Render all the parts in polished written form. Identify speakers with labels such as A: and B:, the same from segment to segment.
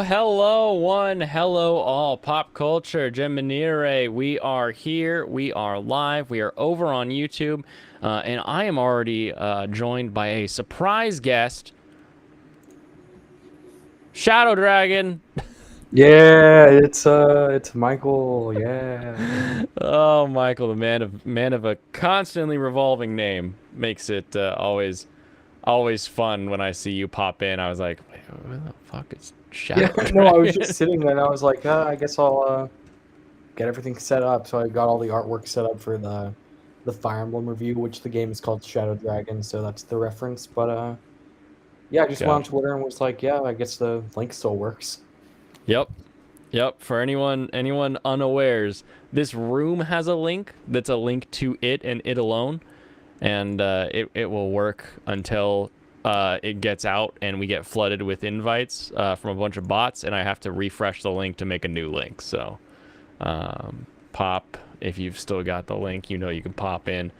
A: Hello one, hello all. Pop culture, Geminire. We are here. We are live. We are over on YouTube, and I am already joined by a surprise guest, Shadow Dragon.
B: Yeah, it's Michael. Yeah.
A: Oh, Michael, the man of a constantly revolving name, makes it always fun when I see you pop in. I was like, wait, who the fuck is
B: Yeah,
A: Shadow
B: no, I was
A: Dragon?
B: just sitting there and I was like, I guess I'll get everything set up. So I got all the artwork set up for the Fire Emblem review, which the game is called Shadow Dragon, so that's the reference. But yeah, I just went on
A: Gotcha.
B: Twitter and was like, yeah, I guess the link still works.
A: Yep. Yep, for anyone unawares, this room has a link that's a link to it and it alone, and it will work until it gets out and we get flooded with invites from a bunch of bots, and I have to refresh the link to make a new link. So, pop if you've still got the link, you know you can pop in.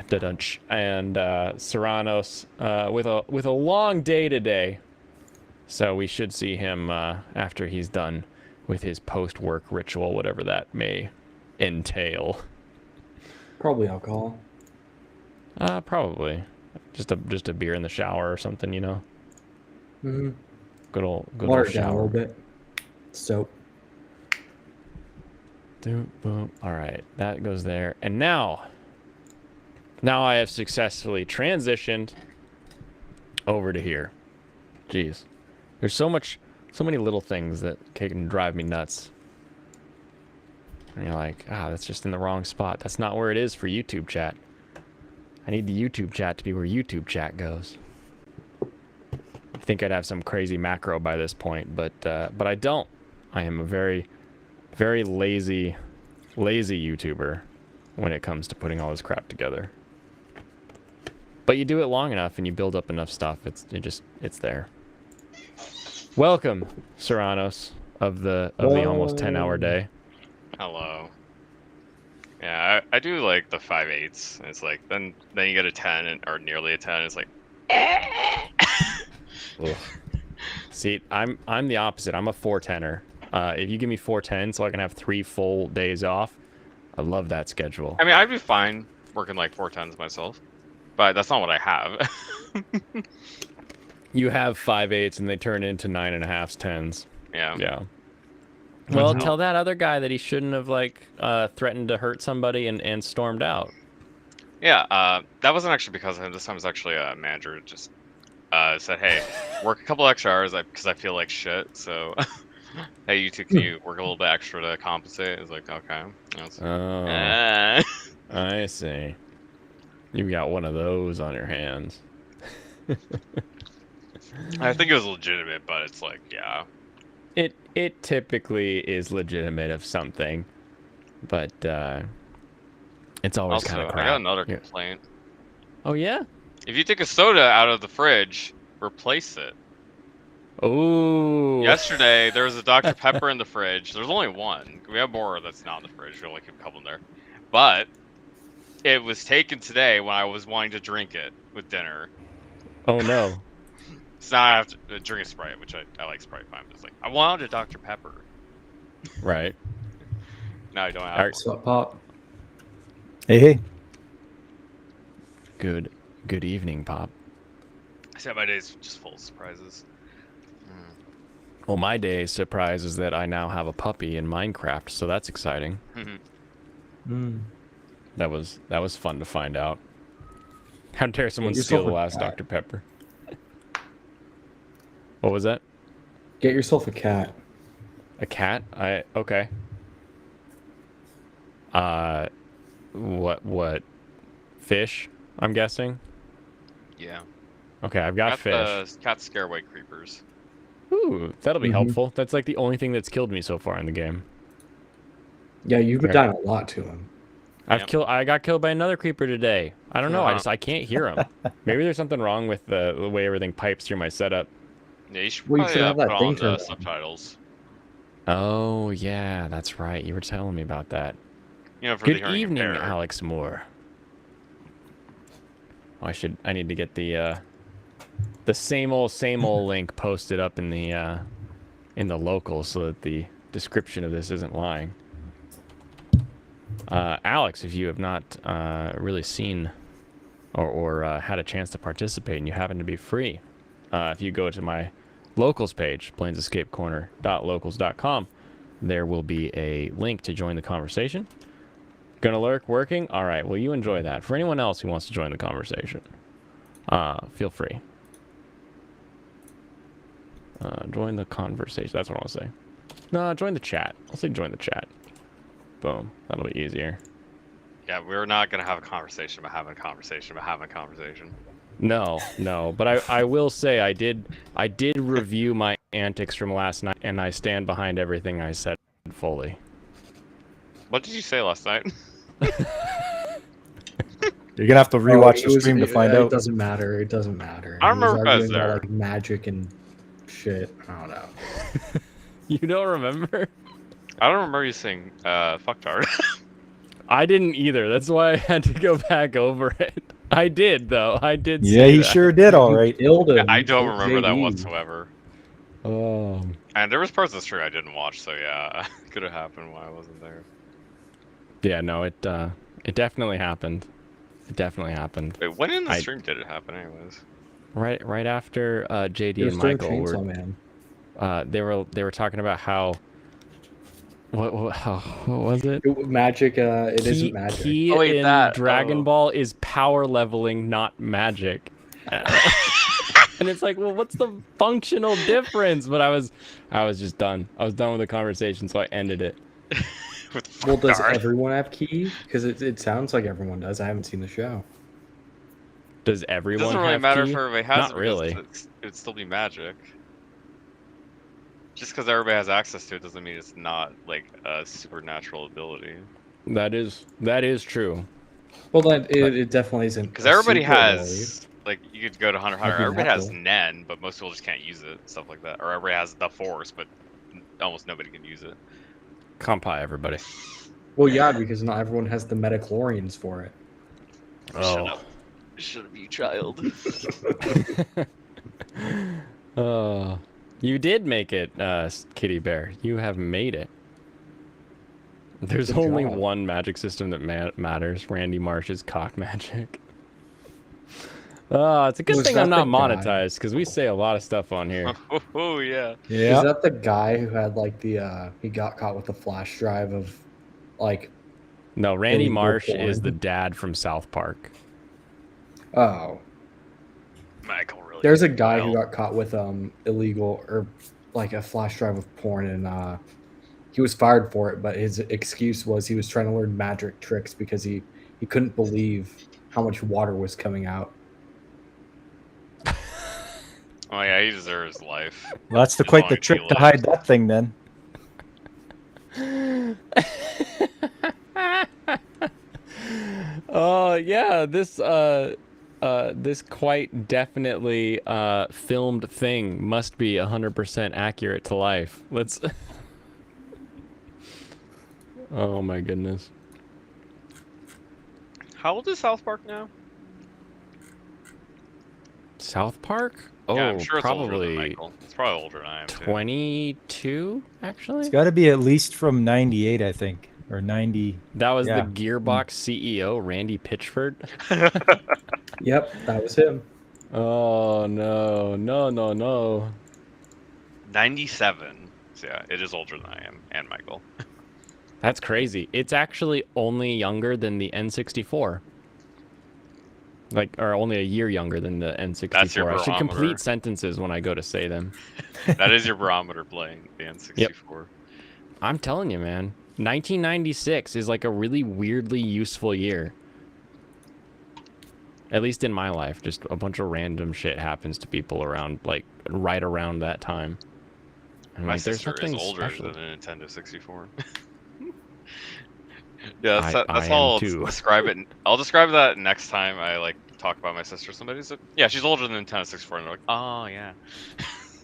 A: Da-dunch. And Serranos with a long day today, so we should see him after he's done with his post-work ritual, whatever that may entail.
B: Probably alcohol.
A: Probably just a beer in the shower or something, you know.
B: Mm-hmm.
A: Good old
B: Water it down a
A: shower.
B: little bit. Soap.
A: Boom. All right, that goes there. And now I have successfully transitioned over to here. Jeez, there's so many little things that can drive me nuts. And you're like, that's just in the wrong spot. That's not where it is for YouTube chat. I need the YouTube chat to be where YouTube chat goes. I think I'd have some crazy macro by this point, but I don't. I am a very, very lazy YouTuber when it comes to putting all this crap together. But you do it long enough and you build up enough stuff, it's there. Welcome, Serranos of the almost 10-hour day.
C: Hello. Yeah, I do like the 5/8. It's like then you get a 10 or nearly a 10. It's like.
A: See, I'm the opposite. I'm a 4-10er. If you give me 4-10 so I can have 3 full days off, I love that schedule.
C: I mean, I'd be fine working like 4/10s myself, but that's not what I have.
A: You have 5/8s and they turn into 9.5s, 10s.
C: Yeah.
A: Yeah. Well, tell that other guy that he shouldn't have threatened to hurt somebody and stormed out.
C: Yeah. That wasn't actually because of him. This time it was actually a manager just said, "Hey, work a couple extra hours because I feel like shit." So, hey, you two, can you work a little bit extra to compensate? It's like, okay.
A: I see. You got one of those on your hands.
C: I think it was legitimate, but it's like, yeah.
A: It typically is legitimate of something, but it's always kind of crap.
C: I got another complaint.
A: Oh yeah?
C: If you take a soda out of the fridge, replace it.
A: Oh.
C: Yesterday there was a Dr. Pepper in the fridge. There's only one. We have more that's not in the fridge. We only keep a couple in there. But it was taken today when I was wanting to drink it with dinner.
A: Oh no.
C: So now I have to drink a Sprite, which I like Sprite fine, but it's like, I wanted a Dr. Pepper.
A: Right.
C: Now I don't have one.
B: So Pop.
D: Hey.
A: Good evening, Pop.
C: I said my day's just full of surprises.
A: Well, my day's surprise is that I now have a puppy in Minecraft, so that's exciting. That was fun to find out. How dare someone steal the last Dr. Pepper? What was that?
B: Get yourself a cat.
A: A cat? Okay. What? Fish? I'm guessing.
C: Yeah.
A: Okay, I've got fish.
C: Cats scare away creepers.
A: Ooh, that'll be helpful. That's like the only thing that's killed me so far in the game.
B: Yeah, you've been done a lot to him.
A: I got killed by another creeper today. I don't know. I can't hear him. Maybe there's something wrong with the way everything pipes through my setup.
C: Yeah, you should probably
B: have that
C: put
B: thing
C: on
B: turned
C: the
B: on.
C: subtitles.
A: Oh yeah, that's right. You were telling me about that.
C: You know, for
A: Good
C: the hearing
A: evening,
C: impaired.
A: Alex Moore. Oh, I need to get the same old link posted up in the in the locals so that the description of this isn't lying. Alex, if you have not really seen or had a chance to participate and you happen to be free, if you go to my locals page, plainsescapecorner.locals.com, there will be a link to join the conversation. Gonna lurk working? All right, well, you enjoy that. For anyone else who wants to join the conversation, feel free. Join the conversation. That's what I'll say. No, join the chat. I'll say join the chat. Boom. That'll be easier.
C: Yeah, we're not gonna have a conversation about having a conversation about having a conversation.
A: No, but I will say I did review my antics from last night, and I stand behind everything I said fully.
C: What did you say last night?
D: You're gonna have to rewatch the stream to find
B: It
D: out.
B: doesn't matter. It doesn't matter.
C: I
B: He was
C: remember if I was
B: arguing about,
C: there.
B: like magic and shit. I don't know.
A: You don't remember?
C: I don't remember you saying fucktard.
A: I didn't either. That's why I had to go back over it. I did though. I did.
D: Yeah,
A: say
D: he
A: that.
D: sure did. All right.
B: Killed him.
C: I don't
B: Killed
C: remember that
B: JD.
C: whatsoever.
A: Oh.
C: And there was parts of the stream I didn't watch, so yeah, it could have happened while I wasn't there.
A: Yeah, no, it definitely happened. It definitely happened.
C: Wait, when in the stream did it happen, anyways?
A: Right after JD
B: It was
A: and
B: during
A: Michael were
B: Chainsaw Man.
A: they were talking about how what was it?
B: Magic. It isn't magic.
A: Key
C: Oh, wait,
A: in
C: that-
A: Dragon
C: oh.
A: Ball is power leveling, not magic. And it's like, well, what's the functional difference? But I was just done. I was done with the conversation, so I ended it.
C: With
B: Well, does
C: fucktard.
B: everyone have key? Because it sounds like everyone does. I haven't seen the show.
A: Does
C: It
A: everyone
C: doesn't really
A: have
C: matter
A: key?
C: if everybody has
A: Not
C: it, because
A: really.
C: it would still be magic. Just because everybody has access to it doesn't mean it's not like a supernatural ability.
A: That is true.
B: Well, then it definitely isn't.
C: Because
B: a
C: everybody
B: super
C: has, like, you could go to Hunter x Hunter.
B: Might be
C: Everybody has
B: natural.
C: Nen, but most people just can't use it, stuff like that. Or everybody has the Force, but almost nobody can use it.
A: Compi, everybody.
B: Well, yeah, because not everyone has the metachlorians for it.
C: Shut up, you child.
A: Oh, you did make it, Kitty Bear. You have made it. There's
B: Good
A: only
B: job.
A: one magic system that matters. Randy Marsh's cock magic. Oh, it's a good
B: Was
A: thing I'm
B: that
A: not
B: the guy?
A: monetized because we say a lot of stuff on here.
C: Oh, yeah.
D: Yeah.
B: Is that the guy who had like the he got caught with the flash drive of like
A: No, Randy
B: illegal
A: Marsh is
B: porn?
A: the dad from South Park.
B: oh
C: Michael really.
B: there's a guy who
C: wild.
B: got caught with illegal or like a flash drive of porn and he was fired for it, but his excuse was he was trying to learn magic tricks because he couldn't believe how much water was coming out.
C: Oh, yeah, he deserves life.
D: Well, that's
C: As
D: quite
C: long
D: the
C: as he
D: trick to
C: lives.
D: hide that thing, then.
A: Oh yeah, this quite definitely filmed thing must be 100% accurate to life. Let's. Oh my goodness.
C: How old is South Park now?
A: South Park? Oh,
C: Yeah, I'm sure it's older than
A: probably
C: Michael. It's probably older than I am, too.
A: 22 actually.
D: It's got to be at least from '98, I think, or '90.
A: That was
D: Yeah.
A: the Gearbox CEO, Randy Pitchford.
B: Yep, that was him.
A: Oh no, no.
C: 97. So, yeah, it is older than I am, and Michael.
A: That's crazy. It's actually only younger than the N64. Like, or only a year younger than the N64.
C: That's your
A: I should
C: barometer.
A: complete sentences when I go to say them.
C: That is your barometer playing the N64.
A: I'm telling you, man. 1996 is like a really weirdly useful year. At least in my life, just a bunch of random shit happens to people around, like, right around that time. And
C: My
A: like, there's
C: sister is
A: nothing
C: older
A: special.
C: than a Nintendo 64. Yeah,
A: I
C: that's
A: am
C: how I'll
A: too.
C: describe it. I'll describe that next time I like talk about my sister. Somebody said, "Yeah, she's older than Nintendo 64," and they're like, "Oh yeah."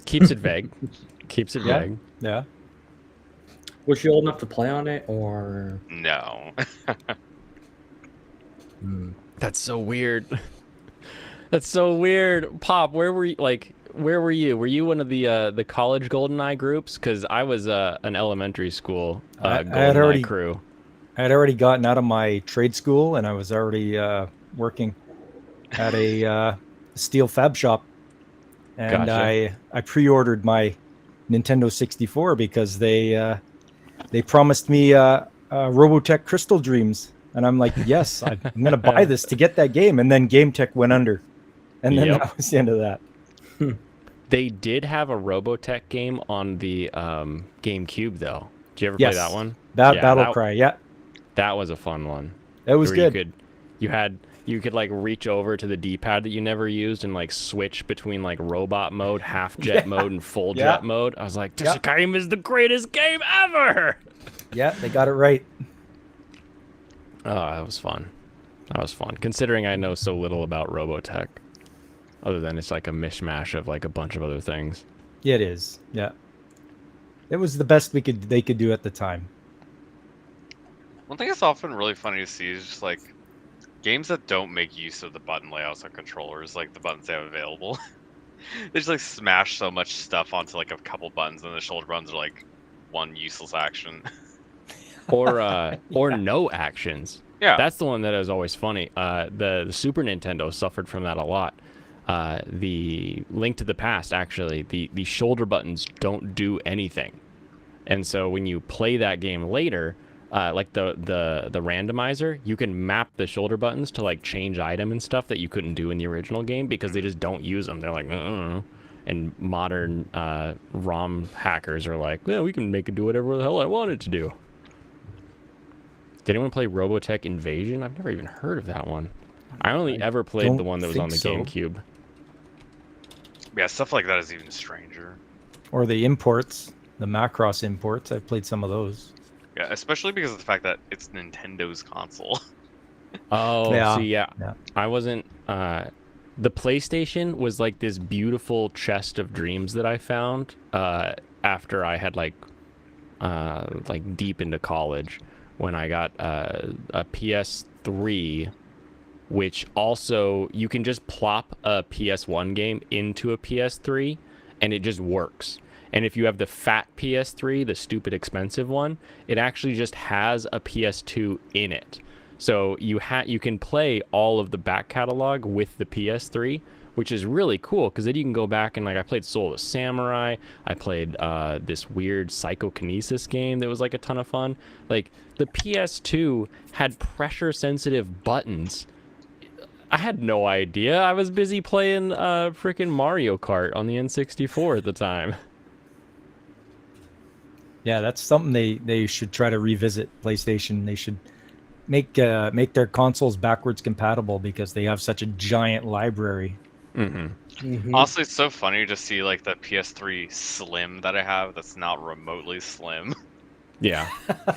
A: Keeps it vague. Keeps it
D: Yeah.
A: vague.
D: Yeah.
B: Was she old enough to play on it, or?
C: No.
B: Hmm.
A: That's so weird. That's so weird. Pop, where were you, like, where were you? Were you one of the college GoldenEye groups? Because I was an elementary school
D: I had
A: GoldenEye crew.
D: I had already gotten out of my trade school, and I was already working at a steel fab shop, and
A: Gotcha.
D: I pre-ordered my Nintendo 64 because they promised me Robotech Crystal Dreams, and I'm like, yes, I'm gonna buy this to get that game, and then Game Tech went under, and then
A: Yep.
D: that was the end of that.
A: They did have a Robotech game on the GameCube, though. Did you ever
D: Yes.
A: play that one?
D: Battle Cry, yeah,
A: That was a fun one.
D: that was
A: Where
D: good.
A: You could like reach over to the D-pad that you never used and like switch between like robot mode, half jet mode, and full
D: Yeah.
A: jet mode. I was like, this game is the greatest game ever.
D: Yeah, they got it right.
A: Oh, that was fun. That was fun. Considering I know so little about Robotech, other than it's like a mishmash of like a bunch of other things.
D: Yeah, it is. Yeah, it was the best they could do at the time.
C: One thing that's often really funny to see is just like games that don't make use of the button layouts on controllers, like the buttons they have available. They just like smash so much stuff onto like a couple buttons, and the shoulder buttons are like one useless action.
A: Or no actions.
C: Yeah.
A: That's the one that is always funny. The Super Nintendo suffered from that a lot. The Link to the Past, actually, the shoulder buttons don't do anything. And so when you play that game later, like the randomizer, you can map the shoulder buttons to like change item and stuff that you couldn't do in the original game because they just don't use them. They're like, and modern ROM hackers are like, yeah, we can make it do whatever the hell I want it to do. Did anyone play Robotech Invasion? I've never even heard of that one. I only ever played the one that was on the GameCube.
C: Yeah, stuff like that is even stranger.
D: Or the imports, the Macross imports. I've played some of those.
C: Yeah, especially because of the fact that it's Nintendo's console.
A: Oh,
D: Yeah.
A: see, yeah.
D: Yeah.
A: I wasn't. The PlayStation was like this beautiful chest of dreams that I found after I had like deep into college when I got a PS3, which also you can just plop a PS1 game into a PS3 and it just works. And if you have the fat PS3, the stupid expensive one, it actually just has a PS2 in it. So you can play all of the back catalog with the PS3, which is really cool because then you can go back and like I played Soul of the Samurai, I played this weird psychokinesis game that was like a ton of fun. Like the PS2 had pressure sensitive buttons. I had no idea. I was busy playing freaking Mario Kart on the N64 at the time.
D: Yeah, that's something they should try to revisit. PlayStation. They should make their consoles backwards compatible because they have such a giant library.
A: Mm-hmm.
C: Honestly, it's so funny to see like the PS3 Slim that I have that's not remotely slim.
A: Yeah,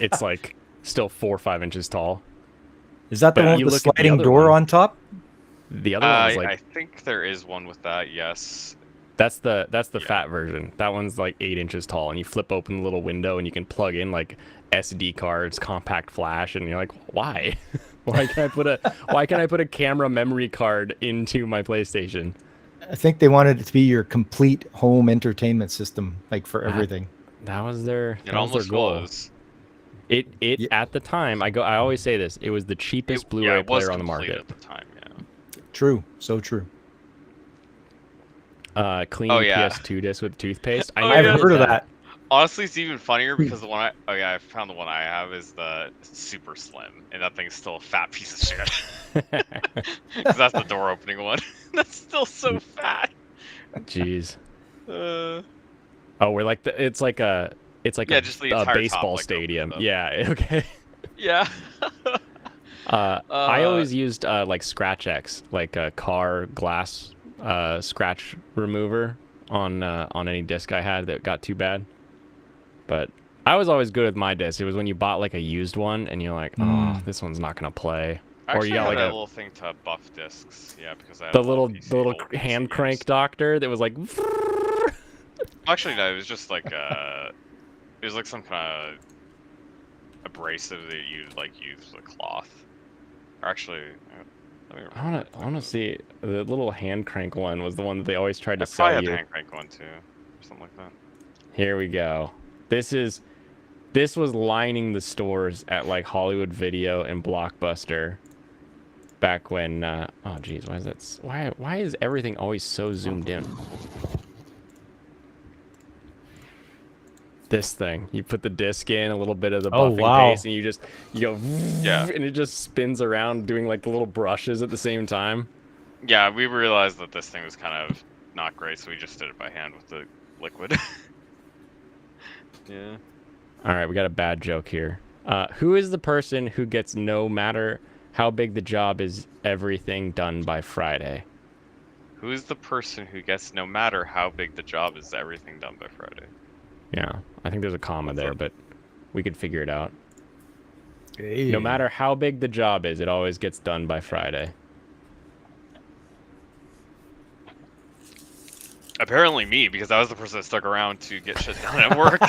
A: it's like still 4 or 5 inches tall.
D: Is that the
A: But
D: one
A: you
D: with the
A: look at the
D: sliding
A: other
D: door
A: one.
D: on top?
A: The other one's like
C: I think there is one with that. Yes.
A: that's the
C: Yeah.
A: fat version. That one's like 8 inches tall, and you flip open the little window and you can plug in like SD cards, compact flash, and you're like, why? Why can't I put a camera memory card into my PlayStation?
D: I think they wanted it to be your complete home entertainment system, like for everything.
A: That was their
C: It
A: that was their
C: almost
A: goal.
C: was.
A: It
D: Yeah.
A: at the time I always say this, it was the cheapest Blu-ray
C: it was
A: player on the
C: complete
A: market.
C: at the time. Yeah.
D: True, so true.
A: Cleaning
C: Oh, yeah.
A: PS2 disc with toothpaste.
C: Oh,
D: I haven't
C: yeah.
D: heard of that.
C: Honestly, it's even funnier because the one I found the one I have is the super slim, and that thing's still a fat piece of shit. Because that's the door opening one. That's still so fat.
A: Jeez.
C: Uh,
A: Oh, we're like it's like a
C: Yeah, just the
A: a
C: entire
A: baseball
C: top, like,
A: stadium.
C: opened up.
A: Yeah. Okay.
C: yeah.
A: I always used like Scratch X, like a car glass scratch remover on any disc I had that got too bad. But I was always good with my disc. It was when you bought like a used one and you're like, oh, this one's not gonna play.
C: I
A: Or you
C: actually
A: got
C: had
A: like
C: a
A: a
C: little thing to buff discs. Yeah, because I had
A: the
C: a lot
A: little
C: of
A: the little
C: old PC
A: hand
C: games.
A: crank doctor that was like.
C: Actually, no. It was just like it was like some kind of abrasive that you like use a cloth. Or actually,
A: I wanna see the little hand crank one was the one that they always tried to
C: I
A: sell
C: probably had
A: you.
C: the hand crank one too, or something like that.
A: Here we go. This was lining the stores at like Hollywood Video and Blockbuster back when oh geez, why is that why is everything always so zoomed in? This thing, you put the disc in, a little bit of the
D: Oh,
A: buffing
D: wow.
A: paste, and you go
C: Yeah.
A: and it just spins around doing like the little brushes at the same time.
C: Yeah, we realized that this thing was kind of not great, so we just did it by hand with the liquid. Yeah.
A: All right, we got a bad joke here. Who is the person who gets no matter how big the job is, everything done by Friday?
C: Who is the person who gets no matter how big the job is, everything done by Friday?
A: Yeah, I think there's a comma
C: What's
A: there,
C: up?
A: but we could figure it out.
D: Hey.
A: No matter how big the job is, it always gets done by Friday.
C: Apparently me, because I was the person that stuck around to get shit done at work.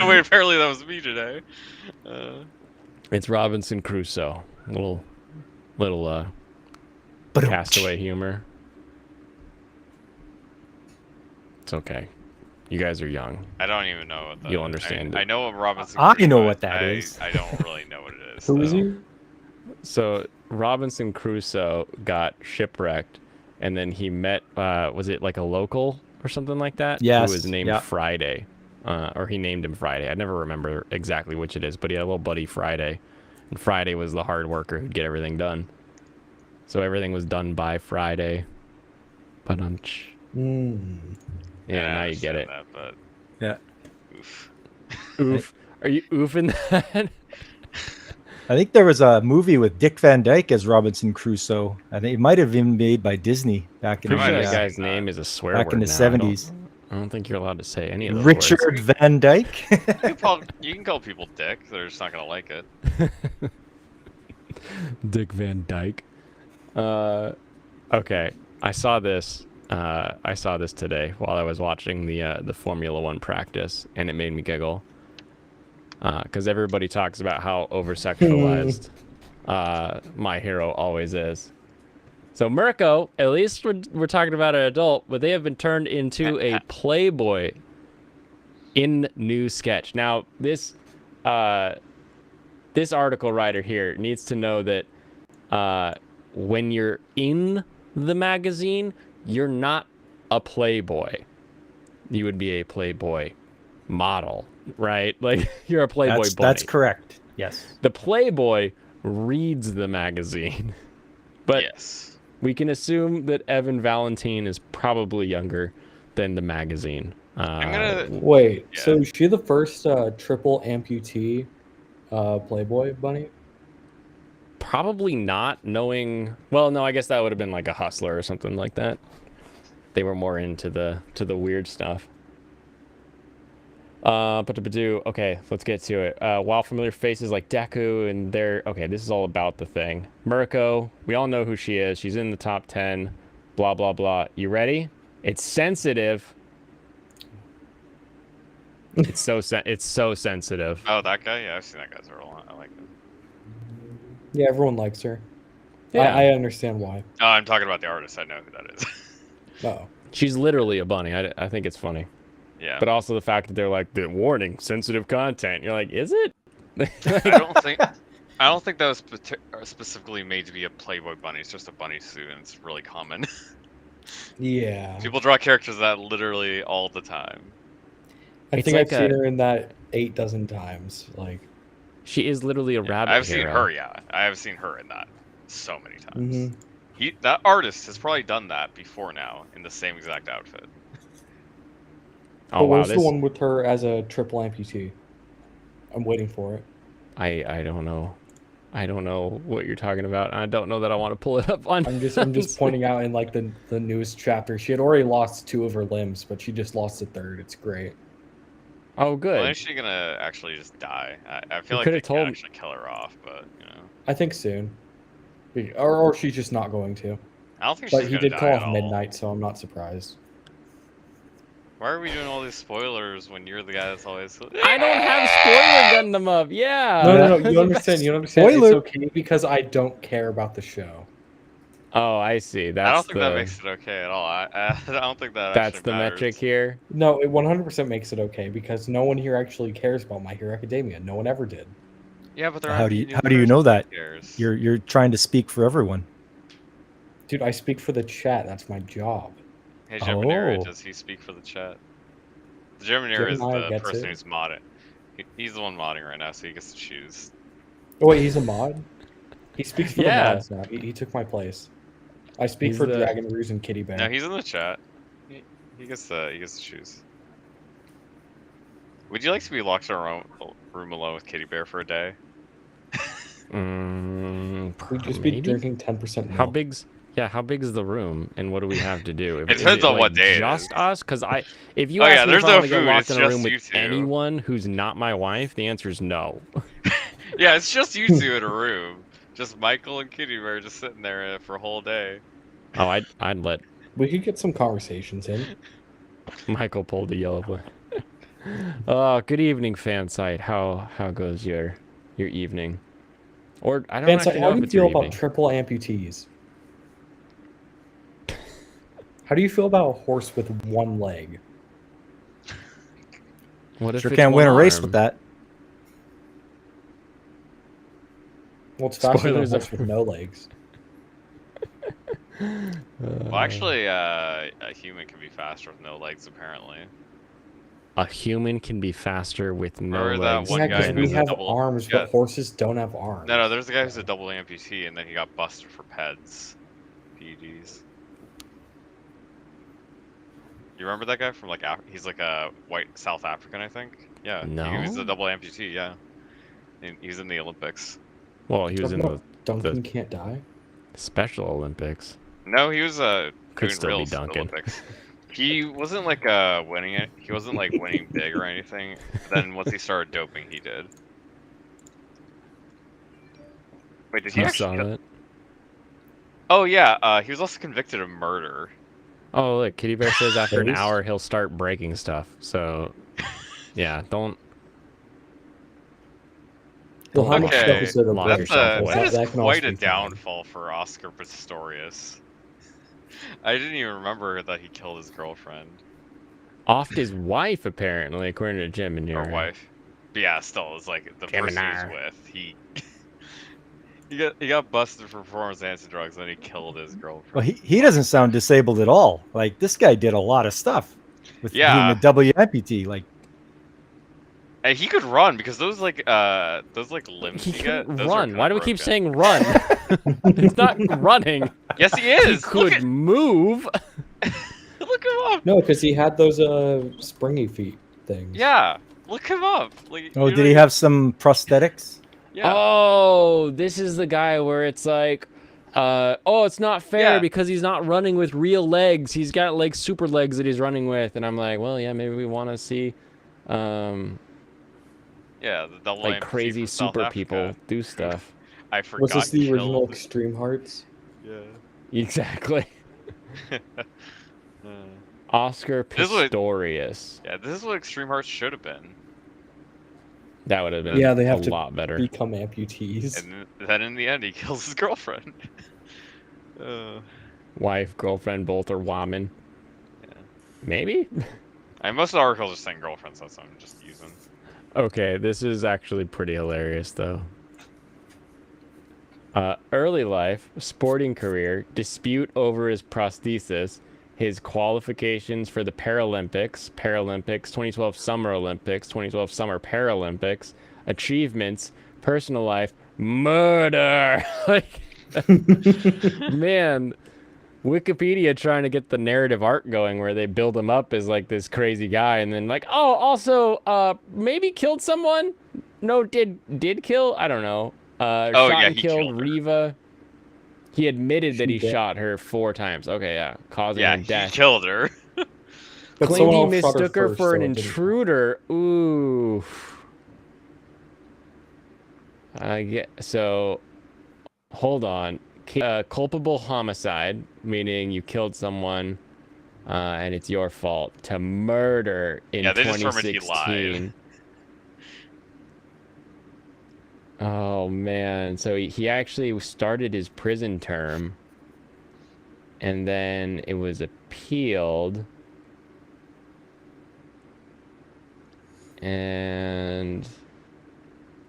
C: Wait, apparently that was me today.
A: It's Robinson Crusoe. Little
D: But
A: castaway humor. It's okay. You guys are young.
C: I don't even know what that
A: You'll
C: is.
A: understand
C: I
A: it.
C: know what Robinson
D: I
C: Crusoe
D: know
C: is.
D: what that is.
C: I don't really know what it is.
B: Who is
C: though.
B: he?
A: So Robinson Crusoe got shipwrecked, and then he met was it like a local or something like that?
D: Yes,
A: Who was named
D: yeah.
A: Friday, or he named him Friday. I never remember exactly which it is, but he had a little buddy Friday, and Friday was the hard worker who'd get everything done. So everything was done by Friday. But yeah,
C: I
A: now you get
C: understand
A: it.
C: That, but
D: Yeah.
C: oof.
A: Oof. Are you oofing that?
D: I think there was a movie with Dick Van Dyke as Robinson Crusoe. I think it might have been made by Disney back in
A: Pretty
C: might
A: sure
C: have
A: that
C: seen
A: guy's
C: that.
A: name is a swear
D: back
A: word
D: in the
A: now.
D: 70s.
A: I don't think you're allowed to say any of those
D: Richard
A: words.
D: Van Dyke.
C: You can call people Dick. They're just not gonna like it.
A: Dick Van Dyke. Okay, I saw this. I saw this today while I was watching the Formula One practice, and it made me giggle. Because everybody talks about how over-sexualized My Hero always is. So Mirko, at least we're talking about an adult, but they have been turned into a Playboy in new sketch. Now this article writer here needs to know that when you're in the magazine, you're not a Playboy. You would be a Playboy model, right? Like you're a Playboy bunny.
D: That's correct. Yes.
A: The Playboy reads the magazine. But
C: Yes.
A: we can assume that Evan Valentine is probably younger than the magazine.
C: I'm gonna.
B: Wait,
C: Yeah.
B: so is she the first triple amputee Playboy bunny?
A: Probably not, knowing. Well, no, I guess that would have been like a Hustler or something like that. They were more into the weird stuff. Okay, let's get to it. While familiar faces like Deku and okay, this is all about the thing. Mirko, we all know who she is. She's in the top 10. Blah blah blah. You ready? It's sensitive. It's so sensitive.
C: Oh, that guy. Yeah, I've seen that guy's role. I like him.
B: Yeah, everyone likes her.
A: Yeah.
B: I understand why.
C: Oh, I'm talking about the artist. I know who that is.
B: Oh.
A: She's literally a bunny. I think it's funny.
C: Yeah.
A: But also the fact that they're like, the warning, sensitive content. You're like, is it?
C: I don't think that was specifically made to be a Playboy bunny. It's just a bunny suit, and it's really common.
B: Yeah.
C: People draw characters that literally all the time.
B: I
A: It's
B: think
A: like
B: I've seen her in that 8 dozen times. Like,
A: She is literally a rabbit
C: I've
A: hero.
C: seen her. Yeah, I have seen her in that so many times.
B: mhm.
C: That artist has probably done that before now in the same exact outfit.
A: Oh
B: But
A: wow,
B: where's
A: this
B: the one with her as a triple amputee? I'm waiting for it.
A: I don't know. I don't know what you're talking about. I don't know that I want to pull it up on.
B: I'm just pointing out in like the news chapter. She had already lost 2 of her limbs, but she just lost a third. It's great.
A: Oh, good.
C: When is she gonna actually just die? I feel
A: You
C: like
A: coulda
C: they
A: told
C: can
A: me-
C: actually kill her off, but you know,
B: I think soon. Or she's just not going to.
C: I don't think she's
B: But he
C: gonna
B: did
C: die
B: call
C: at
B: off
C: all.
B: midnight, so I'm not surprised.
C: Why are we doing all these spoilers when you're the guy that's always?
A: I don't have spoiler Gundam up. Yeah.
B: No.
A: That's
B: You
A: the
B: understand?
A: best-
B: You understand? It's
D: Spoiler.
B: okay because I don't care about the show.
A: Oh, I see.
C: I don't
A: That's
C: think that
A: the
C: makes it okay at all. I don't think that
A: that's
C: actually
A: the
C: matters.
A: metric here.
B: No, it 100% makes it okay because no one here actually cares about My Hero Academia. No one ever did.
C: Yeah, but there
D: How
C: aren't
D: do you
C: any
D: how do you
C: person
D: know
C: who
D: that?
C: cares.
D: You're trying to speak for everyone.
B: Dude, I speak for the chat. That's my job.
C: Hey, Gemini,
D: Oh.
C: does he speak for the chat? The Gemini is
B: Gemini
C: the
B: gets
C: person
B: it.
C: who's modding. He's the one modding right now, so he gets to choose.
B: Oh wait, he's a mod. He speaks for
A: Yeah.
B: the mods now. He took my place. I speak
A: He's
B: for
A: the-
B: Dragon Ruse and Kitty Bear.
C: No, he's in the chat. He gets to choose. Would you like to be locked in a room alone with Kitty Bear for a day?
B: We'd just be
A: Maybe?
B: drinking 10% milk.
A: How big's the room, and what do we have to do?
C: It depends on what day it
A: Just
C: is.
A: us? Because if you
C: Oh,
A: ask
C: yeah,
A: me
C: there's
A: if I
C: no
A: want to get
C: food,
A: locked
C: it's
A: in a room
C: just you
A: with
C: two.
A: anyone who's not my wife, the answer is no.
C: Yeah, it's just you two in a room. Just Michael and Kitty Bear just sitting there for a whole day.
A: Oh, I'd let
B: We could get some conversations in.
A: Michael pull the yellow boy. Oh, good evening, fan site. How goes your evening? Or I don't
B: Vance,
A: actually
B: how
A: know
B: do
A: if
B: you
A: it's your
B: feel about
A: evening.
B: triple amputees? How do you feel about a horse with one leg?
A: What if
D: Sure
A: it's
D: can't win a
A: one
D: race
A: arm?
D: with that.
B: Well, it's faster than a
A: Spoilers
B: horse
A: are-
B: with no legs.
C: Well, actually, a human can be faster with no legs, apparently.
A: A human can be faster with no
C: Remember that
A: legs.
C: one
B: Yeah,
C: guy
B: because
A: than-
B: we
C: who's a
B: have
C: double-
B: arms,
C: yeah.
B: but horses don't have arms.
C: No, there's a guy who's a double amputee, and then he got busted for PEDs. PEDs. You remember that guy from like he's like a white South African, I think. Yeah, he was a
A: No?
C: double amputee. Yeah, and he's in the Olympics.
A: Well, he was in the
B: Duncan can't die.
A: Special Olympics.
C: No, he was
A: Could
C: doing
A: still be
C: real
A: Duncan.
C: Olympics. He wasn't like winning it. He wasn't like winning big or anything. Then once he started doping, he did. Wait, did he
A: You
C: actually?
A: saw that?
C: Oh yeah, he was also convicted of murder.
A: Oh, look, Kitty Bear says after an
B: Face?
A: hour he'll start breaking stuff. So, yeah, don't.
B: Well, how much
C: Okay,
B: stuff is there to
A: lock
B: break?
A: yourself away.
C: That is
B: That can
C: quite
B: also
C: a
B: be fine.
C: downfall for Oscar Pistorius. I didn't even remember that he killed his girlfriend
A: Offed his wife, apparently, according to Jim and your
C: or wife. But yeah, still, it's like the person he was
A: Gemini.
C: with. He got busted for performance enhancing drugs, and then he killed his girlfriend.
D: Well, he doesn't sound disabled at all. Like this guy did a lot of stuff with
C: Yeah.
D: being a W amputee. Like
C: And he could run because those limbs
A: He
C: he got.
A: couldn't
C: Those are
A: run.
C: kinda
A: Why do we keep
C: broken.
A: saying run? It's not running.
C: Yes, he
A: He
C: is.
A: could move.
C: Look him up.
B: No, because he had those springy feet things.
C: Yeah, look him up. Like,
D: oh,
C: you're
D: did he
C: like-
D: have some prosthetics?
C: Yeah.
A: Oh, this is the guy where it's like, oh, it's not fair
C: Yeah.
A: because he's not running with real legs. He's got like super legs that he's running with, and I'm like, well, yeah, maybe we want to see,
C: Yeah, the double
A: like
C: amputee
A: crazy
C: from South
A: super
C: Africa.
A: people do stuff.
C: I forgot.
B: Was this the original
C: killed.
B: Extreme Hearts?
C: Yeah.
A: Exactly. Oscar
C: This is what-
A: Pistorius.
C: Yeah, this is what Extreme Hearts should have been.
A: That would have been
B: Yeah, they have
A: a
B: to
A: lot better.
B: Become amputees.
C: And then in the end, he kills his girlfriend.
A: Wife, girlfriend, both are woman.
C: Yeah.
A: Maybe?
C: Most of the articles are saying girlfriends, that's what I'm just using.
A: Okay, this is actually pretty hilarious, though. Early life, sporting career, dispute over his prosthesis, his qualifications for the Paralympics, 2012 Summer Olympics, 2012 Summer Paralympics, achievements, personal life, murder. Like, man, Wikipedia trying to get the narrative arc going where they build him up as like this crazy guy and then like, oh, also, maybe killed someone? No, did kill? I don't know. Shot
C: yeah,
A: and
C: he
A: killed
C: killed her.
A: Riva. He admitted that
B: She
A: he
B: did.
A: shot her 4 times. Okay, yeah, causing
C: Yeah,
A: her
C: he
A: death.
C: killed her.
B: But
A: Claimed
B: someone
A: he
B: else shot
A: mistook her
B: first,
A: for
B: so
A: an
B: it didn't count.
A: intruder. Ooh. So, hold on. Culpable homicide, meaning you killed someone and it's your fault to murder in
C: Yeah, they determined he lied.
A: 2016. Oh man, so he actually started his prison term, and then it was appealed, and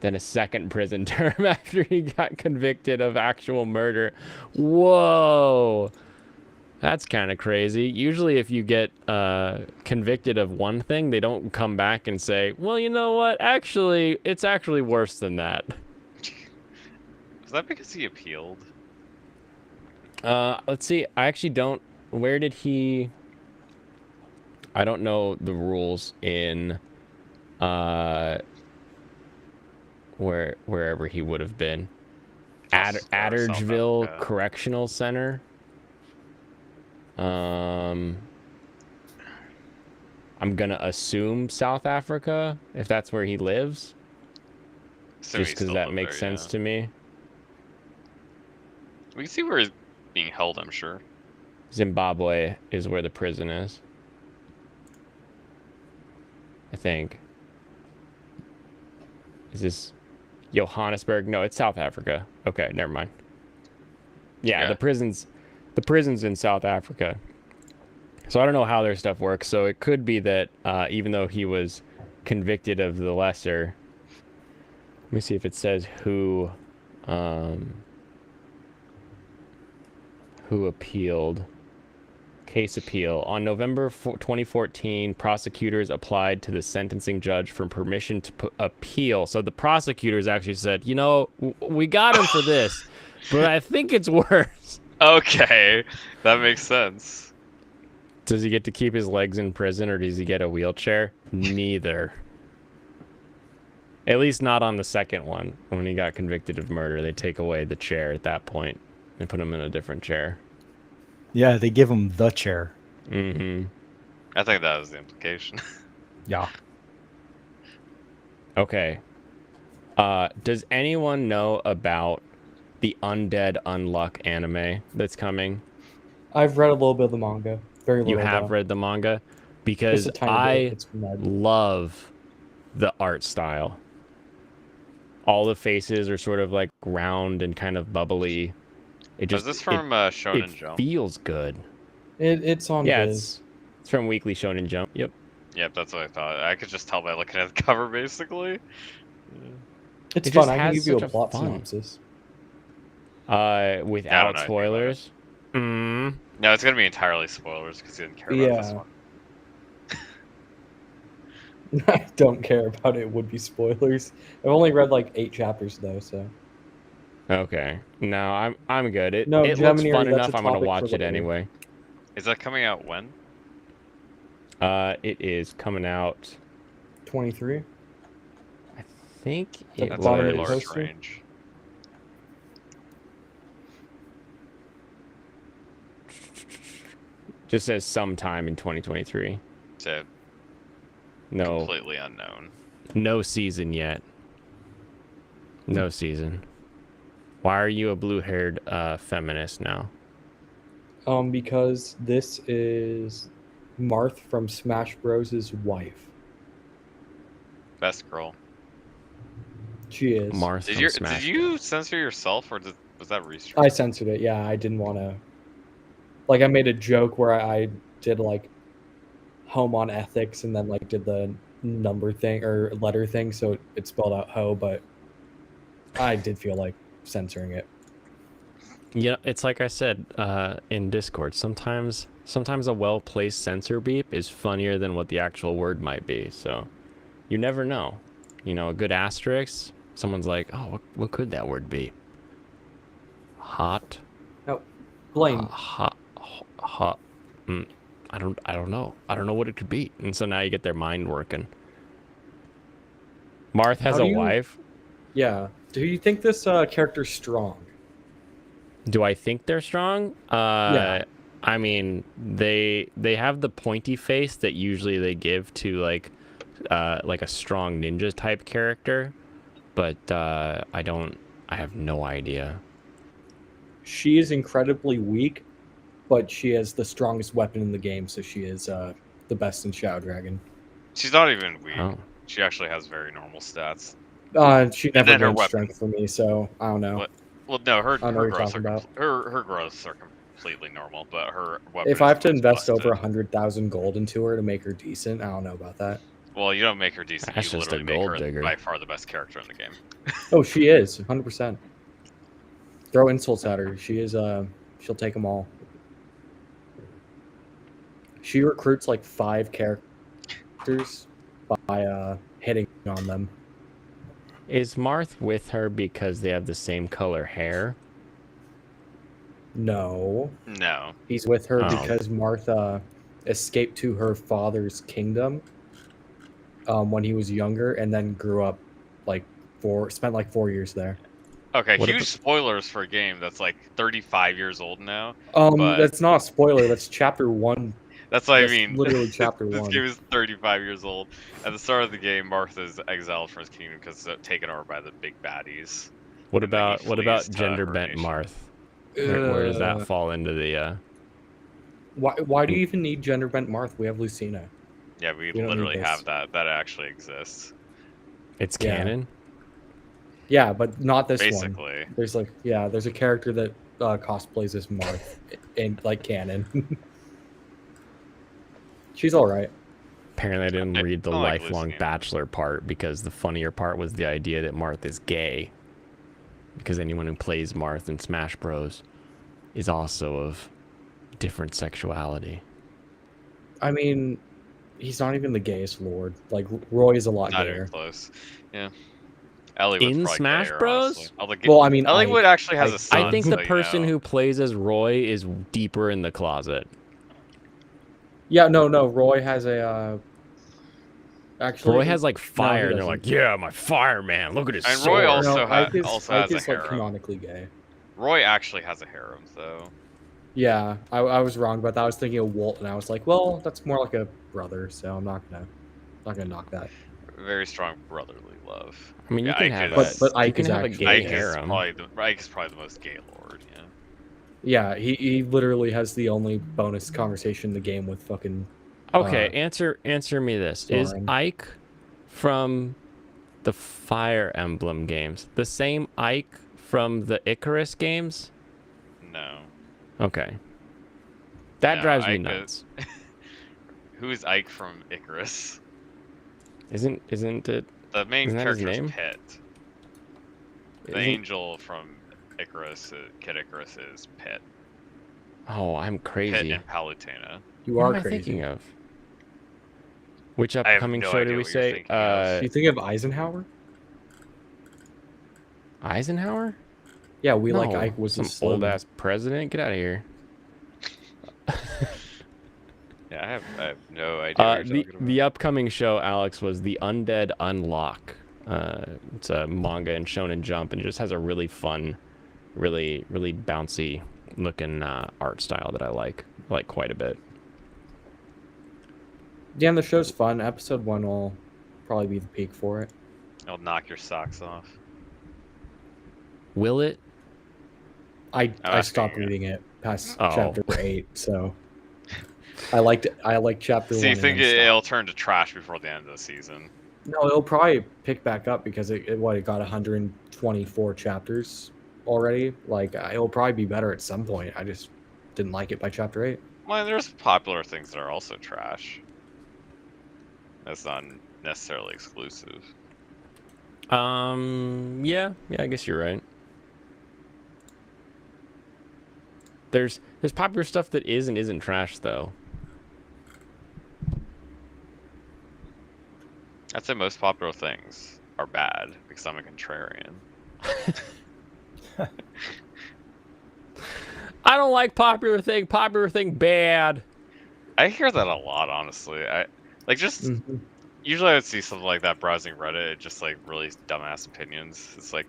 A: then a second prison term after he got convicted of actual murder. Whoa! That's kind of crazy. Usually if you get convicted of one thing, they don't come back and say, well, you know what? Actually, it's actually worse than that.
C: Was that because he appealed?
A: Let's see. I actually don't... Where did he... I don't know the rules in wherever he would have been.
C: South
A: Addergeville
C: Africa.
A: Correctional Center. I'm gonna assume South Africa, if that's where he lives.
C: So
A: Just
C: he
A: because
C: still
A: that
C: lived
A: makes
C: there,
A: sense
C: yeah.
A: to me.
C: We can see where he's being held, I'm sure.
A: Zimbabwe is where the prison is. I think. Is this Johannesburg? No, it's South Africa. Okay, never mind. Yeah, the prison's in South Africa. So I don't know how their stuff works. So it could be that even though he was convicted of the lesser, let me see if it says who appealed. Case appeal. On November 2014, prosecutors applied to the sentencing judge for permission to appeal. So the prosecutors actually said, you know, we got him for this, but I think it's worse.
C: Okay, that makes sense.
A: Does he get to keep his legs in prison, or does he get a wheelchair? Neither. At least not on the second one. When he got convicted of murder, they take away the chair at that point and put him in a different chair.
D: Yeah, they give him the chair.
A: Mm-hmm.
C: I think that was the implication.
D: Yeah.
A: Okay. Does anyone know about the Undead Unluck anime that's coming?
B: I've read a little bit of the manga. Very little.
A: You have
B: though.
A: read the manga?
B: Just
A: Because
B: a tiny
A: I
B: bit. It's mad.
A: love the art style. All the faces are sort of like round and kind of bubbly. It just,
C: Is this from Shonen
A: it
C: Jump?
A: feels good.
B: It's on
A: Yeah,
B: Viz.
A: it's from Weekly Shonen Jump. Yep.
C: Yep, that's what I thought. I could just tell by looking at the cover, basically.
B: It's
A: it
B: fun.
A: just
B: I can
A: has
B: give you a
A: such a
B: plot
A: fun-
B: synopsis.
A: Without
C: know
A: spoilers. Mm.
C: No, it's gonna be entirely spoilers because you didn't care about this
B: Yeah.
C: one.
B: I don't care about it. It would be spoilers. I've only read like 8 chapters though, so.
A: Okay. No, I'm good. It
B: No,
A: looks
B: Gemini,
A: fun
B: that's a
A: enough. I'm gonna
B: topic for
A: watch it
B: later.
A: anyway.
C: Is that coming out when?
A: It is coming out.
B: 23.
A: I think
B: At
A: it
B: the
C: That's a
B: bottom
C: very
B: of the
A: was.
C: large
B: poster?
C: range.
A: Just says sometime in 2023.
C: So
A: No,
C: completely unknown.
A: no season yet. No season. Why are you a blue-haired feminist now?
B: Because this is Marth from Smash Bros.'s wife.
C: Best girl.
B: She is.
A: Mars
C: Did
A: from
C: you
A: Smash.
C: did you censor yourself or was that restrict?
B: I censored it. Yeah, I didn't want to. Like, I made a joke where I did like home on ethics and then like did the number thing or letter thing, so it spelled out ho, but I did feel like censoring it.
A: Yeah, it's like I said in Discord. Sometimes a well-placed censor beep is funnier than what the actual word might be. So you never know. You know, a good asterisk. Someone's like, "Oh, what could that word be?" Hot.
B: No, Blaine.
A: Hot. I don't know. I don't know what it could be. And so now you get their mind working. Marth has
B: How do
A: a
B: you-
A: wife.
B: Yeah. Do you think this character's strong?
A: Do I think they're strong?
B: Yeah.
A: I mean, they have the pointy face that usually they give to like a strong ninja type character, but I have no idea.
B: She is incredibly weak, but she has the strongest weapon in the game, so she is the best in Shadow Dragon.
C: She's not even weak.
A: Oh.
C: She actually has very normal stats.
B: She
C: And
B: never
C: then her
B: gained
C: weapon.
B: strength for me, so I don't know.
C: What? Well, no, her
B: I don't know what you're
C: growths are
B: talking about.
C: her growths are completely normal, but her weapon.
B: If I have to
C: is
B: invest
C: busted.
B: over 100,000 gold into her to make her decent, I don't know about that.
C: Well, you don't make her decent.
A: That's
C: You
A: just a
C: literally make
A: gold
C: her
A: digger.
C: by far the best character in the game.
B: Oh, she is 100%. Throw insults at her. She is. She'll take them all. She recruits like 5 characters by hitting on them.
A: Is Marth with her because they have the same color hair?
B: No,
C: No.
B: he's with her
A: Oh.
B: because Martha escaped to her father's kingdom when he was younger, and then grew up spent like 4 years there.
C: Okay,
A: What
C: huge
A: about-
C: spoilers for a game that's like 35 years old now. But-
B: That's not a spoiler. That's chapter 1.
C: That's what
B: That's
C: I mean.
B: literally chapter
C: This
B: 1.
C: game is 35 years old. At the start of the game, Martha's exiled from his kingdom because taken over by the big baddies.
A: What
C: And then he
A: about
C: flees to
A: gender
C: her
A: bent
C: nation.
A: Marth? Where does that
B: Uh,
A: fall into the?
B: Why do you even need gender bent Marth? We have Lucina.
C: Yeah, we
B: don't need
C: literally
B: this.
C: have that. That actually exists.
A: It's
B: Yeah.
A: canon.
B: Yeah, but not this one.
C: Basically.
B: There's a character that cosplays as Marth in like canon. She's all right.
A: Apparently, I didn't
C: I
A: read the
C: don't like
A: lifelong
C: Lucina.
A: bachelor part because the funnier part was the idea that Marth is gay. Because anyone who plays Marth in Smash Bros. Is also of different sexuality.
B: I mean, he's not even the gayest lord. Like Roy is a lot
C: Not
B: gayer.
C: even close. Yeah. Elliewood's
A: In
C: probably
A: Smash
C: gayer,
A: Bros?
C: honestly. Although
B: Well, I mean,
C: Elliewood actually has a son.
A: I think the
C: so, you
A: person
C: know.
A: who plays as Roy is deeper in the closet.
B: Yeah, no. Roy has a. Actually,
A: Roy has like fire, and they're
B: doesn't.
A: like, "Yeah, my fireman! Look at his
C: And
A: sword."
C: Roy also
B: No,
C: ha-
B: Ike is,
C: also
B: Ike
C: has a
B: is like
C: harem.
B: canonically gay.
C: Roy actually has a harem, though.
B: Yeah, I was wrong about that. I was thinking of Walt, and I was like, well, that's more like a brother, so I'm not gonna knock that.
C: Very strong brotherly love.
A: I mean, you
C: Yeah,
A: can
C: Ike
A: have
C: is-
A: a,
B: But
A: you
B: Ike
A: can
B: is
A: have a
B: actually
A: gay
C: Ike is
A: harem.
C: probably the most gay lord. Yeah.
B: Yeah, he literally has the only bonus conversation in the game with fucking.
A: Okay, answer me this: Is
B: Soren.
A: Ike from the Fire Emblem games the same Ike from the Icarus games?
C: No.
A: Okay, that
C: No,
A: drives me
C: Ike
A: nuts.
C: Who is Ike from Icarus?
A: Isn't it?
C: The main
A: Isn't that his
C: character is
A: name?
C: Pit. The
A: isn't-
C: angel from Icarus, Kid Icarus, is Pit.
A: Oh, I'm
C: Pit
A: crazy.
C: and Palutena.
B: You
A: What
B: are
A: am I
B: crazy.
A: thinking of? Which
C: have
A: upcoming
C: no
A: show
C: idea
A: did we
C: what you're
A: say?
C: thinking of.
B: You think of Eisenhower?
A: Eisenhower?
B: Yeah, we like
A: No,
B: Ike was
A: some
B: his
A: old
B: slogan.
A: ass president. Get out of here.
C: Yeah, I have no idea what you're talking about.
A: The upcoming show, Alex, was The Undead Unlock. It's a manga in Shonen Jump, and it just has a really fun, really bouncy looking art style that I like quite a bit.
B: Yeah, and the show's fun. Episode 1 will probably be the peak for it.
C: It'll knock your socks off.
A: Will it?
B: I
C: asking
B: stopped
C: you.
B: reading it past
A: Oh.
B: chapter 8, so I liked chapter 1.
C: So you
B: and
C: think
B: then stopped.
C: it'll turn to trash before the end of the season?
B: No, it'll probably pick back up because it got 124 chapters already. Like it'll probably be better at some point. I just didn't like it by chapter 8.
C: Well, there's popular things that are also trash. That's not necessarily exclusive.
A: Yeah, I guess you're right. There's popular stuff that is and isn't trash though.
C: I'd say most popular things are bad because I'm a contrarian.
A: I don't like popular thing bad.
C: I hear that a lot, honestly. I like just
B: Mm-hmm.
C: usually I would see something like that browsing Reddit, just like really dumbass opinions. It's like,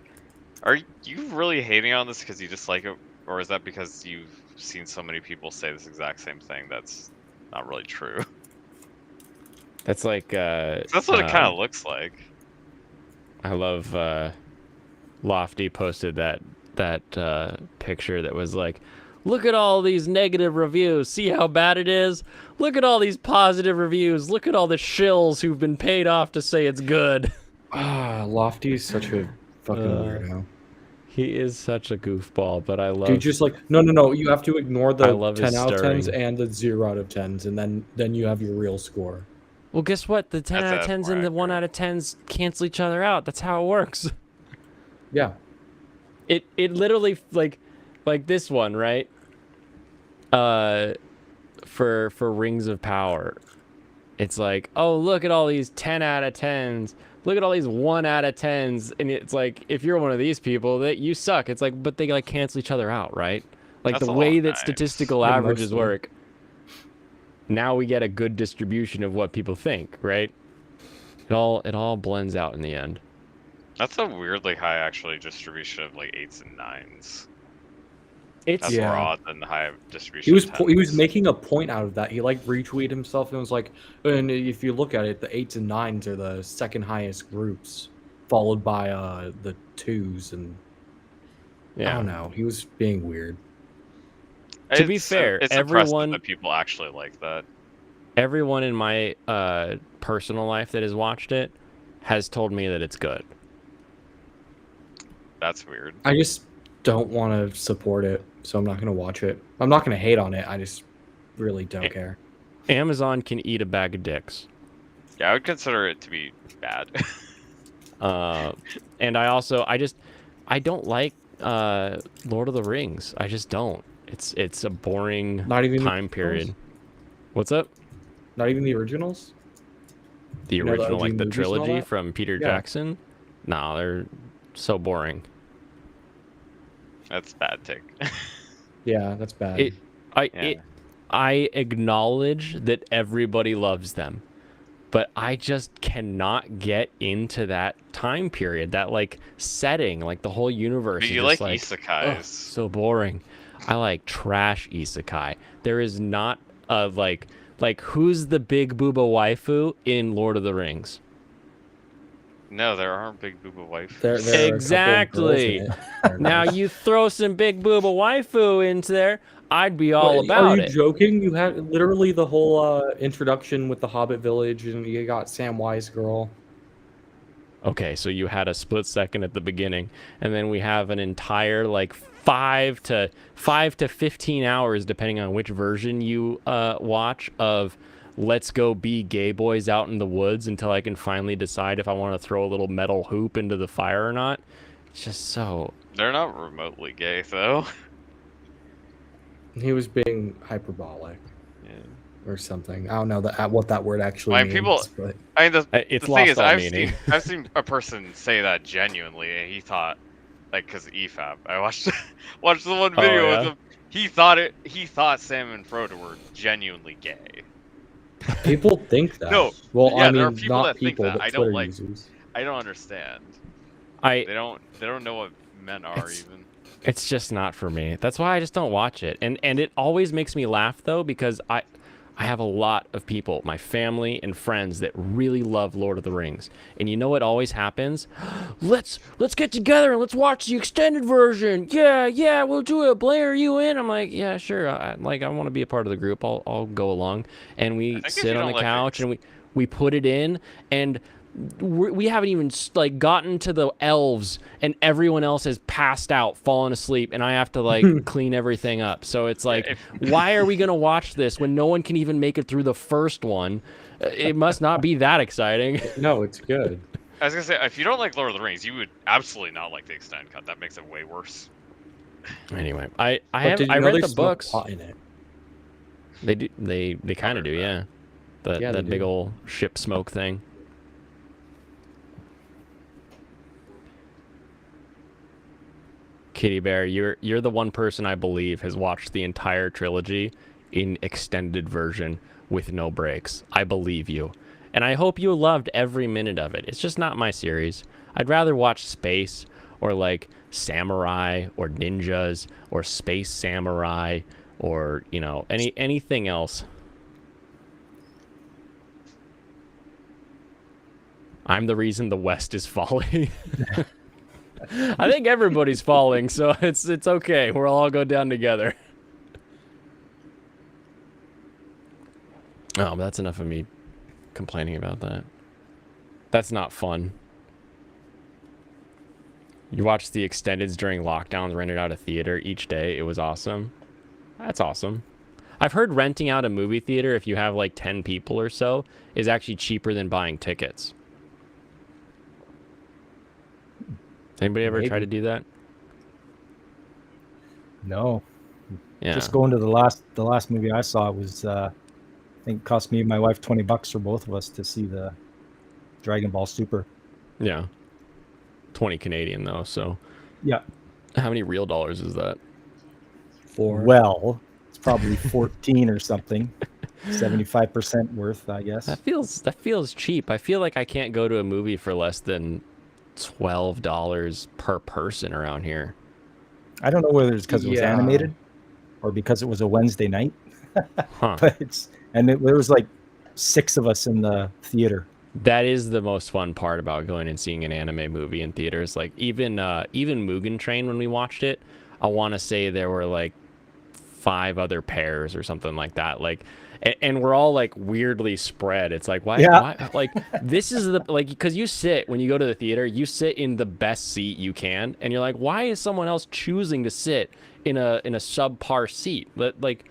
C: are you really hating on this because you dislike it, or is that because you've seen so many people say this exact same thing that's not really true?
A: That's like
C: That's what it kind of looks like.
A: I love Lofty posted that picture that was like, Look at all these negative reviews. See how bad it is? Look at all these positive reviews. Look at all the shills who've been paid off to say it's good.
B: Lofty is such a fucking weirdo.
A: He is such a goofball, but I love...
B: Dude, just like, no. You have to ignore
A: I
B: the
A: love
B: 10
A: his
B: out of 10s
A: stirring.
B: and the 0 out of 10s, and then you have your real score.
A: Well, guess what? The 10 out of 10s and the 1 out of 10s cancel each other out. That's how it works.
B: Yeah.
A: It literally, like this one, right? For Rings of Power. It's like, oh, look at all these 10 out of 10s. Look at all these 1 out of 10s. And it's like, if you're one of these people, that you suck. It's like, but they like cancel each other out, right? Like
C: That's
A: the
C: a
A: way
C: lot
A: that
C: nice.
A: statistical
B: Yeah,
A: averages
B: mostly.
A: work. Now we get a good distribution of what people think, right? It all blends out in the end.
C: That's a weirdly high actually distribution of like 8s and 9s.
A: It's
C: That's
B: Yeah.
C: more odd than the high distribution.
B: He was
C: of
B: he was
C: 10s.
B: making a point out of that. He like retweeted himself and was like, and if you look at it, the 8s and 9s are the second highest groups, followed by the 2s, and I
A: yeah.
B: don't know. He was being weird.
A: To be fair,
C: it's impressive
A: everyone-
C: that people actually like that.
A: Everyone in my personal life that has watched it has told me that it's good.
C: That's weird.
B: I just don't want to support it, so I'm not gonna watch it. I'm not gonna hate on it. I just really don't care.
A: Amazon can eat a bag of dicks.
C: Yeah, I would consider it to be bad.
A: And I don't like Lord of the Rings. I just don't. It's a boring
B: Not even the
A: time period.
B: originals?
A: What's up?
B: Not even the originals.
A: The
B: You know the
A: original,
B: OG
A: like the
B: movies and all
A: trilogy
B: that?
A: from Peter
B: Yeah.
A: Jackson? No, they're so boring.
C: That's a bad take.
B: Yeah, that's bad.
C: Yeah.
A: I acknowledge that everybody loves them, but I just cannot get into that time period, that like setting, like the whole universe.
C: But
A: is
C: you
A: just
C: like isekais.
A: so boring. I like trash isekai. There is not a like who's the big booba waifu in Lord of the Rings?
C: No, there aren't big booba waifus.
B: There are a couple of girls
A: Exactly.
B: in it. They're
A: Now
B: nice.
A: you throw some big booba waifu into there, I'd be all
B: What,
A: about
B: Are you
A: it.
B: joking? You had literally the whole introduction with the Hobbit village, and you got Samwise girl.
A: Okay, so you had a split second at the beginning, and then we have an entire like 5 to 15 hours, depending on which version you watch, of let's go be gay boys out in the woods until I can finally decide if I want to throw a little metal hoop into the fire or not. It's just so...
C: They're not remotely gay though.
B: He was being hyperbolic
C: Yeah.
B: or something. I don't know what that word actually
C: Why
B: means.
C: people-
B: But
C: I mean, the
A: It's
C: thing
A: lost
C: is,
A: all
C: I've
A: meaning.
C: seen a person say that genuinely, and he thought, like, because EFAB, I watched the one
A: Oh,
C: video
A: yeah?
C: with him. He thought Sam and Frodo were genuinely gay.
B: people think that.
C: No,
B: Well,
C: yeah,
B: I
C: there are
B: mean,
C: people
B: not
C: that think
B: people,
C: that.
B: but
C: I don't
B: Twitter
C: like-
B: users.
C: I don't understand.
A: I
C: They don't know what men are
A: It's-
C: even.
A: It's just not for me. That's why I just don't watch it. And it always makes me laugh though, because I have a lot of people, my family and friends, that really love Lord of the Rings. And you know what always happens? Let's get together and let's watch the extended version. Yeah, we'll do it. Blair, are you in? I'm like, yeah, sure. I want to be a part of the group. I'll go along. And we
C: think if
A: sit
C: you
A: on the
C: don't like
A: couch
C: it-
A: and we put it in, and we haven't even like gotten to the elves, and everyone else has passed out, fallen asleep, and I have to like clean everything up. So it's like, why are we gonna watch this when no one can even make it through the first one? It must not be that exciting.
B: No, it's good.
C: I was gonna say, if you don't like Lord of the Rings, you would absolutely not like the extended cut. That makes it way worse.
A: Anyway, I
B: But did you know
A: read the
B: there's no
A: books.
B: plot in it?
A: They do. They kind of do, yeah.
B: Yeah,
A: That
B: they
A: big
B: do.
A: old ship smoke thing. Kitty Bear, you're the one person I believe has watched the entire trilogy in extended version with no breaks. I believe you. And I hope you loved every minute of it. It's just not my series. I'd rather watch space, or like samurai or ninjas or space samurai, or, you know, anything else. I'm the reason the West is falling. I think everybody's falling, so it's okay. We'll all go down together. Oh, but that's enough of me complaining about that. That's not fun. You watched the extendeds during lockdowns, rented out a theater each day. It was awesome. That's awesome. I've heard renting out a movie theater, if you have like 10 people or so, is actually cheaper than buying tickets. Anybody ever try to do that?
D: No.
A: Yeah.
D: Just going to the last movie I saw was I think it cost me and my wife $20 for both of us to see the Dragon Ball Super.
A: Yeah. 20 Canadian though, so
D: Yeah.
A: how many real dollars is that?
B: 4.
D: Well, it's probably 14 or something. 75% worth, I guess.
A: That feels cheap. I feel like I can't go to a movie for less than $12 per person around here.
D: I don't know whether it's because it was
B: Yeah.
D: animated or because it was a Wednesday night.
A: Huh.
D: But there was like 6 of us in the theater.
A: That is the most fun part about going and seeing an anime movie in theaters. Like even Mugen Train, when we watched it, I want to say there were like 5 other pairs or something like that. Like, and we're all like weirdly spread. It's like why like this is the like because you sit when you go to the theater, you sit in the best seat you can, and you're like, why is someone else choosing to sit in a subpar seat? Like,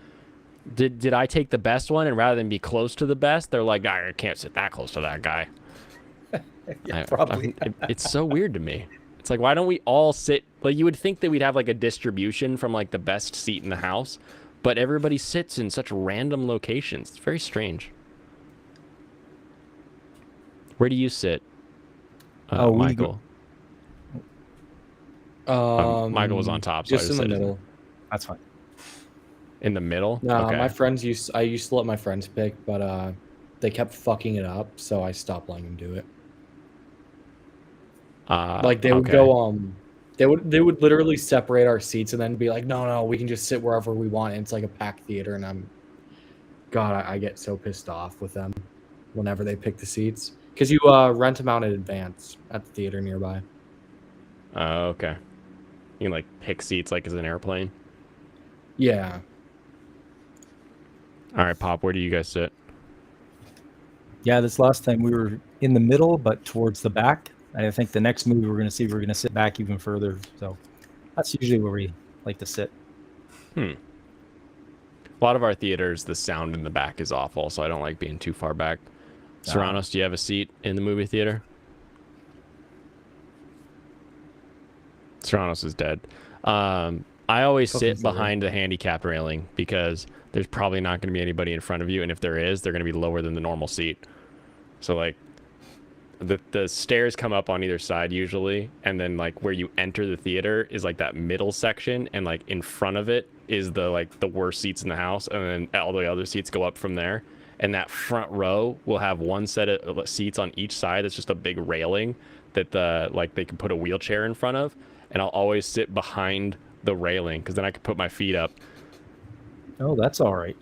A: did I take the best one, and rather than be close to the best, they're like, I can't sit that close to that guy.
D: Yeah, probably.
A: It's so weird to me. It's like, why don't we all sit? Like, you would think that we'd have like a distribution from like the best seat in the house, but everybody sits in such random locations. It's very strange. Where do you sit, Michael? Michael was on top, so
B: just
A: I
B: in the
A: said it.
B: middle.
D: That's fine.
A: In the middle?
B: No,
A: Okay.
B: I used to let my friends pick, but they kept fucking it up, so I stopped letting them do it. Like they would
A: okay.
B: go they would literally separate our seats and then be like, no, we can just sit wherever we want. And it's like a packed theater, and I get so pissed off with them whenever they pick the seats because you rent them out in advance at the theater nearby.
A: Oh, okay. You can like pick seats like as an airplane.
B: Yeah.
A: All right, Pop, where do you guys sit?
D: Yeah, this last time we were in the middle, but towards the back. I think the next movie we're going to see, we're going to sit back even further. So that's usually where we like to sit.
A: A lot of our theaters, the sound in the back is awful, so I don't like being too far back. Serranos, do you have a seat in the movie theater? Serranos is dead. I always sit behind the handicap railing because there's probably not going to be anybody in front of you, and if there is, they're going to be lower than the normal seat. So like the stairs come up on either side usually, and then like where you enter the theater is like that middle section, and like in front of it is the like the worst seats in the house, and then all the other seats go up from there. And that front row will have one set of seats on each side. It's just a big railing that like they can put a wheelchair in front of, and I'll always sit behind the railing because then I can put my feet up.
D: Oh, that's all right.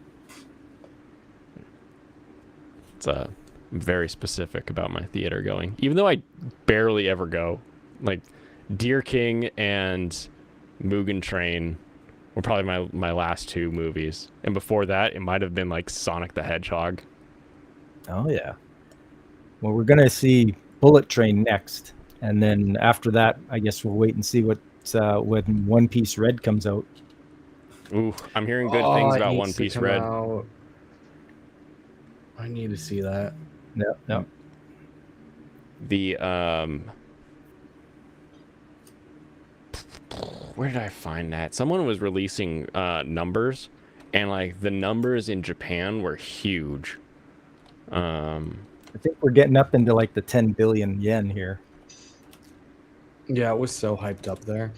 A: It's very specific about my theater going, even though I barely ever go. Like Deer King and Mugen Train were probably my last 2 movies, and before that it might have been like Sonic the Hedgehog.
D: Oh yeah. Well, we're gonna see Bullet Train next, and then after that, I guess we'll wait and see what when One Piece Red comes out.
A: Ooh, I'm hearing good things about One Piece Red.
B: I need to see that.
D: No.
A: The where did I find that? Someone was releasing numbers, and like the numbers in Japan were huge.
D: I think we're getting up into like the 10 billion yen here.
B: Yeah, it was so hyped up there.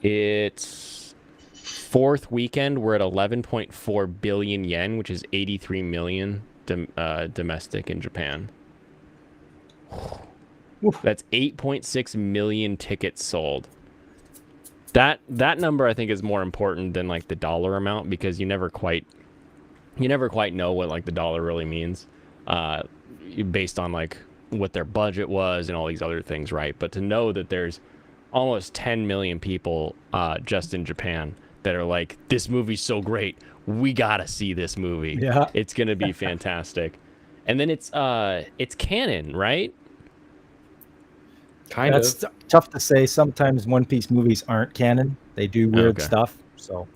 A: It's 4th weekend. We're at 11.4 billion yen, which is 83 million domestic in Japan. That's 8.6 million tickets sold. That number I think is more important than like the dollar amount, because you never quite know what like the dollar really means, based on like what their budget was and all these other things, right? But to know that there's almost 10 million people just in Japan that are like, this movie's so great, we gotta see this movie.
D: Yeah.
A: It's gonna be fantastic. And then it's canon, right?
B: Kind
D: That's
B: of.
D: tough to say. Sometimes One Piece movies aren't canon. They do weird
A: Okay.
D: stuff. So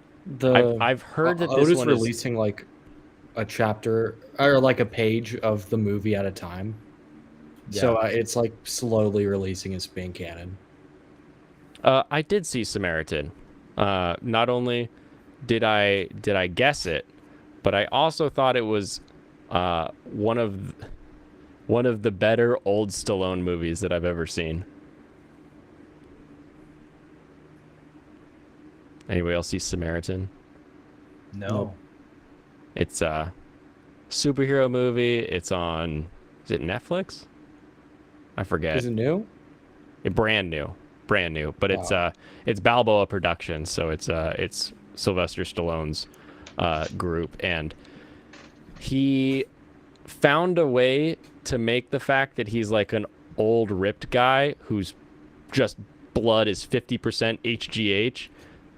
A: I've heard that this
B: Oda's
A: one is
B: releasing like a chapter or like a page of the movie at a time. So it's like slowly releasing as being canon.
A: I did see Samaritan. Not only did I guess it, but I also thought it was one of the better old Stallone movies that I've ever seen. Anybody else see Samaritan?
D: no.
A: It's a superhero movie. It's on, is it Netflix? I forget.
B: Is it new?
A: Brand new. But it's Balboa Productions, so it's Sylvester Stallone's group, and he found a way to make the fact that he's like an old ripped guy whose just blood is 50% HGH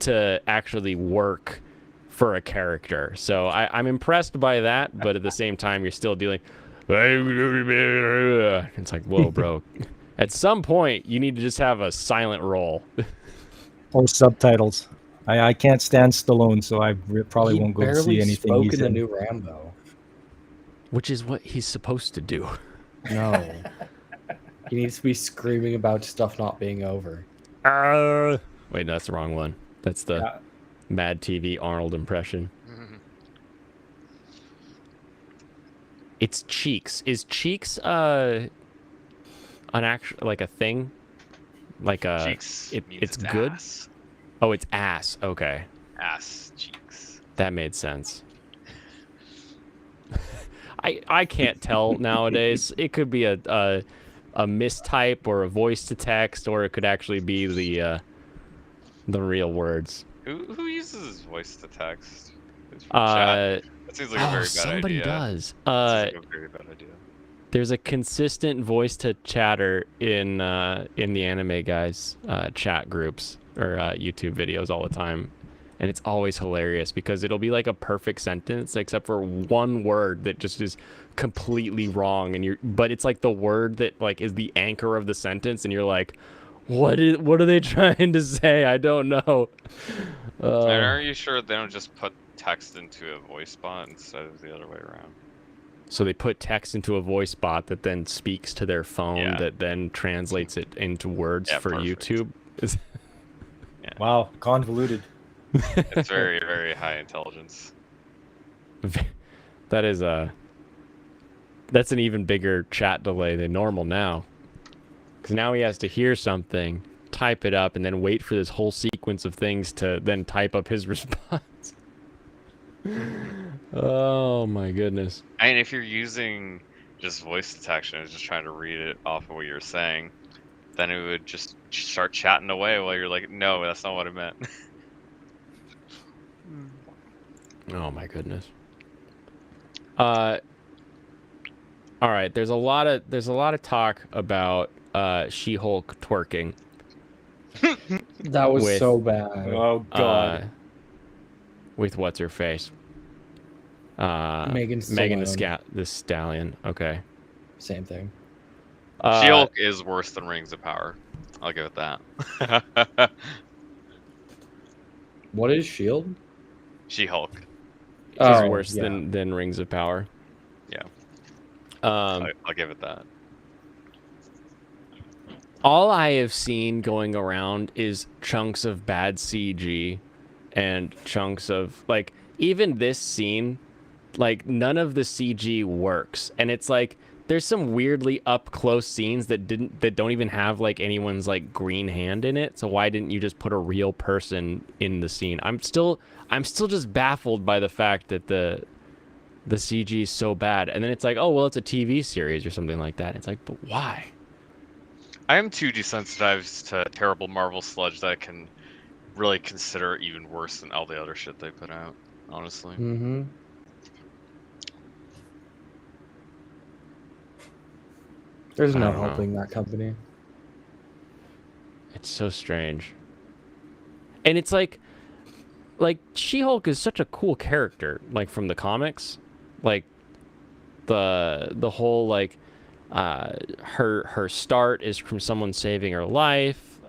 A: to actually work for a character. So I'm impressed by that, but at the same time, you're still dealing. It's like, whoa, bro. At some point, you need to just have a silent role.
D: Or subtitles. I can't stand Stallone, so I probably
B: He
D: won't go
B: barely
D: see anything
B: spoke
D: he's
B: in the
D: in.
B: new Rambo.
A: Which is what he's supposed to do.
B: No. He needs to be screaming about stuff not being over.
A: Wait, no, that's the wrong one. That's the
D: Yeah.
A: Mad TV Arnold impression. It's Cheeks. Is Cheeks an actual like a thing? Like a
C: Cheeks means
A: it's good?
C: Ass.
A: Oh, it's ass. Okay.
C: Ass cheeks.
A: That made sense. I can't tell nowadays. It could be a mistype or a voice to text, or it could actually be the real words.
C: Who uses voice to text? Chat. That seems like a very bad
A: somebody
C: idea.
A: does.
C: Seems like a very bad idea.
A: There's a consistent voice to chatter in the anime guys chat groups or YouTube videos all the time, and it's always hilarious because it'll be like a perfect sentence except for one word that just is completely wrong, and but it's like the word that like is the anchor of the sentence, and you're like, what are they trying to say? I don't know.
C: And are you sure they don't just put text into a voice bot instead of the other way around?
A: So they put text into a voice bot that then speaks to their phone,
C: Yeah.
A: that then translates it into words for
C: perfect.
A: YouTube.
D: Wow, convoluted.
C: It's very, very high intelligence.
A: That's an even bigger chat delay than normal now. Because now he has to hear something, type it up, and then wait for this whole sequence of things to then type up his response. Oh my goodness.
C: And if you're using just voice detection and just trying to read it off of what you're saying, then it would just start chatting away while you're like, no, that's not what I meant.
A: Oh my goodness. All right, there's a lot of talk about She-Hulk twerking.
B: That was
A: With-
B: so bad.
D: Oh God.
A: With what's her face?
B: Megan
A: the Stallion. Okay.
B: Same thing.
C: She-Hulk is worse than Rings of Power. I'll give it that.
B: What is Shield?
C: She-Hulk.
A: She's
B: Oh,
A: worse
B: yeah.
A: than Rings of Power.
C: Yeah.
A: Um,
C: I'll give it that.
A: all I have seen going around is chunks of bad CG and chunks of like even this scene, like none of the CG works, and it's like there's some weirdly up close scenes that don't even have like anyone's like green hand in it. So why didn't you just put a real person in the scene? I'm still just baffled by the fact that the CG is so bad. And then it's like, oh well, it's a TV series or something like that. It's like, but why?
C: I am too desensitized to terrible Marvel sludge that I can really consider it even worse than all the other shit they put out, honestly.
B: Mm-hmm. There's
A: I
B: no
A: don't know.
B: helping that company.
A: It's so strange. And it's like like She-Hulk is such a cool character, like from the comics, like the whole like her start is from someone saving her life.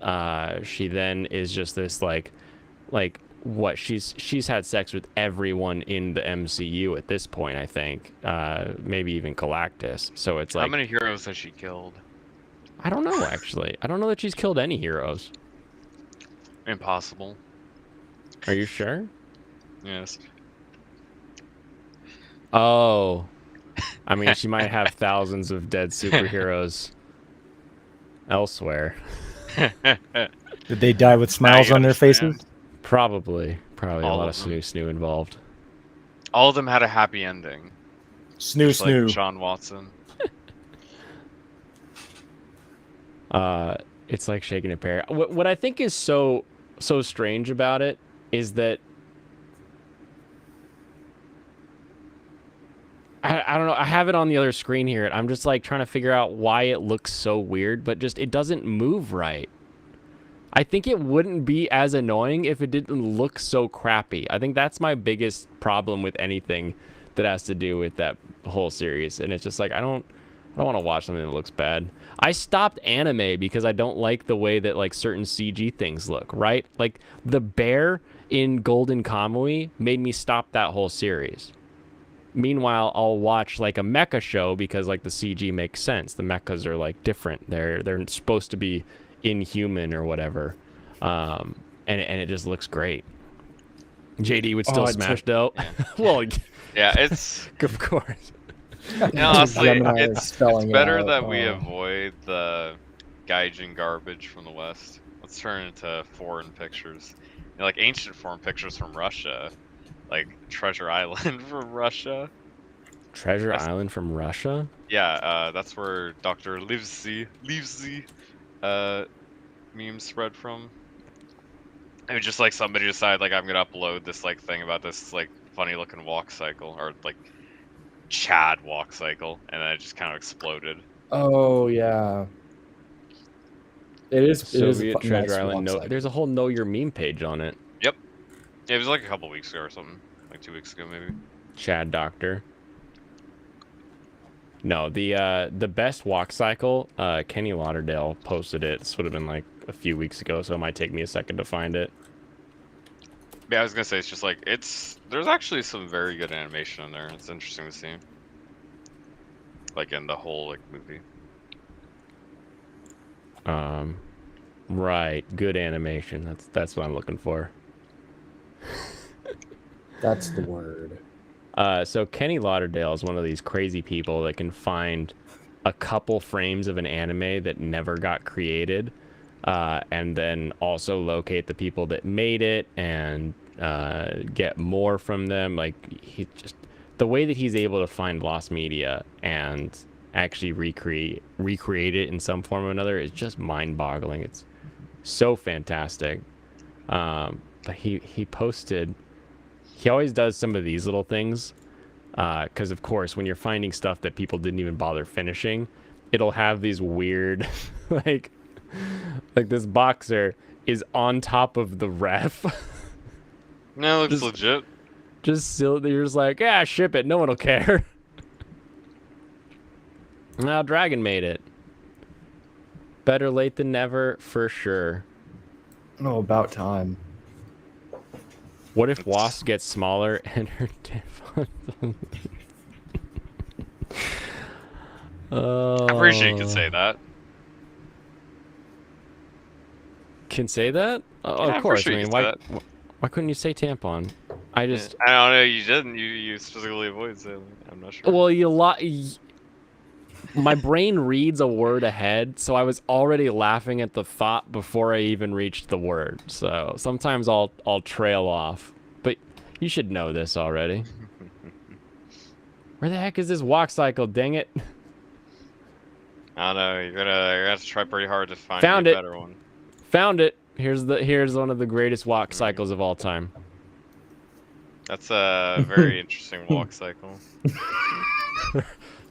A: She then is just this like what she's had sex with everyone in the MCU at this point, I think. Maybe even Galactus. So it's like,
C: how many heroes has she killed?
A: I don't know actually. I don't know that she's killed any heroes.
C: Impossible.
A: Are you sure?
C: Yes.
A: Oh. I mean, she might have thousands of dead superheroes elsewhere.
D: Did they die with smiles on their faces?
A: Probably a
C: All
A: lot
C: of
A: of
C: them.
A: snoo involved.
C: All of them had a happy ending.
D: Snoo
C: Just like
D: snoo.
C: Sean Watson.
A: It's like shaking a pear. What I think is so strange about it is that I don't know. I have it on the other screen here. I'm just like trying to figure out why it looks so weird, but just it doesn't move right. I think it wouldn't be as annoying if it didn't look so crappy. I think that's my biggest problem with anything that has to do with that whole series. And it's just like I don't want to watch something that looks bad. I stopped anime because I don't like the way that like certain CG things look, right? Like the bear in Golden Kamuy made me stop that whole series. Meanwhile, I'll watch like a mecha show because like the CG makes sense. The mechas are like different. They're supposed to be inhuman or whatever. And it just looks great. JD would still smash though. Well,
C: Yeah, it's
A: of course.
C: honestly,
B: Gemini is
C: it's
B: spelling it
C: better
B: out.
C: that we
B: Oh.
C: avoid the gaijin garbage from the West. Let's turn into foreign pictures. You know, like ancient foreign pictures from Russia, like Treasure Island from Russia.
A: Treasure Island from Russia?
C: Yeah, that's where Dr. Livesey meme spread from. It was just like somebody decided like I'm gonna upload this like thing about this like funny looking walk cycle or like Chad walk cycle, and then it just kind of exploded.
B: Oh yeah. It is. It is a
A: Soviet
B: fucking nice
A: Treasure Island.
B: walk
A: No,
B: cycle.
A: there's a whole Know Your Meme page on it.
C: Yep. Yeah, it was like a couple weeks ago or something, like 2 weeks ago maybe.
A: Chad Doctor. No, the best walk cycle, Kenny Lauderdale posted it. This would have been like a few weeks ago, so it might take me a second to find it.
C: Yeah, I was gonna say it's just like there's actually some very good animation in there. It's interesting to see. Like in the whole like movie.
A: Right, good animation. That's what I'm looking for.
B: That's the word.
A: So Kenny Lauderdale is one of these crazy people that can find a couple frames of an anime that never got created, and then also locate the people that made it and get more from them. Like the way that he's able to find lost media and actually recreate it in some form or another is just mind-boggling. It's so fantastic. But he posted. He always does some of these little things, because of course, when you're finding stuff that people didn't even bother finishing, it'll have these weird, like this boxer is on top of the ref.
C: No, it looks legit.
A: Just silly. You're just like, yeah, ship it. No one will care. Now Dragon made it. Better late than never, for sure.
B: Oh, about time.
A: What if Wasp gets smaller and her tampon?
C: I'm pretty sure you can say that.
A: Can say that?
C: Yeah,
A: Of
C: I'm
A: course.
C: pretty
A: I
C: sure
A: mean,
C: you can say
A: why couldn't you say tampon? I just.
C: I don't know. You didn't. You specifically avoided saying that. I'm not sure.
A: Well, my brain reads a word ahead, so I was already laughing at the thought before I even reached the word. So sometimes I'll trail off, but you should know this already. Where the heck is this walk cycle? Dang it!
C: I don't know. You're gonna have to try pretty hard to find
A: Found
C: a
A: it.
C: better one.
A: Found it. Here's one of the greatest walk cycles of all time.
C: That's a very interesting walk cycle.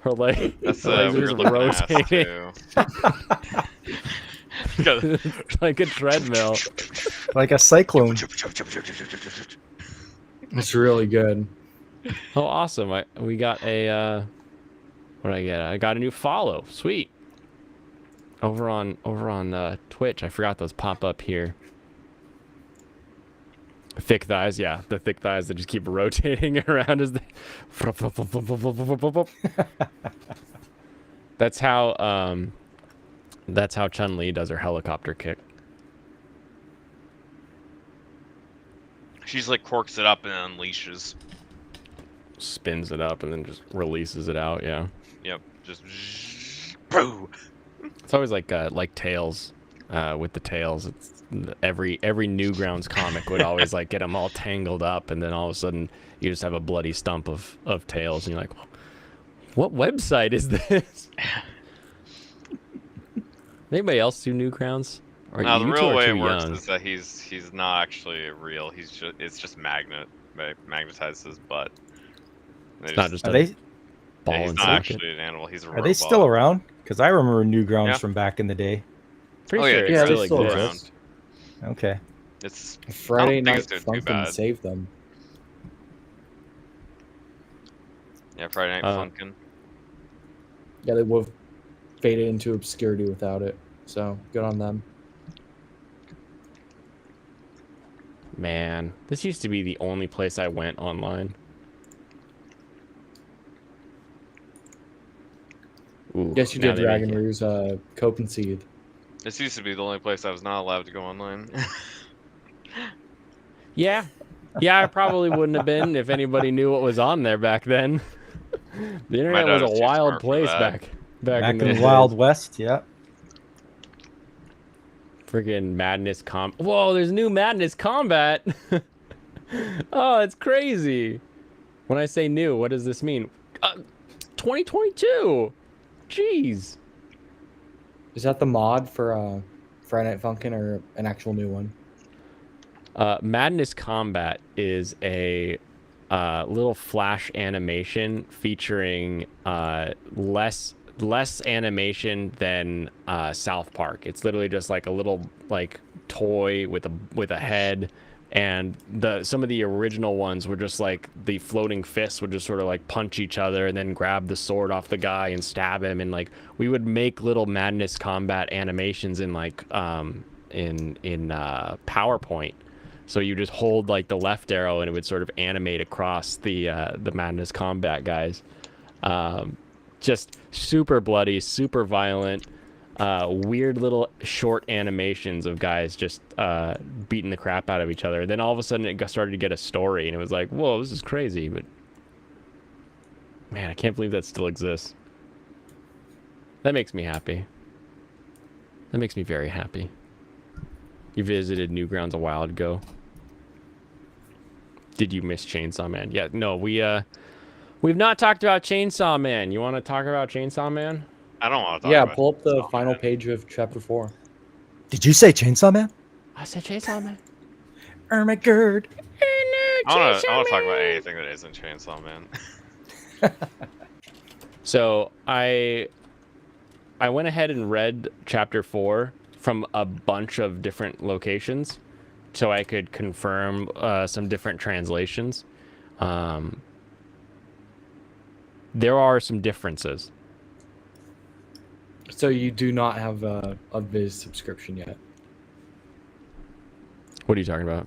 A: Her leg.
C: That's
A: her legs are
C: a weird
A: just
C: looking ass
A: rotating.
C: too.
A: It's like a treadmill.
D: Like a cyclone.
B: It's really good.
A: Oh, awesome! We got a what did I get? I got a new follow. Sweet. Over on Twitch. I forgot those pop up here. Thick thighs, yeah, the thick thighs that just keep rotating around as they. That's how Chun-Li does her helicopter kick.
C: She's like corks it up and unleashes.
A: Spins it up and then just releases it out. Yeah.
C: Yep. Just. Boo.
A: It's always like Tails, with the tails. It's every Newgrounds comic would always like get them all tangled up, and then all of a sudden you just have a bloody stump of tails, and you're like, what website is this? Anybody else do Newgrounds? Or
C: No, the
A: you two
C: real
A: are
C: way it
A: too
C: works
A: young?
C: is that he's not actually real. It's just magnetizes his butt. And they
A: It's not just
D: Are
A: a
D: they
A: ball
C: yeah, he's
A: and
C: not
A: socket.
C: actually an animal. He's a
D: are
C: robot.
D: they still around? Because I remember Newgrounds
C: Yeah.
D: from back in the day.
A: Pretty
C: Oh, yeah,
A: sure
C: yeah,
A: it
B: they
A: still
B: still
A: exists.
C: around.
D: Okay.
C: It's
B: Friday
C: think
B: Night
C: it's doing too
B: Funkin'
C: bad.
B: saved them.
C: yeah, Friday Night Funkin'.
B: Yeah, they would have faded into obscurity without it. So good on them.
A: Man, this used to be the only place I went online. Ooh,
B: Yes, you
A: now
B: did,
A: they make
B: Dragon
A: it-
B: Ruse, Cope and Seed.
C: This used to be the only place I was not allowed to go online.
A: Yeah. Yeah, I probably wouldn't have been if anybody knew what was on there back then. The internet
C: dad
A: was
C: was
A: a
C: too
A: wild
C: smart for
A: place
C: that.
A: back
D: Back
A: in
D: in
A: the
D: the Wild West, yeah.
A: Freaking Madness Whoa, there's new Madness Combat. Oh, it's crazy. When I say new, what does this mean? 2022. Jeez.
B: Is that the mod for Friday Night Funkin' or an actual new one?
A: Madness Combat is a little flash animation featuring less animation than South Park. It's literally just like a little like toy with a head, and some of the original ones were just like the floating fists would just sort of like punch each other and then grab the sword off the guy and stab him, and like we would make little Madness Combat animations in like in PowerPoint. So you just hold like the left arrow and it would sort of animate across the Madness Combat guys. Just super bloody, super violent, weird little short animations of guys just beating the crap out of each other. And then all of a sudden it started to get a story, and it was like, whoa, this is crazy. But man, I can't believe that still exists. That makes me happy. That makes me very happy. You visited Newgrounds a while ago. Did you miss Chainsaw Man? Yeah, no, we've not talked about Chainsaw Man. You want to talk about Chainsaw Man?
C: I don't want to talk
B: Yeah,
C: about
B: pull up the
C: Chainsaw
B: final
C: Man.
B: page of chapter 4.
D: Did you say Chainsaw Man?
A: I said Chainsaw Man.
D: Ermagerd.
C: I want to talk about anything that isn't Chainsaw Man.
A: So I went ahead and read chapter 4 from a bunch of different locations, so I could confirm some different translations. There are some differences.
B: So you do not have a Viz subscription yet.
A: What are you talking about?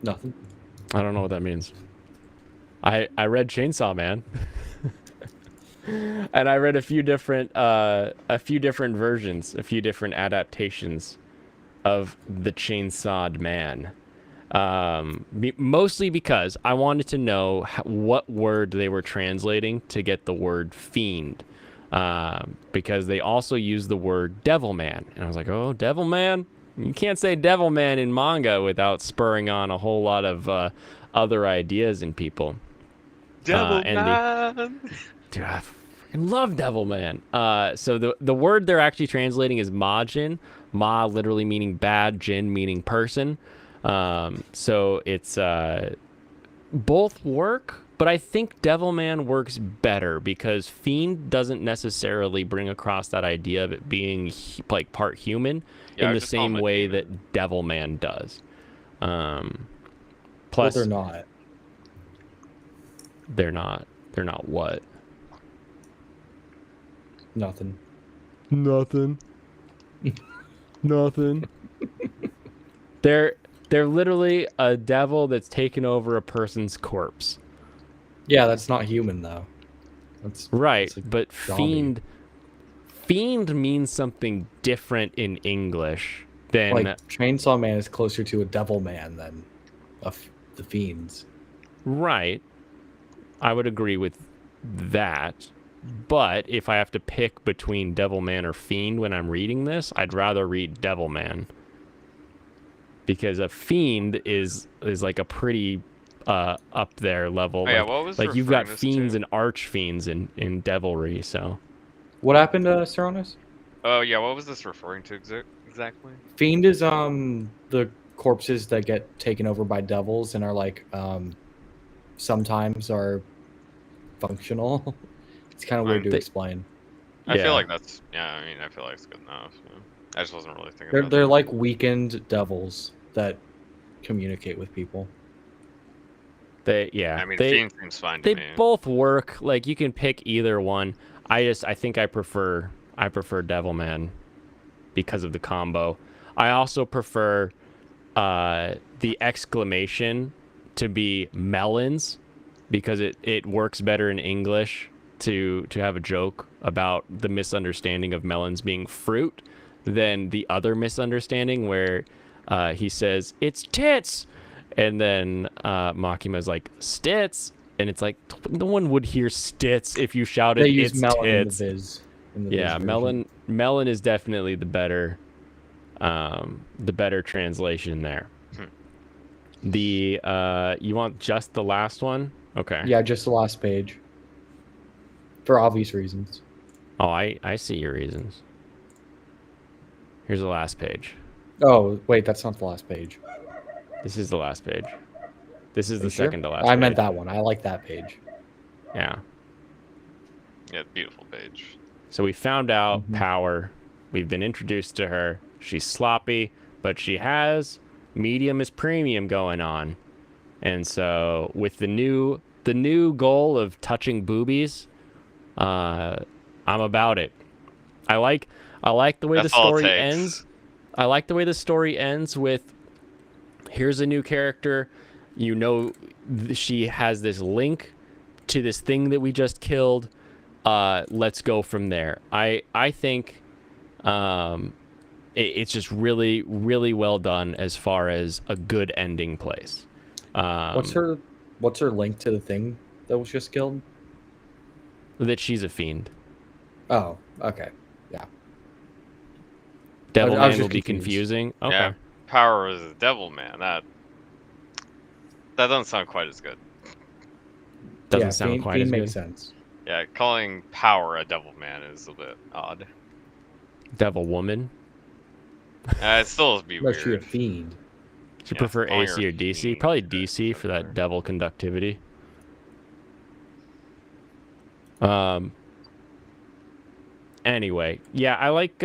B: Nothing.
A: I don't know what that means. I read Chainsaw Man. And I read a few different versions, a few different adaptations of the Chainsawed Man. Mostly because I wanted to know what word they were translating to get the word fiend. Because they also use the word devil man. And I was like, oh, devil man? You can't say devil man in manga without spurring on a whole lot of other ideas in people.
C: Devil
A: and
C: Man.
A: Dude, I fucking love Devil Man. So the word they're actually translating is Majin. Ma literally meaning bad, Jin meaning person. So it's both work. But I think Devilman works better because Fiend doesn't necessarily bring across that idea of it being like part human
C: Yeah, I
A: in
C: would
A: the
C: just call him
A: same
C: a
A: way
C: demon.
A: that Devilman does.
B: Well,
A: Plus,
B: they're not.
A: they're not. They're not what?
B: Nothing.
A: Nothing. Nothing. They're literally a devil that's taken over a person's corpse.
B: Yeah, that's not human though. That's
A: Right,
B: that's a
A: but
B: zombie.
A: fiend means something different in English than
B: Like Chainsaw Man is closer to a devil man than the fiends.
A: right. I would agree with that. But if I have to pick between Devilman or Fiend when I'm reading this, I'd rather read Devilman. Because a fiend is like a pretty up there level.
C: Oh, yeah,
A: like,
C: what was
A: like you've got
C: referring this
A: fiends
C: to?
A: and archfiends in devilry, so
B: What happened to Cyrano?
C: Oh yeah, what was this referring to exactly?
B: Fiend is the corpses that get taken over by devils and are like sometimes are functional. It's kind of weird to
A: They-
B: explain.
C: I feel
A: Yeah.
C: like that's I mean, I feel like it's good enough. Yeah. I just wasn't really thinking
B: They're
C: about
B: they're
C: that.
B: like weakened devils that communicate with people.
A: they
C: I mean,
A: they
C: Fiend seems fine to
A: they
C: me.
A: both work. Like you can pick either one. I think I prefer Devilman because of the combo. I also prefer the exclamation to be melons because it works better in English to have a joke about the misunderstanding of melons being fruit than the other misunderstanding where he says it's tits and then Makima's like stits and it's like no one would hear stits if you shouted
B: They use
A: it's
B: melon
A: tits.
B: in the Viz.
A: Yeah,
B: version.
A: melon is definitely the better translation there. The you want just the last one? Okay.
B: Yeah, just the last page. For obvious reasons.
A: Oh, I see your reasons. Here's the last page.
B: Oh, wait, that's not the last page.
A: This is the last page. This is
B: Are
A: the
B: you sure?
A: second to last
B: I
A: page.
B: meant that one. I like that page.
A: Yeah.
C: Yeah, beautiful page.
A: So we found out
B: Mhm.
A: Power. We've been introduced to her. She's sloppy, but she has medium is premium going on. And so with the new goal of touching boobies, I'm about it. I like the way
C: That's
A: the
C: all it
A: story
C: takes.
A: ends. I like the way the story ends with here's a new character. You know she has this link to this thing that we just killed. Let's go from there. I think it's just really, really well done as far as a good ending place.
B: What's her link to the thing that was just killed?
A: That she's a fiend.
B: Oh, okay. Yeah. I
A: Devilman
B: was
A: will
B: just
A: be
B: confused.
A: confusing. Okay.
C: Yeah, Power is a devil man. That doesn't sound quite as good.
A: Doesn't
B: Yeah,
A: sound
B: Fiend,
A: quite
B: Fiend
A: as
B: makes
A: good.
B: sense.
C: Yeah, calling Power a devil man is a bit odd.
A: Devil woman.
C: It still would be
B: No, she a
C: weird.
B: fiend.
A: Do you
C: Yeah,
A: prefer
C: calling
A: AC
C: her
A: or DC?
C: fiend
A: Probably
C: is a bit
A: DC for that
C: better.
A: devil conductivity. Anyway, yeah, I like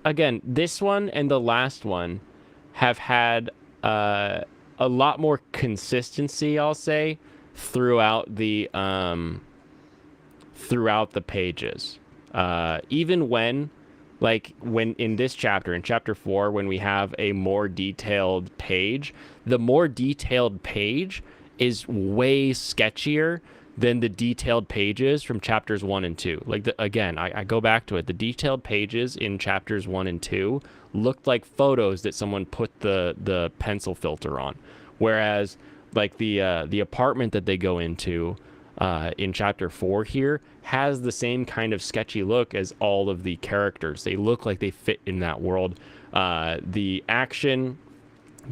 A: again, this one and the last one have had a lot more consistency, I'll say, throughout the pages. Even when in this chapter, in chapter 4, when we have a more detailed page, the more detailed page is way sketchier than the detailed pages from chapters 1 and 2. Again, I go back to it. The detailed pages in chapters 1 and 2 looked like photos that someone put the pencil filter on. Whereas, like, the apartment that they go into in chapter 4 here has the same kind of sketchy look as all of the characters. They look like they fit in that world. The action,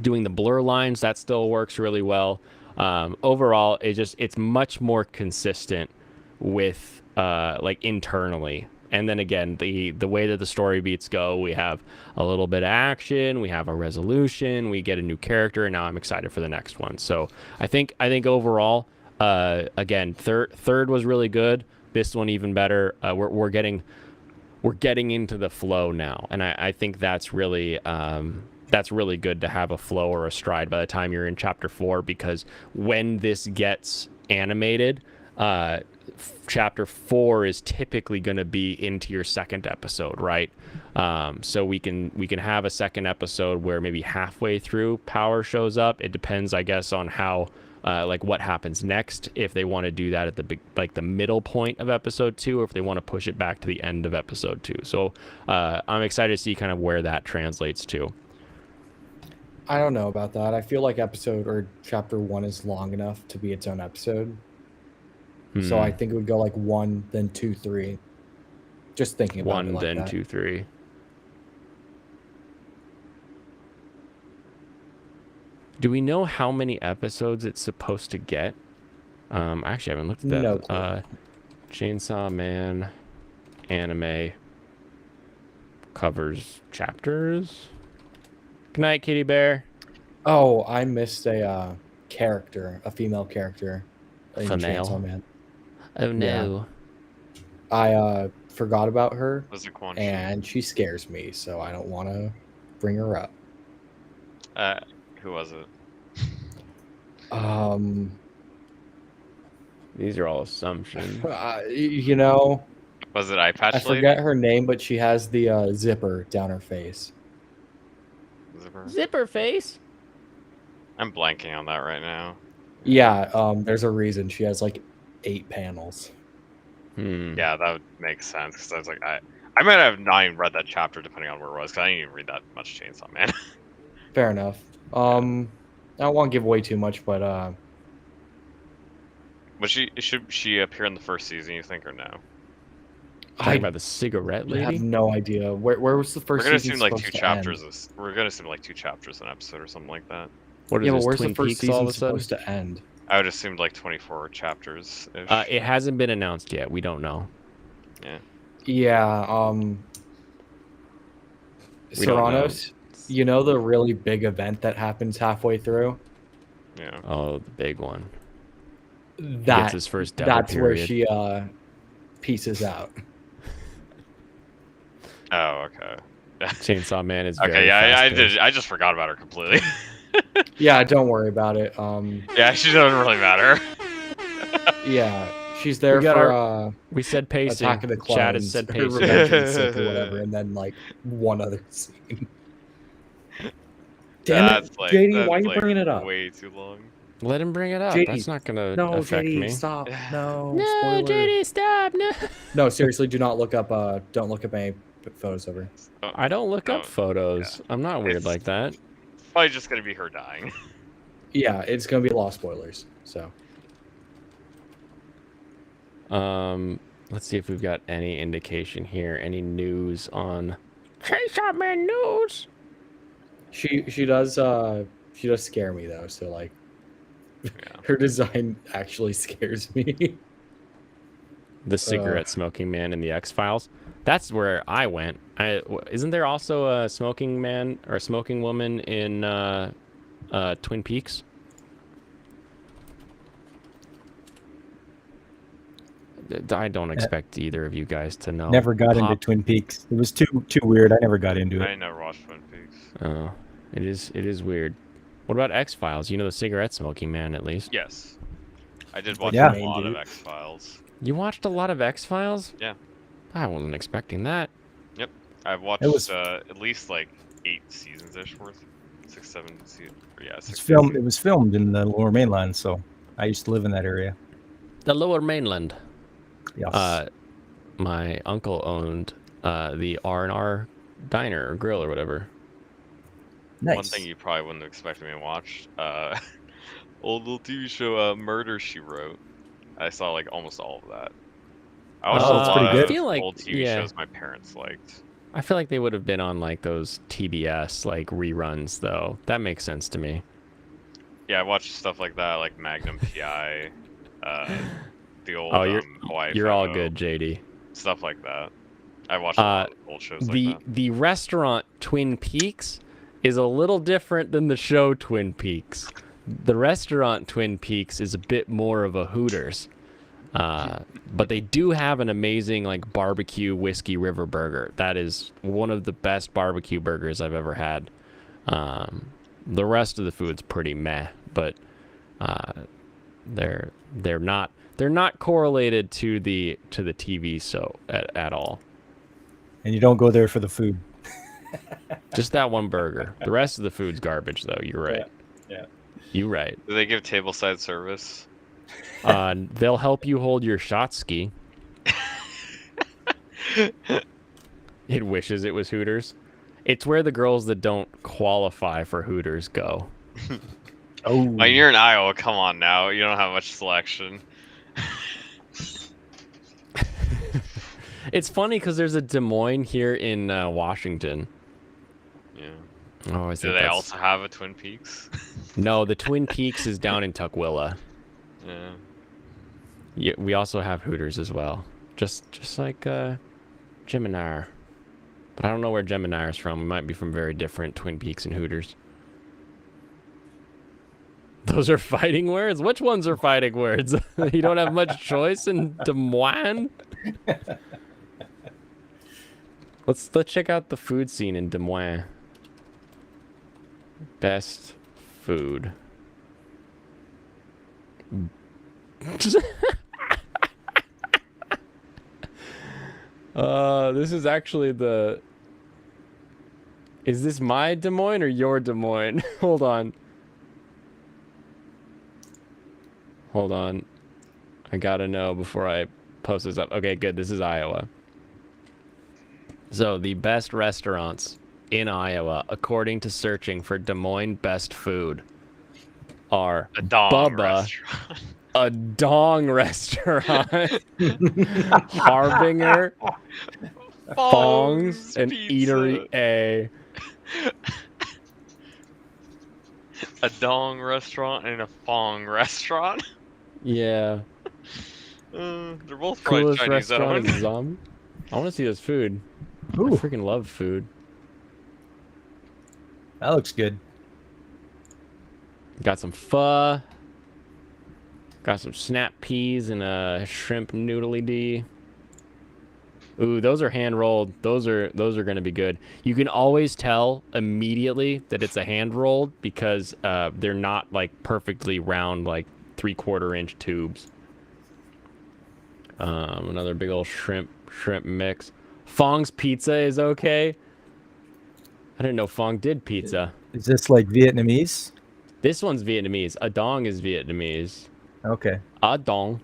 A: doing the blur lines, that still works really well. Overall, it's much more consistent with internally And then again, the way that the story beats go, we have a little bit of action, we have a resolution, we get a new character, and now I'm excited for the next one. So I think overall, again, third was really good. This one even better. We're getting into the flow now, and I think that's really good to have a flow or a stride by the time you're in chapter 4, because when this gets animated, chapter 4 is typically going to be into your second episode, right? So we can have a second episode where maybe halfway through Power shows up. It depends, I guess, on how like what happens next, if they want to do that at the middle point of episode 2, or if they want to push it back to the end of episode 2. So I'm excited to see kind of where that translates to.
B: I don't know about that. I feel like episode or chapter 1 is long enough to be its own episode. So I think it would go like 1, then 2, 3. Just thinking about
A: 1,
B: it like
A: then
B: that.
A: 2, 3. Do we know how many episodes it's supposed to get? Actually, I haven't looked at that.
B: No clue.
A: Chainsaw Man anime covers chapters. Good night, Kitty Bear.
B: Oh, I missed a character, a female character in
A: Female?
B: Chainsaw Man.
A: Oh no.
B: I forgot about her,
C: Was it Quan Chi?
B: and she scares me, so I don't want to bring her up.
C: Who was it?
A: These are all assumptions.
B: You know,
C: Was it Eye Patch
B: I
C: Lady?
B: forget her name, but she has the zipper down her face.
C: Zipper?
A: Zipper face.
C: I'm blanking on that right now.
B: Yeah, there's a reason she has like 8 panels.
C: Yeah, that would make sense, because I was like, I might have not even read that chapter depending on where it was, because I didn't even read that much Chainsaw Man.
B: Fair enough. I don't want to give away too much, but
C: Should she appear in the first season, you think, or no?
A: Talking about the cigarette
B: I have
A: lady.
B: no idea. Where was the
C: We're
B: first
C: gonna
B: season
C: assume like
B: supposed
C: 2
B: to end?
C: chapters. We're gonna assume like 2 chapters an episode or something like that.
A: What is
B: Yeah, but
A: this,
B: where's
A: Twin
B: the first
A: Peaks
B: season
A: all of a sudden?
B: supposed to end?
C: I would assume like 24 chapters.
A: It hasn't been announced yet. We don't know.
B: Yeah,
A: We don't know.
B: Serranos, you know the really big event that happens halfway through?
C: Yeah.
A: Oh, the big one. He gets
B: That
A: his first devil
B: that's
A: period.
B: where she pieces out.
C: Oh, okay.
A: Chainsaw Man is very
C: Okay, yeah, I
A: fast-paced.
C: did. I just forgot about her completely.
B: Yeah, don't worry about it.
C: Yeah, she doesn't really matter.
B: Yeah, she's there
A: We got
B: for
A: We said pacing.
B: Attack of the Clones,
A: Chad has said
B: or
A: pacing.
B: Revenge of the Sith or whatever, and then like one other scene. Damn
C: That's
B: it,
C: like,
B: JD,
C: that's
B: why are you
C: like
B: bringing it up?
C: Way too long.
A: Let him bring it up.
B: JD,
A: That's not gonna
B: No,
A: affect
B: JD,
A: me.
B: stop. No,
A: No,
B: spoiler.
A: JD, stop. No.
B: No, seriously, do not look up. Don't look up any photos of her.
A: I don't look up
C: Oh,
A: photos. I'm not weird
C: It's-
A: like that.
C: It's probably just gonna be her dying.
B: Yeah, it's gonna be law spoilers. So
A: Let's see if we've got any indication here. Any news on Chainsaw Man news?
B: she does scare me though. So like, her design actually scares me.
A: The cigarette smoking man in the X-Files. That's where I went. Isn't there also a smoking man or a smoking woman in Twin Peaks? I don't expect either of you guys to know.
D: Never got into Twin Peaks. It was too weird. I never got into
C: I
D: it.
C: never watched Twin Peaks.
A: Oh, it is weird. What about X-Files? You know the cigarette smoking man, at least.
C: Yes, I did watch
D: Yeah.
C: a lot of X Files.
A: You watched a lot of X-Files?
C: Yeah.
A: I wasn't expecting that.
C: I've watched
D: was-
C: at least like 8 seasons ish worth, 6, 7 seasons. Yeah,
D: It's
C: 6
D: filmed.
C: seasons.
D: It was filmed in the Lower Mainland, so I used to live in that area.
A: The Lower Mainland.
D: Yes.
A: My uncle owned the R&R diner or grill or whatever.
D: Nice.
C: One thing you probably wouldn't expect me to watch, old little TV show, Murder, She Wrote. I saw like almost all of that. I watched
D: Oh, it's
C: a
D: pretty
C: lot
D: good.
C: of
A: I feel like-
C: old TV
A: yeah.
C: shows my parents liked.
A: I feel like they would have been on like those TBS like reruns though. That makes sense to me.
C: Yeah, I watched stuff like that, like Magnum PI, the old
A: Oh,
C: Hawaii
A: You're all
C: Five-0,
A: good, JD.
C: stuff like that. I watched a lot of old shows like that.
A: The restaurant Twin Peaks is a little different than the show Twin Peaks. The restaurant Twin Peaks is a bit more of a Hooters. But they do have an amazing like barbecue whiskey river burger. That is one of the best barbecue burgers I've ever had. The rest of the food's pretty meh, but they're not correlated to the TV at all.
D: And you don't go there for the food.
A: Just that one burger. The rest of the food's garbage, though. You're right.
B: Yeah.
A: You're right.
C: Do they give tableside service?
A: They'll help you hold your shot ski. It wishes it was Hooters. It's where the girls that don't qualify for Hooters go.
D: Oh,
C: When you're in Iowa, come on now. You don't have much selection.
A: It's funny because there's a Des Moines here in Washington.
C: Yeah.
A: Oh,
C: Do they also have a Twin Peaks?
A: No, the Twin Peaks is down in Tukwila.
C: Yeah.
A: Yeah, we also have Hooters as well. Just like Gemini. But I don't know where Gemini is from. We might be from very different Twin Peaks and Hooters. Those are fighting words? Which ones are fighting words? You don't have much choice in Des Moines? Let's check out the food scene in Des Moines. Best food. This is actually the... Is this my Des Moines or your Des Moines? Hold on. Hold on. I gotta know before I post this up. Okay, good. This is Iowa. So, the best restaurants in Iowa, according to searching for Des Moines best food, are
C: A dong
A: Bubba,
C: restaurant.
A: a dong restaurant, Harbinger, Fongs, and
C: Pizza.
A: Eatery A.
C: A dong restaurant and a fong restaurant.
A: Yeah.
C: They're both probably
A: Coolest
C: Chinese
A: restaurant
C: owned.
A: is Zombie. I want to see this food. I
D: ooh,
A: freaking love food.
D: that looks good.
A: Got some pho. Got some snap peas and a shrimp noodly dee. Ooh, those are hand rolled. Those are gonna be good. You can always tell immediately that it's a hand rolled because they're not like perfectly round, like 3/4 inch tubes. Another big old shrimp mix. Fong's pizza is okay. I didn't know Fong did pizza.
D: Is this like Vietnamese?
A: This one's Vietnamese. A dong is Vietnamese.
D: Okay.
A: A dong.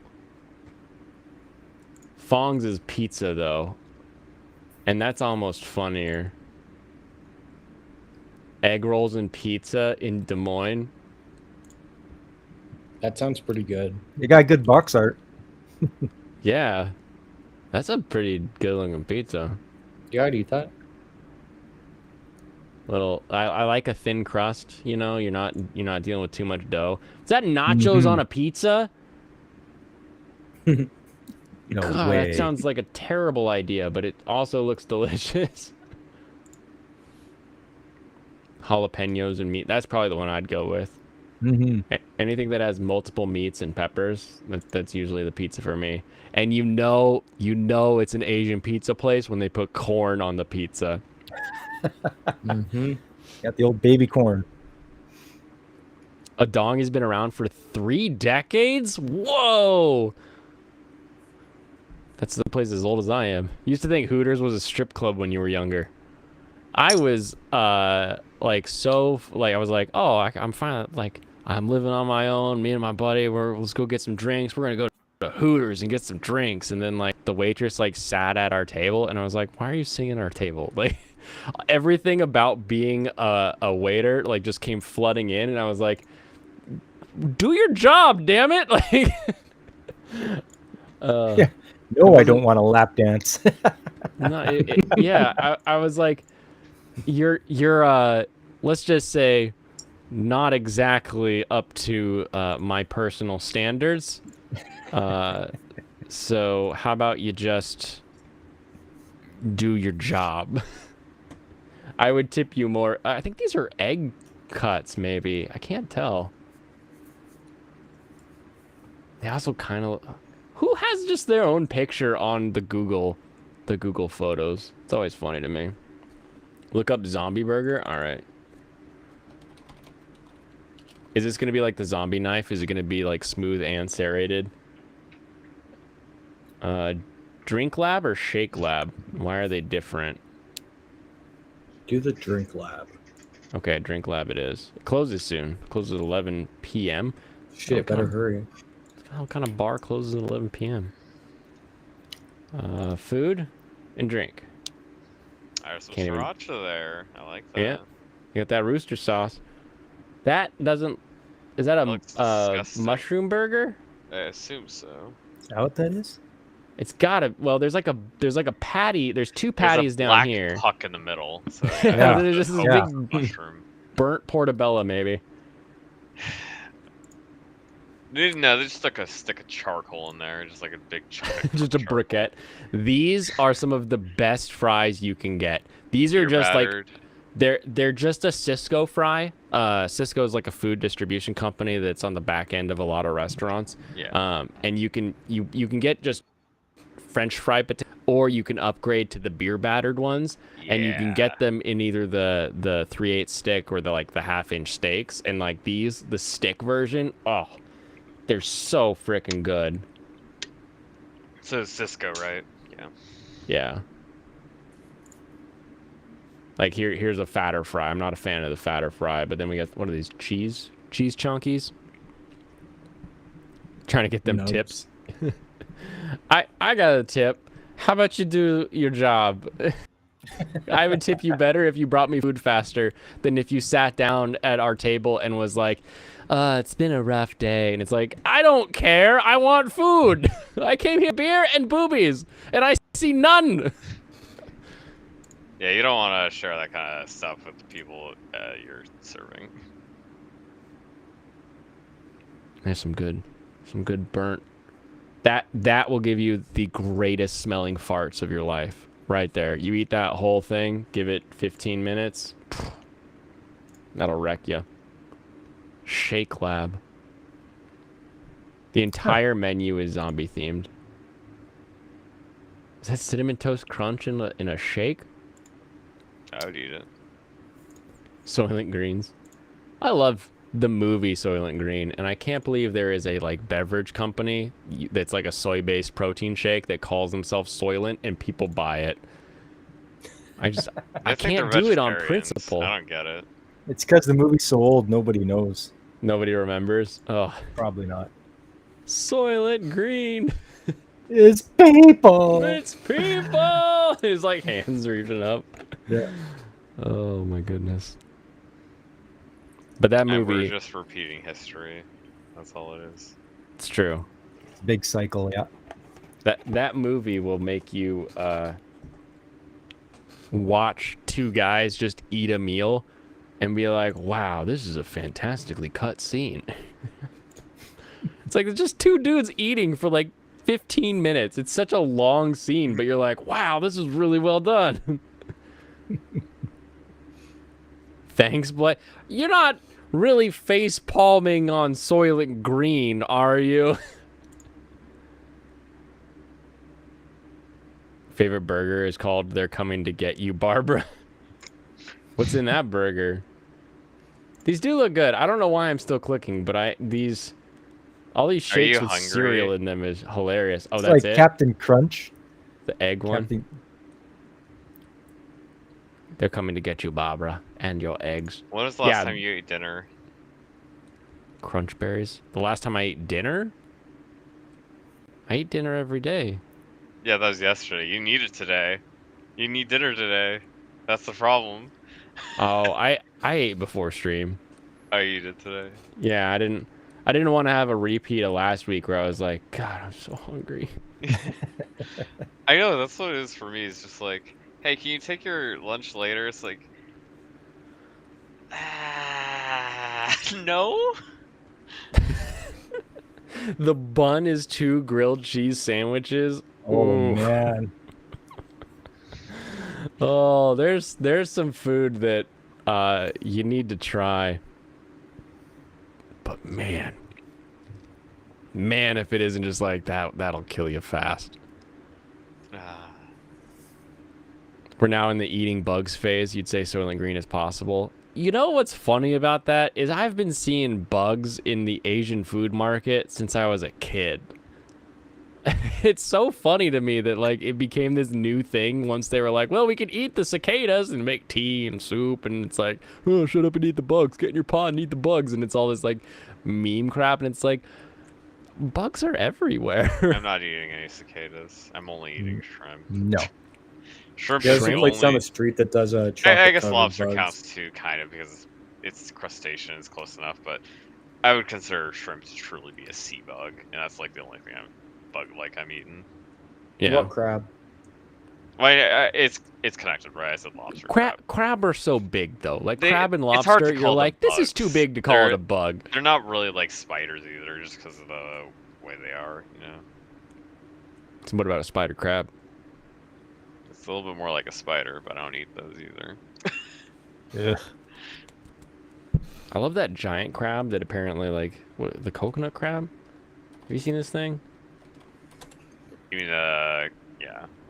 A: Fong's is pizza, though. And that's almost funnier. Egg rolls and pizza in Des Moines.
B: That sounds pretty good.
D: You got good box art.
A: Yeah. That's a pretty good looking pizza.
B: Yeah, I'd eat that.
A: I like a thin crust, you know, you're not dealing with too much dough. Is that nachos on a pizza?
D: No
A: God,
D: way.
A: that sounds like a terrible idea, but it also looks delicious. Jalapenos and meat. That's probably the one I'd go with. Anything that has multiple meats and peppers, that's usually the pizza for me. And you know it's an Asian pizza place when they put corn on the pizza.
D: Got the old baby corn.
A: A dong has been around for 3 decades? Whoa! That's the place as old as I am. Used to think Hooters was a strip club when you were younger. I was I was like, oh, I'm fine. Like, I'm living on my own. Me and my buddy, let's go get some drinks. We're gonna go to Hooters and get some drinks. And then like the waitress like sat at our table, and I was like, why are you sitting at our table? Like, everything about being a waiter like just came flooding in, and I was like, do your job, damn it! Like,
D: Yeah. No, I don't want a lap dance.
A: no, yeah, I was like, you're let's just say not exactly up to my personal standards. So how about you just do your job. I would tip you more. I think these are egg cuts, maybe. I can't tell. They also kind of... Who has just their own picture on the Google Photos? It's always funny to me. Look up zombie burger. All right. Is this going to be like the zombie knife? Is it going to be like smooth and serrated? Drink lab or shake lab? Why are they different?
D: Do the drink lab.
A: Okay, drink lab it is. It closes soon. It closes at 11 p.m.
D: Shit, better hurry.
A: What kind of bar closes at 11 p.m.? Food and drink.
C: There's some
A: Can't even-
C: sriracha there. I like that.
A: Yeah. You got that rooster sauce. That doesn't... Is that a
C: looks disgusting.
A: mushroom burger?
C: I assume so.
D: Is that what that is?
A: It's gotta... Well, there's like a patty. There's two
C: There's
A: patties
C: a
A: down
C: black
A: here.
C: puck in the middle. So
D: Yeah.
A: There's just this
D: Yeah.
A: big
C: mushroom.
A: burnt portobello, maybe.
C: No, they just stuck a stick of charcoal in there, just like a big chunk. Of
A: Just a
C: charcoal.
A: briquette. These are some of the best fries you can get. These are
C: You're
A: just
C: battered.
A: like... They're just a Cisco fry. Cisco is like a food distribution company that's on the back end of a lot of restaurants.
C: Yeah.
A: And you can get just French fry potato, or you can upgrade to the beer battered ones, and you can get them in either the 3/8 stick or the like the 1/2-inch steaks. And like these, the stick version, oh, they're so freaking good.
C: So it's Cisco, right? Yeah.
A: Yeah. Like here's a fatter fry. I'm not a fan of the fatter fry, but then we got, what are these, cheese chunkies? Trying to get them
D: Nugs.
A: tips. I got a tip. How about you do your job? I would tip you better if you brought me food faster than if you sat down at our table and was like, it's been a rough day. And it's like, I don't care. I want food. I came here beer and boobies, and I see none.
C: Yeah, you don't want to share that kind of stuff with the people you're serving.
A: There's some good burnt. That will give you the greatest smelling farts of your life. Right there. You eat that whole thing, give it 15 minutes. That'll wreck you. Shake Lab. The entire menu is zombie themed. Is that Cinnamon Toast Crunch in a shake?
C: I would eat it.
A: Soylent Greens. I love the movie Soylent Green, and I can't believe there is a like beverage company that's like a soy-based protein shake that calls themselves Soylent, and people buy it. I
C: think
A: can't
C: they're
A: do it on
C: vegetarians.
A: principle.
C: I don't get it.
D: It's because the movie's so old, nobody knows.
A: Nobody remembers. Oh,
D: Probably not.
A: Soylent Green.
D: It's people.
A: It's people. His like hands reaching up.
D: Yeah.
A: Oh my goodness. But that
C: And we're
A: movie,
C: just repeating history. That's all it is.
A: it's true.
D: Big cycle, yeah.
A: That movie will make you watch two guys just eat a meal and be like, wow, this is a fantastically cut scene. It's like it's just two dudes eating for like 15 minutes. It's such a long scene, but you're like, wow, this is really well done. Thanks, Blake. You're not really face palming on Soylent Green, are you? Favorite burger is called They're Coming to Get You, Barbara. What's in that burger? These do look good. I don't know why I'm still clicking, but all these shakes
C: you
A: with
C: hungry?
A: cereal in them is hilarious. Oh,
D: It's
A: that's
D: like
A: it?
D: Captain Crunch.
A: The egg one?
D: Captain...
A: They're coming to get you, Barbara, and your eggs.
C: When was the last
A: Yeah.
C: time you ate dinner?
A: Crunch berries. The last time I ate dinner? I eat dinner every day.
C: Yeah, that was yesterday. You need it today. You need dinner today. That's the problem.
A: Oh, I ate before stream.
C: Oh, you did today?
A: Yeah, I didn't want to have a repeat of last week where I was like, God, I'm so hungry.
C: I know, that's what it is for me. It's just like, hey, can you take your lunch later? It's like, no?
A: The bun is 2 grilled cheese sandwiches.
D: Oh,
A: Ooh.
D: man.
A: Oh, there's some food that you need to try. But man, if it isn't just like that, that'll kill you fast. We're now in the eating bugs phase. You'd say Soylent Green is possible. You know what's funny about that is I've been seeing bugs in the Asian food market since I was a kid. It's so funny to me that like it became this new thing once they were like, well, we can eat the cicadas and make tea and soup, and it's like, oh, shut up and eat the bugs. Get in your pot and eat the bugs, and it's all this like meme crap, and it's like bugs are everywhere.
C: I'm not eating any cicadas. I'm only eating shrimp.
D: No.
C: Shrimp
B: There's
C: is
B: a
C: the
B: place down
C: only...
B: the street that does a
C: I
B: chocolate
C: guess
B: covered
C: lobster
B: bugs.
C: counts too, kind of, because it's crustacean, it's close enough, but I would consider shrimp to truly be a sea bug, and that's like the only thing I'm eating.
A: Yeah.
B: What crab?
C: Well, it's connected, right? I said lobster.
A: Crab are so big though. Like
C: They-
A: crab and
C: it's hard to
A: lobster, you're
C: call them
A: like, this is too
C: bugs.
A: big to call
C: They're-
A: it a bug.
C: They're not really like spiders either, just because of the way they are, you know?
A: So what about a spider crab?
C: It's a little bit more like a spider, but I don't eat those either.
D: Ugh.
A: I love that giant crab that apparently like the coconut crab. Have you seen this thing?
C: You mean, yeah.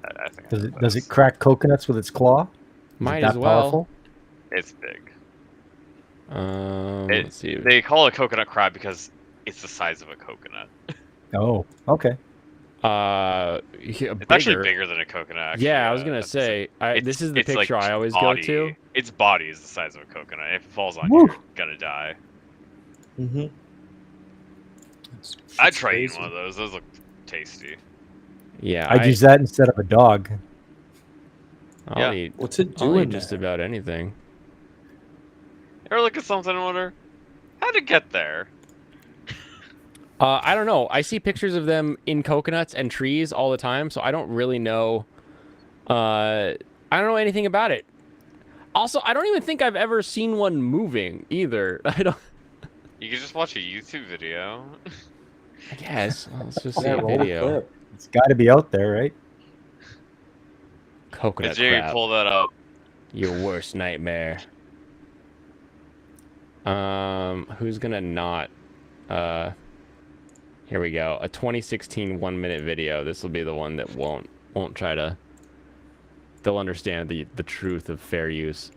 C: I think
D: Does it crack coconuts with its claw? Is it
A: Might
D: that
A: as well.
D: powerful?
C: It's big.
A: Let's see.
C: They call it coconut crab because it's the size of a coconut.
D: Oh, okay.
C: It's actually bigger than a coconut. Actually.
A: Yeah, I was gonna say. This is the
C: it's, like,
A: picture I always
C: body,
A: go to.
C: Its body is the size of a coconut. If it falls on
D: Woo.
C: you, you're gonna die.
B: Mm-hmm.
C: I'd try eating one of those. Those look tasty.
A: Yeah,
D: I'd use that instead of a dog.
A: I'll
C: Yeah.
A: eat.
B: What's it
A: I'll
B: doing?
A: eat just about anything.
C: You ever look at something and wonder, how'd it get there?
A: I don't know. I see pictures of them in coconuts and trees all the time, so I don't really know. I don't know anything about it. Also, I don't even think I've ever seen one moving either. I don't.
C: You could just watch a YouTube video.
A: I guess. Let's just see
B: Yeah,
A: a
B: roll the
A: video.
B: clip.
D: It's got to be out there, right?
A: Coconut
C: Jerry,
A: crab.
C: pull that up.
A: Your worst nightmare. Who's gonna not? Here we go. A 2016 1-minute video. This will be the one that won't try to. They'll understand the truth of fair use.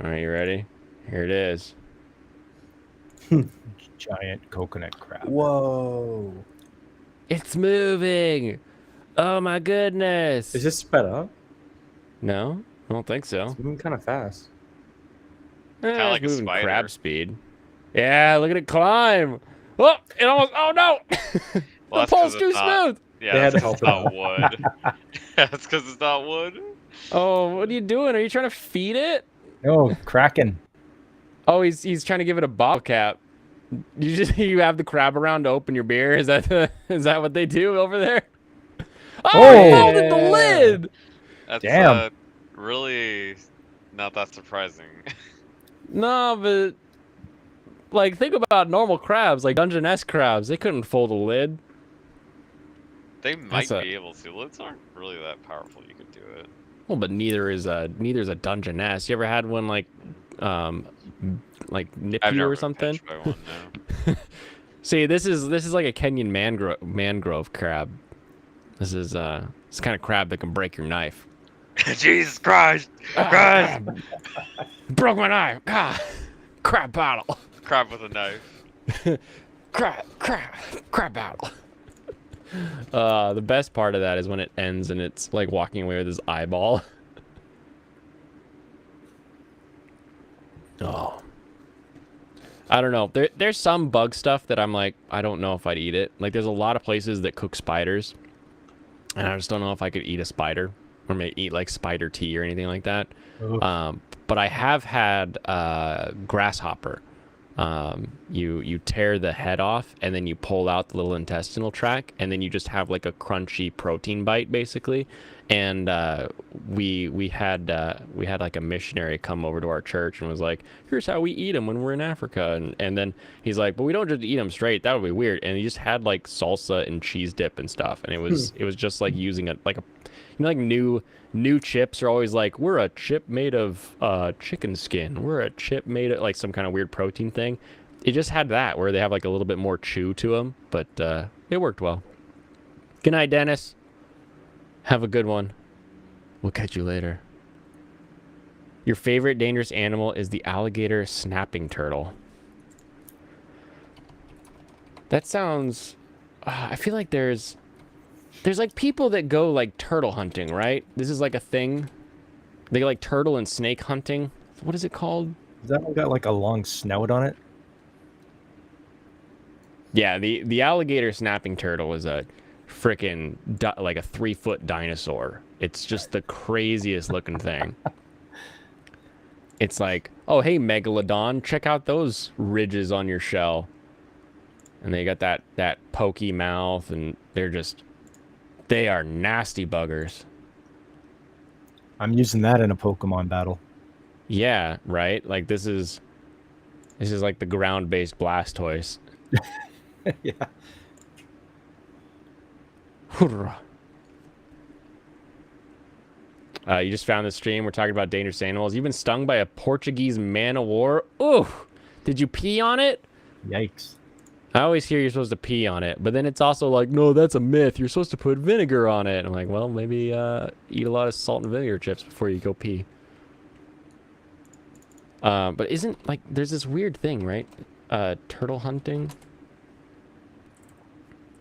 A: All right, you ready? Here it is.
D: Giant coconut crab.
B: Whoa.
A: It's moving. Oh my goodness.
B: Is this sped up?
A: No, I don't think so.
B: It's moving kind of fast.
C: Kinda like a
A: moving
C: spider.
A: crab speed. Yeah, look at it climb. Oh, it almost. Oh no!
C: Well,
A: The
C: that's 'cause
A: pole's
C: it's
A: too
C: not-
A: smooth.
C: Yeah,
B: They had
C: that's
B: to
C: 'cause
B: help
C: it's not wood. That's because it's not wood.
A: Oh, what are you doing? Are you trying to feed it?
D: Oh, Kraken.
A: Oh, he's trying to give it a bottle cap. You have the crab around to open your beer. Is that what they do over there? Oh,
D: Oh,
A: he folded the
B: yeah.
A: lid.
C: That's
D: Damn.
C: really not that surprising.
A: No, but like think about normal crabs, like Dungeness crabs. They couldn't fold a lid.
C: They might
A: That's a-
C: be able to. Lids aren't really that powerful. You could do it.
A: Well, but neither is a Dungeness. You ever had one like nip
C: I've
A: you
C: never
A: or
C: been
A: something?
C: pinched by one, no.
A: See, this is like a Kenyan mangrove crab. This is it's kind of crab that can break your knife.
C: Jesus Christ! Christ!
A: Broke my knife. God. Crab bottle.
C: Crab with a knife.
A: Crab bottle. The best part of that is when it ends and it's like walking away with his eyeball. Oh. I don't know. There's some bug stuff that I'm like, I don't know if I'd eat it. Like, there's a lot of places that cook spiders, and I just don't know if I could eat a spider or maybe eat like spider tea or anything like that.
D: Ugh.
A: But I have had grasshopper. You tear the head off and then you pull out the little intestinal tract and then you just have like a crunchy protein bite basically. And we had like a missionary come over to our church and was like, here's how we eat them when we're in Africa. And then he's like, but we don't just eat them straight. That would be weird. And he just had like salsa and cheese dip and stuff. And it was just like using You know, like new chips are always like, we're a chip made of chicken skin. We're a chip made of like some kind of weird protein thing. It just had that where they have like a little bit more chew to them, but it worked well. Good night, Dennis. Have a good one. We'll catch you later. Your favorite dangerous animal is the alligator snapping turtle. That sounds... I feel like there's like people that go like turtle hunting, right? This is like a thing. They go like turtle and snake hunting. What is it called?
D: Has that one got like a long snout on it?
A: Yeah, the alligator snapping turtle is a freaking like a 3-foot dinosaur. It's just the craziest looking thing. It's like, oh hey megalodon, check out those ridges on your shell. And they got that pokey mouth, and they are nasty buggers.
D: I'm using that in a Pokemon battle.
A: Yeah, right? Like this is like the ground-based Blastoise.
D: Yeah.
A: You just found the stream. We're talking about dangerous animals. You've been stung by a Portuguese man-o-war. Ooh! Did you pee on it?
D: Yikes.
A: I always hear you're supposed to pee on it, but then it's also like, no, that's a myth. You're supposed to put vinegar on it. I'm like, well, maybe eat a lot of salt and vinegar chips before you go pee. But isn't, like, there's this weird thing, right? Turtle hunting.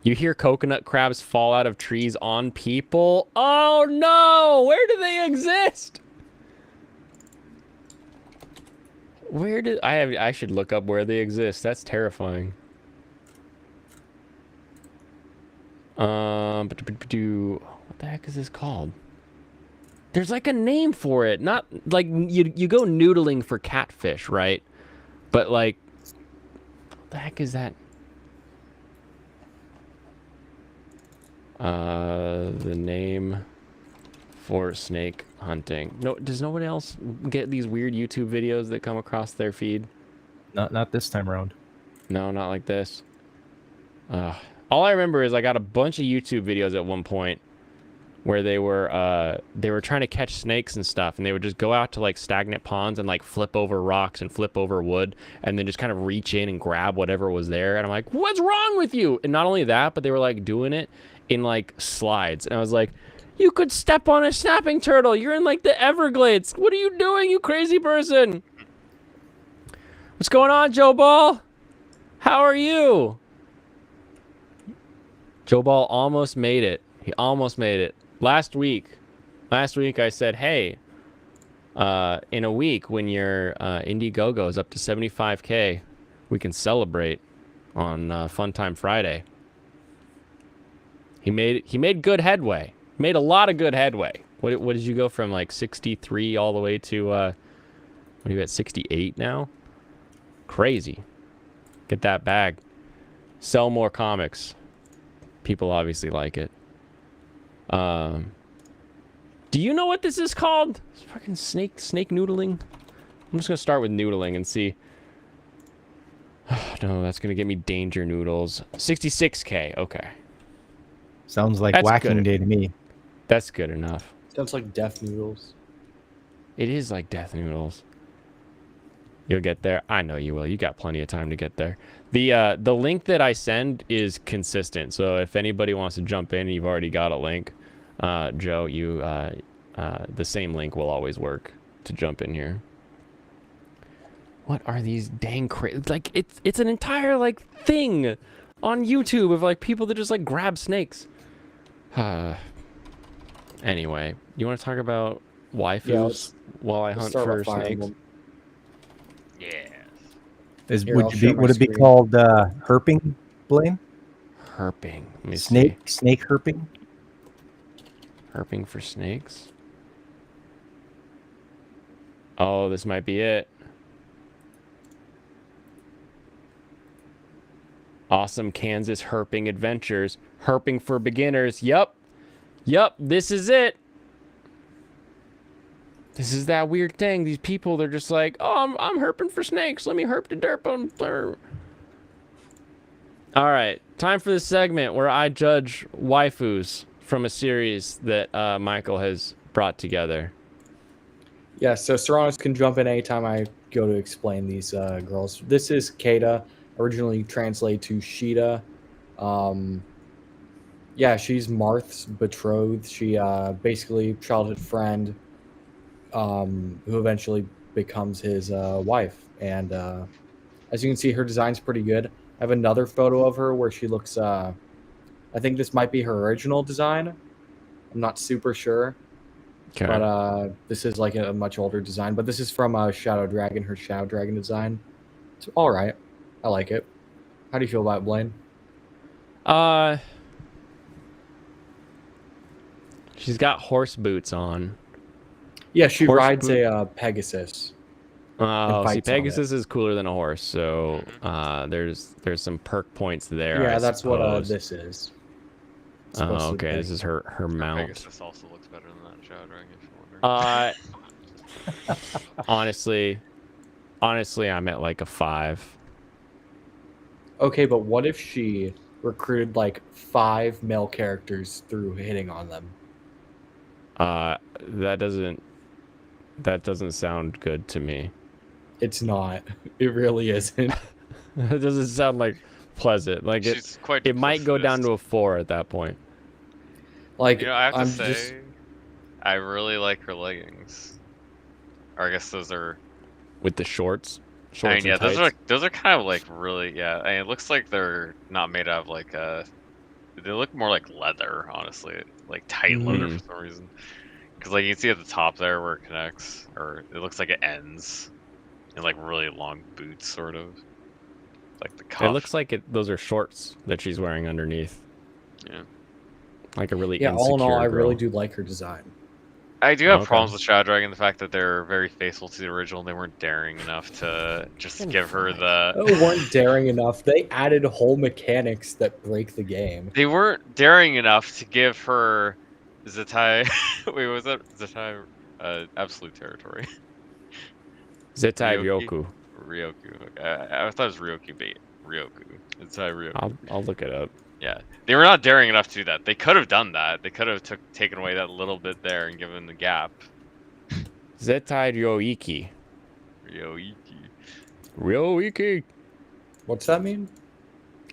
A: You hear coconut crabs fall out of trees on people. Oh, no! Where do they exist? I should look up where they exist. That's terrifying. What the heck is this called? There's like a name for it. Not like you go noodling for catfish, right? But like, what the heck is that? The name for snake hunting. No, does nobody else get these weird YouTube videos that come across their feed?
D: Not this time around.
A: No, not like this. All I remember is I got a bunch of YouTube videos at one point where they were trying to catch snakes and stuff, and they would just go out to like stagnant ponds and like flip over rocks and flip over wood and then just kind of reach in and grab whatever was there. And I'm like, what's wrong with you? And not only that, but they were like doing it in like slides. And I was like, you could step on a snapping turtle. You're in like the Everglades. What are you doing, you crazy person? What's going on, Joe Ball? How are you? Joe Ball almost made it. He almost made it. Last week I said, hey, in a week when your Indiegogo is up to 75K, we can celebrate on Funtime Friday. He made good headway. Made a lot of good headway. What did you go from like 63 all the way to what are you at, 68 now? Crazy. Get that bag. Sell more comics. People obviously like it. Do you know what this is called? It's fucking snake noodling. I'm just gonna start with noodling and see. No, that's gonna get me danger noodles. 66K. Okay.
D: Sounds like
A: That's
D: whacking
A: good.
D: day to me.
A: That's good enough.
B: Sounds like death noodles.
A: It is like death noodles. You'll get there. I know you will. You got plenty of time to get there. The link that I send is consistent. So if anybody wants to jump in and you've already got a link, Joe, the same link will always work to jump in here. What are these dang like it's an entire like thing on YouTube of like people that just like grab snakes. Anyway, you want to talk about waifus while I hunt for snakes?
C: Yeah.
D: Would it be called herping, Blaine?
A: Herping. Let me
D: Snake
A: see.
D: herping?
A: Herping for snakes? Oh, this might be it. Awesome Kansas herping adventures. Herping for beginners. Yup. This is it. This is that weird thing. These people, they're just like, oh, I'm herping for snakes. Let me herp to derp on. All right. Time for this segment where I judge waifus from a series that Michael has brought together.
B: Yeah, so Serranos can jump in anytime I go to explain these girls. This is Kata, originally translated to Sheeta. Yeah, she's Marth's betrothed. She basically childhood friend, who eventually becomes his wife. And as you can see, her design's pretty good. I have another photo of her where she looks. I think this might be her original design. I'm not super sure.
A: Okay.
B: But this is like a much older design. But this is from Shadow Dragon, her Shadow Dragon design. It's all right. I like it. How do you feel about it, Blaine?
A: She's got horse boots on.
B: Yeah, she
A: Horse
B: rides
A: boot-
B: a Pegasus.
A: Oh, see,
B: fights on it.
A: Pegasus is cooler than a horse, so there's some perk points there.
B: Yeah,
A: I
B: that's what
A: suppose.
B: this is.
A: Oh, okay. This is her mount.
C: Pegasus also looks better than that Shadow Dragon, if you wonder.
A: Honestly, I'm at like a 5.
B: Okay, but what if she recruited like 5 male characters through hitting on them?
A: That doesn't sound good to me.
B: It's not. It really isn't.
A: It doesn't sound like pleasant. Like
C: She's quite
A: it might go down
C: duplicitous.
A: to a 4 at that point.
B: Like,
C: You know, I have to
B: I'm
C: say,
B: just
C: I really like her leggings. Or I guess those are.
A: With the shorts.
C: I mean,
A: and
C: yeah,
A: tights.
C: those are kind of like really, yeah. I mean, it looks like they're not made out of like They look more like leather, honestly, like tight leather for some reason. Because like you can see at the top there where it connects, or it looks like it ends in like really long boots, sort of. Like the cuff.
A: It looks like those are shorts that she's wearing underneath.
C: Yeah.
A: Like a really
B: yeah. All in all,
A: insecure
B: I really
A: girl.
B: do like her design.
C: I do have
A: Okay.
C: problems with Shadow Dragon, the fact that they're very faithful to the original. They weren't daring enough to just give her the.
B: They weren't daring enough. They added whole mechanics that break the game.
C: They weren't daring enough to give her Zetai. Wait, was that Zetai? Absolute territory.
A: Zetai
C: Ryoku?
A: Ryoku.
C: Ryoku. Okay. I thought it was Ryoku bait. Ryoku. Zetai Ryoku.
A: I'll look it up.
C: Yeah, they were not daring enough to do that. They could have done that. They could have taken away that little bit there and given the gap.
A: Zetai Ryoiki.
C: Ryoiki.
A: Ryoiki.
B: What's that mean?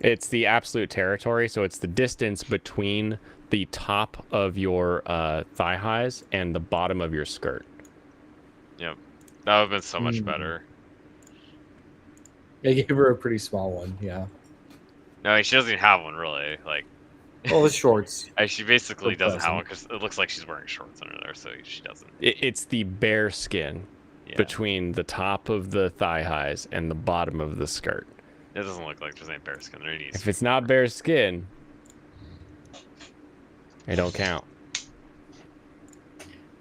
A: It's the absolute territory, so it's the distance between the top of your thigh highs and the bottom of your skirt.
C: Yep, that would have been so much better.
B: They gave her a pretty small one. Yeah.
C: No, she doesn't even have one really. Like,
B: Well, the shorts.
C: she basically
B: For
C: doesn't have one
B: present.
C: because it looks like she's wearing shorts under there, so she doesn't.
A: It's the bare skin
C: Yeah,
A: between the top of the thigh highs and the bottom of the skirt.
C: it doesn't look like there's any bare skin there. It needs.
A: If it's not bare skin, it don't count.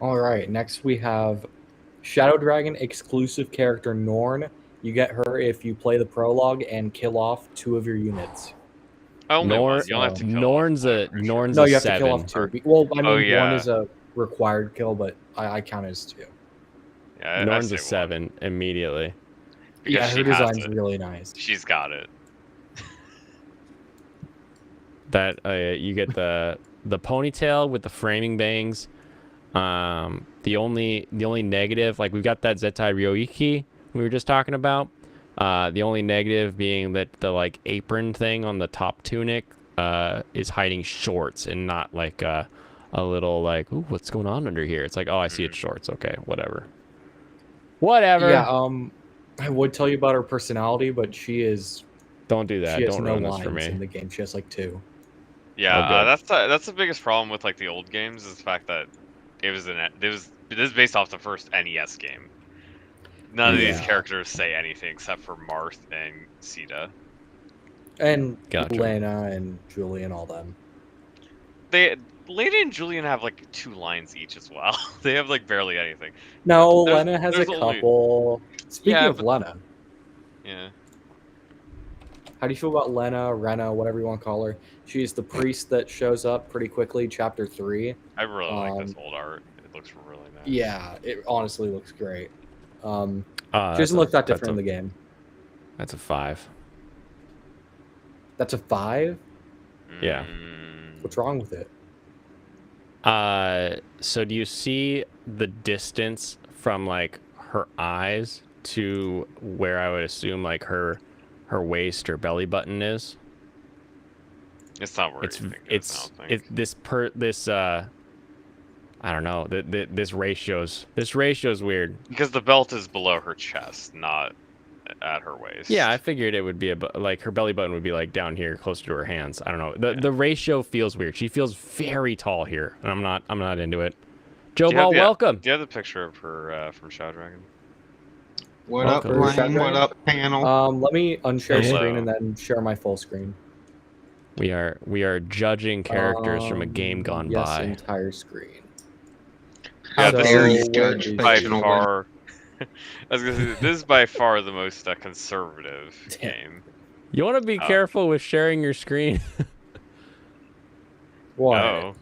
B: All right. Next, we have Shadow Dragon exclusive character Norn. You get her if you play the prologue and kill off 2 of your units.
C: Only one.
A: Norn-
C: You only have to kill
A: Norn's
C: one,
A: a
C: I'm pretty
A: Norn's
B: No,
A: a
B: you have to
A: 7.
B: kill off 2. Well, I mean,
C: Oh,
B: 1
C: yeah.
B: is a required kill, but I count as 2.
C: Yeah, I
A: Norn's
C: say
A: a
C: one,
A: 7 immediately.
C: because
B: Yeah,
C: she
B: her
C: has
B: design's
C: it.
B: really nice.
C: She's got it.
A: That you get the ponytail with the framing bangs. The only negative, like we've got that Zetai Ryoiki we were just talking about. The only negative being that the like apron thing on the top tunic is hiding shorts and not like a little like, ooh, what's going on under here? It's like, oh, I see it's shorts. Okay, whatever. Whatever.
B: Yeah, I would tell you about her personality, but she
A: Don't do that.
B: has
A: Don't
B: no
A: ruin this
B: lines
A: for me.
B: in the game. She has like 2.
C: Yeah,
A: Oh, good.
C: that's the biggest problem with like the old games is the fact that this is based off the first NES game. None of these
B: Yeah.
C: characters say anything except for Marth and Sita.
B: And
A: Gotcha.
B: Lena and Julie and all them.
C: Lena and Julian have like 2 lines each as well. They have like barely anything.
B: No,
C: There's-
B: Lena has a
C: there's only-
B: couple. Speaking
C: Yeah,
B: of
C: but-
B: Lena,
C: Yeah.
B: how do you feel about Lena, Rena, whatever you want to call her? She's the priest that shows up pretty quickly, chapter 3.
C: I really like this old art. It looks really nice.
B: Yeah, it honestly looks great. She
A: That's
B: doesn't look that
A: that's
B: different in the game.
A: That's a 5.
B: That's a 5?
A: Yeah.
C: Mm,
B: What's wrong with it?
A: So do you see the distance from like her eyes to where I would assume like her waist or belly button is?
C: It's not where
A: It's
C: you think it is, I
A: it's
C: don't think.
A: this I don't know. This ratio's weird.
C: Because the belt is below her chest, not at her waist.
A: Yeah, I figured it would be like her belly button would be like down here, closer to her hands. I don't know. The ratio feels weird. She feels very tall here, and I'm not into it. Joe
C: Do you have
A: Ball,
C: the-
A: welcome.
C: Do you have the picture of her from Shadow Dragon?
E: What up,
A: Welcome.
E: Blaine? What up, panel?
B: Let me unshare
A: Hello.
B: screen and then share my full screen.
A: We are judging characters from a game gone
B: yes,
A: by.
B: entire screen.
E: How
B: so
E: dare you
B: where
E: judge
B: is-
C: By
E: fictional women?
C: far, I was gonna say this is by far the most conservative game.
A: You want to be
C: Oh.
A: careful with sharing your screen.
B: What?
C: Oh,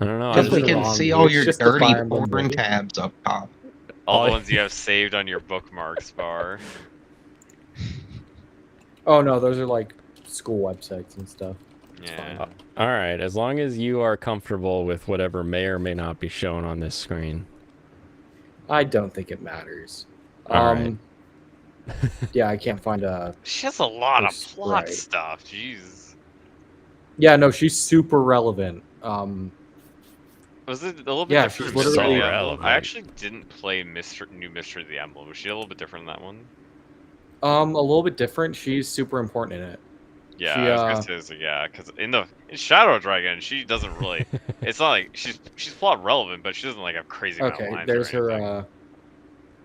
A: I don't know. I
E: Because we
B: Nothing
A: just-
E: can
B: wrong,
E: see
B: dude.
E: all
B: It's
E: your
B: just the
E: dirty
B: Fire Emblem
E: foreign
B: movie.
E: tabs up top.
C: all
A: Oh,
C: the
A: yeah.
C: ones you have saved on your bookmarks bar.
B: Oh no, those are like school websites and stuff.
C: Yeah.
A: All right, as long as you are comfortable with whatever may or may not be shown on this screen.
B: I don't think it matters.
A: All right.
B: Yeah, I can't find a.
C: She has a lot of
B: That's
C: plot
B: right.
C: stuff. Jeez.
B: Yeah, no, she's super relevant.
C: Was it a little bit
B: Yeah,
C: different?
B: she's
C: in Mystery of
B: literally-
C: the Emblem?
A: relevant.
C: I actually didn't play New Mystery of the Emblem. Was she a little bit different in that one?
B: A little bit different. She's super important in it.
C: Yeah,
B: She,
C: I was gonna say, so yeah, because in Shadow Dragon, she doesn't really. It's not like she's plot relevant, but she doesn't like have crazy amount of
B: Okay,
C: lines
B: there's
C: or anything.
B: her.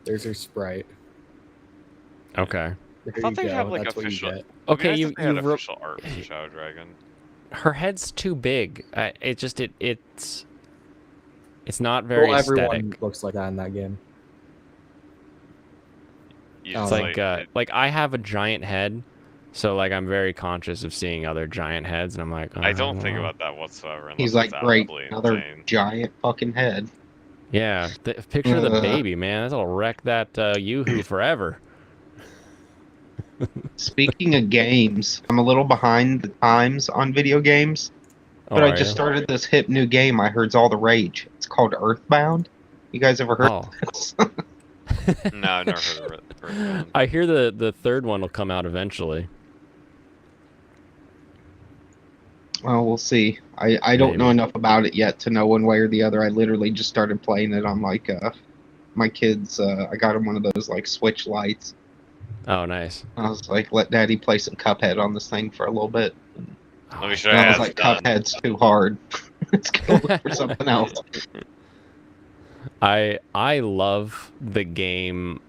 B: There's her sprite.
A: Okay.
B: There
C: I thought
B: you
C: they
B: go.
C: have like
B: That's what you
C: official.
B: get.
C: It'd be
A: Okay,
C: nice
A: you
C: if they had
A: you
C: official art from Shadow Dragon.
A: her head's too big. It's not very
B: Well, everyone
A: aesthetic.
B: looks like that in that game.
C: You
B: Oh.
A: It's
C: just,
A: like I have a giant head, so like I'm very conscious of seeing other giant heads, and I'm like,
C: I don't think
A: know.
C: about that whatsoever.
E: He's
C: unless
E: like,
C: it's
E: great,
C: absolutely
E: another
C: insane.
E: giant fucking head.
A: Yeah, picture the
E: Ugh.
A: baby, man. That'll wreck that Yoo-hoo forever.
E: Speaking of games, I'm a little behind the times on video games, but
A: Oh,
E: I
A: are
E: just
A: you?
E: started this hip new game I heard's all the rage. It's called Earthbound. You guys ever heard
A: Oh.
E: of this?
C: No, I've never heard of it.
A: I hear the third one will come out eventually.
E: Well, we'll see. I don't know
A: Maybe.
E: enough about it yet to know one way or the other. I literally just started playing it on like my kids. I got him one of those like Switch lights.
A: Oh, nice.
E: I was like, let Daddy play some Cuphead on this thing for a little bit.
C: Let me show
E: And
C: you
E: I
C: how
E: was
C: it's
E: like,
C: done.
E: Cuphead's too hard. Let's go look for something else.
A: I love the game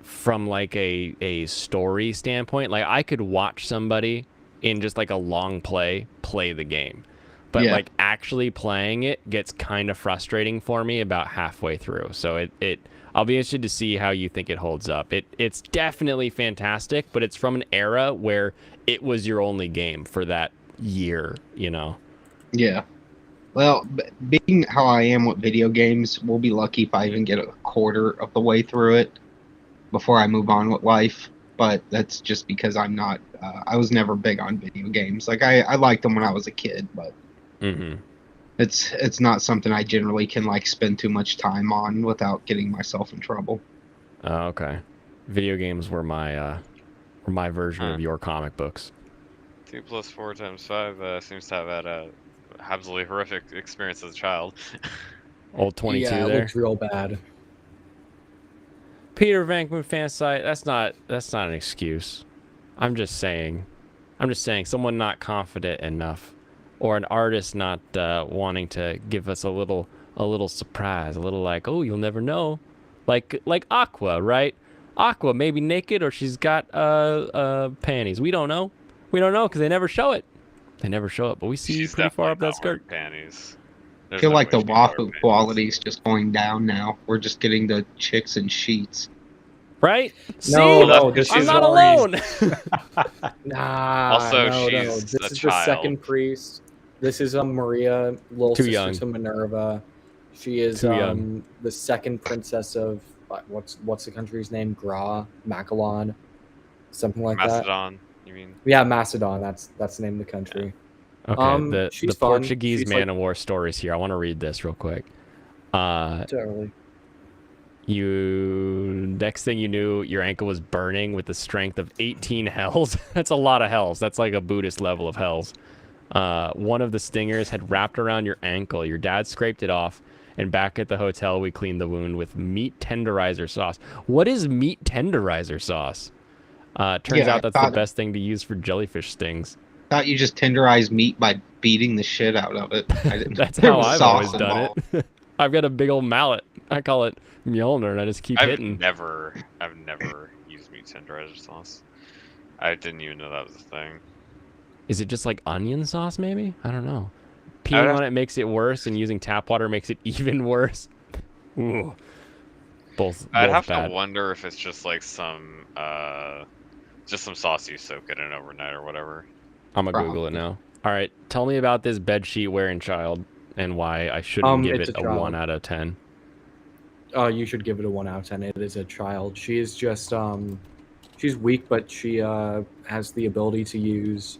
A: from like a story standpoint. Like I could watch somebody in just like a long play the game. But
E: Yeah.
A: like actually playing it gets kind of frustrating for me about halfway through. So it I'll be interested to see how you think it holds up. It's definitely fantastic, but it's from an era where it was your only game for that year, you know.
E: Yeah. Well, being how I am with video games, we'll be lucky if I even get a quarter of the way through it before I move on with life. But that's just because I'm not. I was never big on video games. Like I liked them when I was a kid, but
A: Mhm.
E: it's not something I generally can like spend too much time on without getting myself in trouble.
A: Oh, okay. Video games were my version
C: Huh.
A: of your comic books.
C: 2 + 4 × 5 seems to have had a absolutely horrific experience as a child.
A: Old 22
B: yeah, it
A: there.
B: looks real bad.
A: Peter Venkman fan site. That's not an excuse. I'm just saying someone not confident enough, or an artist not wanting to give us a little surprise, a little like, oh, you'll never know, like Aqua, right? Aqua may be naked or she's got panties. We don't know because they never show it. But we see
C: She's
A: pretty far up
C: definitely
A: that
C: not wearing
A: skirt.
C: panties.
E: I
C: There's
E: feel
C: no
E: like
C: way
E: the
C: she can wear
E: waffle
C: panties.
E: quality's just going down now. We're just getting the chicks in sheets.
A: Right? See?
B: No,
C: that's
B: this
A: I'm
B: is
A: not
B: already-
A: alone.
B: Nah.
C: Also,
B: no,
C: she's
B: This
C: a
B: is the
C: child.
B: second priest. This is Maria, little
A: Too
B: sister
A: young.
B: to Minerva. She is
A: Too young.
B: the second princess of what's the country's name? Macedon, something like that.
C: Macedon, you mean?
B: Yeah, Macedon. That's the name of the country.
A: Okay, the
B: she's fun.
A: Portuguese
B: She's,
A: man of war stories here. I want to read this real quick.
B: Totally.
A: You next thing you knew, your ankle was burning with the strength of 18 hells. That's a lot of hells. That's like a Buddhist level of hells. One of the stingers had wrapped around your ankle. Your dad scraped it off, and back at the hotel, we cleaned the wound with meat tenderizer sauce. What is meat tenderizer sauce? Turns
E: Yeah,
A: out that's the best thing to use for jellyfish stings.
E: Thought you just tenderize meat by beating the shit out of it. I didn't.
A: That's
E: there
A: how
E: was
A: I've
E: sauce
A: always done
E: involved.
A: it. I've got a big old mallet. I call it Mjolnir, and I just keep
C: I've
A: hitting.
C: never used meat tenderizer sauce. I didn't even know that was a thing.
A: Is it just like onion sauce, maybe? I don't know.
C: I'd
A: Peeing
C: have-
A: on it makes it worse, and using tap water makes it even worse. Ooh. Both
C: I'd
A: both
C: have
A: bad.
C: to wonder if it's just like some sauce you soak it in overnight or whatever.
A: I'm gonna Google it now. All right, tell me about this bedsheet wearing child and why I shouldn't give
B: It's
A: it
B: a
A: a
B: child.
A: 1 out of 10.
B: You should give it a 1 out of 10. It is a child. She is just she's weak, but she has the ability to use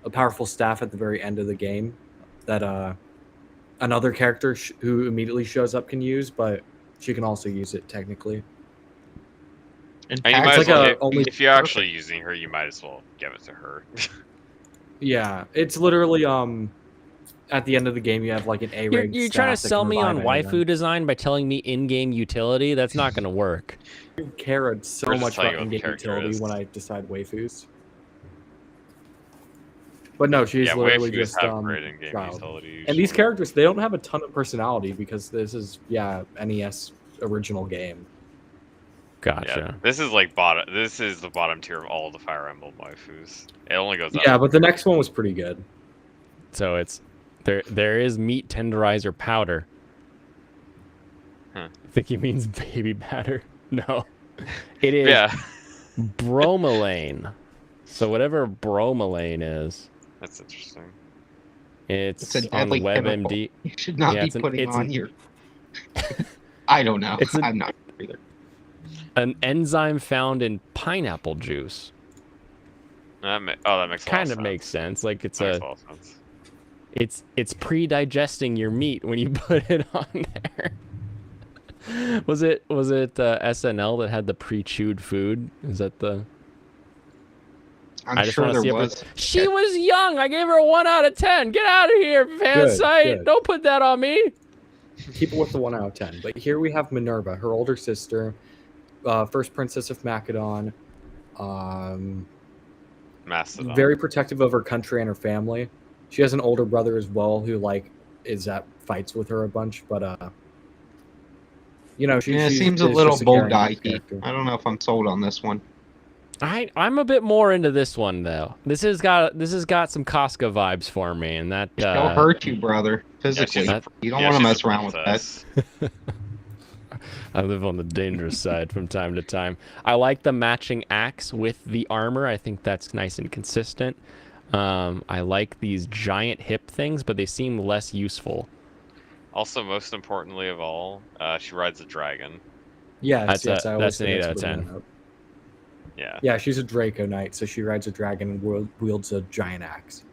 B: a powerful staff at the very end of the game that another character who immediately shows up can use, but she can also use it technically.
E: And
C: And you
E: tax-
C: might
B: It's
C: as
B: like
C: well,
B: a only
C: if you're actually using her, you might as well give it to her.
B: Yeah, it's literally at the end of the game you have like an A rank.
A: You're trying to sell me on waifu design by telling me in-game utility? That's not gonna work.
B: I care so
C: We're just
B: much
C: telling
B: about
C: you what the
B: in-game
C: character
B: utility
C: is.
B: when I decide waifus. But no, she's
C: Yeah,
B: literally
C: waifus
B: just
C: have great in-game
B: child.
C: utility.
B: And these
C: usually.
B: characters, they don't have a ton of personality because this is NES original game.
A: Gotcha.
C: Yeah, this is like bottom. This is the bottom tier of all the Fire Emblem waifus. It only goes up.
B: Yeah, but the next one was pretty good.
A: So it's there is meat tenderizer powder.
C: Huh.
A: I think he means baby batter. No. It is
C: Yeah,
A: bromelain. So whatever bromelain is,
C: that's interesting.
A: it's
E: It's a
A: on
E: deadly chemical.
A: WebMD.
E: You should not
A: Yeah,
E: be
A: it's an-
E: putting
A: it's
E: on
A: an-
E: your. I don't know.
A: It's a-
E: I'm not either.
A: An enzyme found in pineapple juice.
C: That makes a lot
A: Kind of
C: sense.
A: makes sense. Like it's
C: That makes
A: a
C: a lot of sense.
A: it's pre-digesting your meat when you put it on there. Was it SNL that had the pre-chewed food? Is that the?
E: I'm
A: I just
E: sure
A: want to
E: there
A: see.
E: was.
A: She was young. I gave her a 1 out of 10. Get out of here, fan site.
B: good.
A: Don't put that on me.
B: Keep it with the 1 out of 10. But here we have Minerva, her older sister, first princess of Macedon.
C: Mastodon.
B: Very protective of her country and her family. She has an older brother as well who is at fights with her a bunch, but
E: Yeah, it
B: she's
E: seems a
B: is
E: little
B: just caring
E: Boldite.
B: character.
E: I don't know if I'm sold on this one.
A: I'm a bit more into this one though. This has got some Casca vibes for me, and that
E: She'll hurt you, brother, physically.
C: she's
E: You don't want to
C: she's
E: mess
C: a
E: around with that.
C: princess.
A: I live on the dangerous side from time to time. I like the matching axe with the armor. I think that's nice and consistent. I like these giant hip things, but they seem less useful.
C: Also, most importantly of all, she rides a dragon.
B: Yes,
A: That's
B: I always
A: an
B: think
A: 8
B: it's
A: out of
B: bringing
A: 10.
B: it up.
C: Yeah.
B: Yeah, she's a Draco Knight, so she rides a dragon and wields a giant axe.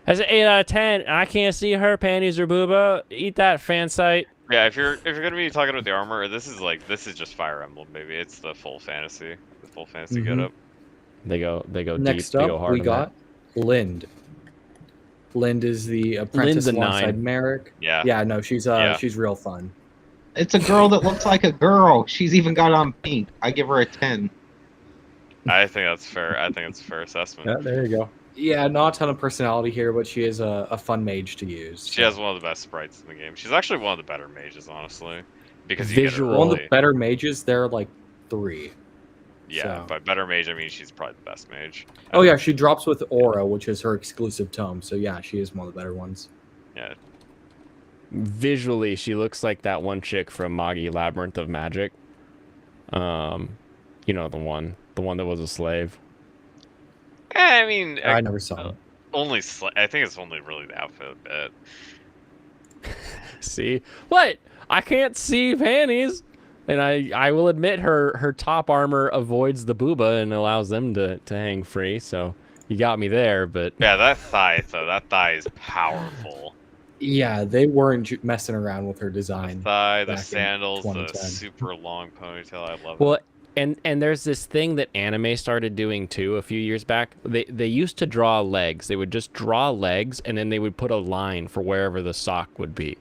A: That's an 8 out of 10. I can't see her panties or booba. Eat that, fan site.
C: Yeah, if you're gonna be talking about the armor, this is just Fire Emblem, baby. It's the full fantasy
B: Mhm.
C: getup.
A: They go
B: Next
A: deep. They go
B: up,
A: hard
B: we
A: on
B: got Lind. Lind is the apprentice
A: Lind's a
B: alongside
A: 9.
B: Merrick.
C: Yeah.
B: Yeah, no, she's
C: Yeah.
B: she's real fun.
E: It's a girl that looks like a girl. She's even got on pink. I give her a 10.
C: I think that's fair. I think it's a fair assessment.
B: there you go. Yeah, not a ton of personality here, but she is a fun mage to use.
C: She has one of the best sprites in the game. She's actually one of the better mages, honestly, because you
A: Visual.
C: get her
B: One of
C: early.
B: the better mages. There are like 3.
C: Yeah,
B: so-
C: by better mage I mean she's probably the best mage.
B: Oh yeah, she drops with Aura, which is her exclusive tome. So yeah, she is one of the better ones.
C: Yeah.
A: Visually, she looks like that one chick from Magi Labyrinth of Magic. You know the one that was a slave.
C: I mean,
B: I never saw it.
C: I think it's only really the outfit a bit.
A: See what? I can't see panties, and I will admit her top armor avoids the booba and allows them to hang free. So You got me there, but
C: Yeah, that thigh is powerful.
B: Yeah, they weren't messing around with her
C: The
B: design.
C: thigh, the
B: back in
C: sandals, the
B: 2010.
C: super long ponytail. I love
A: well,
C: it.
A: and there's this thing that anime started doing too a few years back. They used to draw legs. They would just draw legs, and then they would put a line for wherever the sock would be.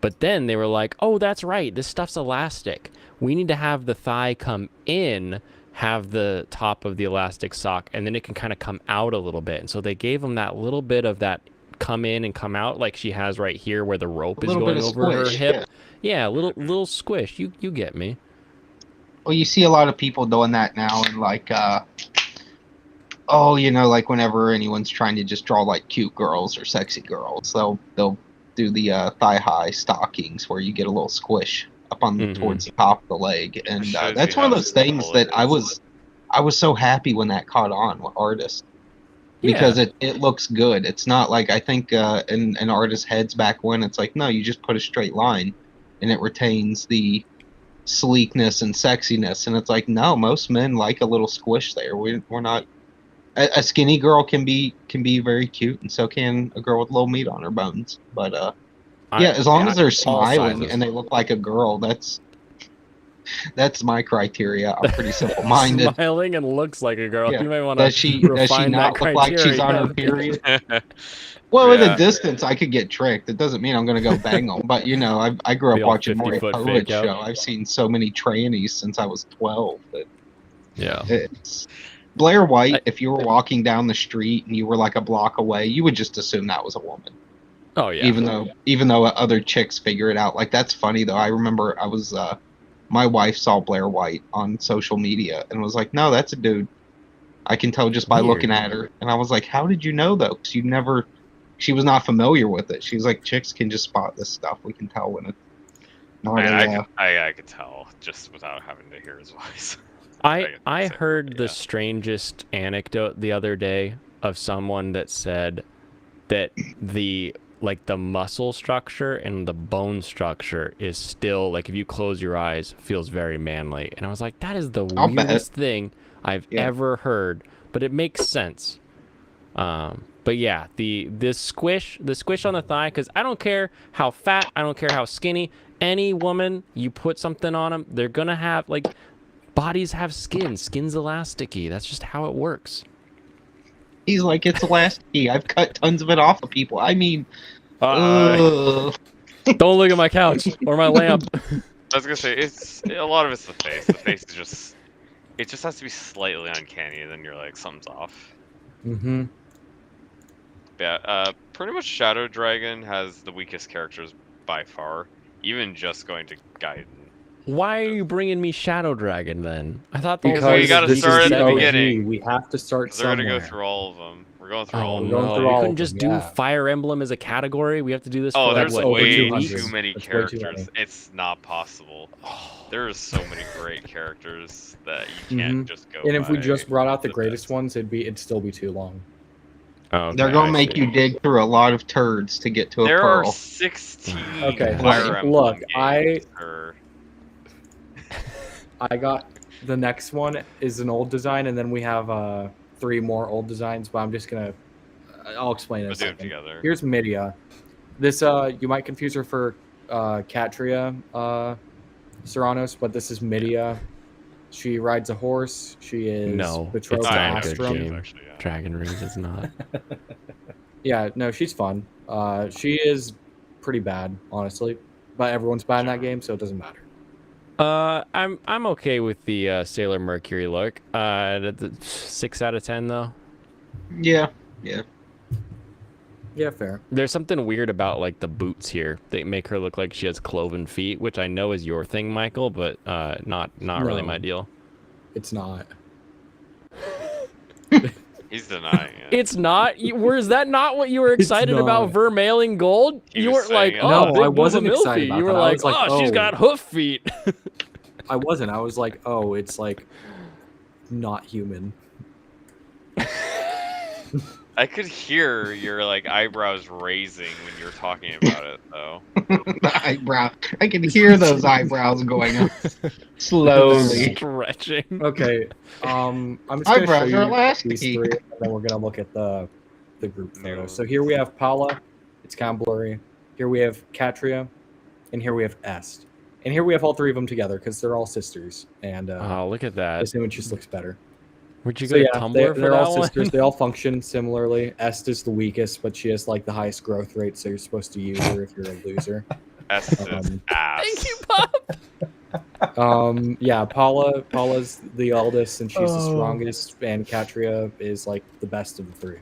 A: But then they were like, "Oh, that's right. This stuff's elastic. We need to have the thigh come in, have the top of the elastic sock, and then it can kind of come out a little bit." And so they gave them that little bit of that come in and come out, like she has right here, where the rope
E: A
A: is
E: little
A: going
E: bit of
A: over her
E: squish,
A: hip. Yeah, little squish. You get me.
E: Well, you see a lot of people doing that now, and like, oh, you know, like whenever anyone's trying to just draw like cute girls or sexy girls, they'll do the thigh high stockings where you get a little squish up on
A: Mhm.
E: towards the top of the leg, and
C: Shows
E: that's
C: you
E: one of
C: how
E: those things
C: simple
E: that
C: it
E: I
C: is.
E: was so happy when that caught on with artists
A: Yeah.
E: because it looks good. It's not like I think in an artist's heads back when it's like no, you just put a straight line, and it retains the sleekness and sexiness, and it's like no, most men like a little squish there. We're not a skinny girl can be very cute, and so can a girl with a little meat on her bones. But yeah, as long as they're
A: all
E: smiling
A: sizes.
E: and they look like a girl, that's my criteria. I'm pretty simple minded.
A: Smiling and looks like a girl.
E: Yeah.
A: You might want to
E: Does she
A: refine that
E: not look like she's on her
A: criteria.
E: period? Well, in
C: Yeah.
E: a distance, I could get tricked. It doesn't mean I'm going to go bang them. But, you know, I grew
A: The
E: up
A: old
E: watching Maury
A: 50-foot
E: Povich
A: fake out.
E: show. I've seen so many trannies since I was 12. That
A: Yeah.
E: it's Blair White, if you were walking down the street and you were like a block away, you would just assume that was a woman.
A: Oh yeah.
E: Even though other chicks figure it out. Like, that's funny, though. I remember I was, my wife saw Blair White on social media and was like, no, that's a dude. I can tell just by
A: Weird.
E: looking at her. And I was like, how did you know, though? Because she was not familiar with it. She was like, chicks can just spot this stuff. We can tell when it's not
C: Man, I could tell just without having to hear his voice.
A: I heard the strangest anecdote the other day of someone that said that the muscle structure and the bone structure is still, like, if you close your eyes, feels very manly. And I was like, that is the
E: I'll bet.
A: weirdest thing I've
E: Yeah.
A: ever heard, but it makes sense. But yeah, the squish on the thigh, because I don't care how fat, I don't care how skinny, any woman, you put something on them, they're gonna have, like, bodies have skin. Skin's elasticy. That's just how it works.
E: He's like, it's elasticy. I've cut tons of it off of people. I mean,
A: Don't look at my couch or my lamp.
C: I was gonna say a lot of it's the face. The face is just it just has to be slightly uncanny, and then you're like something's off.
B: Mm-hmm.
C: Yeah, pretty much Shadow Dragon has the weakest characters by far. Even just going to Gaiden.
A: Why are you bringing me Shadow Dragon then? I thought the
C: Because
A: whole
C: we gotta
B: this
C: start
B: is
C: at the
B: OG.
C: beginning.
B: We have to start
C: They're gonna
B: somewhere.
C: go through all of them. We're going through all
A: Oh
C: of
B: going
C: them.
B: through
A: no! We
B: all
A: couldn't
B: of
A: just
B: them,
A: do
B: yeah.
A: Fire Emblem as a category. We have to do this
C: Oh,
A: for
C: there's
A: like
B: over
C: way
B: 200.
C: too many
B: That's way too
C: characters.
B: many.
C: It's not possible. There are so many great characters that you can't just go.
B: And if we
C: by
B: just brought out the greatest
C: best.
B: ones, it'd still be too long.
A: Oh,
E: they're going to make you dig through a lot of turds to get to a
C: There are
E: pearl.
C: 16
B: Okay,
C: Fire Emblem
B: look,
C: games, or-
B: I got the next one is an old design, and then we have 3 more old designs. But I'm just gonna, I'll explain it.
C: We'll
B: In a
C: do them
B: second.
C: together.
B: Here's Midia. This you might confuse her for Katria Serranos, but this is Midia. She rides a horse. She is
A: No,
B: betrothed
A: it's
B: to
A: not a good
B: Astrum.
A: game.
C: Actually, yeah.
A: Dragon Rings is not.
B: Yeah, no, she's fun. She is pretty bad, honestly, but everyone's bad in that game, so it doesn't matter.
A: I'm okay with the Sailor Mercury look. The 6 out of 10 though.
E: Yeah.
B: Yeah, fair.
A: There's something weird about like the boots here. They make her look like she has cloven feet, which I know is your thing, Michael, but not really
B: No.
A: my deal.
B: It's not.
C: He's denying it.
A: It's not. Was that not what you were excited about?
B: not.
A: Vermailing gold?
C: He
A: You
C: was
A: weren't like,
C: saying it.
A: oh,
B: No,
A: big
B: I wasn't
A: booba
B: excited
A: milky.
B: about
A: You were
B: that. I
A: like,
B: was like,
A: oh, she's
B: oh.
A: got hoof feet.
B: I wasn't. I was like, oh, it's like not human.
C: I could hear your like eyebrows raising when you were talking about it, though.
E: The eyebrow. I can hear those eyebrows going up slowly.
A: Stretching.
B: Okay. I'm just gonna show
E: Eyebrows are
B: you these
E: elasticy.
B: three, and then we're gonna look at the group
C: No.
B: photos. So here we have Paula. It's kind of blurry. Here we have Katria, and here we have Est. And here we have all three of them together because they're all sisters. And
A: Oh, look at that.
B: this image just looks better.
A: Where'd you
B: So
A: go to
B: yeah,
A: Tumblr for
B: they're
A: that
B: all
A: one?
B: sisters. They all function similarly. Est is the weakest, but she has like the highest growth rate, so you're supposed to use her if you're a loser.
C: Estes ass.
A: Thank you, Pop.
B: Yeah, Paula's the eldest, and she's the strongest, and Katria is like the best of the three.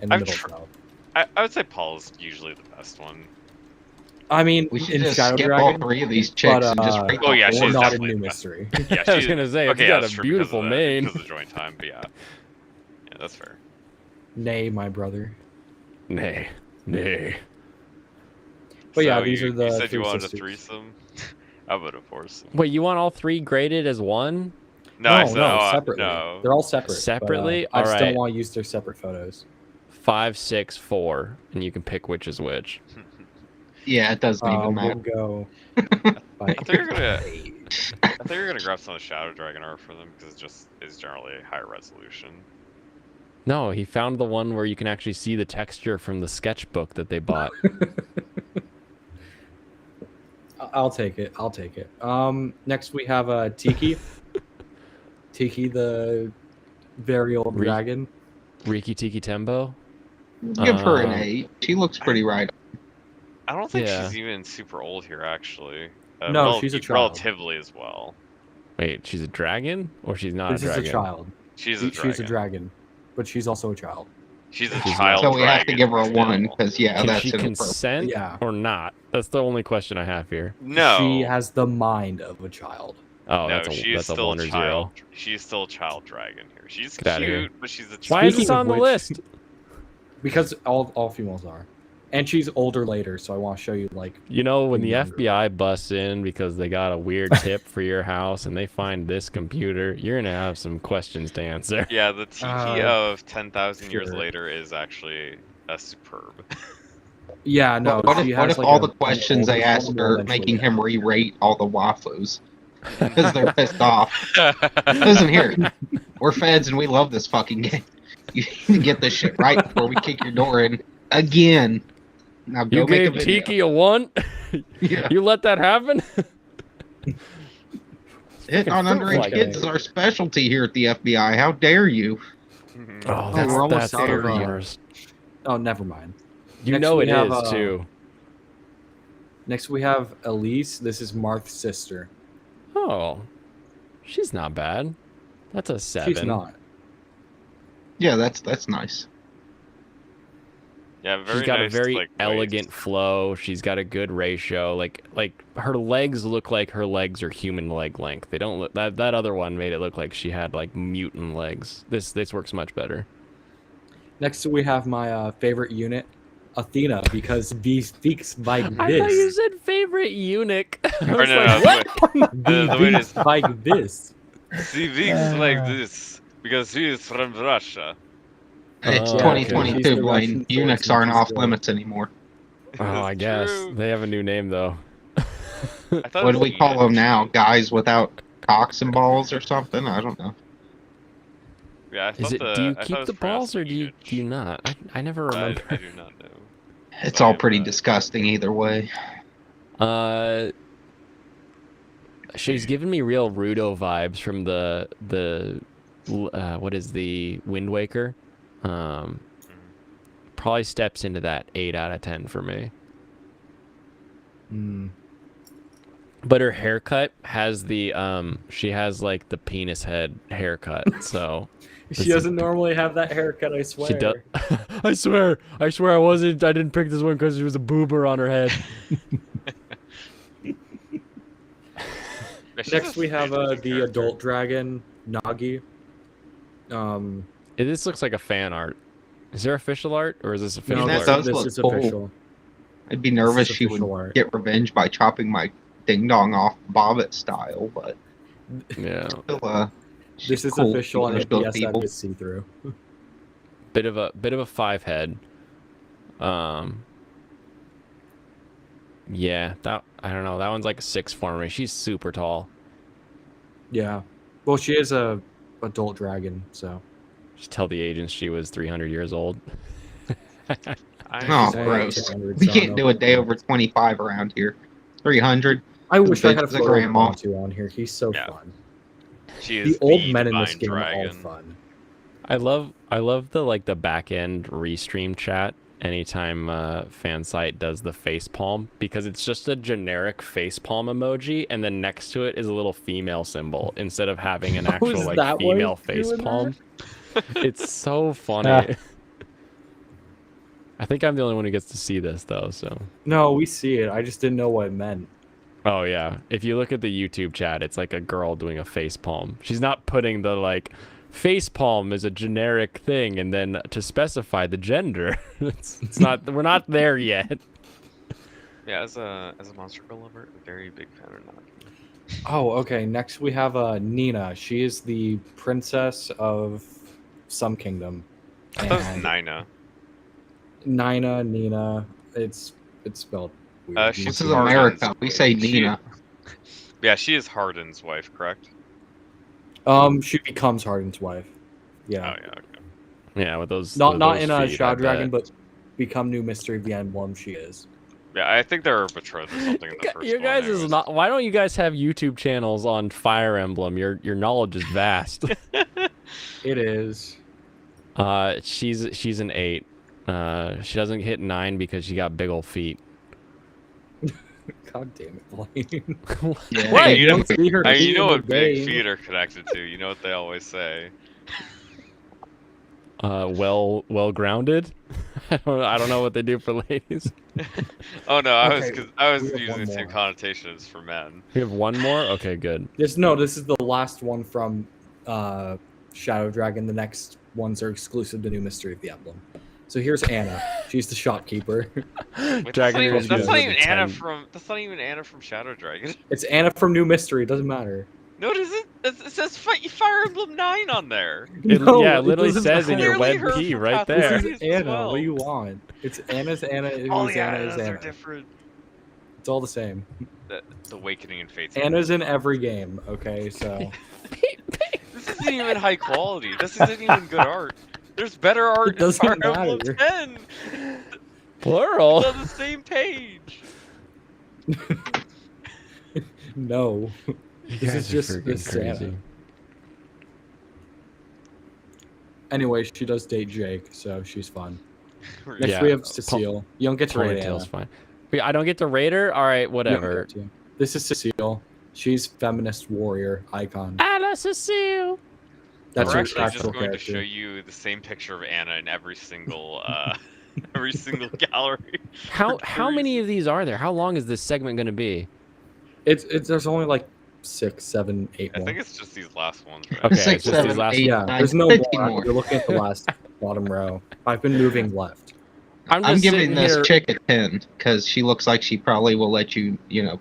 B: And the
C: I'm
B: middle
C: tr-
B: child.
C: I would say Paul's usually the best one.
B: I mean,
E: We should
B: in
E: just
B: Shadow
E: skip all
B: Dragon,
E: three of these chicks and just rate
C: Oh, yeah,
E: the
C: she's
B: or
E: four.
B: not in
C: definitely
B: New
C: the best.
B: Mystery.
C: Yeah,
A: I was gonna say,
C: okay,
A: you
C: yeah,
A: got
C: that's
A: a
C: true
A: beautiful
C: because of
A: mane.
C: because of the joint time, but yeah, that's fair.
B: Nay, my brother.
A: Nay.
B: But yeah,
C: So
B: these are the
C: you said
B: three
C: you wanted
B: sisters.
C: a threesome. I would have forced them.
A: Wait, you want all three graded as one?
C: No, I said
B: separately.
C: no.
B: They're all separate.
A: Separately?
B: But, I just
A: Alright.
B: don't want to use their separate photos.
A: 5, 6, 4, and you can pick which is which.
E: Yeah, it doesn't even
B: We'll
E: matter.
B: go.
C: I thought you were gonna grab some of the Shadow Dragon art for them because it just is generally higher resolution.
A: No, he found the one where you can actually see the texture from the sketchbook that they bought.
B: I'll take it. Next we have Tiki. Tiki, the very old
A: Re-
B: dragon.
A: Riki Tiki Tembo?
E: Give her an
A: Um,
E: 8. She looks pretty right.
C: I don't think
A: Yeah.
C: she's even super old here, actually.
B: No, she's a child.
C: Relatively as well.
A: Wait, she's a dragon? Or she's not
B: This
A: a
B: is
A: dragon?
B: a child.
C: She's a dragon.
B: She's a dragon, but she's also a child.
C: She's a
A: She's
C: child.
E: So we have to
C: dragon
E: give her a
C: still.
E: 1 because yeah,
A: Can
E: that's
A: she
E: inappropriate.
A: consent
B: Yeah.
A: or not? That's the only question I have here.
C: No.
B: She has the mind of a child.
A: Oh,
C: no,
A: that's a
C: she's
A: that's a
C: still
A: 1 or
C: a
A: 0.
C: child. She's still a child dragon here. She's
A: Get outta here.
C: cute, but she's a child.
A: Why is
B: Speaking
A: this
B: of
A: on the
B: which-
A: list?
B: Because all females are. And she's older later, so I want to show you like
A: You know, when the
B: Younger.
A: FBI busts in because they got a weird tip for your house and they find this computer, you're going to have some questions to answer.
C: Yeah, the Tiki of 10,000 years
B: sure.
C: later is actually superb.
B: yeah, no.
E: What
B: she
E: if,
B: has,
E: what if
B: like,
E: all
B: a-
E: the questions
B: an
E: they
B: older
E: asked
B: form
E: are
B: eventually.
E: making him re-rate all the Waifus because they're pissed off? Listen here, we're feds and we love this fucking game. You need to get this shit right before we kick your door in again. Now go
A: You
E: make a
A: gave
E: video.
A: Tiki a 1?
E: Yeah.
A: You let that happen?
E: Hitting on
A: fucking
E: underage
A: like
E: kids is our specialty here at the FBI. How dare you?
A: Oh,
B: we're almost
A: that's
B: out of,
A: the worst.
B: Oh, never mind.
A: You
B: Next
A: know
B: we
A: it
B: have,
A: is, too.
B: Next we have Elise. This is Marth's sister.
A: Oh, she's not bad. That's a 7.
B: She's not.
E: Yeah, that's nice.
C: Yeah, very
A: She's got
C: nice,
A: a very
C: like,
A: elegant
C: waist.
A: flow. She's got a good ratio. Like her legs look like her legs are human leg length. They don't look that other one made it look like she had like mutant legs. This works much better.
B: Next we have my favorite unit, Athena, because V speaks like
A: I thought you
B: this.
A: said favorite eunuch. I
C: Or
A: was
C: no,
A: like,
C: no,
A: what?
C: the way it
B: V speaks like this.
C: She speaks like this because she is from Russia.
E: It's
A: Oh, okay.
E: 2022,
B: She's the
E: Blaine.
B: Russian
E: Eunuchs
B: forces
E: aren't off
B: still.
E: limits anymore.
A: Oh, I
C: It's
A: guess
C: true.
A: they have a new name though.
C: I thought
E: What
C: it
E: do
C: was
E: we call them
C: eunuch.
E: now? Guys without cocks and balls or something? I don't know.
C: Yeah, I
A: Is
C: thought
A: it?
C: the,
A: Do you
C: I thought
A: keep
C: it was
A: the balls
C: pronounced
A: or do you
C: eunuch.
A: not? I never remember.
C: I do not know.
E: It's
C: So,
E: all
C: yeah,
E: pretty
C: but-
E: disgusting either way.
A: She's giving me real Rudo vibes from the what is the Wind Waker. Probably steps into that 8 out of 10 for me.
B: Hmm.
A: But her haircut has the she has like the penis head haircut. So
B: She doesn't normally have that haircut, I swear.
A: she does. I swear I didn't pick this one because she was a boober on her head.
C: Yeah, she's
B: Next
C: a
B: we have
C: interesting
B: the
C: character.
B: adult dragon, Nagi.
A: This looks like a fan art. Is there official art or is this official
E: that
A: art?
E: does
B: this
E: look
B: is
E: cool.
B: official.
E: I'd be nervous
B: This is
E: she would
B: official art.
E: get revenge by chopping my ding dong off Bobbit style, but
A: Yeah.
E: still,
B: This
E: she's
B: is
E: cool.
B: official, and
E: She's
B: if
E: good
B: yes, that
E: people.
B: is see-through.
A: Bit of a 5 head. Yeah, that I don't know. That one's like a 6 for me. She's super tall.
B: Yeah. Well, she is a adult dragon, so.
A: Just tell the agents she was 300 years old.
E: Oh,
B: She's
E: gross.
B: 200,
E: We
B: so I
E: can't
B: don't
E: do
B: know
E: a
B: if
E: day
B: we-
E: over 25 around here. 300.
B: I wish I had a
E: It's a
B: photo of
E: grandma.
B: Bantu on here. He's so
C: Yeah.
B: fun.
C: She
B: The
C: is
B: old
C: the
B: men in this
C: divine
B: game are all
C: dragon.
B: fun.
A: I love the back end restream chat anytime Fansite does the face palm, because it's just a generic face palm emoji and then next to it is a little female symbol instead of having an
B: Oh,
A: actual
B: is
A: like
B: that why
A: female
B: it's
A: face
B: doing
A: palm. It's so funny.
D: Ah.
A: I think I'm the only one who gets to see this though, so.
B: No, we see it. I just didn't know what it meant.
A: Oh yeah. If you look at the YouTube chat, it's like a girl doing a face palm. She's not putting the like face palm is a generic thing and then to specify the gender. It's not we're not there yet.
C: Yeah, as a Monster Girl lover, a very big fan of Naki.
B: Oh, okay. Next we have Nina. She is the princess of some kingdom.
C: I thought it was
B: And
C: Nina.
B: It's spelled weird.
C: She's
E: This is
C: Harden's-
E: America. We say
C: she-
E: Nina.
C: Yeah, she is Harden's wife, correct?
B: She becomes Harden's wife. Yeah.
C: Oh yeah. Okay.
A: Yeah, with those
B: Not
A: with
B: not
A: those
B: in a
A: feet,
B: Shadow
A: I
B: Dragon,
A: bet.
B: but become new Mystery of the Emblem. She is.
C: Yeah, I think they were betrothed or something in the first
A: You
C: one.
A: guys is
C: anyways.
A: not. Why don't you guys have YouTube channels on Fire Emblem? Your knowledge is vast.
B: It is.
A: She's an 8. She doesn't hit 9 because she got big old feet.
B: God damn it, Blaine.
E: Yeah.
A: What?
C: You know,
B: don't see her
C: I mean,
B: feet
C: you know
B: in
C: what
B: the
C: big
B: game.
C: feet are connected to. You know what they always say.
A: Well grounded. I don't know what they do for ladies.
C: Oh no, I
B: Okay,
C: was
B: we have
C: using
B: one
C: the same
B: more.
C: connotation as for men.
A: We have one more. Okay, good.
B: This is the last one from Shadow Dragon. The next ones are exclusive to New Mystery of the Emblem. So here's Anna. She's the shopkeeper.
C: Wait,
A: Dragon
C: that's
A: Age
C: not
A: goes
C: even
A: to
C: Anna
A: 10.
C: from. That's not even Anna from Shadow Dragon.
B: It's Anna from New Mystery. It doesn't matter.
C: No, it isn't. It says Fire Emblem 9 on there.
B: No,
A: Yeah, it literally
B: doesn't
A: says in your
C: Clearly
A: web
C: her
A: key
C: from
A: right
C: Path of
A: there.
B: This
C: Radiance
B: is
C: as
B: Anna.
C: well.
B: What do you want? It's Anna's Anna.
C: All
B: Who's
C: the
B: Anna is
C: Annas are
B: Anna.
C: different.
B: It's all the same.
C: The Awakening and Fates.
B: Anna's in every game. Okay, so
C: This isn't even high quality. This isn't even good art. There's better art in
B: doesn't
C: Fire Emblem
B: matter.
C: 10.
A: Plural.
C: It's on the same page.
B: no.
A: You
B: This
A: guys
B: is
A: are
B: just
A: freaking
B: this Anna. Anyway, she does date Jake, so she's fun. Next
A: Yeah.
B: we have Cecile. You don't get to rate Anna.
A: Ponytail's fine. Wait, I don't get to rate her. All right,
B: You don't
A: whatever.
B: get to. This is Cecile. She's feminist warrior icon.
A: Anna Cecile.
B: That's
C: We're
B: her
C: actually just
B: actual
C: going to show
B: character.
C: you the same picture of Anna in every single every single gallery.
A: How many of these are there? How long is this segment going to be?
B: It's there's only like 6, 7, 8
C: I
B: more.
C: think it's just these last ones, right?
A: Okay,
E: 6,
A: it's just these
E: 7,
A: last-
E: 8,
B: Yeah,
E: 9,
B: there's no
E: 15
B: more.
E: more.
B: You're looking at the last bottom row. I've been moving left.
A: I'm
E: I'm
A: just
E: giving
A: sitting
E: this
A: here-
E: chick a 10 because she looks like she probably will let you,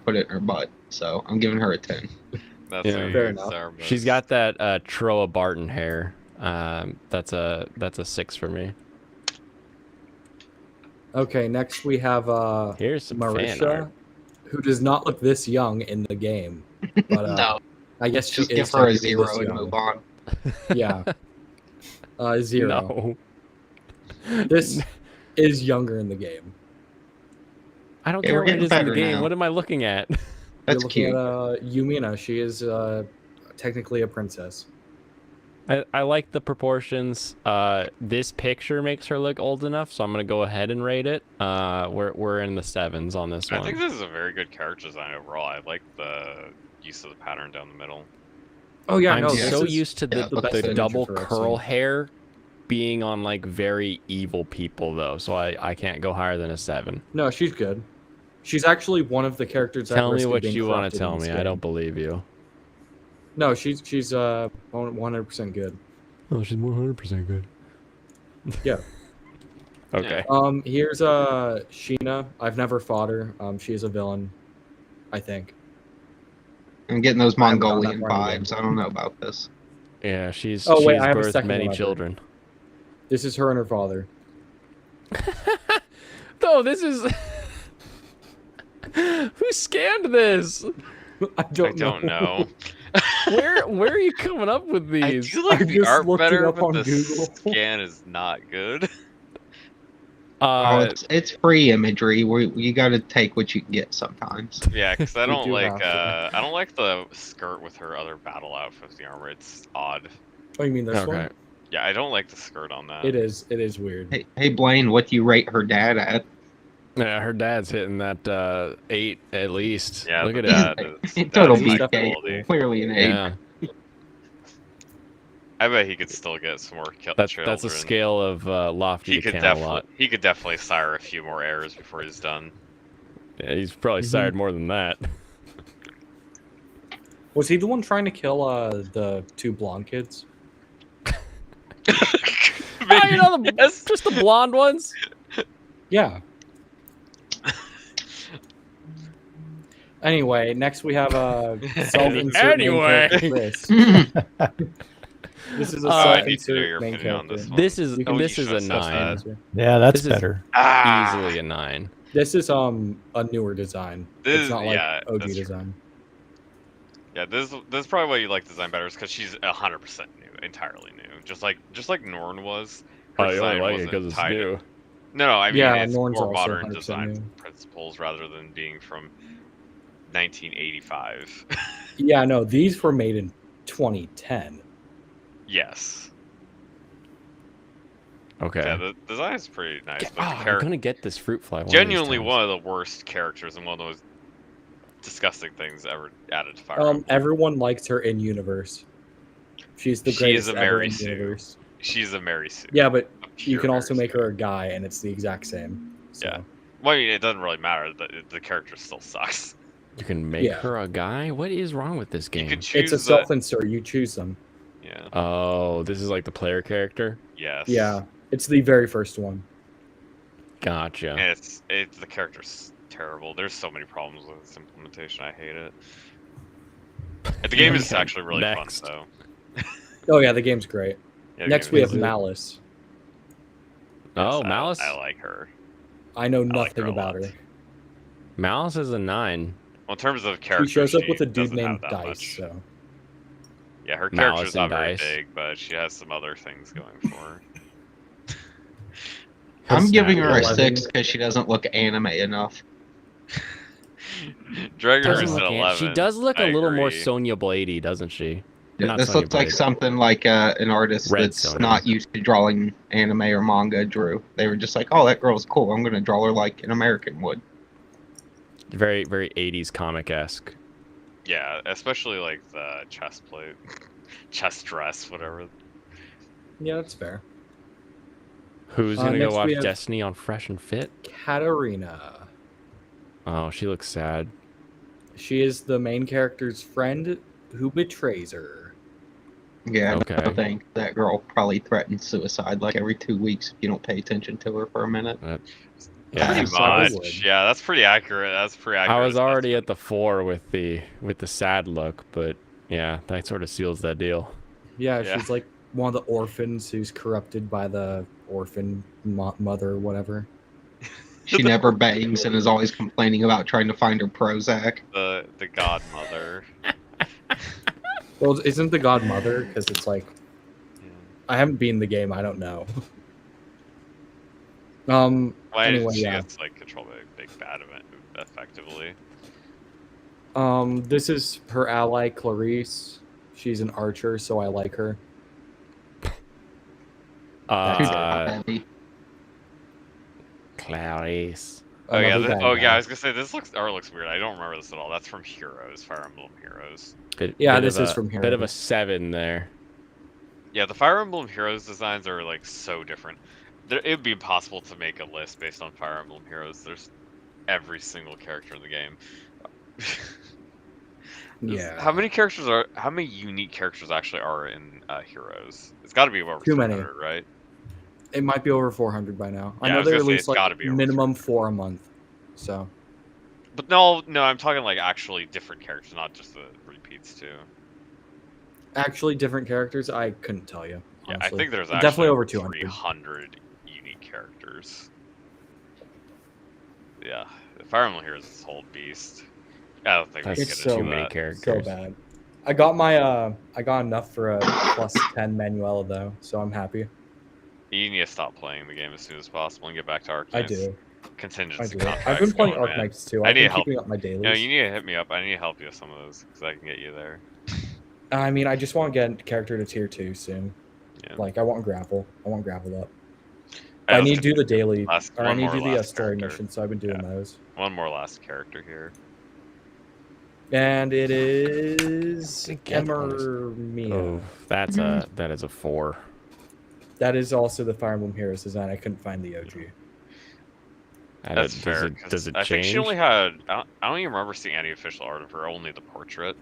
E: put it in her butt. So I'm giving her a 10.
C: That's
A: Yeah.
C: what
B: Fair
C: you
B: enough.
C: are, but-
A: She's got that Troa Barton hair. That's a 6 for me.
B: Okay, next we have
A: Here's some fan
B: Marisha,
A: art.
B: who does not look this young in the game. But
E: No,
B: I guess she
E: just
B: is
E: give her a
B: technically
E: 0
B: this
E: and
B: young.
E: move on.
B: Yeah. 0.
A: No.
B: This is younger in the game.
A: I don't
E: Yeah,
A: care
E: we're
A: what it
E: getting
A: is in the
E: better
A: game.
E: now.
A: What am I looking at?
E: That's
B: You're looking
E: cute.
B: at Yumina. She is technically a princess.
A: I like the proportions. This picture makes her look old enough, so I'm gonna go ahead and rate it. We're in the 7s on this
C: I
A: one.
C: think this is a very good character design overall. I like the use of the pattern down the middle.
B: Oh yeah,
A: I'm
B: no,
A: so
B: this is
A: used to
E: yeah,
A: the,
E: the best
A: the
B: image
A: double
B: of her I've
A: curl
B: seen.
A: hair being on like very evil people though, so I can't go higher than a 7.
B: No, she's good. She's actually one of the characters.
A: Tell
B: at
A: me
B: risk of
A: what
B: being
A: you want
B: corrupted
A: to tell
B: in this
A: me. I
B: game.
A: don't believe you.
B: No, she's 100% good.
A: Oh, she's 100% good.
B: Yeah.
A: Okay.
B: Here's Sheena. I've never fought her. She is a villain, I think.
E: I'm getting those
B: I haven't gone that
E: Mongolian
B: far in the
E: vibes. I don't know about this.
A: Yeah, she's
B: Oh, wait,
A: she's
B: I have a
A: birthed
B: second
A: many
B: one over.
A: children.
B: This is her and her father.
A: No, this is. Who scanned this?
B: I
C: I don't know.
A: Where are you coming up with
C: I
A: these?
C: do like
B: I
C: the
B: just
C: art
B: looked it
C: better,
B: up
C: but
B: on
C: the
B: Google.
C: scan is not good.
E: Oh, it's free imagery. You got to take what you can get sometimes.
C: Yeah, because I
B: We
C: don't
B: do
C: like
B: have to.
C: I don't like the skirt with her other battle outfit with the armor. It's odd.
B: Oh, you mean this
A: Okay.
B: one?
C: Yeah, I don't like the skirt on that.
B: It is. It is weird.
E: Hey Blaine, what do you rate her dad at?
A: Yeah, her dad's hitting that 8 at least.
C: Yeah,
A: Look
C: the
A: at it.
C: dad is
E: Total
C: dad's high
B: definitely
E: beefcake.
C: quality.
E: Clearly an 8.
A: Yeah,
C: I bet he could still get some more
A: that's
C: children.
A: a scale of lofty
C: He
A: to
C: could
A: Camelot.
C: definitely sire a few more heirs before he's done.
A: Yeah, he's probably
B: Mhm.
A: sired more than that.
B: Was he the one trying to kill the 2 blonde kids?
A: Oh, you know
C: Yes.
A: just the blonde ones.
B: Yeah. Anyway, next we have a self-insert main
A: Anyway.
B: character, Chris. This is a
A: Oh,
C: I need to know
B: self-insert
C: your
B: main
C: opinion on
B: character.
C: this one.
A: This is
B: You can-
A: this
C: you
A: is
C: should
A: a
C: have said
A: 9.
C: that.
D: Yeah, that's
A: This is-
D: better.
A: Easily a 9.
B: This is a newer design.
C: This-
B: It's not like
C: yeah,
B: OG
C: that's true.
B: design.
C: Yeah, this is probably why you like design better, is because she's 100% new, entirely new, just like Norn was. Her
A: Oh, you only
C: design
A: like it
C: wasn't
A: because it's
C: tied to-
A: new.
C: No, I mean
B: Yeah,
C: it's
B: Norn's
C: more
B: also
C: modern
B: 100%
C: design
B: new.
C: principles rather than being from 1985.
B: Yeah, no, these were made in 2010.
C: Yes.
A: Okay.
C: Yeah, the design is pretty nice, but the
A: I'm
C: character
A: gonna get this fruit fly.
C: genuinely one of the worst characters and one of those disgusting things ever added to Fire Emblem.
B: Everyone likes her in universe. She's the
C: She
B: greatest
C: is a
B: ever
C: Mary
B: in
C: Sue.
B: universe.
C: She's a Mary Sue.
B: Yeah, but
C: a
B: you
C: pure
B: can also
C: Mary
B: make
C: Sue.
B: her a guy, and it's the exact same. So.
C: Yeah. Well, I mean, it doesn't really matter. The character still sucks.
A: You can make
B: Yeah.
A: her a guy. What is wrong with this
C: You
A: game?
C: can choose
B: It's a
C: the-
B: self-insert. You choose them.
C: Yeah.
A: Oh, this is like the player character.
C: Yes.
B: Yeah, it's the very first one.
A: Gotcha.
C: And it's the character's terrible. There's so many problems with its implementation. I hate it. And the game is
A: Okay,
C: actually really
A: next.
C: fun, though.
B: Oh yeah, the game's great.
C: Yeah, the
B: Next
C: game
B: we
C: is-
B: have Malice.
A: Oh,
C: yes,
A: Malice.
C: I like her.
B: I know
C: like
B: nothing
C: her a
B: about
C: lot.
B: her.
A: Malice is a 9.
C: Well, in terms of
B: She
C: character,
B: shows up with a dude
C: doesn't have
B: named
C: that
B: Dice.
C: much.
B: So
C: Yeah, her
A: Malice
C: character's not
A: and
C: very
A: Dice.
C: big, but she has some other things going for her.
E: I'm
A: That's
E: giving
A: not
E: her a
B: good.
E: 6 because she doesn't look anime enough.
C: Dragon
A: Doesn't
C: is
A: look
C: an
A: an-
C: 11.
A: She does look a
C: I
A: little more
C: agree.
A: Sonya Bladey, doesn't she? Not
E: This
A: Sonya
E: looks like
A: Blade.
E: something like an artist
A: Red
E: that's
A: Sonja.
E: not used to drawing anime or manga drew. They were just like, oh, that girl's cool. I'm going to draw her like an American would.
A: Very, very 80s comic-esque.
C: Yeah, especially like the chest plate, chest dress, whatever.
B: yeah, that's fair.
A: Who's gonna go
B: next
A: watch
B: we have-
A: Destiny on Fresh and Fit?
B: Katarina.
A: Oh, she looks sad.
B: She is the main character's friend who betrays her.
E: Yeah,
A: Okay.
E: I think that girl probably threatens suicide like every 2 weeks if you don't pay attention to her for a minute.
A: Yeah,
B: Pretty
C: Pretty
B: solid.
C: much. Yeah, that's pretty accurate. That's pretty accurate.
A: I was already at the 4 with the sad look, but yeah, that sort of seals that deal.
B: Yeah,
C: Yeah.
B: she's like one of the orphans who's corrupted by the orphan mother or whatever.
E: She never bangs and is always complaining about trying to find her Prozac.
C: the godmother.
B: Well, isn't the godmother? Because it's like
C: Yeah.
B: I haven't beaten the game. I don't know.
C: Why
B: Anyway,
C: did she
B: yeah.
C: gets like control the big bad event effectively?
B: This is her ally Clarice. She's an archer, so I like her.
E: Too
A: Uh,
E: heavy.
A: Clarice.
C: Oh yeah,
B: Another bad
C: I
B: guy.
C: was gonna say this looks weird. I don't remember this at all. That's from Heroes, Fire Emblem Heroes.
B: Yeah,
A: Bit
B: this
A: of
B: is
A: a-
B: from
A: Bit of a
B: Heroes.
A: 7 there.
C: Yeah, the Fire Emblem Heroes designs are like so different. It'd be impossible to make a list based on Fire Emblem Heroes. There's every single character in the game.
B: Yeah.
C: How many unique characters actually are in Heroes? It's got to be over
B: Too many.
C: 300, right?
B: It might be over 400 by now. I
C: Yeah, I
B: know
C: was
B: they
C: gonna say
B: release
C: it's gotta
B: like
C: be over
B: minimum 4 a month. So
C: But no, I'm talking like actually different characters, not just the repeats too.
B: actually, different characters, I couldn't tell you.
C: Yeah, I
B: honestly.
C: think there's
B: Definitely
C: actually
B: over 200.
C: 300 unique characters. Yeah, Fire Emblem Heroes is a whole beast. I don't think we
A: That's
C: can
B: It's
C: get
B: so
C: into
A: many
C: that.
A: characters.
B: So bad. I got my I got enough for a +10 Manuela though, so I'm happy.
C: You need to stop playing the game as soon as possible and get back to Arcanines.
B: I do.
C: Contingency
B: I've
C: contracts
B: been playing
C: going, man.
B: Arknights too.
C: I
B: I've
C: need
B: been
C: help.
B: keeping up my dailies.
C: No, you need to hit me up. I need to help you with some of those because I can get you there.
B: I mean, I just want to get character to tier 2 soon.
C: Yeah.
B: Like, I want grapple. I want grapple up.
C: I
B: I need to do the daily,
C: last-
B: or I
C: one
B: need to
C: more
B: do the
C: last
B: story
C: character.
B: mission, so I've been doing those.
C: One more last character here.
B: And it is
A: To get one is-
B: Emermia.
A: Oh, that is a 4.
B: That is also the Fire Emblem Heroes design. I couldn't find the OG.
A: And
C: That's
A: it-
C: fair.
A: Does it
C: I think
A: change?
C: she only had. I don't even remember seeing any official art of her. Only the portrait.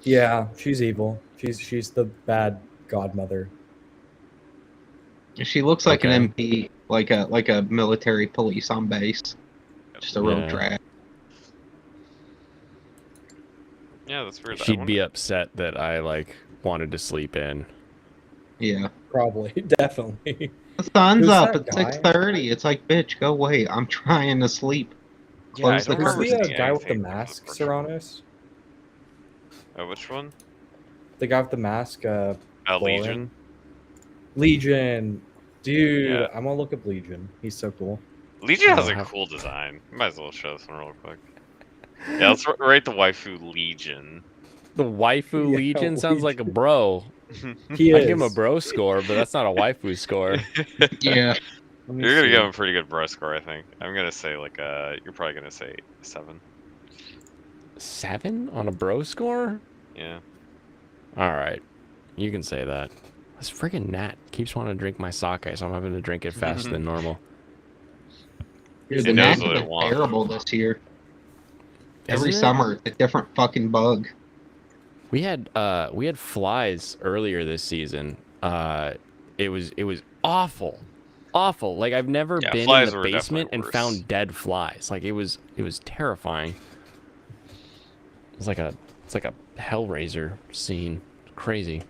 B: Yeah, she's evil. She's the bad godmother.
E: She looks like
A: Okay.
E: an MP, like a military police on base. Just a real
A: Yeah.
E: drag.
C: Yeah, that's weird. I
A: She'd be
C: wonder-
A: upset that I wanted to sleep in.
E: Yeah.
B: Probably, definitely.
E: The sun's
B: Who's
E: up
B: that
E: at
B: guy?
E: 6:30. It's like, bitch, go wait. I'm trying to sleep.
C: Yeah, I
E: Close the
C: don't
B: Who's
C: remember
B: the
C: seeing
B: guy with the
C: anything from
B: mask,
C: portrait.
B: Serranos?
C: Oh, which one?
B: The guy with the mask,
C: Legion.
B: Legion. Dude,
C: Yeah.
B: I'm gonna look up Legion. He's so cool.
C: Legion has
A: Oh,
C: a
A: how-
C: cool design. Might as well show this one real quick. Yeah, let's write the waifu Legion.
A: The waifu
B: Yeah,
A: Legion sounds like a
B: Legion.
A: bro.
B: He
A: I
B: is.
A: give him a bro score, but that's not a waifu score.
E: Yeah.
B: Let me
C: You're gonna
B: see.
C: give him a pretty good bro score, I think. I'm gonna say you're probably gonna say 7.
A: 7 on a bro score?
C: Yeah.
A: All right, you can say that. This friggin' gnat keeps wanting to drink my sake, so I'm having to drink it faster than normal.
E: Dude,
C: It
E: the
C: knows
E: Nats
C: what it
E: are
C: wants.
E: terrible this year. Every
A: Isn't it?
E: summer, it's a different fucking bug.
A: We had flies earlier this season. It was awful. Like I've never
C: Yeah,
A: been in
C: flies
A: the
C: were
A: basement
C: definitely
A: and
C: worse.
A: found dead flies. Like it was terrifying. It's like a Hellraiser scene. Crazy.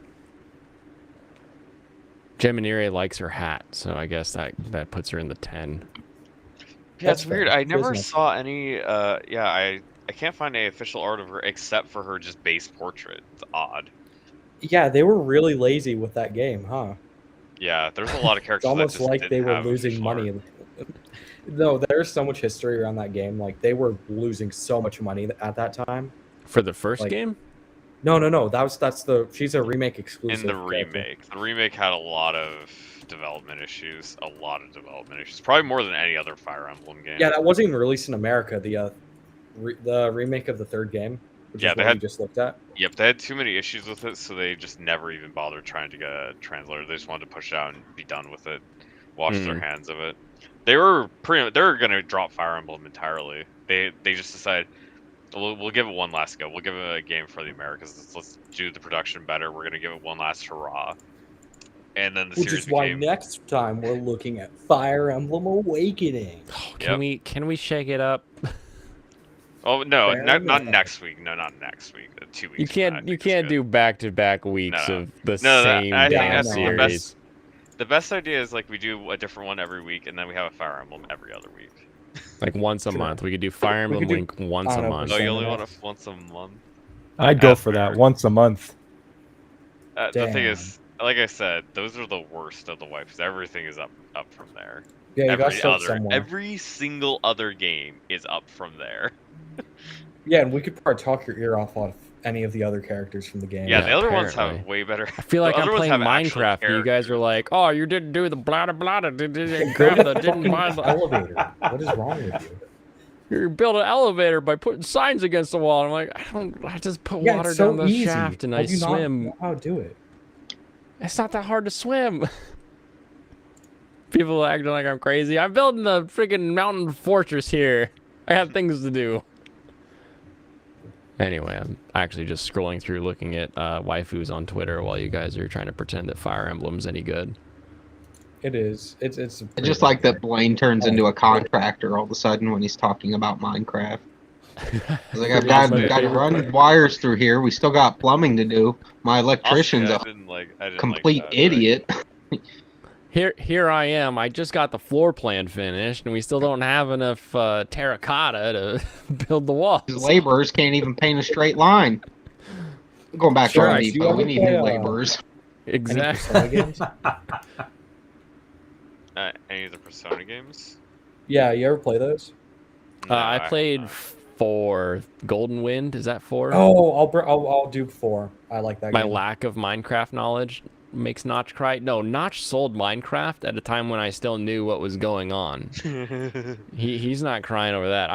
A: Geminire likes her hat, so I guess that puts her in the 10.
C: Yeah,
B: That's
C: it's weird.
B: fair.
C: I never
B: Business.
C: saw any. I can't find any official art of her except for her just base portrait. It's odd.
B: Yeah, they were really lazy with that game, huh?
C: Yeah, there's a lot of
B: It's
C: characters.
B: almost
C: that just
B: like they
C: didn't
B: were
C: have
B: losing
C: official
B: money.
C: art.
B: No, there's so much history around that game. Like they were losing so much money at that time.
A: For the first
B: Like,
A: game?
B: No. She's a remake exclusive.
C: In the
B: character.
C: remake, the remake had a lot of development issues. Probably more than any other Fire Emblem game.
B: Yeah, that wasn't even released in America. The remake of the third game, which
C: Yeah,
B: is
C: they
B: what
C: had-
B: we just looked at.
C: Yep, they had too many issues with it, so they just never even bothered trying to get a translator. They just wanted to push it out and be done with it, wash their hands of it. They were gonna drop Fire Emblem entirely. They just decided we'll give it one last go. We'll give it a game for the Americas. Let's do the production better. We're gonna give it one last hurrah. And then the
B: Which
C: series
B: is why
C: became
B: next time we're looking at Fire Emblem Awakening.
A: Oh,
C: Yep.
A: can we shake it up?
C: Oh no,
B: Fair
C: not
B: enough.
C: next week. No, not next week. 2 weeks.
A: You
C: from now, I
A: can't
C: think is
A: do
C: good.
A: back-to-back weeks
C: No.
A: of the
C: No,
A: same
C: I
B: think
A: damn
B: that's the
A: series.
C: best- The best idea is we do a different one every week, and then we have a Fire Emblem every other week.
A: Like once a
B: Sure.
A: month. We could do Fire
B: We
A: Emblem
B: could
A: Link once
B: I
A: a
B: don't know,
A: month.
C: Oh, you
B: Same
C: only
B: enough.
C: want it once a month.
D: I'd go
C: That's
D: for that
C: fair.
D: once a month.
C: The thing
B: Damn.
C: is, like I said, those are the worst of the wipes. Everything is up from there.
B: Yeah, you got to start somewhere.
C: Every single other game is up from there.
B: Yeah, and we could probably talk your ear off on any of the other characters from the game.
C: Yeah,
A: Yeah,
C: the other ones
A: apparently.
C: have way better.
A: I feel like
C: the
A: I'm
C: other ones
A: playing
C: have actual
A: Minecraft, and you guys are
C: characters.
A: like, "Oh, you didn't do the blah blah blah, didn't
B: Go
A: grab
B: to
A: the,
B: the
A: didn't buy
B: fucking
A: the,
B: elevator. What is wrong with you?
A: you built an elevator by putting signs against the wall." I'm like, I just put
B: Yeah,
A: water
B: it's so
A: down the
B: easy.
A: shaft and
B: How
A: I
B: do you not
A: swim.
B: know how to do it?
A: It's not that hard to swim. People acting like I'm crazy. I'm building the freaking mountain fortress here. I have things to do. Anyway, I'm actually just scrolling through looking at waifus on Twitter while you guys are trying to pretend that Fire Emblem's any good.
B: It is. It's.
E: I just like that Blaine turns into a contractor all of a sudden when he's talking about Minecraft. I was like, I've got to run wires through here. We still got plumbing to do. My electrician's
C: Honestly, I
E: a
C: didn't
E: complete
C: like that,
E: idiot.
A: Here I am. I just got the floor plan finished, and we still don't have enough terracotta to build the walls.
E: These laborers can't even paint a straight line. I'm going back
A: Sure,
E: to
A: I
E: Home
B: see
E: Depot. We
B: every
E: need
B: play,
E: new laborers.
B: Any
A: Exactly.
B: Persona games?
C: Any of the Persona games?
B: Yeah, you ever play those?
C: No,
A: I
C: have
A: played
C: not.
A: 4. Golden Wind. Is that 4?
B: Oh, I'll do 4. I like that
A: My
B: game.
A: lack of Minecraft knowledge makes Notch cry. No, Notch sold Minecraft at a time when I still knew what was going on. He's not crying over that.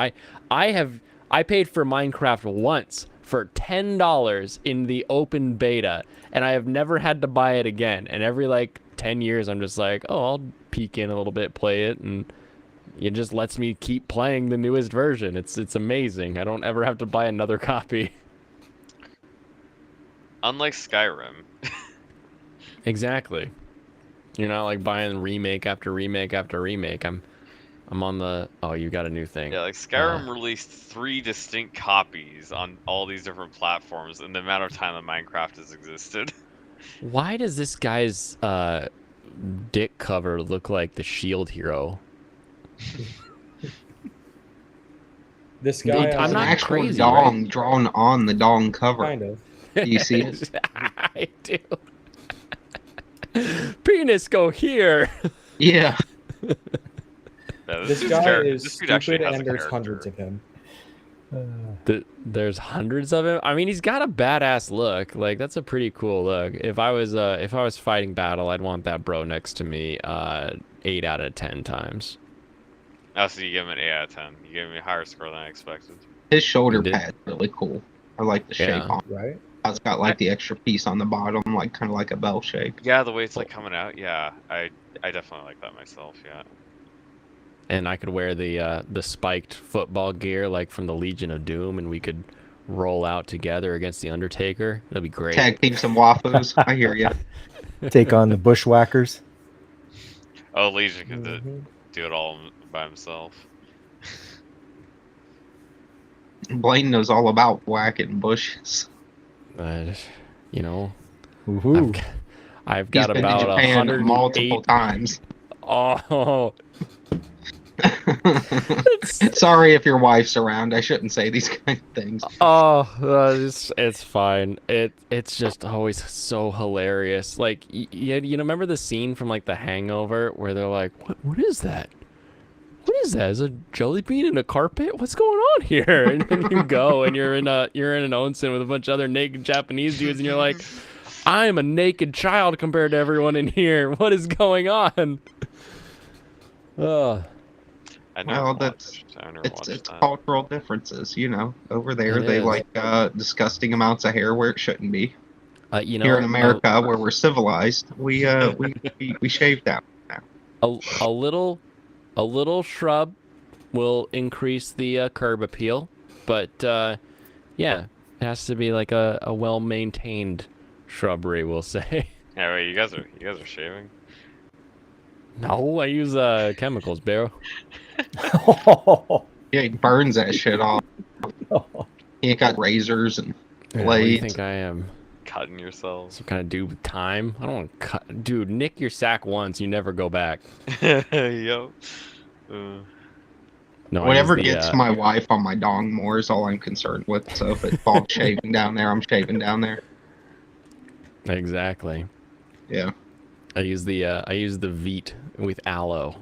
A: I paid for Minecraft once for $10 in the open beta, and I have never had to buy it again. And every like 10 years, I'm just like, oh, I'll peek in a little bit, play it, and it just lets me keep playing the newest version. It's amazing. I don't ever have to buy another copy.
C: Unlike Skyrim.
A: Exactly. You're not like buying remake after remake after remake. I'm on the. Oh, you got a new thing.
C: Yeah, like Skyrim released 3 distinct copies on all these different platforms in the amount of time that Minecraft has existed.
A: Why does this guy's dick cover look like the Shield hero?
B: This guy,
A: I'm
E: There's an
A: not
E: actual
A: crazy,
E: dong drawn on the dong cover.
B: kind of.
E: Do you see it?
A: I do. Penis go here.
E: Yeah.
C: Yeah,
B: This
C: dude's
B: guy
C: character-
B: is
C: this dude actually
B: stupid,
C: has a
B: and there's
C: character.
B: hundreds of him.
A: There's hundreds of him. I mean, he's got a badass look. Like that's a pretty cool look. If I was fighting battle, I'd want that bro next to me 8 out of 10 times.
C: Oh, so you give him an 8 out of 10. You gave me a higher score than I expected.
E: His shoulder
A: You did?
E: pad's really cool. I like the shape
A: Yeah.
E: on it.
B: Right?
E: It's got like the extra piece on the bottom, like kind of like a bell shape.
C: Yeah, the way it's like coming out. Yeah, I definitely like that myself. Yeah.
A: And I could wear the spiked football gear like from the Legion of Doom, and we could roll out together against the Undertaker. That'd be great.
E: Tag team some waifus. I hear you.
D: Take on the bushwhackers.
C: Oh, Legion can
B: Mhm.
C: do it all by himself.
E: Blaine knows all about whacking bushes.
A: You know,
D: Woohoo.
A: I've
E: He's
A: got
E: been to
A: about
E: Japan
A: 108.
E: multiple times.
A: Oh,
E: Sorry if your wife's around. I shouldn't say these kind of things.
A: it's fine. It's just always so hilarious. Like you know, remember the scene from like The Hangover where they're like, "What is that? What is that? Is a jelly bean in a carpet? What's going on here?" And then you go and you're in an onsen with a bunch of other naked Japanese dudes, and you're like, "I'm a naked child compared to everyone in here. What is going on?" Oh.
C: I
E: Well,
C: never
E: that's
C: watched. I never
E: it's
C: watched that.
E: cultural differences, you know. Over there,
A: It
E: they
A: is.
E: like disgusting amounts of hair where it shouldn't be.
A: You know,
E: Here in America, where we're civilized, we shave down now.
A: a little shrub will increase the curb appeal, but yeah, it has to be like a well maintained shrubbery, we'll say.
C: Yeah, wait, you guys are shaving.
A: No, I use chemicals, bro.
E: Yeah, he burns that shit off. He ain't got razors and
A: What do you
E: blades.
A: think I am?
C: Cutting yourselves.
A: Some kind of dude with time? I don't want to cut. Dude, nick your sack once, you never go back.
C: Yo.
A: No, I
E: Whatever
A: use the,
E: gets my wife on my dong more is all I'm concerned with. So if it falls shaving down there, I'm shaving down there.
A: Exactly.
E: Yeah.
A: I use the Veet with aloe.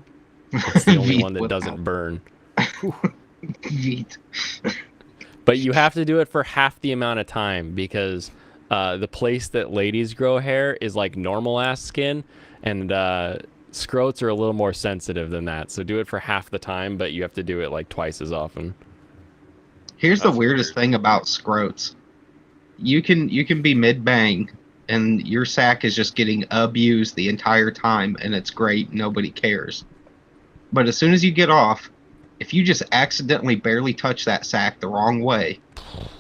A: It's the only
E: Veet
A: one that
E: with
A: doesn't
E: aloe.
A: burn.
E: Yeet.
A: But you have to do it for half the amount of time because the place that ladies grow hair is like normal ass skin, and scrotes are a little more sensitive than that. So do it for half the time, but you have to do it like twice as often.
E: Here's the
C: That's
E: weirdest
C: weird.
E: thing about scrotes. You can be mid bang, and your sack is just getting abused the entire time, and it's great. Nobody cares. But as soon as you get off, if you just accidentally barely touch that sack the wrong way,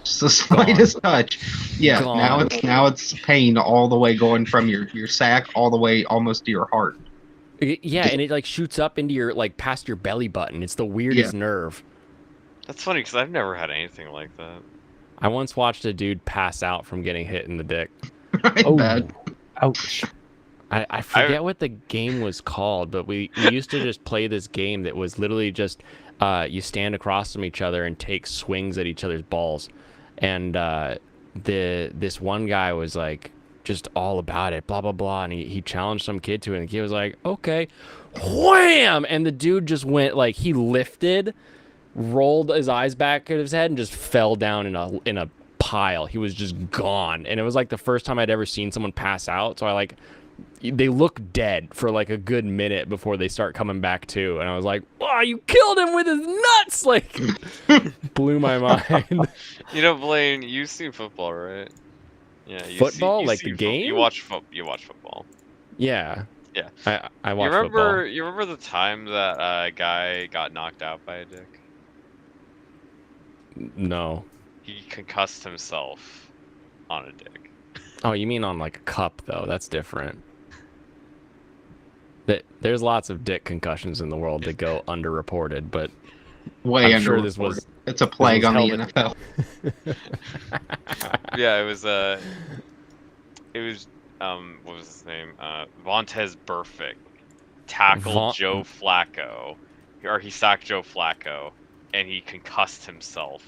E: just the slightest touch, yeah,
A: Gone.
E: now it's pain all the way going from your sack all the way almost to your heart.
A: Yeah, and it like shoots up into your like past your belly button. It's the weirdest nerve.
C: That's funny because I've never had anything like that.
A: I once watched a dude pass out from getting hit in the dick.
E: I
D: Oh,
E: bet.
D: ouch.
A: I forget what the game was called, but we used to just play this game that was literally just you stand across from each other and take swings at each other's balls. And this one guy was like just all about it, blah blah blah, and he challenged some kid to it, and the kid was like, okay, wham, and the dude just went like he lifted, rolled his eyes back at his head, and just fell down in a pile. He was just gone, and it was like the first time I'd ever seen someone pass out. So they look dead for like a good minute before they start coming back to, and I was like, "Wow, you killed him with his nuts!" Like, blew my mind.
C: You know, Blaine, you've seen football, right? Yeah.
A: Football, like the game?
C: You watch football.
A: Yeah.
C: Yeah.
A: I watch football.
C: You remember the time that a guy got knocked out by a dick?
A: No.
C: He concussed himself on a dick.
A: Oh, you mean on like a cup though? That's different. There's lots of dick concussions in the world that go underreported, but
E: Way
A: I'm sure
E: underreported.
A: this was
E: It's a plague on the
A: held
E: NFL.
C: Yeah, it was what was his name? Vontez Burfict tackled Joe Flacco, or he sacked Joe Flacco, and he concussed himself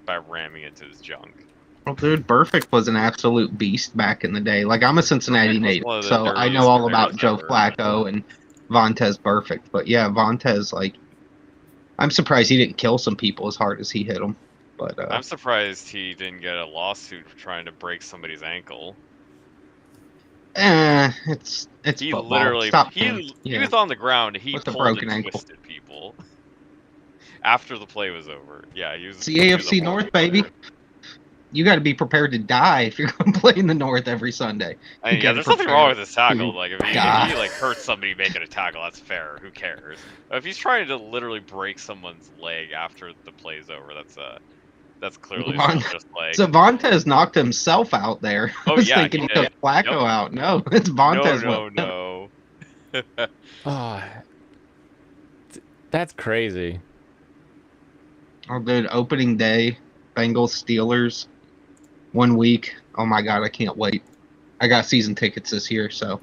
C: by ramming into his junk.
E: Well, dude, Burfict was an absolute beast back in the day. Like, I'm a Cincinnati native, so I know all about Joe Flacco and Vontez Burfict. But yeah, Vontez, like, I'm surprised he didn't kill some people as hard as he hit them. But
C: I'm surprised he didn't get a lawsuit for trying to break somebody's ankle.
E: It's
C: He
E: football.
C: literally
E: Stop
C: he was on the ground. He
E: With a
C: pulled
E: broken
C: and
E: ankle.
C: twisted people after the play was over. Yeah, he was.
E: It's the AFC North, baby. You got to be prepared to die if you're going to play in the North every Sunday.
C: I mean, yeah, there's nothing wrong with his tackle. Like, if he like hurts somebody making a tackle, that's fair. Who cares? But if he's trying to literally break someone's leg after the play's over, that's clearly just like.
E: So Vontez knocked himself out there.
C: Oh,
E: I was
C: yeah,
E: thinking
C: he
E: he took
C: did.
E: Flacco
C: Nope.
E: out. No, it's Vontez.
C: No.
A: Oh, that's crazy.
E: Oh, dude, opening day, Bengals Steelers, 1 week. Oh my God, I can't wait. I got season tickets this year, so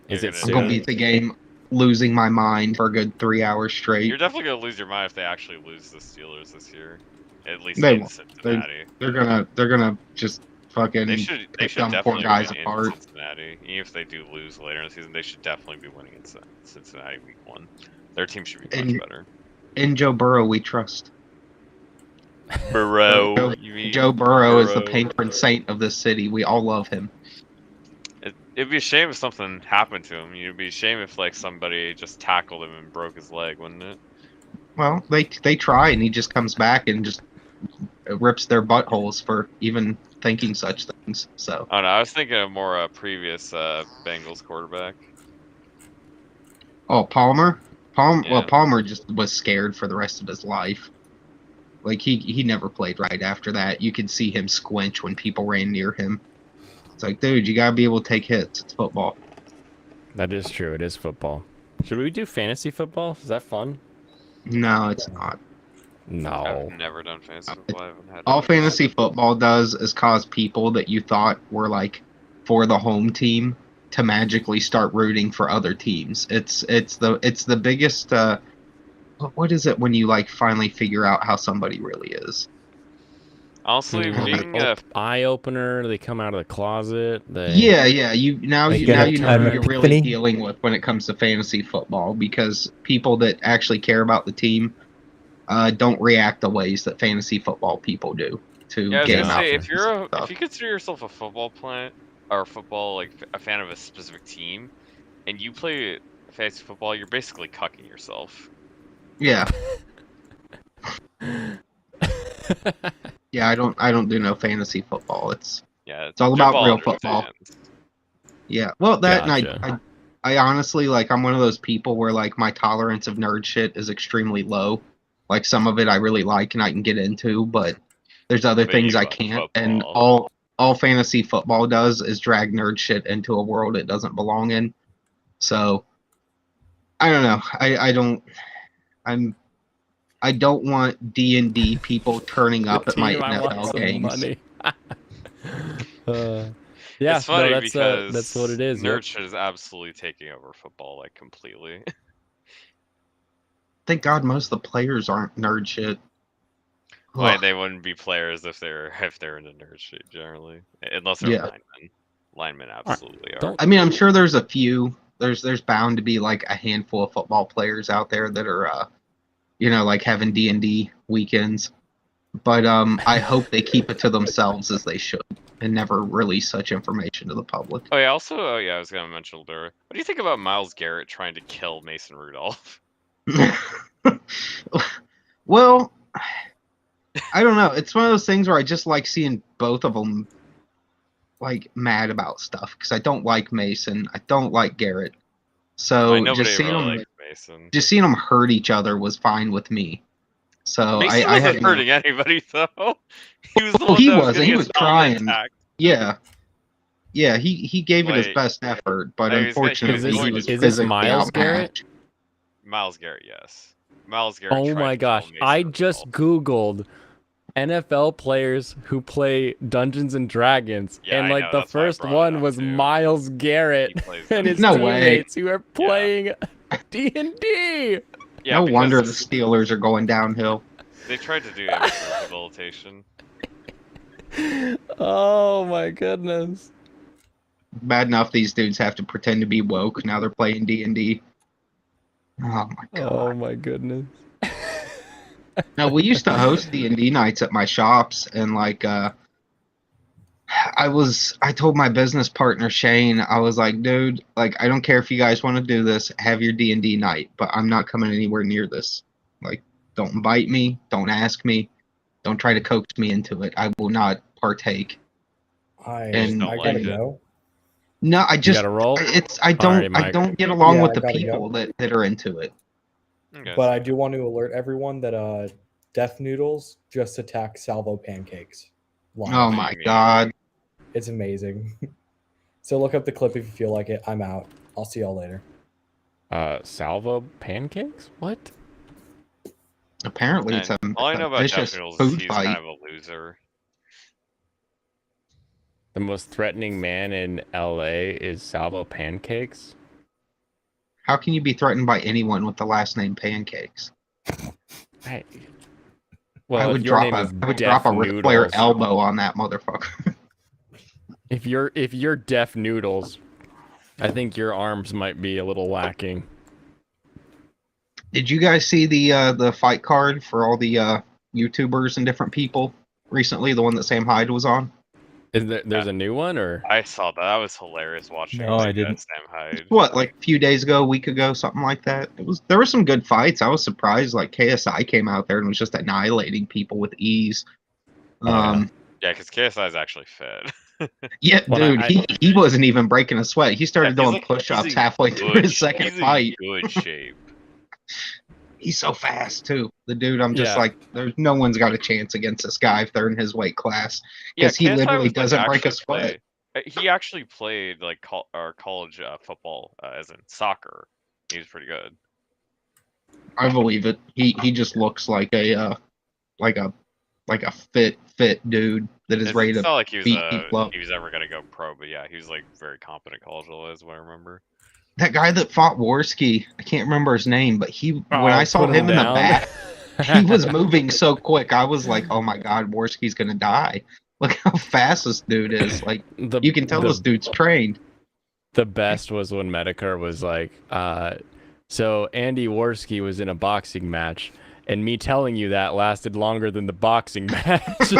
A: Is it
E: I'm gonna
A: soon?
E: be at the game, losing my mind for a good 3 hours straight.
C: You're definitely gonna lose your mind if they actually lose the Steelers this year. At least
E: They
C: in
E: won't.
C: Cincinnati.
E: They're gonna just fucking
C: They should
E: pick them poor
C: definitely
E: guys
C: win
E: apart.
C: in Cincinnati. Even if they do lose later in the season, they should definitely be winning in Cincinnati week 1. Their team should be much better.
E: In Joe Burrow, we trust.
C: Burrow.
E: Joe Burrow is the patron saint of this city. We all love him.
C: It'd be a shame if something happened to him. It'd be a shame if like somebody just tackled him and broke his leg, wouldn't it?
E: Well, they try, and he just comes back and just rips their buttholes for even thinking such things. So.
C: Oh no, I was thinking of more previous Bengals quarterback.
E: Oh, Palmer.
C: Yeah.
E: Well, Palmer just was scared for the rest of his life. Like he never played right after that. You could see him squinch when people ran near him. It's like, dude, you gotta be able to take hits. It's football.
A: That is true. It is football. Should we do fantasy football? Is that fun?
E: No, it's not.
A: No.
C: I've never done fantasy football. I haven't had
E: All fantasy football does is cause people that you thought were like for the home team to magically start rooting for other teams. It's the biggest. What is it when you like finally figure out how somebody really is?
C: Honestly, being
A: Eye opener. They come out of the closet.
E: Yeah. You know
D: Like
E: who
D: an
E: you're really
D: epiphany?
E: dealing with when it comes to fantasy football, because people that actually care about the team don't react the ways that fantasy football people do to
C: I was
E: game
C: gonna say, if
E: outcomes.
C: you consider yourself a football plant or football like a fan of a specific team, and you play fantasy football, you're basically cucking yourself.
E: Yeah. Yeah, I don't do no fantasy football. It's all about real football. Yeah. Well, that
A: Gotcha.
E: and I honestly like I'm one of those people where like my tolerance of nerd shit is extremely low. Like some of it I really like and I can get into, but there's other
C: But
E: things
C: you
E: I
C: love
E: can't. And
C: football.
E: all fantasy football does is drag nerd shit into a world it doesn't belong in. So I don't know. I don't want D&D people turning up
A: The
E: at my
A: team, I want
E: NFL
A: some
E: games.
A: money. Yeah,
C: It's funny
A: no,
C: because
A: that's what it is.
C: nerd
A: Yep.
C: shit is absolutely taking over football, like, completely.
E: Thank God most of the players aren't nerd shit.
C: Why
E: Ugh.
C: they wouldn't be players if they're into nerd shit generally, unless they're
E: Yeah.
C: linemen. Linemen absolutely are.
A: Don't-
E: I mean, I'm sure there's a few. There's bound to be like a handful of football players out there that are, like having D&D weekends. But I hope they keep it to themselves as they should and never release such information to the public.
C: Oh yeah. Also, I was gonna mention earlier. What do you think about Myles Garrett trying to kill Mason Rudolph?
E: Well, I don't know. It's one of those things where I just like seeing both of them like mad about stuff because I don't like Mason. I don't like Garrett. So
C: Nobody
E: just seeing
C: really
E: them,
C: liked Mason.
E: just seeing them hurt each other was fine with me. So
C: Mason
E: I
C: wasn't
E: had
C: hurting anybody though. He was the
E: Oh,
C: one
E: he
C: that was
E: wasn't.
C: getting
E: He
C: his
E: was
C: helmet
E: trying.
C: attacked.
E: Yeah. He gave it his
C: Like,
E: best effort, but
C: he was gonna- he was
E: unfortunately
C: going
E: he
C: to
E: was
C: do
A: is this
E: physically
A: Myles Garrett?
E: outmatched.
C: Myles Garrett, yes. Myles Garrett.
A: Oh
C: tried
A: my
C: to kill
A: gosh!
C: Mason
A: I just
C: Rudolph.
A: googled NFL players who play Dungeons and Dragons,
C: Yeah,
A: and
C: I
A: like
C: know,
A: the
C: that's why I
A: first
C: brought it
A: one
C: up,
A: was
C: too.
A: Myles Garrett
C: He plays
A: and his
E: No way.
A: teammates who are playing D&D.
C: Yeah,
E: No
C: because
E: wonder the Steelers are going downhill.
C: they tried to do amateur rehabilitation.
A: Oh my goodness!
E: Bad enough these dudes have to pretend to be woke. Now they're playing D&D. Oh my god.
A: Oh my goodness!
E: No, we used to host D&D nights at my shops, and like I told my business partner Shane, I was like, dude, like I don't care if you guys want to do this, have your D&D night, but I'm not coming anywhere near this. Like, don't invite me, don't ask me, don't try to coax me into it. I will not partake. And
C: don't
B: I
C: like
B: gotta
C: it.
B: go.
E: No, I just
A: gotta roll?
E: I
A: Alrighty,
E: don't I
A: Mike.
E: don't get along
B: Yeah,
E: with
B: I
E: the
B: gotta
E: people
B: go.
E: that are into it.
C: Okay,
B: But
C: so-
B: I do want to alert everyone that Death Noodles just attacked Salvo Pancakes. Live.
E: Oh my god.
B: It's amazing. So look up the clip if you feel like it. I'm out. I'll see y'all later.
A: Salvo pancakes? What?
E: Apparently it's a,
C: all I know about
E: vicious
C: Death Noodles is
E: food
C: he's
E: fight.
C: kind of a loser.
A: The most threatening man in LA is Salvo pancakes?
E: How can you be threatened by anyone with the last name Pancakes?
A: Hey.
E: I
A: Well,
E: would
A: if your
E: drop
A: name
E: a
A: is
E: I would
A: Deaf
E: drop a Ric Flair
A: Noodles,
E: elbow on that motherfucker.
A: if you're Deaf Noodles, I think your arms might be a little lacking.
E: Did you guys see the fight card for all the YouTubers and different people recently? The one that Sam Hyde was on.
A: Is there's a new one or?
C: I saw that. That was hilarious watching.
D: No, I didn't.
C: Sam Hyde.
E: What, like a few days ago, a week ago, something like that. There were some good fights. I was surprised. Like KSI came out there and was just annihilating people with ease.
A: Yeah.
C: Yeah, because KSI is actually fit.
E: Yeah,
A: Well,
E: dude, he wasn't even breaking a sweat. He started
C: Yeah, he's
E: doing
C: like-
E: push-ups
C: he's in
E: halfway through his second
C: he's
E: fight.
C: in good shape.
E: He's so fast too. The dude, I'm just
A: Yeah.
E: like, there's no one's got a chance against this guy if they're in his weight class
C: Yeah,
E: because he
C: KSI
E: literally
C: was, like,
E: doesn't break a
C: actually
E: sweat.
C: He actually played like college football, as in soccer. He was pretty good.
E: I believe it. He just looks like a fit dude that is ready
C: It's
E: to
C: not like he
E: beat people up.
C: was ever gonna go pro, but yeah, he was like very competent college level, is what I remember.
E: That guy that fought Worski, I can't remember his name, but when
A: Oh,
E: I saw
A: put
E: him in the
A: down.
E: back, he was moving so quick. I was like, oh my god, Worski's gonna die. Look how fast this dude is. Like, you can tell this dude's trained.
A: The best was when Medicare was like, so Andy Worski was in a boxing match, and me telling you that lasted longer than the boxing match.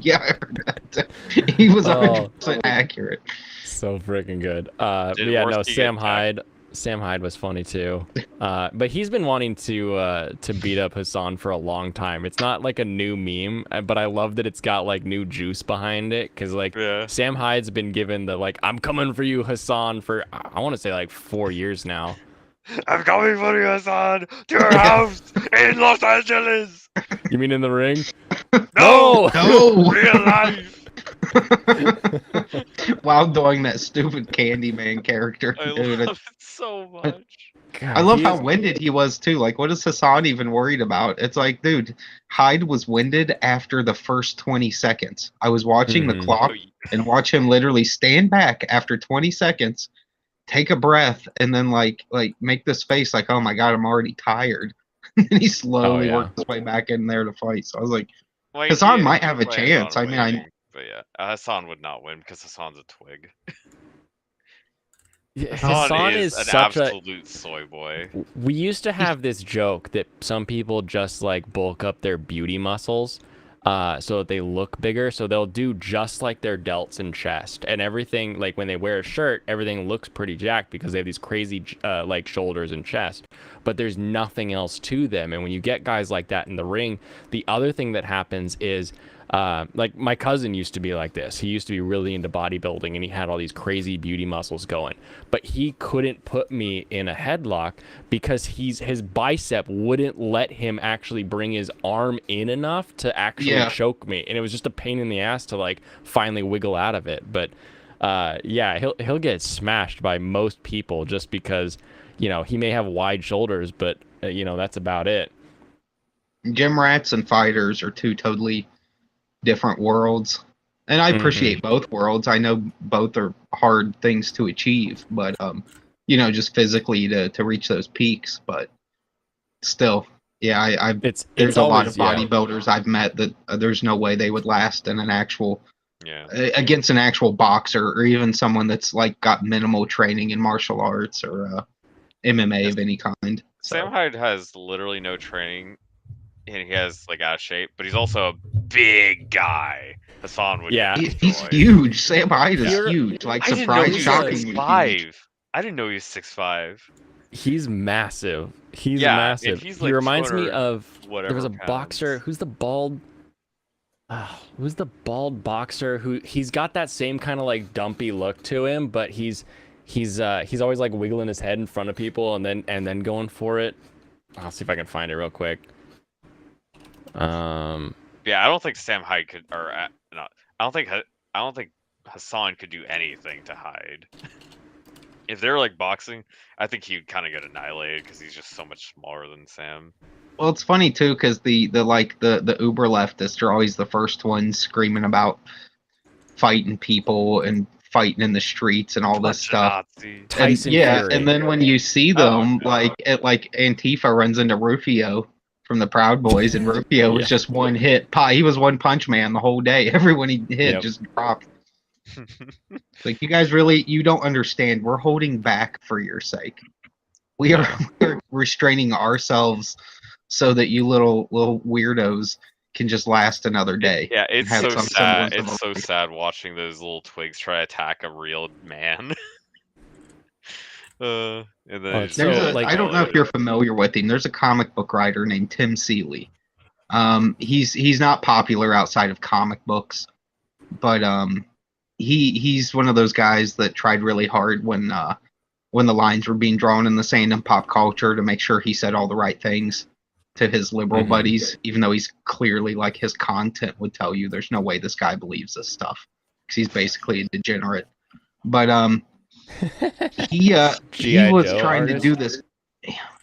E: Yeah, I heard that. He was
A: Oh.
E: 100% accurate.
A: So freaking good. But
C: Did
A: yeah, no,
C: Worski
A: Sam
C: get
A: Hyde. Sam Hyde was funny too. But he's been wanting to beat up Hassan for a long time. It's not like a new meme, but I love that it's got like new juice behind it. Cause like
C: Yeah.
A: Sam Hyde's been given the like I'm coming for you, Hassan, for I want to say like 4 years now.
C: I'm coming for you, Hassan, to your house in Los Angeles.
A: You mean in the ring?
C: No,
E: No!
C: real life.
E: While doing that stupid Candyman character.
C: I
E: Dude,
C: love it so much.
A: God,
E: I love
A: he
E: how
A: is-
E: winded he was too. Like, what is Hassan even worried about? It's like, dude, Hyde was winded after the first 20 seconds. I was watching the
A: Mhm.
E: clock and watch him literally stand back after 20 seconds, take a breath, and then like make this face like, oh my god, I'm already tired. And he slowly
A: yeah.
E: worked his way back in there to fight. So I was like,
C: Well,
E: Hassan
C: he-
E: might
C: he
E: have a
C: plans
E: chance.
C: on
E: I mean, I
C: winning, but yeah, Hassan would not win because Hassan's a twig.
A: Yeah,
C: Hassan is an
A: such a.
C: absolute soy boy.
A: We used to have this joke that some people just like bulk up their beauty muscles, so that they look bigger. So they'll do just like their delts and chest and everything. Like when they wear a shirt, everything looks pretty jacked because they have these crazy like shoulders and chest. But there's nothing else to them. And when you get guys like that in the ring, the other thing that happens is. Like my cousin used to be like this. He used to be really into bodybuilding and he had all these crazy beauty muscles going. But he couldn't put me in a headlock because his bicep wouldn't let him actually bring his arm in enough to actually choke me. And it was just a pain in the ass to like finally wiggle out of it. But yeah, he'll get smashed by most people just because, you know, he may have wide shoulders, but you know, that's about it.
E: gym rats and fighters are two totally different worlds, and I appreciate both worlds. I know both are hard things to achieve, but you know, just physically to reach those peaks. But still, yeah, there's a lot of bodybuilders I've met that there's no way they would last in an actual against an actual boxer or even someone that's like got minimal training in martial arts or MMA of any kind.
C: Sam Hyde has literally no training, and he has like out of shape, but he's also a big guy. Hassan would
E: he's huge. Sam Hyde is huge. Like
C: I didn't know he was
E: shockingly
C: 6'5".
E: huge.
C: I didn't know he was 6'5".
A: He's massive. He's massive.
C: He's
A: He
C: like
A: reminds me of there was a
C: pounds.
A: boxer. Who's the bald boxer who he's got that same kind of like dumpy look to him, but he's always like wiggling his head in front of people and then going for it. I'll see if I can find it real quick.
C: Yeah, I don't think Sam Hyde could, or no, I don't think Hassan could do anything to Hyde. If they're like boxing, I think he'd kind of get annihilated because he's just so much smaller than Sam.
E: Well, it's funny too because the uber leftists are always the first ones screaming about fighting people and fighting in the streets and all this stuff.
A: Tyson Fury.
E: And then when you see them, like Antifa runs into Rufio from the Proud Boys, and Rufio was just one hit. He was one punch man the whole day. Everyone he hit just dropped. Like, you guys you don't understand. We're holding back for your sake. We're restraining ourselves so that you little weirdos can just last another day.
C: Yeah, it's so sad. It's so sad watching those little twigs try to attack a real man. And then
E: I don't know if you're familiar with him. There's a comic book writer named Tim Seeley. He's not popular outside of comic books, but he's one of those guys that tried really hard when the lines were being drawn in the sand in pop culture to make sure he said all the right things to his liberal buddies, even though he's clearly, like, his content would tell you there's no way this guy believes this stuff because he's basically a degenerate. But he was trying to do this.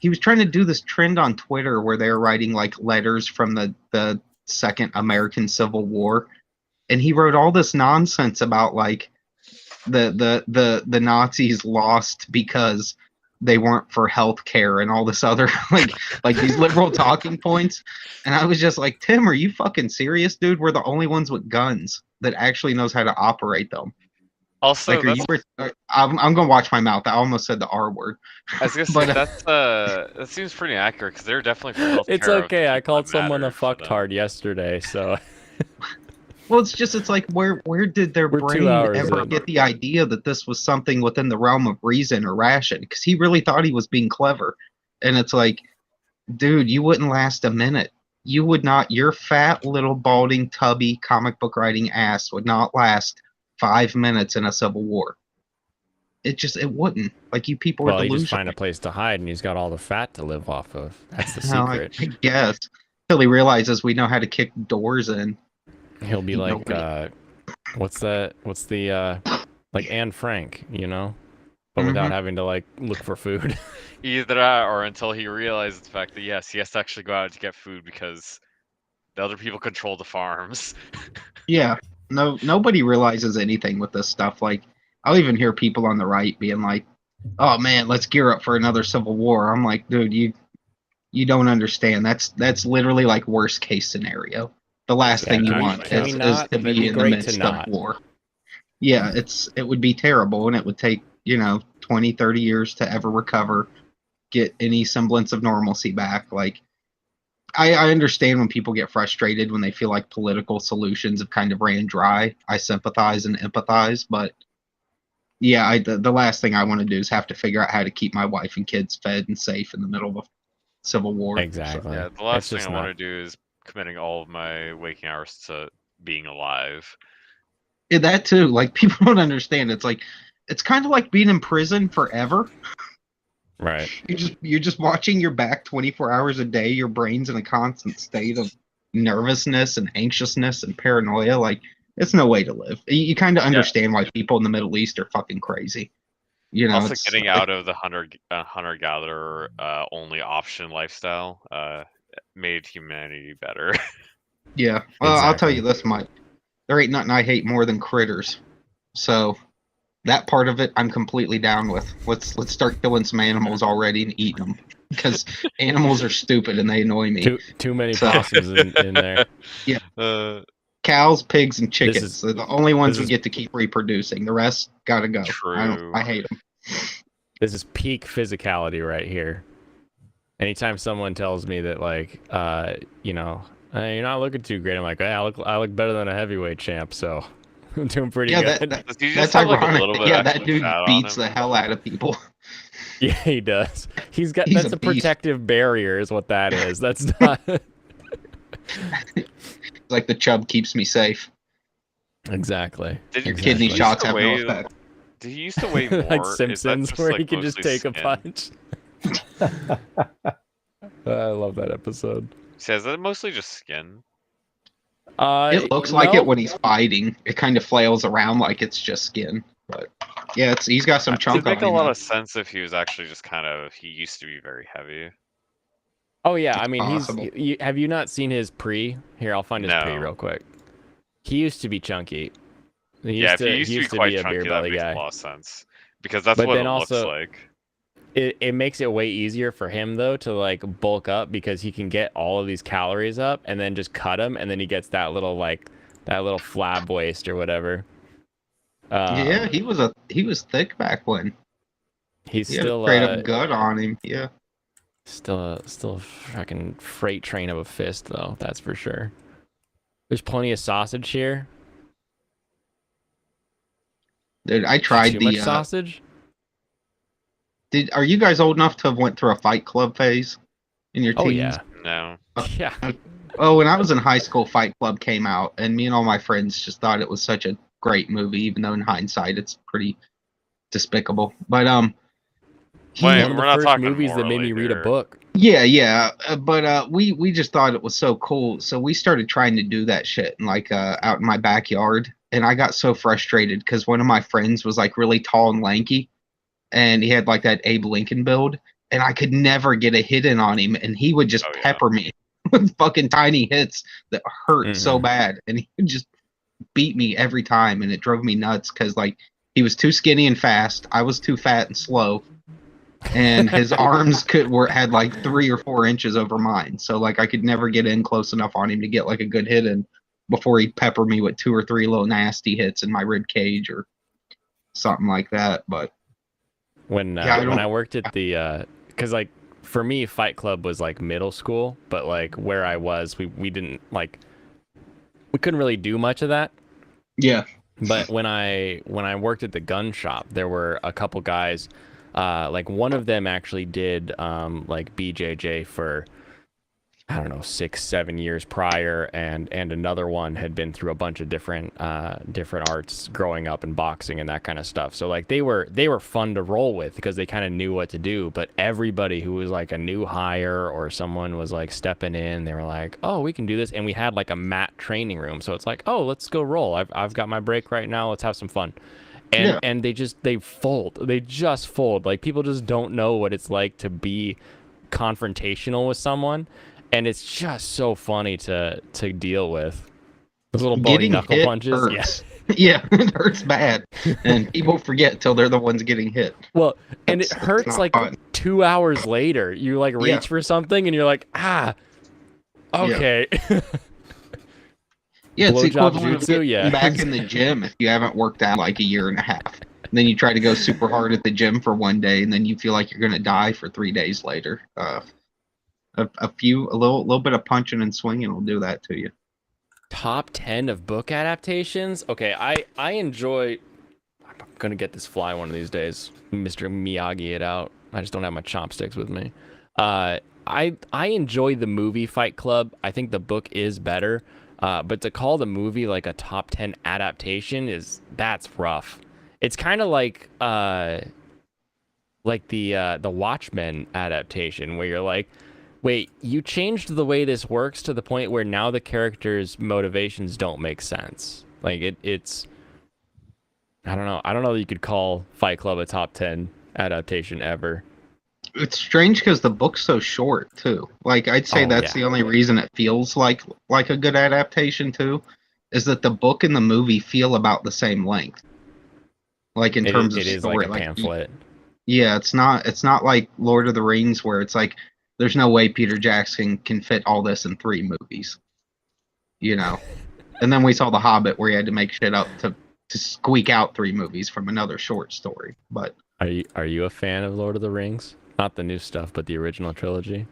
E: He was trying to do this trend on Twitter where they're writing like letters from the Second American Civil War, and he wrote all this nonsense about like the Nazis lost because they weren't for health care and all this other like these liberal talking points. And I was just like, Tim, are you fucking serious, dude? We're the only ones with guns that actually knows how to operate them.
C: Also,
E: like, I'm gonna watch my mouth. I almost said the R word.
C: I was gonna say that seems pretty accurate because they're definitely for health care.
A: It's okay. I called someone a fucktard yesterday, so.
E: Well, it's like where did their brain ever get the idea that this was something within the realm of reason or ration? Because he really thought he was being clever, and it's like, dude, you wouldn't last a minute. You would not. Your fat little balding tubby comic book writing ass would not last 5 minutes in a civil war. It wouldn't. Like, you people are delusional.
A: Well, he just find a place to hide, and he's got all the fat to live off of. That's the secret.
E: I guess. Until he realizes we know how to kick doors in.
A: He'll be like, what's the, like Anne Frank, you know? but without
E: Mhm.
A: having to like look for food.
C: Either that, or until he realizes the fact that yes, he has to actually go out to get food because the other people control the farms.
E: Yeah. No, nobody realizes anything with this stuff. Like, I'll even hear people on the right being like, "Oh man, let's gear up for another civil war." I'm like, dude, you don't understand. That's literally like worst case scenario. The last
A: Yeah,
E: thing you
A: can we-
E: want
A: can we
E: is
A: not?
E: to
A: It'd
E: be
A: be
E: in the
A: great to
E: midst
A: not.
E: of war. Yeah, it would be terrible, and it would take 20, 30 years to ever recover, get any semblance of normalcy back. Like, I understand when people get frustrated when they feel like political solutions have kind of ran dry. I sympathize and empathize, but yeah, the last thing I want to do is have to figure out how to keep my wife and kids fed and safe in the middle of a civil war.
A: Exactly.
C: Yeah, the
A: It's
C: last thing
A: just
C: I want
A: not.
C: to do is committing all of my waking hours to being alive.
E: Yeah, that too. Like, people don't understand. It's like it's kind of like being in prison forever.
A: Right.
E: You're just watching your back 24 hours a day. Your brain's in a constant state of nervousness and anxiousness and paranoia. Like, it's no way to live. You kind of
C: Yeah.
E: understand why people in the Middle East are fucking crazy.
C: Also,
E: It's
C: getting
E: like,
C: out of the hunter gatherer only option lifestyle made humanity better.
E: yeah. Well, I'll tell
A: Exactly.
E: you this, Mike. There ain't nothing I hate more than critters. So that part of it, I'm completely down with. Let's start killing some animals already and eating them because animals are stupid and they annoy me.
A: Too many
E: So-
A: possums in there.
C: Uh,
E: Cows, pigs, and chickens.
A: is-
E: They're the only ones
A: this
E: we
A: is-
E: get to keep reproducing. The rest gotta go.
C: True.
E: I hate them.
A: This is peak physicality right here. Anytime someone tells me that like you know, you're not looking too great, I'm like, hey, I look better than a heavyweight champ, so I'm doing pretty
E: Yeah,
A: good.
C: does he
E: that's
C: just have like a
E: ironic.
C: little bit
E: Yeah,
C: of
E: that
C: extra
E: dude
C: fat on
E: beats
C: him?
E: the hell out of people.
A: Yeah, he does.
E: He's
A: That's
E: a
A: a
E: beast.
A: protective barrier, is what that is. That's not
E: Like, the chub keeps me safe.
A: exactly.
C: Did you-
A: Exactly.
E: Kidney
C: Used
E: shots
C: to
E: have no
C: weigh-
E: effect.
C: Did he used to weigh more?
A: Like
C: Is that
A: Simpsons,
C: just,
A: where
C: like,
A: he could just
C: mostly
A: take a
C: skin?
A: punch. I love that episode.
C: So is that mostly just skin?
E: It looks like
A: no.
E: it when he's fighting. It kind of flails around like it's just skin. But yeah, he's got some
C: It
E: chunk
C: would
E: on
C: make a
E: him.
C: lot of sense if he was actually just he used to be very heavy.
A: Oh yeah,
E: It's
A: I mean
E: possible.
A: have you not seen his pre? Here, I'll find his pre
C: No.
A: real quick. He used to be chunky.
C: Yeah, if he used to be quite
A: a
C: chunky,
A: beer
C: that
A: belly
C: makes
A: guy.
C: a lot of sense. Because that's
A: But
C: what it
A: then
C: looks
A: also-
C: like.
A: It makes it way easier for him though to like bulk up because he can get all of these calories up and then just cut them, and then he gets that little flab waist or whatever.
E: Yeah, he was thick back when.
A: He's
E: He had a
A: still
E: straight up gut on him. Yeah.
A: still a fucking freight train of a fist though, that's for sure. There's plenty of sausage here.
E: Dude, I tried
A: Too
E: the
A: much sausage.
E: Are you guys old enough to have went through a Fight Club phase in your teens?
A: Oh yeah,
C: No.
A: yeah.
E: Oh, when I was in high school, Fight Club came out, and me and all my friends just thought it was such a great movie, even though in hindsight it's pretty despicable. But
C: Wait,
A: One of
C: we're
A: the
C: not
A: first
C: talking
A: movies that made
C: morally
A: me read a
C: here.
A: book.
E: yeah. But we just thought it was so cool, so we started trying to do that shit in, like, out in my backyard, and I got so frustrated because one of my friends was like really tall and lanky, and he had like that Abe Lincoln build, and I could never get a hit in on him, and he would just
C: Oh, yeah.
E: pepper me with fucking tiny hits that hurt so
A: Mhm.
E: bad, and he would just beat me every time, and it drove me nuts because, like, he was too skinny and fast, I was too fat and slow, and his arms had like 3 or 4 inches over mine, so like I could never get in close enough on him to get like a good hit in before he'd pepper me with 2 or 3 little nasty hits in my rib cage or something like that. But
A: When
E: Yeah,
A: when I worked at the because like for me Fight Club was like middle school, but like where I was we didn't like we couldn't really do much of that.
E: yeah,
A: But when I worked at the gun shop, there were a couple guys, like one of them actually did like BJJ for I don't know 6-7 years prior, and another one had been through a bunch of different arts growing up in boxing and that kind of stuff. So like they were fun to roll with because they kind of knew what to do. But everybody who was like a new hire or someone was like stepping in, they were like, oh, we can do this, and we had like a mat training room. So it's like, oh, let's go roll. I've got my break right now. Let's have some fun. And
E: Yeah.
A: they fold. They just fold. Like people just don't know what it's like to be confrontational with someone, and it's just so funny to deal with. Those little bony
E: Getting
A: knuckle
E: hit
A: punches.
E: hurts. Yeah, it hurts bad, and people forget till they're the ones getting hit.
A: Well, and it
E: That's
A: hurts
E: not
A: like
E: fun.
A: 2 hours later. You like reach
E: Yeah.
A: for something and you're like, okay.
E: Yeah, it's the
A: Blowjob
E: equivalent of
A: jutsu,
E: getting
A: yeah.
E: back in the gym if you haven't worked out like a year and a half. And then you try to go super hard at the gym for one day, and then you feel like you're gonna die for 3 days later. A little bit of punching and swinging will do that to you.
A: Top 10 of book adaptations. Okay, I enjoy. I'm gonna get this fly one of these days. Mr. Miyagi it out. I just don't have my chopsticks with me. I enjoy the movie Fight Club. I think the book is better. But to call the movie like a top 10 adaptation that's rough. It's kind of like the Watchmen adaptation where you're like, wait, you changed the way this works to the point where now the characters' motivations don't make sense. Like it's I don't know. I don't know that you could call Fight Club a top 10 adaptation ever.
E: It's strange because the book's so short too. Like I'd say that's the only reason it feels like a good adaptation too, is that the book and the movie feel about the same length. Like in terms of
A: it is
E: story,
A: like a pamphlet.
E: Yeah, it's not like Lord of the Rings where it's like there's no way Peter Jackson can fit all this in 3 movies. You know. And then we saw The Hobbit where he had to make shit up to squeak out 3 movies from another short story. But
A: are you a fan of Lord of the Rings? Not the new stuff, but the original trilogy.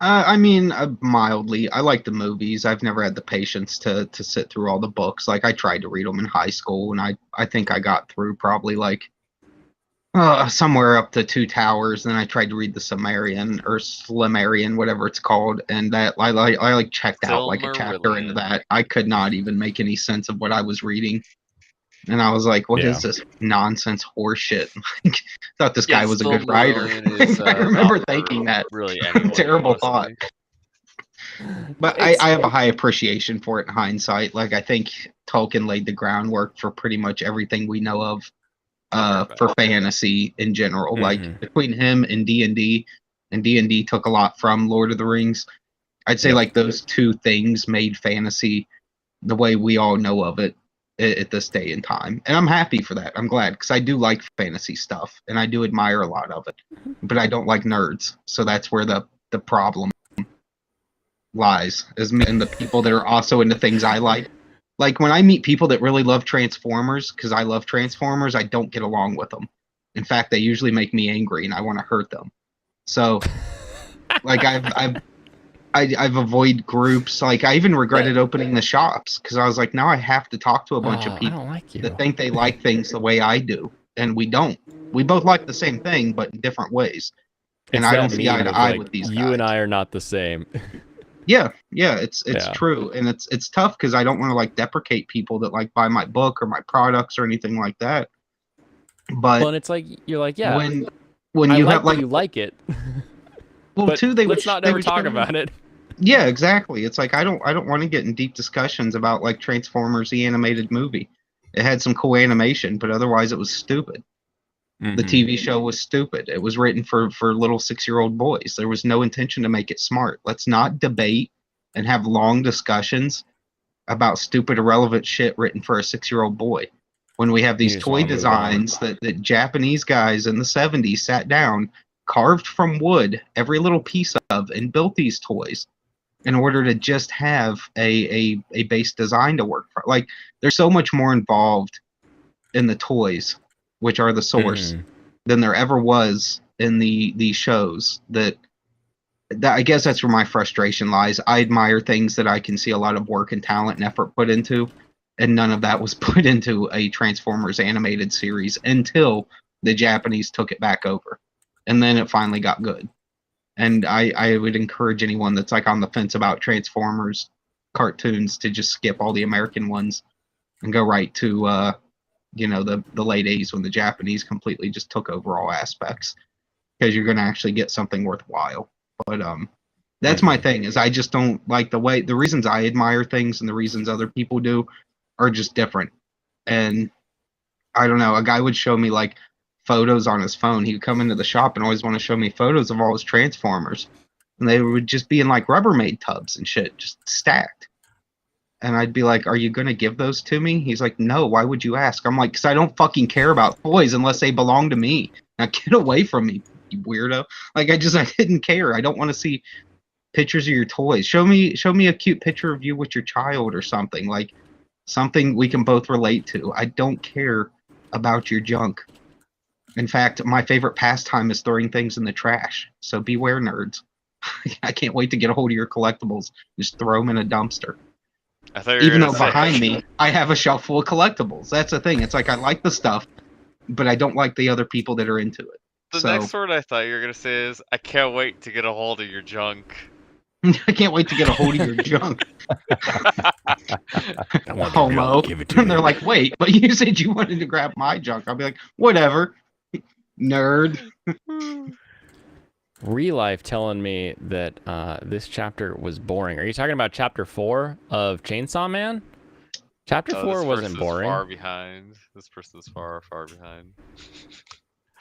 E: I mean, mildly. I like the movies. I've never had the patience to sit through all the books. Like I tried to read them in high school, and I think I got through probably like somewhere up to 2 Towers. Then I tried to read the Sumerian or Slimerian, whatever it's called, and that I like checked out like a chapter into that. I could not even make any sense of what I was reading. And I was like, "What is this nonsense horseshit?" Like, thought this guy was a good writer. I remember thinking that.
C: Really,
E: Terrible thought. But I have a high appreciation for it in hindsight. Like I think Tolkien laid the groundwork for pretty much everything we know of for fantasy in general. Like between him and D&D, and D&D took a lot from Lord of the Rings. I'd say like those 2 things made fantasy the way we all know of it at this day and time, and I'm happy for that. I'm glad because I do like fantasy stuff and I do admire a lot of it, but I don't like nerds, so that's where the problem lies, is in the people that are also into things I like. Like when I meet people that really love Transformers, because I love Transformers, I don't get along with them. In fact, they usually make me angry and I want to hurt them. So like I've avoided groups. Like I even regretted opening the shops because I was like, now I have to talk to a bunch of people that think they like things the way I do, and we don't. We both like the same thing, but in different ways. And I don't see eye to eye with these guys.
A: You and I are not the same.
E: Yeah, it's true, and it's tough because I don't want to like deprecate people that like buy my book or my products or anything like that. But
A: well, and it's like you're like, yeah,
E: when you have like
A: you like it.
E: Well,
A: but
E: too,
A: let's not ever talk about it.
E: Yeah, exactly. It's like I don't want to get in deep discussions about like Transformers the animated movie. It had some cool animation, but otherwise it was stupid. The TV show was stupid. It was written for little 6-year-old boys. There was no intention to make it smart. Let's not debate and have long discussions about stupid, irrelevant shit written for a 6-year-old boy. When we have these toy designs that Japanese guys in the 70s sat down, carved from wood, every little piece of, and built these toys in order to just have a base design to work for. Like, there's so much more involved in the toys, which are the source, than there ever was in the shows. That I guess that's where my frustration lies. I admire things that I can see a lot of work and talent and effort put into, and none of that was put into a Transformers animated series until the Japanese took it back over. And then it finally got good. And I would encourage anyone that's like on the fence about Transformers cartoons to just skip all the American ones and go right to the late 80s when the Japanese completely just took over all aspects, because you're going to actually get something worthwhile. But that's my thing, is I just don't like the reasons I admire things and the reasons other people do are just different. And I don't know, a guy would show me like photos on his phone. He would come into the shop and always want to show me photos of all his Transformers. And they would just be in like Rubbermaid tubs and shit, just stacked. And I'd be like, are you going to give those to me? He's like, no, why would you ask? I'm like, because I don't fucking care about toys unless they belong to me. Now get away from me, you weirdo. Like, I didn't care. I don't want to see pictures of your toys. Show me a cute picture of you with your child or something. Like, something we can both relate to. I don't care about your junk. In fact, my favorite pastime is throwing things in the trash. So beware, nerds. I can't wait to get a hold of your collectibles. Just throw them in a dumpster.
C: I thought you were
E: Even
C: gonna
E: though
C: say-
E: behind me, I have a shelf full of collectibles. That's the thing. It's like I like the stuff, but I don't like the other people that are into it.
C: The
E: So
C: next word I thought you were gonna say is, I can't wait to get a hold of your junk.
E: I can't wait to get a hold of your junk.
A: I want the
E: Homo.
A: junk, give it to
E: And
A: me.
E: they're like, wait, but you said you wanted to grab my junk. I'll be like, whatever. Nerd.
A: Relife telling me that this chapter was boring. Are you talking about chapter 4 of Chainsaw Man? Chapter
C: Oh,
A: 4
C: this
A: wasn't
C: person's
A: boring.
C: Far behind. This person's far behind.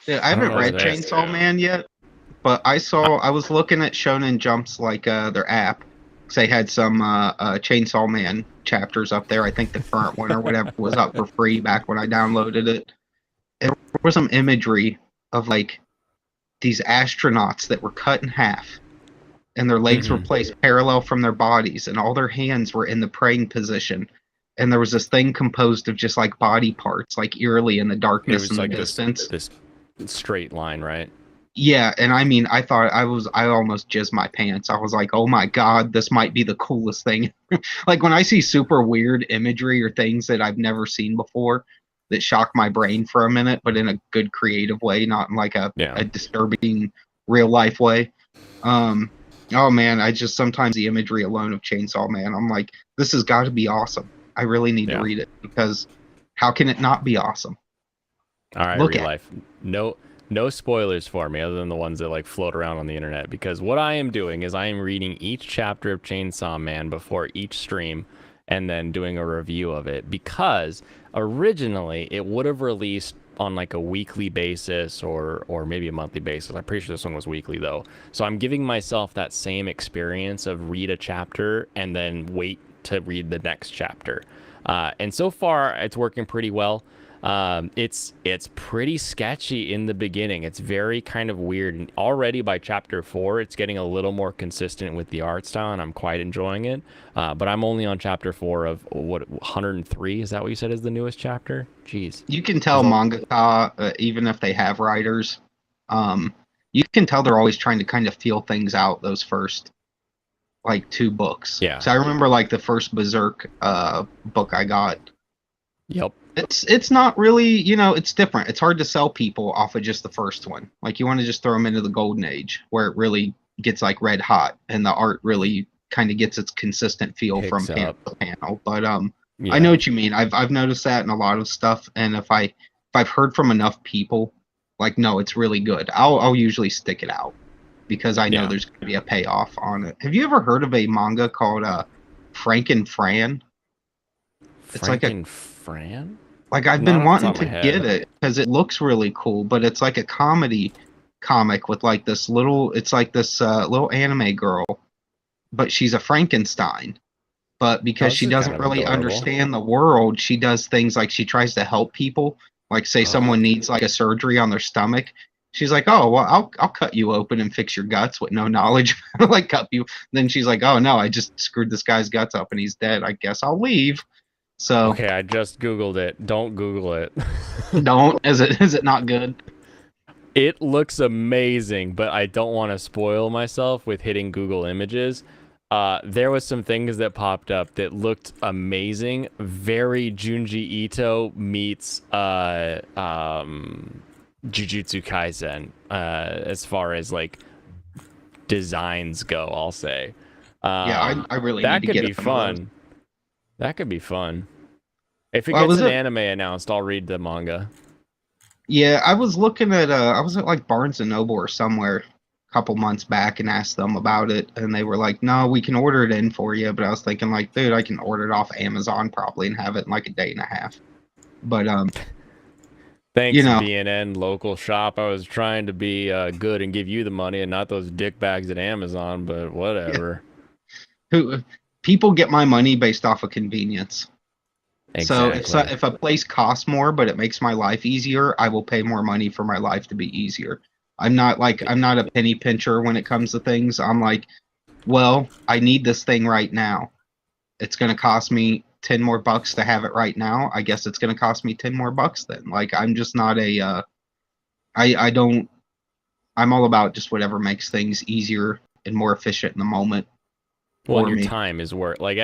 E: Yeah, I
A: I don't
E: haven't
A: know
E: read
A: what that is.
E: Chainsaw Man yet, but I was looking at Shonen Jump's like their app, because they had some Chainsaw Man chapters up there. I think the current one or whatever was up for free back when I downloaded it. There was some imagery of like these astronauts that were cut in half, and their legs were placed parallel from their bodies, and all their hands were in the praying position. And there was this thing composed of just like body parts, like eerily in the
A: It
E: darkness
A: was
E: in the
A: like
E: distance.
A: this straight line, right?
E: Yeah, and I mean, I almost jizzed my pants. I was like, oh my god, this might be the coolest thing. Like when I see super weird imagery or things that I've never seen before that shock my brain for a minute, but in a good creative way, not in like a disturbing real life way. Oh man, I just sometimes the imagery alone of Chainsaw Man, I'm like, this has got to be awesome. I really need to read it, because how can it not be awesome?
A: All right,
E: Look
A: Real
E: at
A: Life. No spoilers for me other than the ones that like float around on the internet, because what I am doing is I am reading each chapter of Chainsaw Man before each stream and then doing a review of it, because originally it would have released on like a weekly basis or maybe a monthly basis. I'm pretty sure this one was weekly though. So I'm giving myself that same experience of read a chapter and then wait to read the next chapter. And so far it's working pretty well. It's pretty sketchy in the beginning. It's very kind of weird. And already by chapter 4, it's getting a little more consistent with the art style, and I'm quite enjoying it. But I'm only on chapter 4 of 103. Is that what you said is the newest chapter? Jeez.
E: You can tell mangaka, even if they have writers, you can tell they're always trying to kind of feel things out those first like 2 books.
A: Yeah.
E: So I remember like the first Berserk book I got.
A: Yep.
E: It's not really, it's different. It's hard to sell people off of just the first one. Like you want to just throw them into the golden age where it really gets like red hot and the art really kind of gets its consistent feel from
A: Picks
E: panel
A: up.
E: to panel. But I
A: Yeah.
E: know what you mean. I've noticed that in a lot of stuff, and if I've heard from enough people, like, no, it's really good, I'll usually stick it out because I know
A: Yeah.
E: there's going to be a payoff on it. Have you ever heard of a manga called Frank and Fran? It's like a
A: Fran?
E: Like I've
A: Not
E: been
A: off the
E: wanting
A: top
E: to
A: of my head.
E: get it because it looks really cool, but it's like a comedy comic with like this little little anime girl, but she's a Frankenstein. But because
A: this
E: she
A: is
E: doesn't
A: kind of
E: really
A: adorable.
E: understand the world, she does things like she tries to help people. Like say someone needs like a surgery on their stomach. She's like, oh, well, I'll cut you open and fix your guts with no knowledge. Like cut you. Then she's like, oh no, I just screwed this guy's guts up and he's dead. I guess I'll leave. So
A: Okay, I just Googled it. Don't Google it.
E: don't. Is it not good?
A: It looks amazing, but I don't want to spoil myself with hitting Google Images. There was some things that popped up that looked amazing. Very Junji Ito meets Jujutsu Kaisen as far as like designs go, I'll say.
E: Yeah, I really
A: that
E: need to
A: could
E: get
A: be
E: some of those.
A: fun. That could be fun. If it
E: Well,
A: gets
E: was
A: an
E: it-
A: anime announced, I'll read the manga.
E: Yeah, I was looking at I was at like Barnes and Noble or somewhere a couple months back and asked them about it, and they were like, "No, we can order it in for you." But I was thinking like, dude, I can order it off Amazon probably and have it in like a day and a half. But
A: Thanks,
E: You know.
A: BNN local shop. I was trying to be good and give you the money and not those dickbags at Amazon, but whatever.
E: Who people get my money based off of convenience.
A: Exactly.
E: So if a place costs more but it makes my life easier, I will pay more money for my life to be easier. I'm not a penny pincher when it comes to things. I'm like, well, I need this thing right now. It's going to cost me 10 more bucks to have it right now. I guess it's going to cost me 10 more bucks then. Like, I'm just not I don't, I'm all about just whatever makes things easier and more efficient in the moment.
A: Well,
E: for
A: your
E: me.
A: time is worth like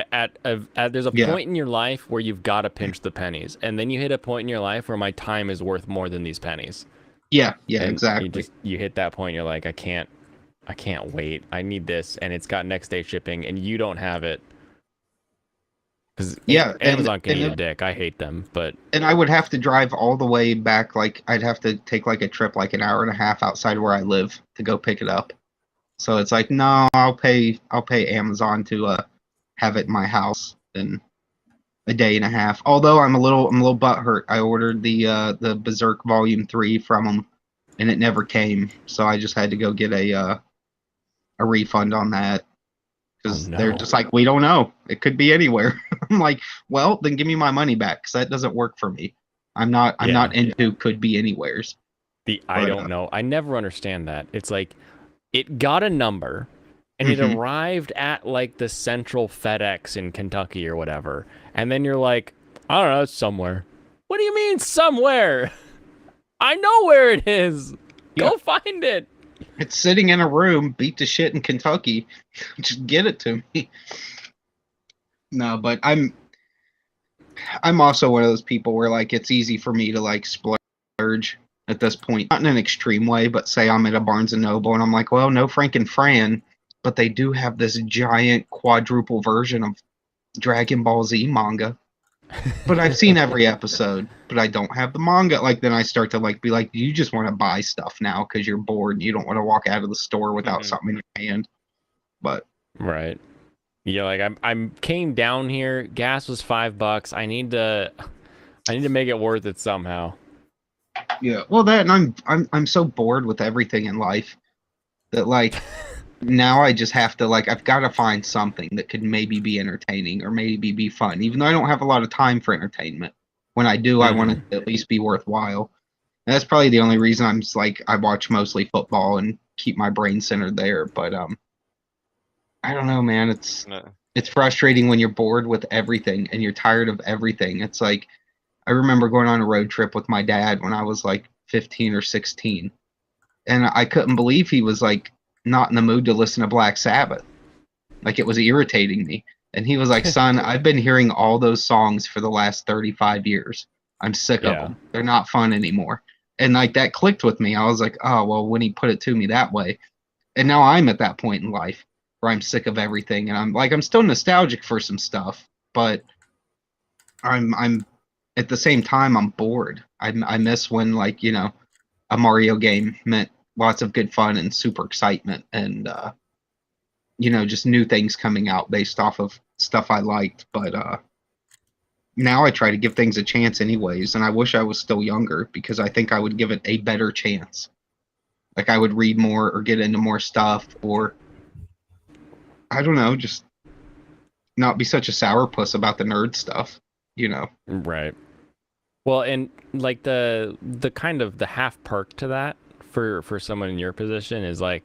A: there's a
E: Yeah.
A: point in your life where you've got to pinch the pennies, and then you hit a point in your life where my time is worth more than these pennies.
E: Yeah,
A: And
E: exactly.
A: you hit that point, you're like, I can't wait. I need this, and it's got next day shipping, and you don't have it. Because
E: Yeah,
A: Amazon can eat a dick. I hate them, but
E: and I would have to drive all the way back. Like, I'd have to take like a trip like an hour and a half outside where I live to go pick it up. So it's like, no, I'll pay Amazon to have it in my house in a day and a half. Although I'm a little butthurt. I ordered the Berserk Volume 3 from them, and it never came. So I just had to go get a refund on that. Because they're just like, we don't know. It could be anywhere. I'm like, well, then give me my money back, because that doesn't work for me. I'm not into could be anywheres.
A: I don't know. I never understand that. It's like it got a number and it arrived at like the central FedEx in Kentucky or whatever. And then you're like, I don't know, it's somewhere. What do you mean somewhere? I know where it is. Go find it.
E: It's sitting in a room, beat to shit in Kentucky. Just get it to me. No, but I'm also one of those people where like it's easy for me to like splurge at this point. Not in an extreme way, but say I'm at a Barnes and Noble and I'm like, well, no Frank and Fran, but they do have this giant quadruple version of Dragon Ball Z manga. But I've seen every episode, but I don't have the manga. Like, then I start to like be like, you just want to buy stuff now because you're bored and you don't want to walk out of the store without something in your hand. But
A: right, yeah, like I'm came down here. Gas was $5. I need to make it worth it somehow.
E: Yeah, well, that and I'm so bored with everything in life that like now I just have to like I've got to find something that could maybe be entertaining or maybe be fun, even though I don't have a lot of time for entertainment. When I do, I want it to at least be worthwhile. And that's probably the only reason I'm just like I watch mostly football and keep my brain centered there. But I don't know, man. It's frustrating when you're bored with everything and you're tired of everything. It's like I remember going on a road trip with my dad when I was like 15 or 16, and I couldn't believe he was like not in the mood to listen to Black Sabbath. Like, it was irritating me. And he was like, son, I've been hearing all those songs for the last 35 years. I'm sick of them. They're not fun anymore. And like that clicked with me. I was like, oh, well, when he put it to me that way. And now I'm at that point in life where I'm sick of everything. And I'm still nostalgic for some stuff, but I'm at the same time, I'm bored. I miss when, like, you know, a Mario game meant lots of good fun and super excitement and, you know, just new things coming out based off of stuff I liked. But now I try to give things a chance anyways, and I wish I was still younger because I think I would give it a better chance. Like, I would read more or get into more stuff, or, I don't know, just not be such a sourpuss about the nerd stuff, you know?
A: Right. Well, and like the kind of the half perk to that for someone in your position is like,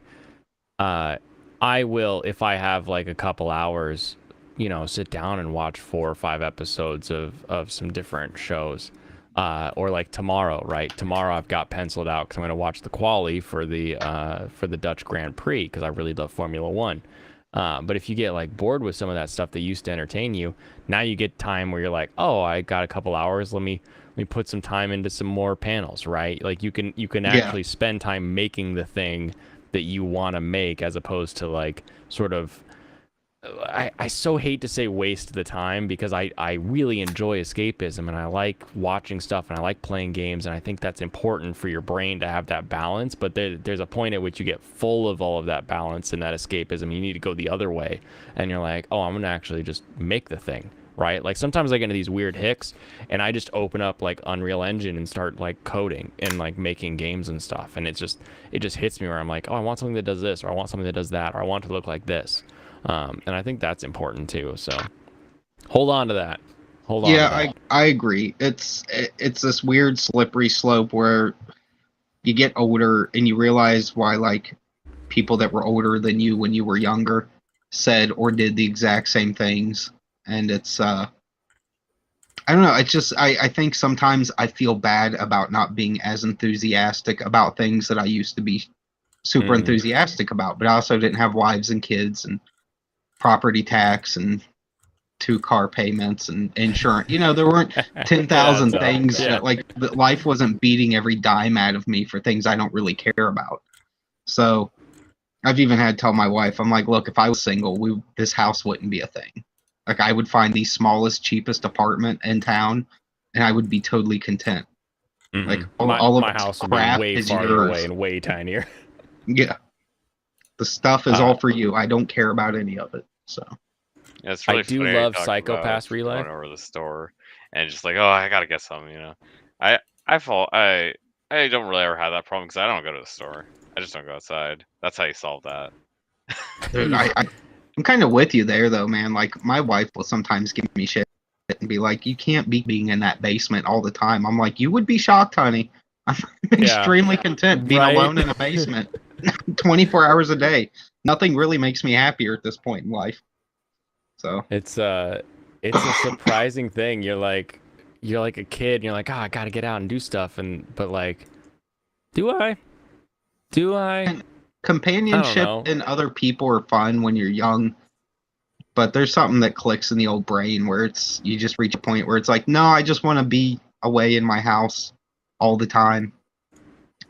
A: I will, if I have like a couple hours, you know, sit down and watch 4 or 5 episodes of some different shows. Or like tomorrow, right? Tomorrow I've got penciled out because I'm going to watch the quali for the Dutch Grand Prix because I really love Formula One. But if you get like bored with some of that stuff that used to entertain you, now you get time where you're like, oh, I got a couple hours. Let me put some time into some more panels, right? Like you can actually spend time making the thing that you want to make, as opposed to like sort of. I so hate to say waste the time because I really enjoy escapism and I like watching stuff and I like playing games and I think that's important for your brain to have that balance. But there's a point at which you get full of all of that balance and that escapism. You need to go the other way and you're like, oh, I'm gonna actually just make the thing. right? Like sometimes I get into these weird hicks and I just open up like Unreal Engine and start like coding and like making games and stuff, and it just hits me where I'm like, oh, I want something that does this, or I want something that does that, or I want it to look like this. And I think that's important too. So hold on to that. Hold on.
E: Yeah, I agree. It's this weird slippery slope where you get older and you realize why like people that were older than you when you were younger said or did the exact same things. And it's I don't know, it's just I think sometimes I feel bad about not being as enthusiastic about things that I used to be super enthusiastic about, but I also didn't have wives and kids and property tax and 2 car payments and insurance. You know, there weren't 10,000 things that like life wasn't beating every dime out of me for things I don't really care about. So I've even had to tell my wife, I'm like, look, if I was single, this house wouldn't be a thing. Like I would find the smallest, cheapest apartment in town and I would be totally content. Like all of
A: my house would be way farther away and way tinier.
E: Yeah. The stuff is all for you. I don't care about any of it. So
C: yeah, it's really
A: I do
C: funny
A: love
C: Psycho
A: Pass Relay.
C: Going over the store and just like, oh, I gotta get some. You know, I don't really ever have that problem because I don't go to the store. I just don't go outside. That's how you solve that.
E: Dude, I'm kind of with you there though, man. Like my wife will sometimes give me shit and be like, "You can't be being in that basement all the time." I'm like, "You would be shocked, honey. I'm extremely content being alone in a basement, 24 hours a day. Nothing really makes me happier at this point in life." So
A: it's a surprising thing. You're like a kid. And you're like, oh, I gotta get out and do stuff, but like, do I? And
E: companionship and other people are fun when you're young, but there's something that clicks in the old brain where you just reach a point where it's like, no, I just want to be away in my house all the time.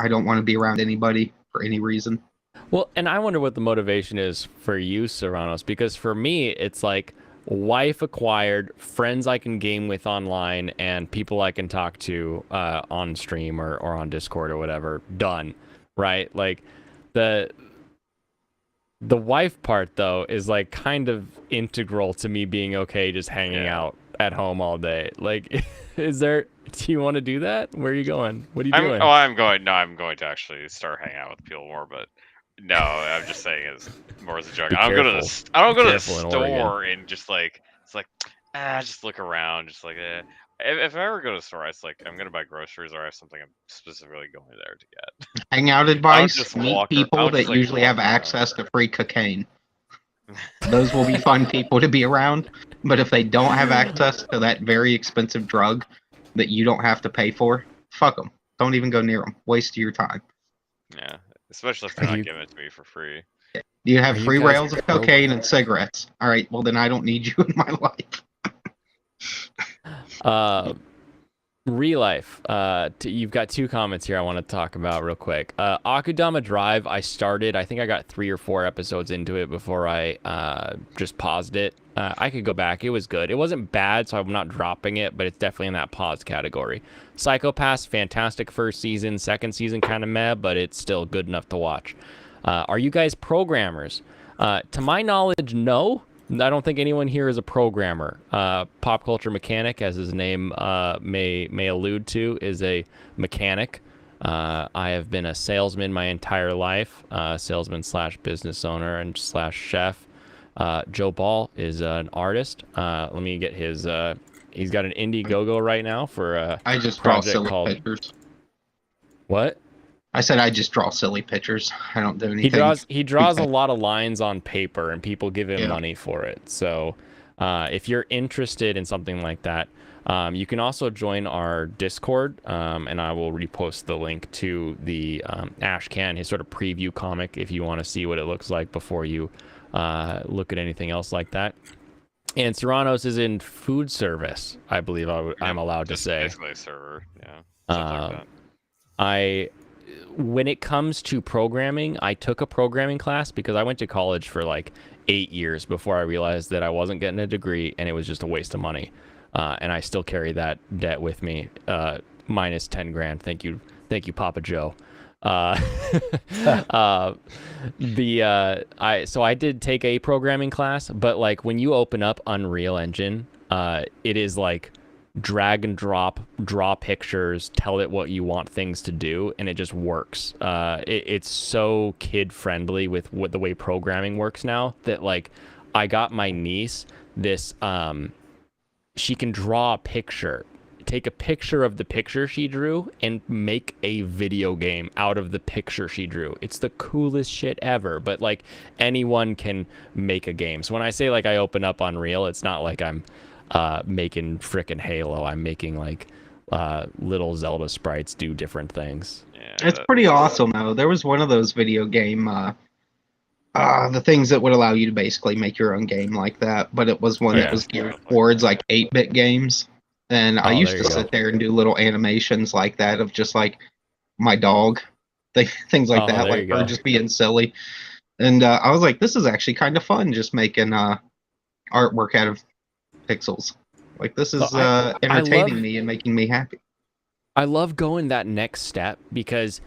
E: I don't want to be around anybody for any reason.
A: Well, and I wonder what the motivation is for you, Serranos, because for me, it's like wife acquired, friends I can game with online, and people I can talk to on stream or on Discord or whatever. Done, right? Like the wife part though is like kind of integral to me being okay just hanging out at home all day. Like, do you want to do that? Where are you going? What are you doing?
C: I'm going to actually start hanging out with people more, but no, I'm just saying it's more as a joke. I don't go to the store and just like it's like just look around, just like If I ever go to the store, it's like I'm gonna buy groceries or I have something I'm specifically going there to get.
E: Hangout advice: meet people that usually have access to free cocaine. Those will be fun people to be around. But if they don't have access to that very expensive drug that you don't have to pay for, fuck them. Don't even go near them. Waste your time.
C: Yeah. Especially if they're not giving it to me for free.
E: You have free rails of cocaine and cigarettes. All right, well then I don't need you in my life.
A: Real life. You've got 2 comments here I want to talk about real quick. Akudama Drive, I think I got 3 or 4 episodes into it before I just paused it. I could go back. It was good. It wasn't bad, so I'm not dropping it, but it's definitely in that pause category. Psycho Pass, fantastic first season. Second season kind of meh, but it's still good enough to watch. Are you guys programmers? To my knowledge, no. I don't think anyone here is a programmer. Pop Culture Mechanic, as his name may allude to, is a mechanic. I have been a salesman my entire life, salesman / business owner and / chef. Joe Ball is an artist. Let me get his. He's got an Indiegogo right now for
E: I just draw silly pictures.
A: What?
E: I said I just draw silly pictures. I don't do anything.
A: He draws a lot of lines on paper, and people give him money for it. So, if you're interested in something like that, you can also join our Discord, and I will repost the link to the Ashcan, his sort of preview comic, if you want to see what it looks like before you look at anything else like that. And Serranos is in food service, I believe I'm allowed to say.
C: Basically a server, yeah.
A: When it comes to programming, I took a programming class because I went to college for like 8 years before I realized that I wasn't getting a degree and it was just a waste of money. And I still carry that debt with me, minus 10 grand. Thank you, Papa Joe. So I did take a programming class, but like when you open up Unreal Engine, It is like drag and drop, draw pictures, tell it what you want things to do, and it just works. It's so kid friendly with what the way programming works now that like I got my niece this. She can draw a picture, take a picture of the picture she drew, and make a video game out of the picture she drew. It's the coolest shit ever. But like anyone can make a game. So when I say like I open up Unreal, it's not like I'm making frickin' Halo. I'm making like little Zelda sprites do different things.
C: Yeah,
E: It's pretty awesome though. There was one of those video game the things that would allow you to basically make your own game like that, but it was one
A: Yeah.
E: that was geared towards like 8-bit games. And I
A: Oh,
E: used
A: there
E: to
A: you go.
E: sit there and do little animations like that of just like my dog, things like
A: Oh,
E: that,
A: there
E: like
A: you go.
E: her just being silly. And I was like, this is actually kind of fun, just making artwork out of pixels. Like this is
A: I
E: entertaining
A: love-
E: me and making me happy.
A: I love going that next step because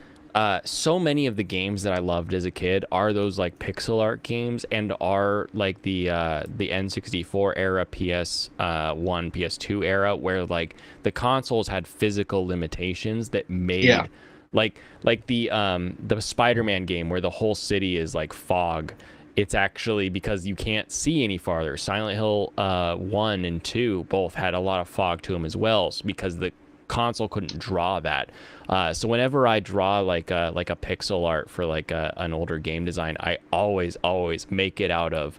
A: so many of the games that I loved as a kid are those like pixel art games and are like the N64 era, PS1, PS2 era, where like the consoles had physical limitations that made
E: Yeah.
A: like the Spider-Man game where the whole city is like fog. It's actually because you can't see any farther. Silent Hill 1 and 2 both had a lot of fog to them as well, because the console couldn't draw that. So whenever I draw like a pixel art for like an older game design, I always make it out of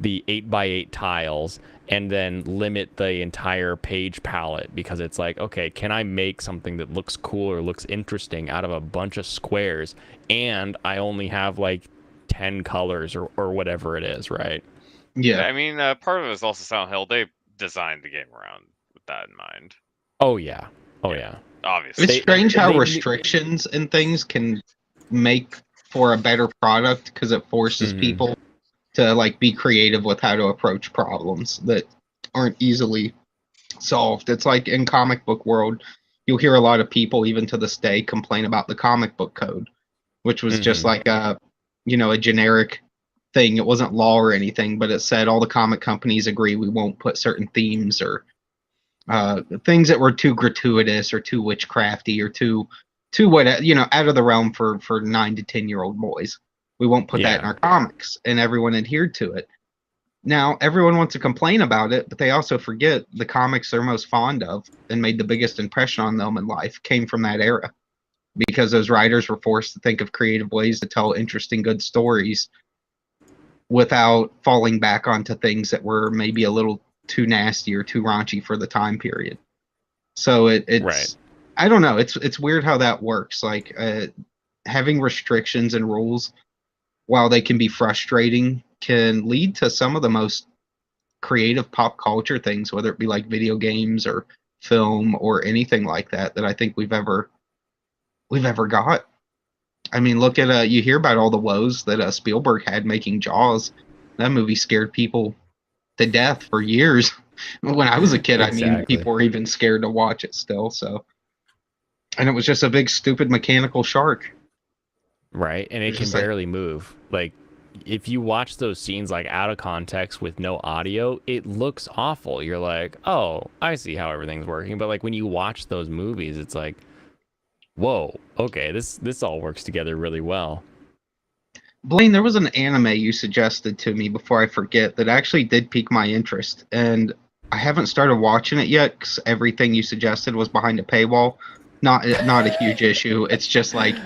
A: the 8x8 tiles, and then limit the entire page palette, because it's like, okay, can I make something that looks cool or looks interesting out of a bunch of squares, and I only have like 10 colors or whatever it is, right?
E: Yeah.
C: I mean, part of it is also Silent Hill. They designed the game around with that in mind.
A: Oh yeah.
C: Obviously.
E: It's strange how
A: they-
E: restrictions and things can make for a better product because it forces
A: Mhm.
E: people to like be creative with how to approach problems that aren't easily solved. It's like in comic book world, you'll hear a lot of people even to this day complain about the comic book code, which was just
A: Mhm.
E: like a generic thing. It wasn't law or anything, but it said all the comic companies agree we won't put certain themes or things that were too gratuitous or too witchcrafty or too what out of the realm for 9 to 10-year-old boys. We won't put that in
A: Yeah.
E: our comics, and everyone adhered to it. Now everyone wants to complain about it, but they also forget the comics they're most fond of and made the biggest impression on them in life came from that era, because those writers were forced to think of creative ways to tell interesting, good stories without falling back onto things that were maybe a little too nasty or too raunchy for the time period. So it's
A: Right.
E: I don't know. It's weird how that works. Like having restrictions and rules, while they can be frustrating, can lead to some of the most creative pop culture things, whether it be like video games or film or anything like that I think we've ever got. I mean, look at you hear about all the woes that Spielberg had making Jaws. That movie scared people to death for years. When I was a kid, I mean,
A: Exactly.
E: people were even scared to watch it still. So, and it was just a big stupid mechanical shark.
A: Right, and it
E: It's
A: can
E: just like-
A: barely move. Like, if you watch those scenes like out of context with no audio, it looks awful. You're like, oh, I see how everything's working. But like when you watch those movies, it's like, whoa, okay, this all works together really well.
E: Blaine, there was an anime you suggested to me before I forget that actually did pique my interest, and I haven't started watching it yet because everything you suggested was behind a paywall. Not a huge issue. It's just like,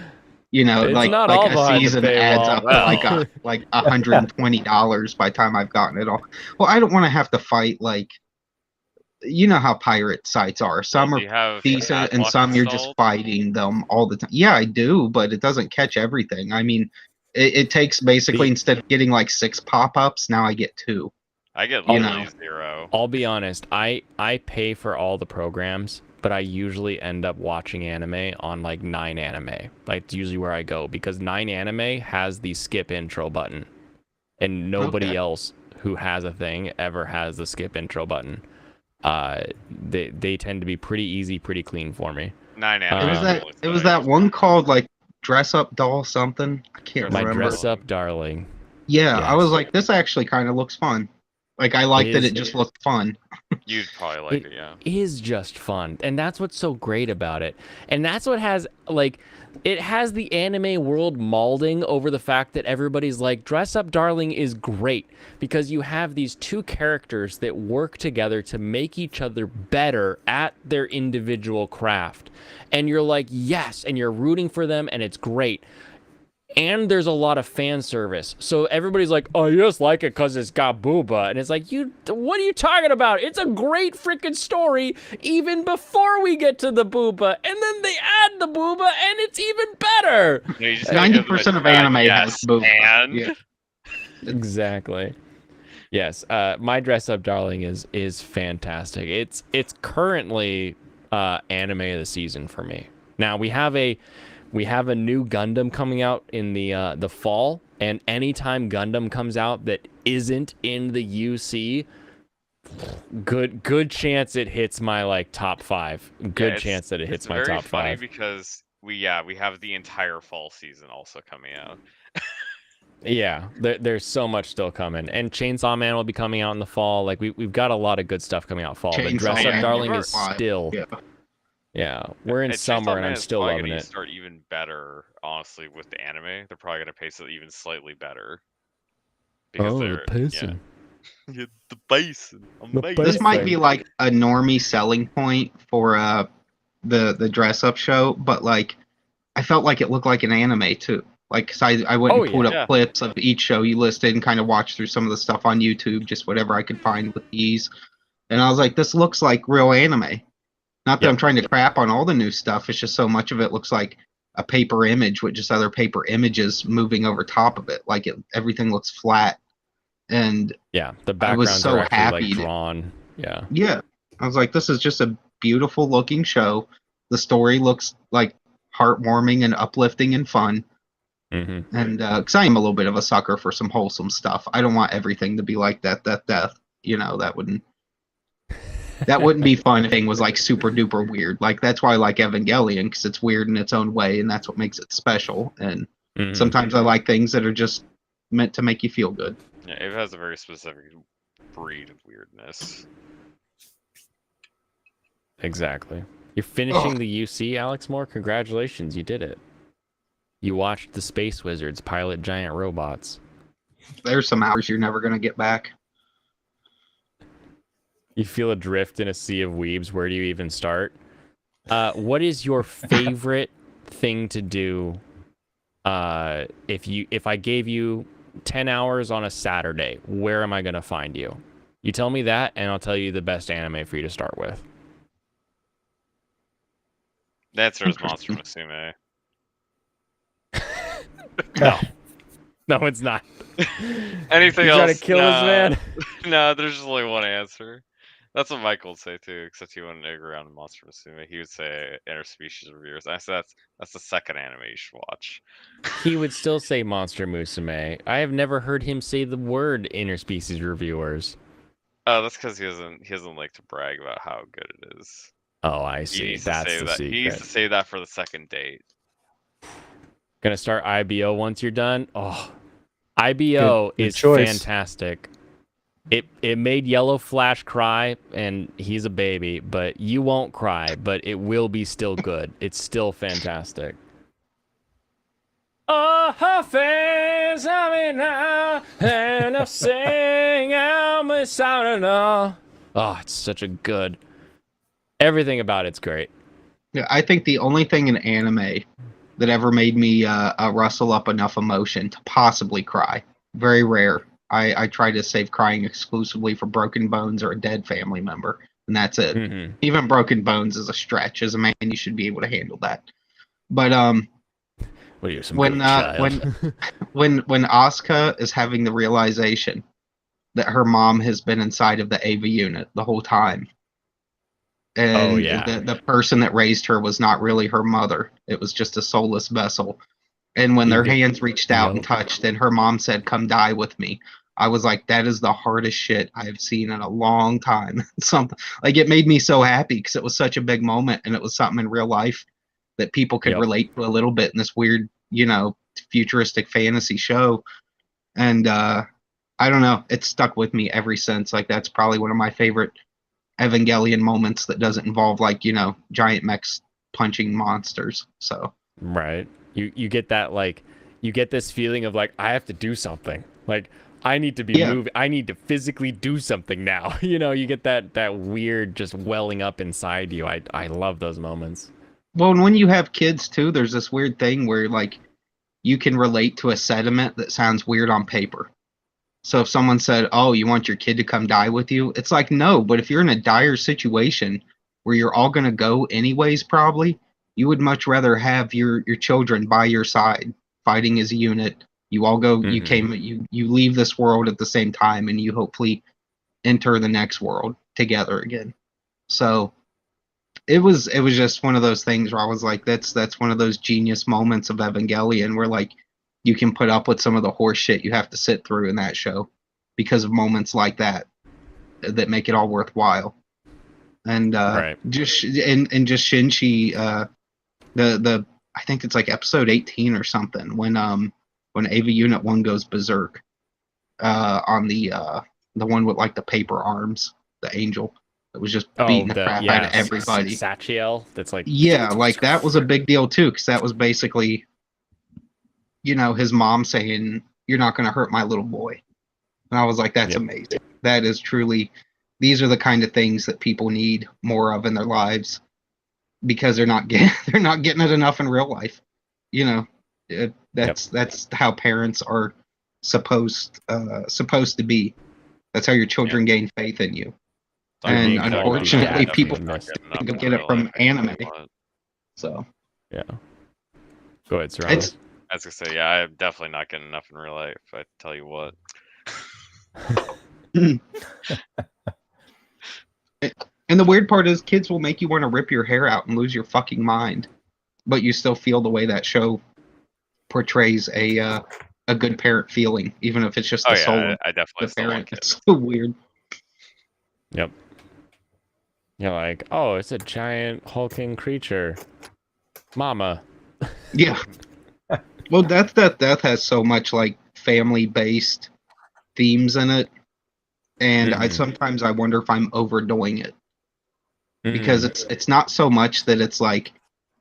A: It's
E: like
A: not all
E: a
A: behind the
E: season adds
A: paywall.
E: up to like $120 by the time I've gotten it all. Well, I don't want to have to fight like, how pirate sites are. Some
C: Do
E: are
C: you have
E: decent and
C: Adblock
E: some you're just
C: installed?
E: fighting them all the time. Yeah, I do, but it doesn't catch everything. I mean, it takes basically
A: Be-
E: instead of getting like 6 pop-ups, now I get 2.
C: I get
E: You
C: literally
E: know.
C: 0.
A: I'll be honest, I pay for all the programs, but I usually end up watching anime on like 9 Anime. Like it's usually where I go, because 9 Anime has the skip intro button, and nobody
E: Okay.
A: else who has a thing ever has the skip intro button. They tend to be pretty easy, pretty clean for me.
C: 9
A: It
C: anime.
A: was
C: is
E: It was
C: really
E: that one called like Dress Up Doll something. I can't
C: Dress
A: My
C: Up
E: remember.
A: dress up darling.
E: Yeah, I was
A: Yes.
E: like, this actually kind of looks fun. Like I like that
A: is-
E: it just looked fun.
C: You'd probably like it, yeah.
A: Is just fun, and that's what's so great about it. And that's what has like it has the anime world mauling over the fact that everybody's like, Dress Up Darling is great because you have these two characters that work together to make each other better at their individual craft. And you're like, yes, and you're rooting for them, and it's great. And there's a lot of fan service. So everybody's like, oh, you just like it because it's got booba. And it's like, what are you talking about? It's a great freaking story even before we get to the booba. And then they add the booba and it's even better.
C: You just gotta give them
E: 90%
C: a,
E: of anime has
C: yes,
E: booba.
C: and
E: Yeah.
A: Exactly. Yes. My Dress Up Darling is fantastic. It's currently anime of the season for me. Now we have a new Gundam coming out in the fall, and anytime Gundam comes out that isn't in the UC, good chance it hits my like top 5. Good chance that it hits my top 5.
C: It's very funny because we have the entire fall season also coming out.
A: Yeah, there's so much still coming, and Chainsaw Man will be coming out in the fall. Like we've got a lot of good stuff coming out fall. But Dress Up
E: Man,
A: Darling
E: number
A: is
E: 5.
A: still. Yeah, we're in
C: And
A: summer,
C: Chainsaw
A: and
C: Man
A: I'm
C: is
A: still
C: probably
A: loving
C: gonna
A: it.
C: Start even better, honestly, with the anime. They're probably gonna pace it even slightly better.
A: Oh, the
C: they're
A: pacing.
C: yeah, the pacing.
A: The
C: Amazing.
E: This might
A: thing.
E: be like a normie selling point for the dress up show, but like I felt like it looked like an anime too. Like, 'cause I went and pulled up clips of each show you listed and kind of watched through some of the stuff on YouTube, just whatever I could find with ease. And I was like, this looks like real anime. Not that I'm trying to crap on all the new stuff. It's just so much of it looks like a paper image with just other paper images moving over top of it. Like everything looks flat. And
A: Yeah, the
E: I was
A: backgrounds
E: so
A: are actually
E: happy
A: like
E: to-
A: drawn. Yeah.
E: Yeah. I was like, this is just a beautiful looking show. The story looks like heartwarming and uplifting and fun.
A: Mm-hmm.
E: And because I am a little bit of a sucker for some wholesome stuff. I don't want everything to be like that. You know, that wouldn't be fun if thing was like super duper weird. Like that's why I like Evangelion, because it's weird in its own way, and that's what makes it special. And sometimes I like things that are just meant to make you feel good.
C: Yeah, it has a very specific breed of weirdness.
A: Exactly. You're finishing the UC, Alex Moore. Congratulations, you did it. You watched the Space Wizards pilot giant robots.
E: There's some hours you're never gonna get back.
A: You feel adrift in a sea of weebs. Where do you even start? What is your favorite thing to do? If I gave you 10 hours on a Saturday, where am I gonna find you? You tell me that, and I'll tell you the best anime for you to start with.
C: The answer is Monster Musume.
A: No, it's not.
C: Anything
A: You
C: else?
A: trying to kill us, man?
C: No, there's just only one answer. That's what Michael would say too, except he wouldn't agree on Monster Musume. He would say Interspecies Reviewers. I said that's the second anime you should watch.
A: He would still say Monster Musume. I have never heard him say the word Interspecies Reviewers.
C: Oh, that's because he doesn't like to brag about how good it is.
A: Oh, I see. That's the secret.
C: He used to say that for the second date.
A: Gonna start IBO once you're done. Oh, IBO
D: Good
A: is
D: choice.
A: fantastic. It made Yellow Flash cry, and he's a baby, but you won't cry, but it will be still good. It's still fantastic. Oh, her face, I mean now, and I sing out my sound. Oh, it's such a good. Everything about it's great.
E: Yeah, I think the only thing in anime that ever made me rustle up enough emotion to possibly cry, very rare. I try to save crying exclusively for Broken Bones or a dead family member, and that's it.
A: Mm-hmm.
E: Even Broken Bones is a stretch. As a man, you should be able to handle that. But
A: What are you, some
E: when
A: good child?
E: when Asuka is having the realization that her mom has been inside of the Ava unit the whole time, and the person that raised her was not really her mother; it was just a soulless vessel. And when their hands reached out and touched, and her mom said, "Come die with me," I was like, "That is the hardest shit I have seen in a long time." Something like it made me so happy because it was such a big moment, and it was something in real life that people could relate to a little bit in this weird, futuristic fantasy show. And I don't know. It's stuck with me ever since. Like that's probably one of my favorite Evangelion moments that doesn't involve like, giant mechs punching monsters. So
A: Right. You get that, like, you get this feeling of like, I have to do something. Like, I need to be
E: Yeah.
A: moving. I need to physically do something now. You get that weird just welling up inside you. I love those moments.
E: Well, and when you have kids too, there's this weird thing where like you can relate to a sentiment that sounds weird on paper. So if someone said, "Oh, you want your kid to come die with you?" It's like, "No, but if you're in a dire situation where you're all going to go anyways probably, you would much rather have your children by your side fighting as a unit. You all go you leave this world at the same time and you hopefully enter the next world together again." So it was just one of those things where I was like, that's one of those genius moments of Evangelion where like you can put up with some of the horse shit you have to sit through in that show because of moments like that that make it all worthwhile. And
A: Right.
E: just Shinji, the I think it's like episode 18 or something when Ava Unit 1 goes berserk on the one with like the paper arms, the angel. It was just beating the crap out of everybody.
A: Sachiel. That's like,
E: Yeah, like that was a big deal too, because that was basically, his mom saying, "You're not going to hurt my little boy," and I was like, "That's amazing. That is truly. These are the kind of things that people need more of in their lives, because they're not getting it enough in real life. That's how parents are supposed to be. That's how your children gain faith in you." And unfortunately, people get it from anime. So
A: yeah. Go ahead, Sir.
E: it's
C: I was gonna say, yeah, I'm definitely not getting enough in real life. I tell you what.
E: and the weird part is, kids will make you want to rip your hair out and lose your fucking mind, but you still feel the way that show portrays a good parent feeling, even if it's just the soul of
C: I definitely
E: the
C: still
E: parent.
C: like it.
E: It's so weird.
A: Yep. You're like, oh, it's a giant hulking creature. Mama.
E: Yeah. Well, Death has so much like family-based themes in it, and I sometimes wonder if I'm overdoing it, because it's not so much that it's like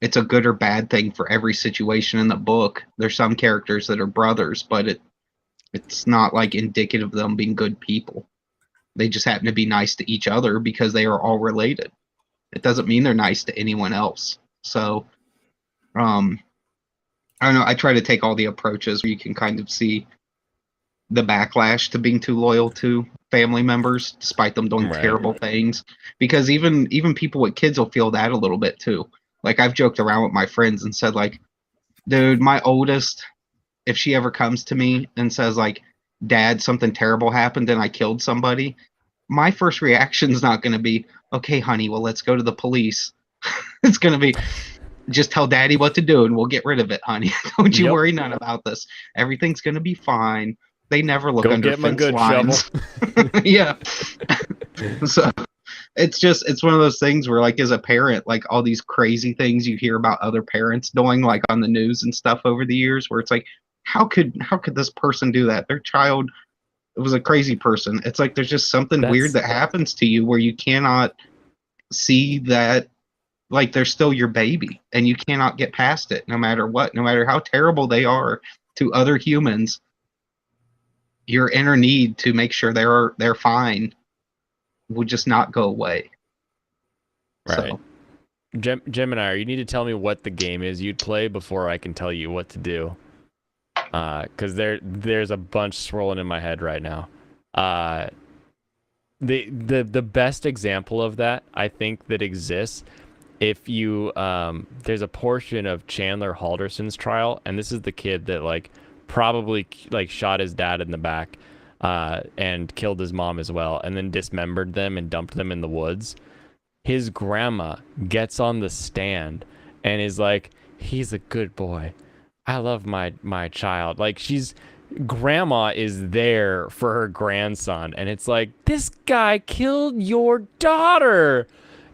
E: it's a good or bad thing for every situation in the book. There's some characters that are brothers, but it's not like indicative of them being good people. They just happen to be nice to each other because they are all related. It doesn't mean they're nice to anyone else. So, I don't know. I try to take all the approaches where you can kind of see the backlash to being too loyal to family members, despite them doing terrible things. Because even people with kids will feel that a little bit too. Like I've joked around with my friends and said, like, dude, my oldest, if she ever comes to me and says like, "Dad, something terrible happened and I killed somebody," my first reaction is not going to be, "Okay, honey, well, let's go to the police." It's going to be, "Just tell Daddy what to do and we'll get rid of it, honey. Don't you worry none about this. Everything's going to be fine." They never look under fence lines. Yeah. So it's one of those things where, like, as a parent, like all these crazy things you hear about other parents doing, like on the news and stuff over the years, where it's like, how could this person do that? Their child was a crazy person. It's like there's just something weird that happens to you where you cannot see that, like, they're still your baby and you cannot get past it no matter what, no matter how terrible they are to other humans. Your inner need to make sure they're fine would just not go away.
A: Right.
E: So.
A: Gemini, you need to tell me what the game is you'd play before I can tell you what to do. Because there's a bunch swirling in my head right now. The best example of that, I think, that exists, if you there's a portion of Chandler Halderson's trial, and this is the kid that like probably like shot his dad in the back and killed his mom as well, and then dismembered them and dumped them in the woods. His grandma gets on the stand and is like, "He's a good boy. I love my child." Like, grandma is there for her grandson, and it's like, this guy killed your daughter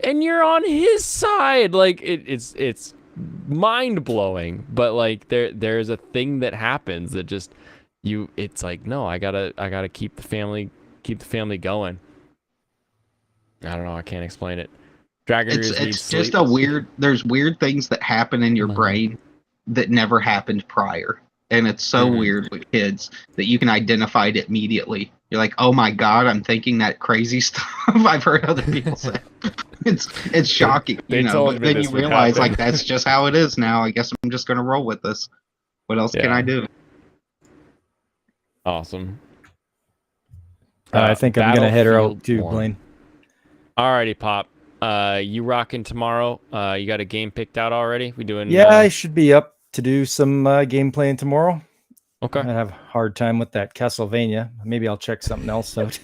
A: and you're on his side. Like, it's mind-blowing, but like there's a thing that happens that just it's like, no, I gotta keep the family going. I don't know, I can't explain it. Dragon Readers need
E: It's
A: sleep.
E: just a weird. There's weird things that happen in your brain that never happened prior, and it's so weird with kids that you can identify it immediately. You're like, oh my god, I'm thinking that crazy stuff I've heard other people say. It's shocking,
A: They
E: you know.
A: told
E: But
A: me
E: then
A: this
E: you
A: would
E: realize
A: happen.
E: like that's just how it is now. I guess I'm just gonna roll with this. What else can
A: Yeah.
E: I do?
A: Awesome.
D: I think I'm gonna head her out
A: Battlefield
D: too,
A: 1.
D: Blaine.
A: Alrighty, Pop. You rocking tomorrow? You got a game picked out already? We doing?
D: Yeah, I should be up to do some game playing tomorrow.
A: Okay.
D: I have a hard time with that Castlevania. Maybe I'll check something else out.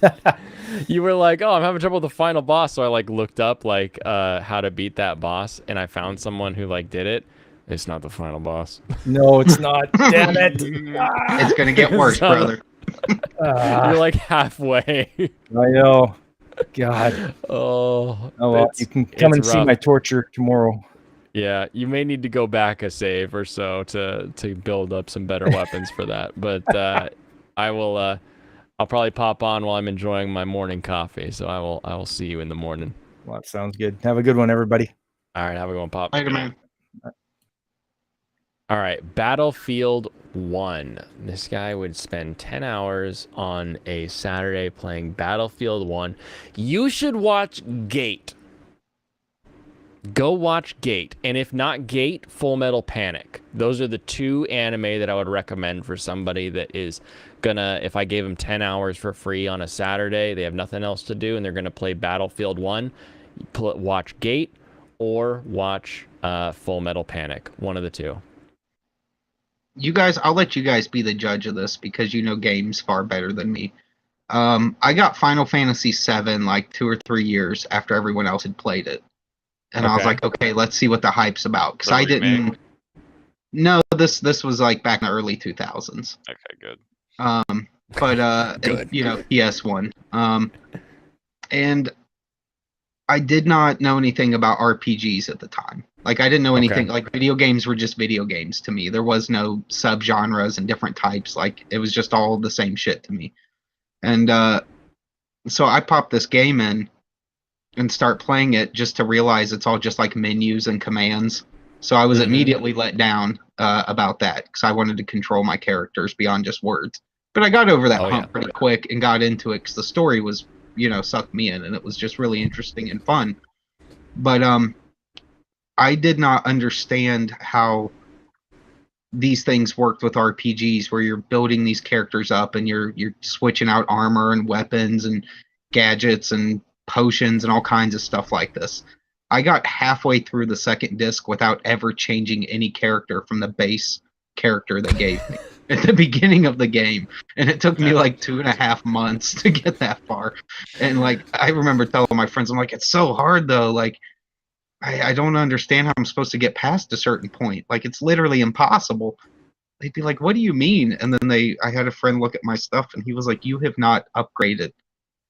A: You were like, oh, I'm having trouble with the final boss, so I like looked up like how to beat that boss, and I found someone who like did it. It's not the final boss.
D: No, it's not. Damn it.
E: It's gonna get worse,
A: So-
E: brother.
A: You're like halfway.
D: I know. God.
A: Oh.
D: Oh well,
A: it's-
D: you can come and
A: it's
D: see
A: rough.
D: my torture tomorrow.
A: Yeah, you may need to go back a save or so to build up some better weapons for that. But I will. I'll probably pop on while I'm enjoying my morning coffee. So I will see you in the morning.
D: Well, that sounds good. Have a good one, everybody.
A: All right, have a good one, Pop.
E: Later, man.
A: All right, Battlefield 1. This guy would spend 10 hours on a Saturday playing Battlefield 1. You should watch Gate. Go watch Gate. And if not Gate, Full Metal Panic. Those are the two anime that I would recommend for somebody that is gonna, if I gave them 10 hours for free on a Saturday, they have nothing else to do and they're gonna play Battlefield 1, watch Gate or watch Full Metal Panic. One of the two.
E: You guys, I'll let you guys be the judge of this because you know games far better than me. I got Final Fantasy VII like 2 or 3 years after everyone else had played it, and I was
A: Okay.
E: like, okay, let's see what the hype's about because
C: The
E: I
C: remake?
E: didn't. No, this was like back in the early 2000s.
C: Okay, good.
E: But
A: Good.
E: you know, PS1. And I did not know anything about RPGs at the time. Like I didn't know anything.
A: Okay.
E: Like video games were just video games to me. There was no subgenres and different types. Like it was just all the same shit to me. And so I popped this game in and start playing it just to realize it's all just like menus and commands. So I was immediately let down about that because I wanted to control my characters beyond just words. But I got over that
A: Oh,
E: hump
A: yeah.
E: pretty quick and got into it because the story was, you know, sucked me in and it was just really interesting and fun. But I did not understand how these things worked with RPGs where you're building these characters up and you're switching out armor and weapons and gadgets and potions and all kinds of stuff like this. I got halfway through the second disc without ever changing any character from the base character they gave me at the beginning of the game. And it took me like 2.5 months to get that far. And like I remember telling my friends, I'm like, it's so hard though. Like I don't understand how I'm supposed to get past a certain point. Like it's literally impossible. They'd be like, what do you mean? And then I had a friend look at my stuff and he was like, you have not upgraded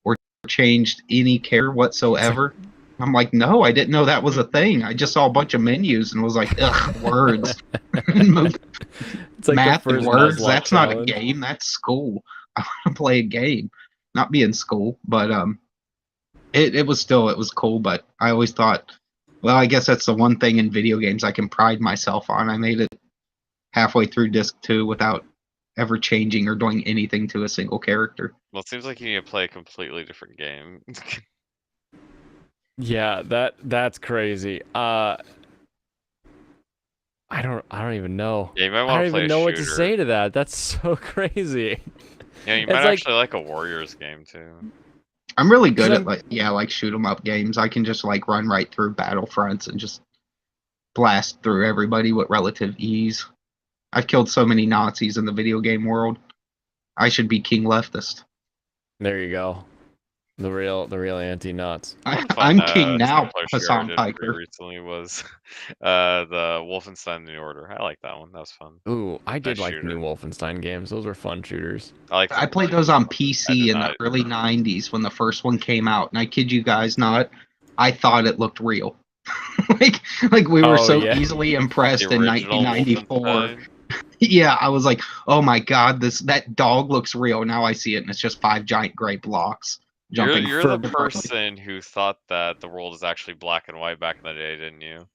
E: or changed any care whatsoever. I'm like, no, I didn't know that was a thing. I just saw a bunch of menus and was like, ugh, words.
A: It's like
E: Math
A: the
E: and
A: first
E: words.
A: Nuzlocke
E: That's not a
A: challenge.
E: game. That's school. I want to play a game, not be in school. But it was cool. But I always thought, well, I guess that's the one thing in video games I can pride myself on. I made it halfway through disc 2 without ever changing or doing anything to a single character.
C: Well, it seems like you need to play a completely different game.
A: Yeah, that's crazy. I don't even know.
C: Yeah, you might
A: I
C: want
A: don't
C: to play
A: even
C: a
A: know what
C: shooter.
A: to say to that. That's so crazy.
C: Yeah, you
A: It's
C: might
A: like-
C: actually like a Warriors game too.
E: I'm really good
A: Some-
E: at like shoot 'em up games. I can just like run right through battlefronts and just blast through everybody with relative ease. I've killed so many Nazis in the video game world. I should be king leftist.
A: There you go. The real anti-nuts.
E: I'm king now,
C: Single player shooter I
E: Hassan
C: did
E: Piker.
C: pretty recently was the Wolfenstein New Order. I like that one. That was fun.
A: Ooh, I did
C: Nice
A: like
C: shooter.
A: new Wolfenstein games. Those were fun shooters.
E: I played those on
C: I
E: PC
C: did
E: in the
C: not.
E: early 90s when the first one came out, and I kid you guys not, I thought it looked real. like we were
A: Oh,
E: so
A: yeah.
E: easily impressed
C: The
E: in
C: original
E: 1994.
C: Wolfenstein.
E: Yeah, I was like, oh my god, that dog looks real. Now I see it, and it's just 5 giant gray blocks jumping.
C: You're the
E: further away.
C: person who thought that the world is actually black and white back in the day, didn't you?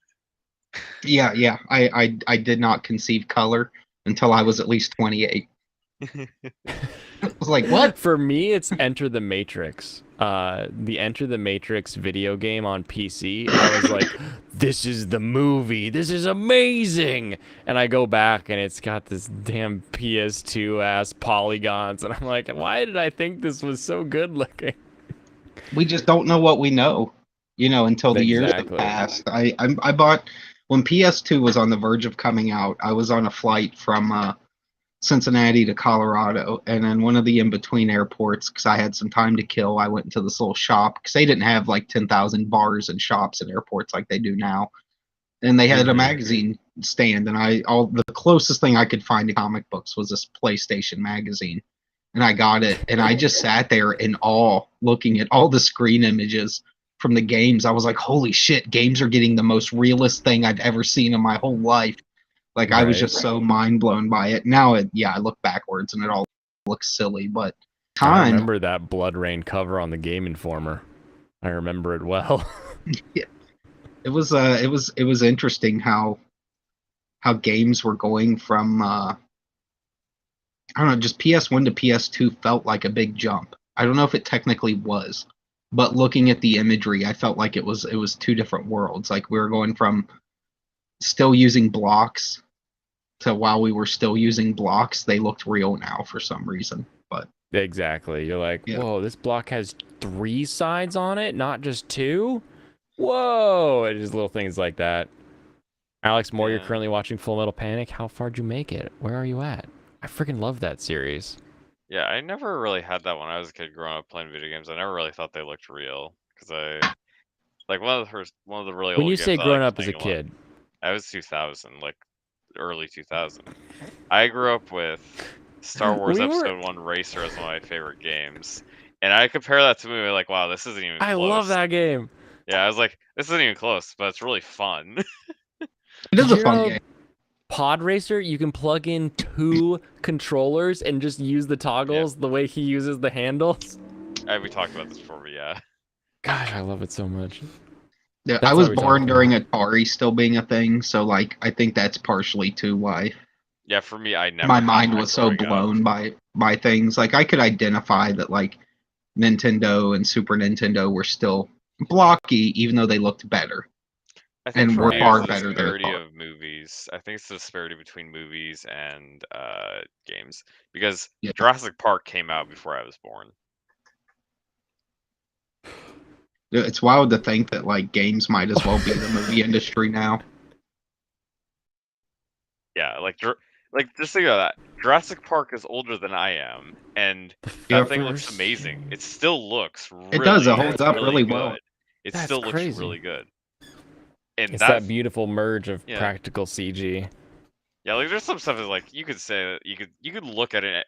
E: Yeah. I did not conceive color until I was at least 28. I was like, what?
A: For me, it's Enter the Matrix. The Enter the Matrix video game on PC. I was like, this is the movie. This is amazing. And I go back and it's got this damn PS2 ass polygons. And I'm like, why did I think this was so good looking?
E: We just don't know what we know, until the years have
A: Exactly.
E: passed. I bought when PS2 was on the verge of coming out. I was on a flight from Cincinnati to Colorado, and then one of the in-between airports, because I had some time to kill, I went into this little shop because they didn't have like 10,000 bars and shops at airports like they do now, and they had a magazine stand, and the closest thing I could find to comic books was this PlayStation magazine, and I got it, and I just sat there in awe looking at all the screen images from the games. I was like, holy shit, games are getting the most realist thing I've ever seen in my whole life. Like, I was just so mind blown by it. Now, I look backwards and it all looks silly, but
A: I remember that Blood Rain cover on the Game Informer. I remember it well.
E: Yeah. It was interesting how games were going from I don't know, just PS1 to PS2 felt like a big jump. I don't know if it technically was, but looking at the imagery, I felt like it was 2 different worlds. Like, we were going from still using blocks to, while we were still using blocks, they looked real now for some reason. But
A: Exactly. You're like,
E: Yeah.
A: whoa, this block has 3 sides on it, not just 2? Whoa! It's just little things like that. Alex Moore, you're
C: Yeah.
A: currently watching Full Metal Panic. How far'd you make it? Where are you at? I freaking love that series.
C: Yeah, I never really had that when I was a kid growing up playing video games. I never really thought they looked real because like one of the really
A: When
C: old
A: you
C: games
A: say
C: I
A: growing
C: liked
A: up as a
C: playing
A: kid,
C: I was 2000, like early 2000. I grew up with Star Wars
A: We were-
C: Episode 1 Racer as one of my favorite games. And I compare that to movie like, wow, this isn't even close.
A: I love that game.
C: Yeah, I was like, this isn't even close, but it's really fun.
E: it is a
A: You
E: fun
A: know,
E: game.
A: Pod Racer, you can plug in 2 controllers and just use the toggles the way he uses the handles.
C: We talked about this before, but yeah.
A: Gosh, I love it so much.
E: Yeah,
A: That's
E: I was
A: what we're
E: born
A: talking
E: during Atari still being a thing, so like I think that's partially too why
C: Yeah, for me, I never
E: my
C: had
E: mind
C: that
E: was so
C: growing up.
E: blown by things. Like, I could identify that like Nintendo and Super Nintendo were still blocky, even though they looked better.
C: I think
E: And
C: for
E: we're
C: me,
E: far
C: it's the
E: better than
C: disparity
E: Atari.
C: of movies. I think it's the disparity between movies and games. Because
E: Yeah.
C: Jurassic Park came out before I was born.
E: It's wild to think that like games might as well be the movie industry now.
C: Yeah, like just think about that. Jurassic Park is older than I am, and
E: Yeah.
C: that thing looks amazing. It still looks really,
E: It does, it holds up really well.
C: good. It
A: That's
C: still looks
A: crazy.
C: really good. And
A: It's that beautiful merge of
C: Yeah.
A: practical CG.
C: Yeah, like there's some stuff that like you could say that you could look at it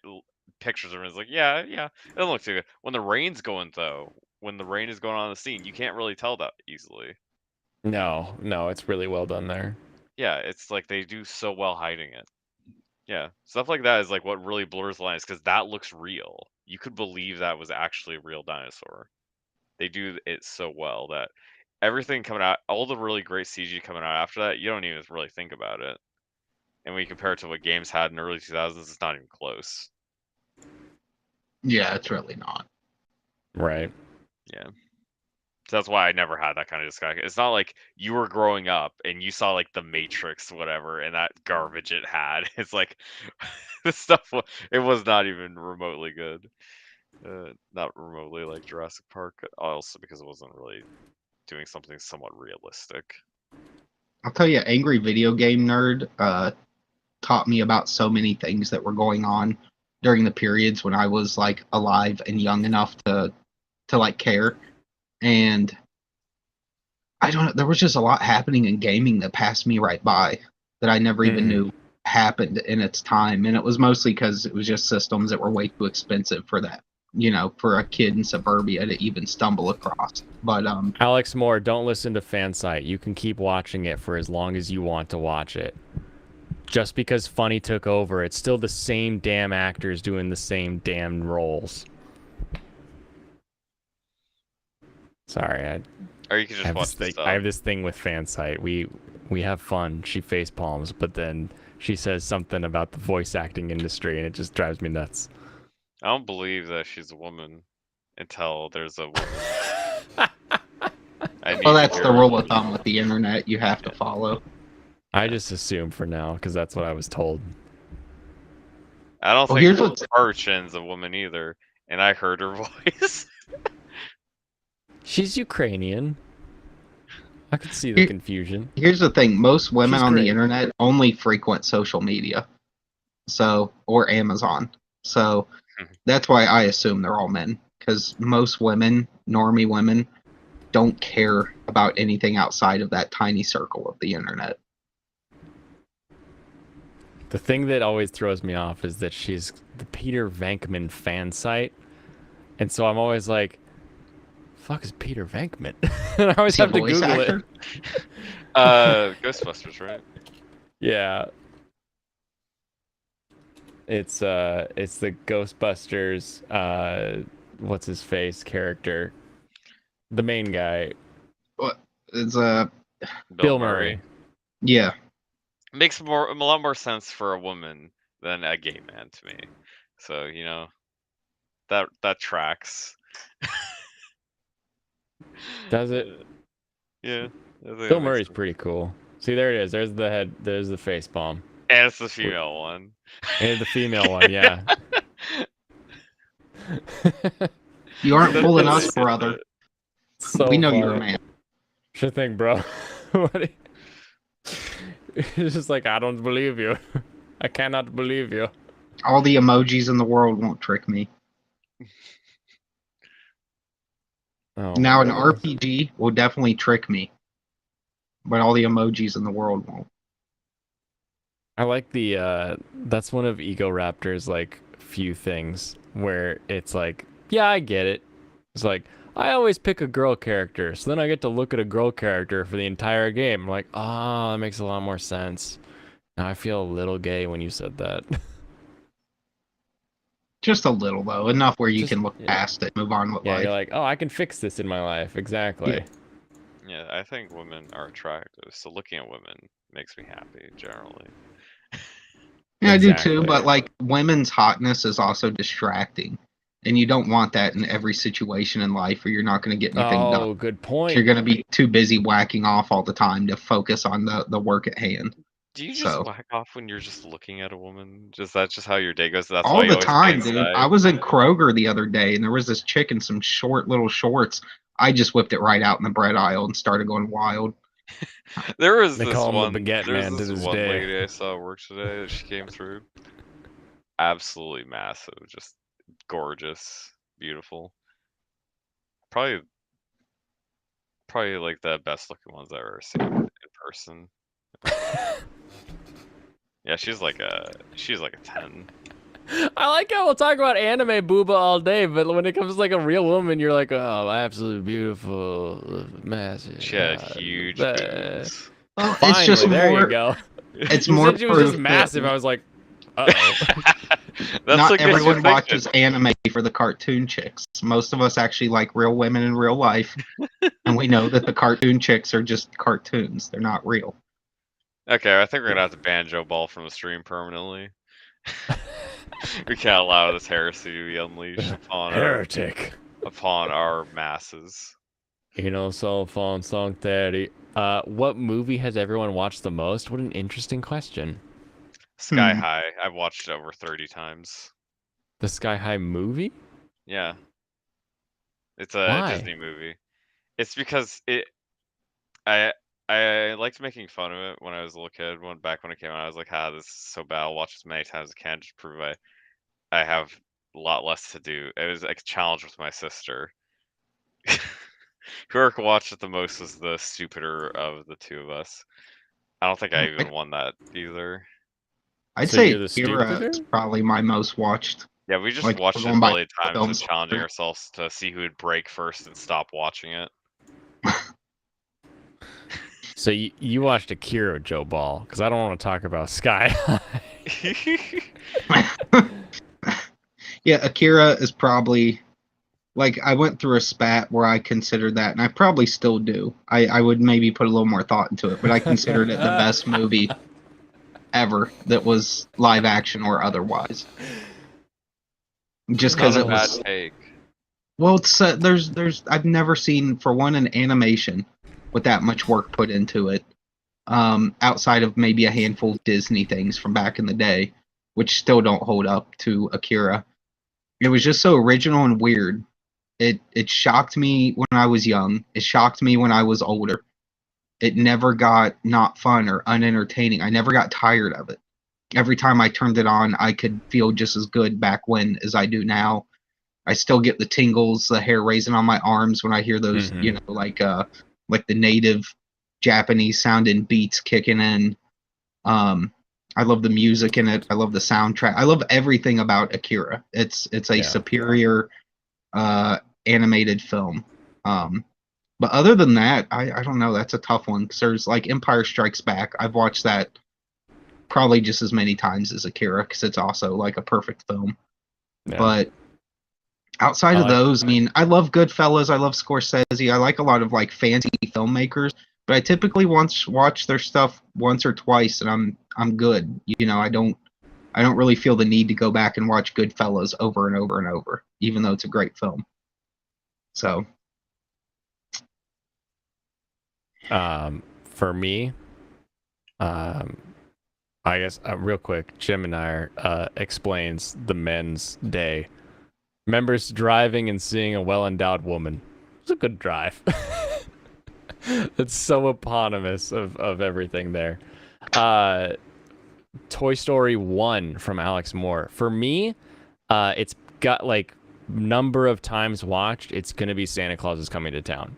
C: pictures of it, it's like yeah, it doesn't look too good. When the rain's going though, when the rain is going on the scene, you can't really tell that easily.
A: No, it's really well done there.
C: Yeah, it's like they do so well hiding it. Yeah, stuff like that is like what really blurs the lines because that looks real. You could believe that was actually a real dinosaur. They do it so well that everything coming out, all the really great CG coming out after that, you don't even really think about it. And when you compare it to what games had in the early 2000s, it's not even close.
E: Yeah, it's really not.
A: Right.
C: Yeah. So that's why I never had that kind of discussion. It's not like you were growing up and you saw like the Matrix, whatever, and that garbage it had. It's like this stuff. It was not even remotely good. Not remotely like Jurassic Park. Also because it wasn't really doing something somewhat realistic.
E: I'll tell you, Angry Video Game Nerd taught me about so many things that were going on during the periods when I was like alive and young enough to like care. And I don't know, there was just a lot happening in gaming that passed me right by that I never even knew happened in its time. And it was mostly because it was just systems that were way too expensive for that, for a kid in suburbia to even stumble across. But
A: Alex Moore, don't listen to Fansite. You can keep watching it for as long as you want to watch it. just because Funny took over, it's still the same damn actors doing the same damn roles. Sorry,
C: Or you could
A: I
C: just
A: have
C: watch
A: this
C: the
A: thing.
C: stuff.
A: I have this thing with Fansite. We have fun. She face palms, but then she says something about the voice acting industry, and it just drives me nuts.
C: I don't believe that she's a woman until there's a woman. I need
E: Well,
C: to
E: that's
C: hear
E: the
C: her
E: rule of
C: voice.
E: thumb with the internet. You have to follow.
A: I just assume for now because that's what I was told.
C: I don't
E: Well,
C: think
E: here's what's
C: Parchin's a woman either, and I heard her voice.
A: She's Ukrainian. I could see the
E: Here-
A: confusion.
E: here's the thing. Most women
A: She's
E: on
A: great.
E: the internet only frequent social media, or Amazon. So that's why I assume they're all men. Because most women, normie women, don't care about anything outside of that tiny circle of the internet.
A: The thing that always throws me off is that she's the Peter Venkman fan site, and so I'm always like, "Fuck is Peter Venkman?" And I always
E: Is he a
A: have to
E: voice
A: Google
E: actor?
A: it.
C: Ghostbusters, right?
A: Yeah. It's the Ghostbusters what's his face character. The main guy,
E: What? It's
A: Bill Murray.
E: yeah.
C: Makes a lot more sense for a woman than a gay man to me. So, you know, that tracks.
A: Does it?
C: Yeah. I think
A: Bill
C: that makes
A: Murray's
C: sense.
A: pretty cool. See, there it is. There's the head. There's the face palm.
C: And it's the female one.
A: And the female one, yeah.
E: You aren't
C: That's
E: fooling
C: the
E: us,
C: way
E: brother.
C: it-
A: So
E: We know you're a
A: funny.
E: man.
A: Sure thing, bro. What do it's just like, I don't believe you. I cannot believe you.
E: All the emojis in the world won't trick me.
A: Oh,
E: Now,
A: my
E: an
A: goodness.
E: RPG will definitely trick me, but all the emojis in the world won't.
A: I like the that's one of Ego Raptor's like few things where it's like, yeah, I get it. It's like, I always pick a girl character, so then I get to look at a girl character for the entire game. I'm like, oh, that makes a lot more sense. Now I feel a little gay when you said that.
E: Just a little, though. Enough where you
A: Just-
E: can look
A: yeah.
E: past it, move on with
A: Yeah,
E: life.
A: you're like, oh, I can fix this in my life. Exactly.
E: Yeah.
C: Yeah, I think women are attractive, so looking at women makes me happy generally.
E: Yeah, I do
A: Exactly.
E: too, but like women's hotness is also distracting. And you don't want that in every situation in life, or you're not going to get anything done.
A: Oh, good point.
E: You're going to be too busy whacking off all the time to focus on the work at hand.
C: Do you just
E: So-
C: whack off when you're just looking at a woman? That's just how your day goes? That's why
E: All
C: you
E: the
C: always
E: time,
C: stay
E: dude.
C: inside?
E: I was in Kroger the other day, and there was this chick in some short little shorts. I just whipped it right out in the bread aisle and started going wild.
C: There was
A: They
C: this
A: call him the
C: one.
A: baguette
C: There was
A: man to
C: this
A: this
C: one
A: day.
C: lady I saw at work today that she came through. Absolutely massive, just gorgeous, beautiful. Probably like the best looking ones I've ever seen in person. Yeah, she's like a 10.
A: I like how we'll talk about anime booba all day, but when it comes to like a real woman, you're like, oh, absolutely beautiful, massive.
C: She had huge boobs.
E: Well,
A: Finally,
E: it's just
A: there
E: more.
A: you go.
E: It's
A: You
E: more
A: said she was just
E: proof
A: massive.
E: that
A: I was like, uh-oh.
C: That's
E: not
C: what gets you
E: everyone
C: thinking.
E: watches anime for the cartoon chicks. Most of us actually like real women in real life, and we know that the cartoon chicks are just cartoons. They're not real.
C: Okay, I think we're gonna have to ban Joe Ball from the stream permanently. We can't allow this heresy to be unleashed
A: Heretic.
C: upon our masses.
A: You know, cell phone song 30. What movie has everyone watched the most? What an interesting question.
C: Sky High. I've watched it over 30 times.
A: The Sky High movie?
C: Yeah. It's a
A: Why?
C: Disney movie. It's because I liked making fun of it when I was a little kid. Back when it came out, I was like, this is so bad. I'll watch it as many times as I can just to prove I have a lot less to do. It was like a challenge with my sister. Whoever watched it the most was the stupider of the two of us. I don't think I even won that either.
E: I'd
A: So
E: say
A: you're the
E: Akira
A: stupider?
E: is probably my most watched.
C: Yeah, we just
E: Like,
C: watched it
E: going
C: a
E: by
C: million times
E: film
C: and challenging
E: stuff.
C: ourselves to see who would break first and stop watching it.
A: So you watched Akira, Joe Ball, because I don't want to talk about Sky High.
E: Yeah, Akira is probably like I went through a spat where I considered that, and I probably still do. I would maybe put a little more thought into it, but I considered it the best movie ever that was live action or otherwise. Just
C: Not
E: because
C: a
E: it
C: bad
E: was
C: take.
E: well, it's there's I've never seen for one an animation with that much work put into it. Outside of maybe a handful of Disney things from back in the day, which still don't hold up to Akira. It was just so original and weird. It shocked me when I was young. It shocked me when I was older. It never got not fun or unentertaining. I never got tired of it. Every time I turned it on, I could feel just as good back when as I do now. I still get the tingles, the hair raising on my arms when I hear those,
A: Mhm.
E: you know, like the native Japanese sounding beats kicking in. I love the music in it. I love the soundtrack. I love everything about Akira. It's a
A: Yeah.
E: superior animated film. But other than that, I don't know. That's a tough one because there's like Empire Strikes Back. I've watched that probably just as many times as Akira because it's also like a perfect film.
A: Yeah.
E: But outside
A: I
E: of
A: like-
E: those, I mean, I love Goodfellas. I love Scorsese. I like a lot of like fancy filmmakers, but I typically watch their stuff once or twice, and I'm good. You know, I don't really feel the need to go back and watch Goodfellas over and over and over, even though it's a great film. So
A: For me, I guess real quick, Jim and I explains the men's day. Remembers driving and seeing a well-endowed woman. It's a good drive. It's so eponymous of everything there. Toy Story 1 from Alex Moore. For me, it's got like number of times watched, it's gonna be Santa Claus is Coming to Town.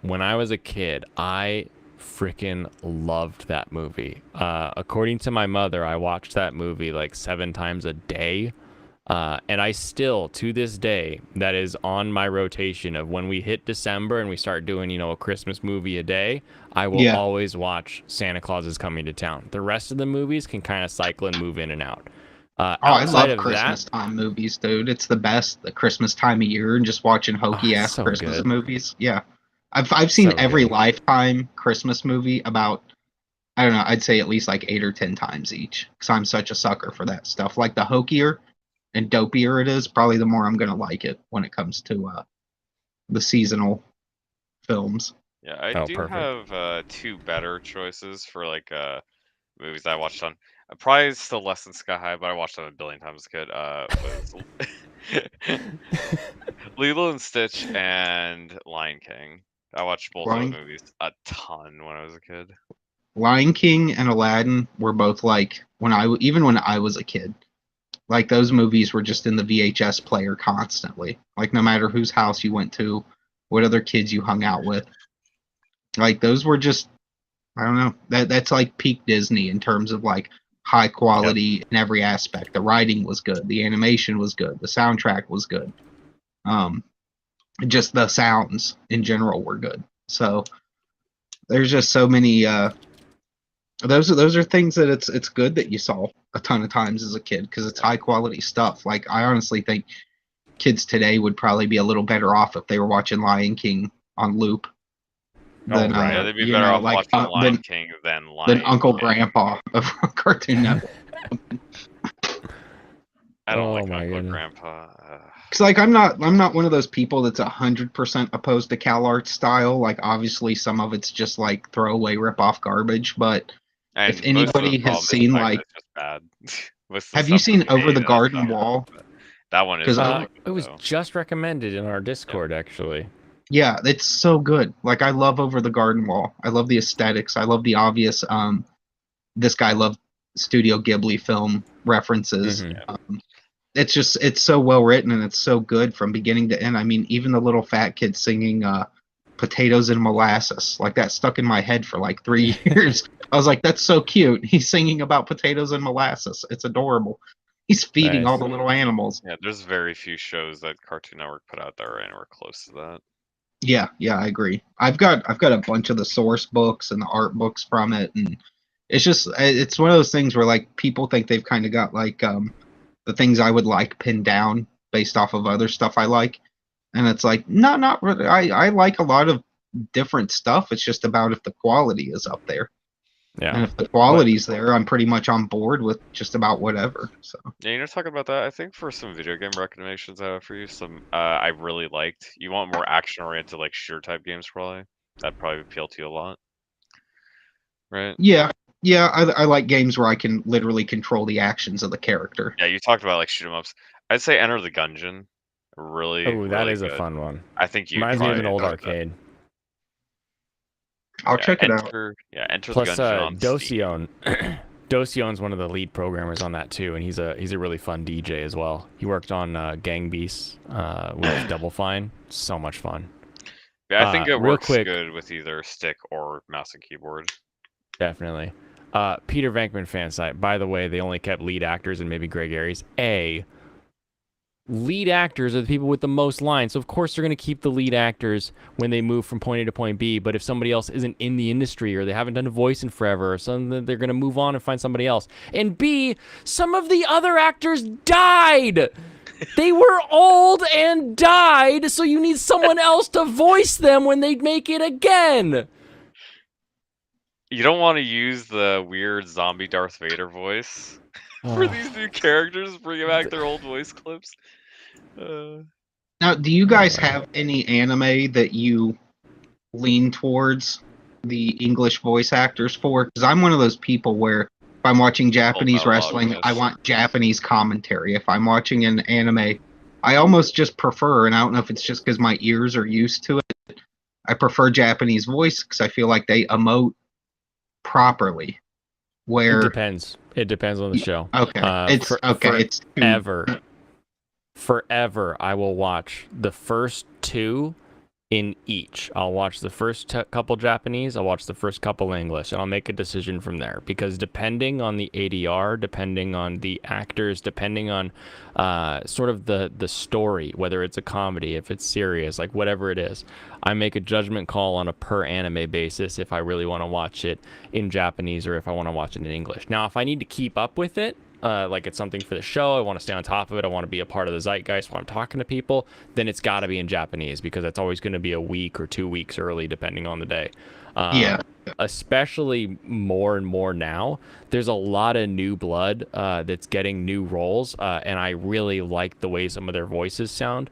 A: When I was a kid, I freaking loved that movie. According to my mother, I watched that movie like 7 times a day. And I still, to this day, that is on my rotation of when we hit December and we start doing, you know, a Christmas movie a day, I will
E: Yeah.
A: always watch Santa Claus is Coming to Town. The rest of the movies can kind of cycle and move in and out.
E: I
A: Outside
E: love
A: of
E: Christmas
A: that,
E: time movies, dude. It's the best, the Christmas time of year, and just watching hokey
A: it's
E: ass
A: so
E: Christmas
A: good.
E: movies. Yeah, I've seen
A: So
E: every
A: good.
E: Lifetime Christmas movie about, I don't know, I'd say at least like 8 or 10 times each, because I'm such a sucker for that stuff. Like the hokier and dopier it is, probably the more I'm gonna like it when it comes to the seasonal films.
C: Yeah, I
A: Oh,
C: do
A: perfect.
C: have 2 better choices for like movies I watched on. Probably still less than Sky High, but I watched them a billion times as a kid. Was Lilo and Stitch and Lion King. I watched both those
E: Lion,
C: movies a ton when I was a kid.
E: Lion King and Aladdin were both like even when I was a kid. Like those movies were just in the VHS player constantly. Like no matter whose house you went to, what other kids you hung out with. Like those were just, I don't know. That's like peak Disney in terms of like high quality in every aspect. The writing was good, the animation was good, the soundtrack was good. Um just the sounds in general were good. So there's just so many those are things that it's good that you saw a ton of times as a kid because it's high quality stuff. Like I honestly think kids today would probably be a little better off if they were watching Lion King on loop than
A: right.
C: Yeah, they'd be
E: you
C: better
E: know
C: off watching Lion
E: than
C: King than Lion
E: Uncle
C: King.
E: Grandpa of Cartoon Network.
C: I don't
A: Oh
C: like
A: my
C: Uncle
A: goodness.
C: Grandpa.
E: Because like I'm not one of those people that's 100% opposed to CalArt style. Like obviously some of it's just like throwaway rip off garbage, but
C: And
E: if
C: most of the
E: anybody has
C: problem
E: seen
C: isn't that
E: like,
C: it's just bad. Most of the
E: have you
C: stuff
E: seen
C: is
E: Over
C: made
E: the
C: and it's
E: Garden
C: not
E: Wall?
C: good, but that one is
E: Because
C: really
A: It
C: good
A: was
C: though.
A: just recommended in our Discord, actually.
E: yeah, it's so good. Like I love Over the Garden Wall. I love the aesthetics. I love the obvious. This guy loved Studio Ghibli film references.
A: Mhm.
E: It's so well written and it's so good from beginning to end. I mean, even the little fat kid singing "Potatoes and Molasses" like that stuck in my head for like 3 years. I was like, that's so cute. He's singing about potatoes and molasses. It's adorable. He's feeding all
A: Nice.
E: the little animals.
C: Yeah, there's very few shows that Cartoon Network put out that are anywhere close to that.
E: Yeah, I agree. I've got a bunch of the source books and the art books from it, and it's one of those things where like people think they've kind of got like the things I would like pinned down based off of other stuff I like, and it's like no, not really. I like a lot of different stuff. It's just about if the quality is up there. And
A: Yeah.
E: if the quality's there, I'm pretty much on board with just about whatever. So
C: Yeah, talking about that, I think for some video game recommendations I have for you, some I really liked. You want more action-oriented, like shooter type games, probably. That'd probably appeal to you a lot, right?
E: yeah, I like games where I can literally control the actions of the character.
C: Yeah, you talked about like shoot 'em ups. I'd say Enter the Gungeon. Really,
A: Oh, that
C: really
A: is a
C: good.
A: fun one.
C: I think you
A: Reminds me of an
C: probably
A: old
C: enjoy that.
A: arcade.
E: I'll check it out.
C: Enter
A: Plus,
C: the Gungeon on Steam.
A: Docion. Docion's one of the lead programmers on that too, and he's a really fun DJ as well. He worked on Gang Beasts with Double Fine. So much fun.
C: Yeah, I think it
A: real
C: works
A: quick-
C: good with either stick or mouse and keyboard.
A: Definitely. Peter Venkman fan site. By the way, they only kept lead actors and maybe Greg Aries. Lead actors are the people with the most lines, so of course they're going to keep the lead actors when they move from point A to point B. But if somebody else isn't in the industry or they haven't done a voice in forever or something, they're going to move on and find somebody else. And B, some of the other actors died. They were old and died, so you need someone else to voice them when they make it again.
C: You don't want to use the weird zombie Darth Vader voice for these new characters, bringing back their old voice clips.
E: Now, do you guys have any anime that you lean towards the English voice actors for? Because I'm one of those people where if I'm watching Japanese wrestling, I want Japanese commentary. If I'm watching an anime, I almost just prefer, and I don't know if it's just because my ears are used to it, I prefer Japanese voice because I feel like they emote properly. Where
A: It depends. It depends on the show.
E: Okay, it's
A: forever I will watch the first two in each. I'll watch the first couple Japanese, I'll watch the first couple English, and I'll make a decision from there. Because depending on the ADR, depending on the actors, depending on sort of the story, whether it's a comedy, if it's serious, like whatever it is, I make a judgment call on a per anime basis if I really want to watch it in Japanese or if I want to watch it in English. Now, if I need to keep up with it, like it's something for the show, I want to stay on top of it, I want to be a part of the zeitgeist while I'm talking to people, then it's got to be in Japanese because it's always going to be a week or 2 weeks early depending on the day. Especially more and more now, there's a lot of new blood that's getting new roles, and I really like the way some of their voices sound.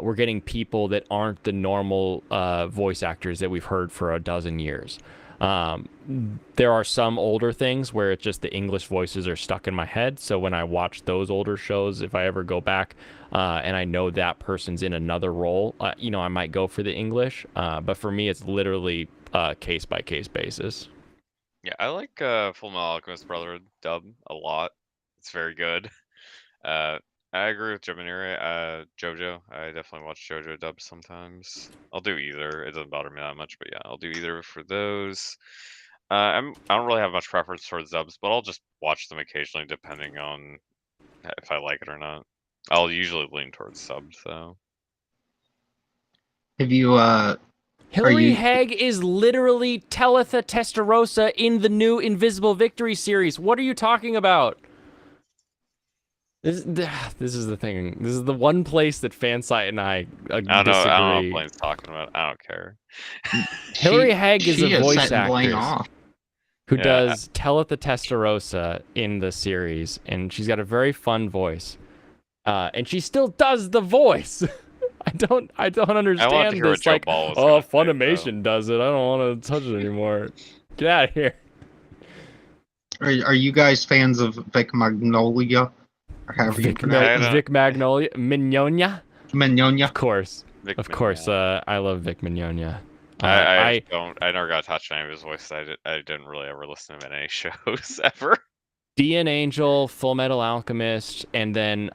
A: We're getting people that aren't the normal voice actors that we've heard for a dozen years. There are some older things where it's just the English voices are stuck in my head. So when I watch those older shows, if I ever go back and I know that person's in another role, I might go for the English. But for me, it's literally case by case basis.
C: Yeah, I like Full Metal Alchemist Brotherhood dub a lot. It's very good. I agree with Jominiri. JoJo. I definitely watch JoJo dub sometimes. I'll do either. It doesn't bother me that much, but yeah, I'll do either for those. I don't really have much preference towards dubs, but I'll just watch them occasionally depending on if I like it or not. I'll usually lean towards subs, though.
E: Have you
A: Hilary Hagg is literally Talitha Testarossa in the new Invisible Victory series. What are you talking about? This is the thing. This is the one place that Fansite and I disagree.
C: I don't know what Blaine's talking about. I don't care.
A: Hilary Hagg is a voice actress
E: off.
A: who does Talitha Testarossa in the series, and she's got a very fun voice. And she still does the voice. I don't understand this. Like, Funimation does it. I don't want to touch it anymore. Get out of here.
E: Are you guys fans of Vic Magnolia? Or however you pronounce it?
A: Vic Magnolia, Mignonia.
E: Magnolia.
A: Of course.
C: Vic
A: Of course. I love Vic Mignonia.
C: I never got touched on any of his voice. I didn't really ever listen to him in any shows ever.
A: DN Angel, Full Metal Alchemist, and then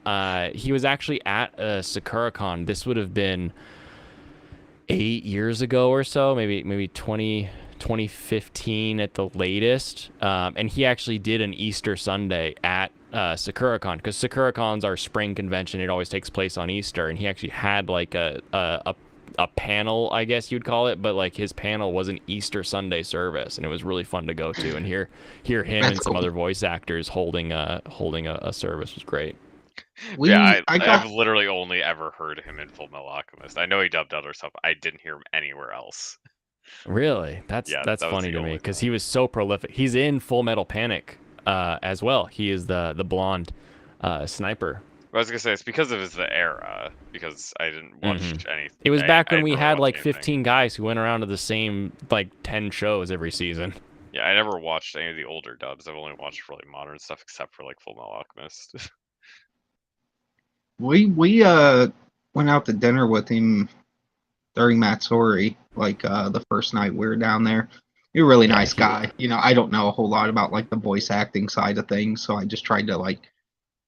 A: he was actually at SakuraCon. This would have been 8 years ago or so, maybe 2015 at the latest. And he actually did an Easter Sunday at SakuraCon, because SakuraCon's our spring convention. It always takes place on Easter, and he actually had like a a panel, I guess you'd call it, but like his panel was an Easter Sunday service, and it was really fun to go to and hear him
E: That's
A: and some
E: cool.
A: other voice actors holding a service was great.
C: I've literally only ever heard him in Full Metal Alchemist. I know he dubbed other stuff. I didn't hear him anywhere else.
A: Really, that's
C: Yeah, that was
A: funny
C: the
A: to me
C: only
A: because
C: time.
A: he was so prolific. He's in Full Metal Panic as well. He is the blonde sniper.
C: I was gonna say it's because of his era. Because I didn't watch anything.
A: It was back when we
C: never
A: had
C: watched
A: like
C: anything.
A: 15 guys who went around to the same like 10 shows every season.
C: Yeah, I never watched any of the older dubs. I've only watched really modern stuff, except for like Full Metal Alchemist.
E: We went out to dinner with him during Matsuri, like the first night we were down there. You're a really
A: Yeah,
E: nice guy. You know, I don't know a whole lot about like the voice acting side of things, so I just tried to like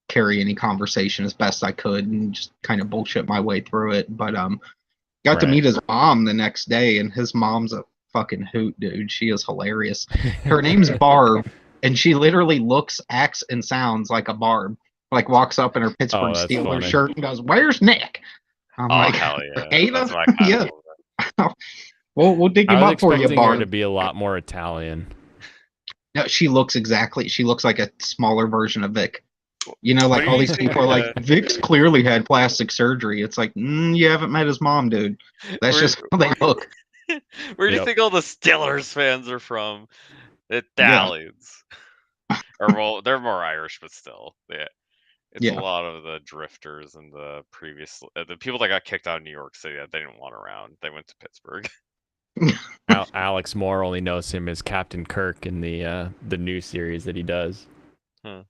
E: carry any conversation as best I could and just kind of bullshit my way through it. But got to
A: Right.
E: meet his mom the next day, and his mom's a fucking hoot, dude. She is hilarious. Her name's Barb, and she literally looks, acts, and sounds like a Barb. Like walks up in her Pittsburgh
A: that's
E: Steelers
A: funny.
E: shirt and goes, "Where's Nick?" I'm
C: Oh
E: like,
C: hell yeah!
E: Ada?
C: That's my kind
E: Yeah.
C: of moment.
E: We'll dig
A: I
E: him
A: was
E: up for you,
A: expecting her to
E: Barb.
A: be a lot more Italian.
E: No, she looks like a smaller version of Vic. You know,
C: What
E: like
C: do
E: all
C: you
E: these
C: think,
E: people are like, Vic's clearly had plastic surgery. It's like, you haven't met his mom, dude. That's
C: Where-
E: just how they look.
C: Where do you
A: Yep.
C: think all the Steelers fans are from? Italians. Or well, they're more Irish, but still, yeah. It's a
E: Yeah.
C: lot of the drifters and the previous, the people that got kicked out of New York City that they didn't want around. They went to Pittsburgh.
A: Alex Moore only knows him as Captain Kirk in the new series that he does, and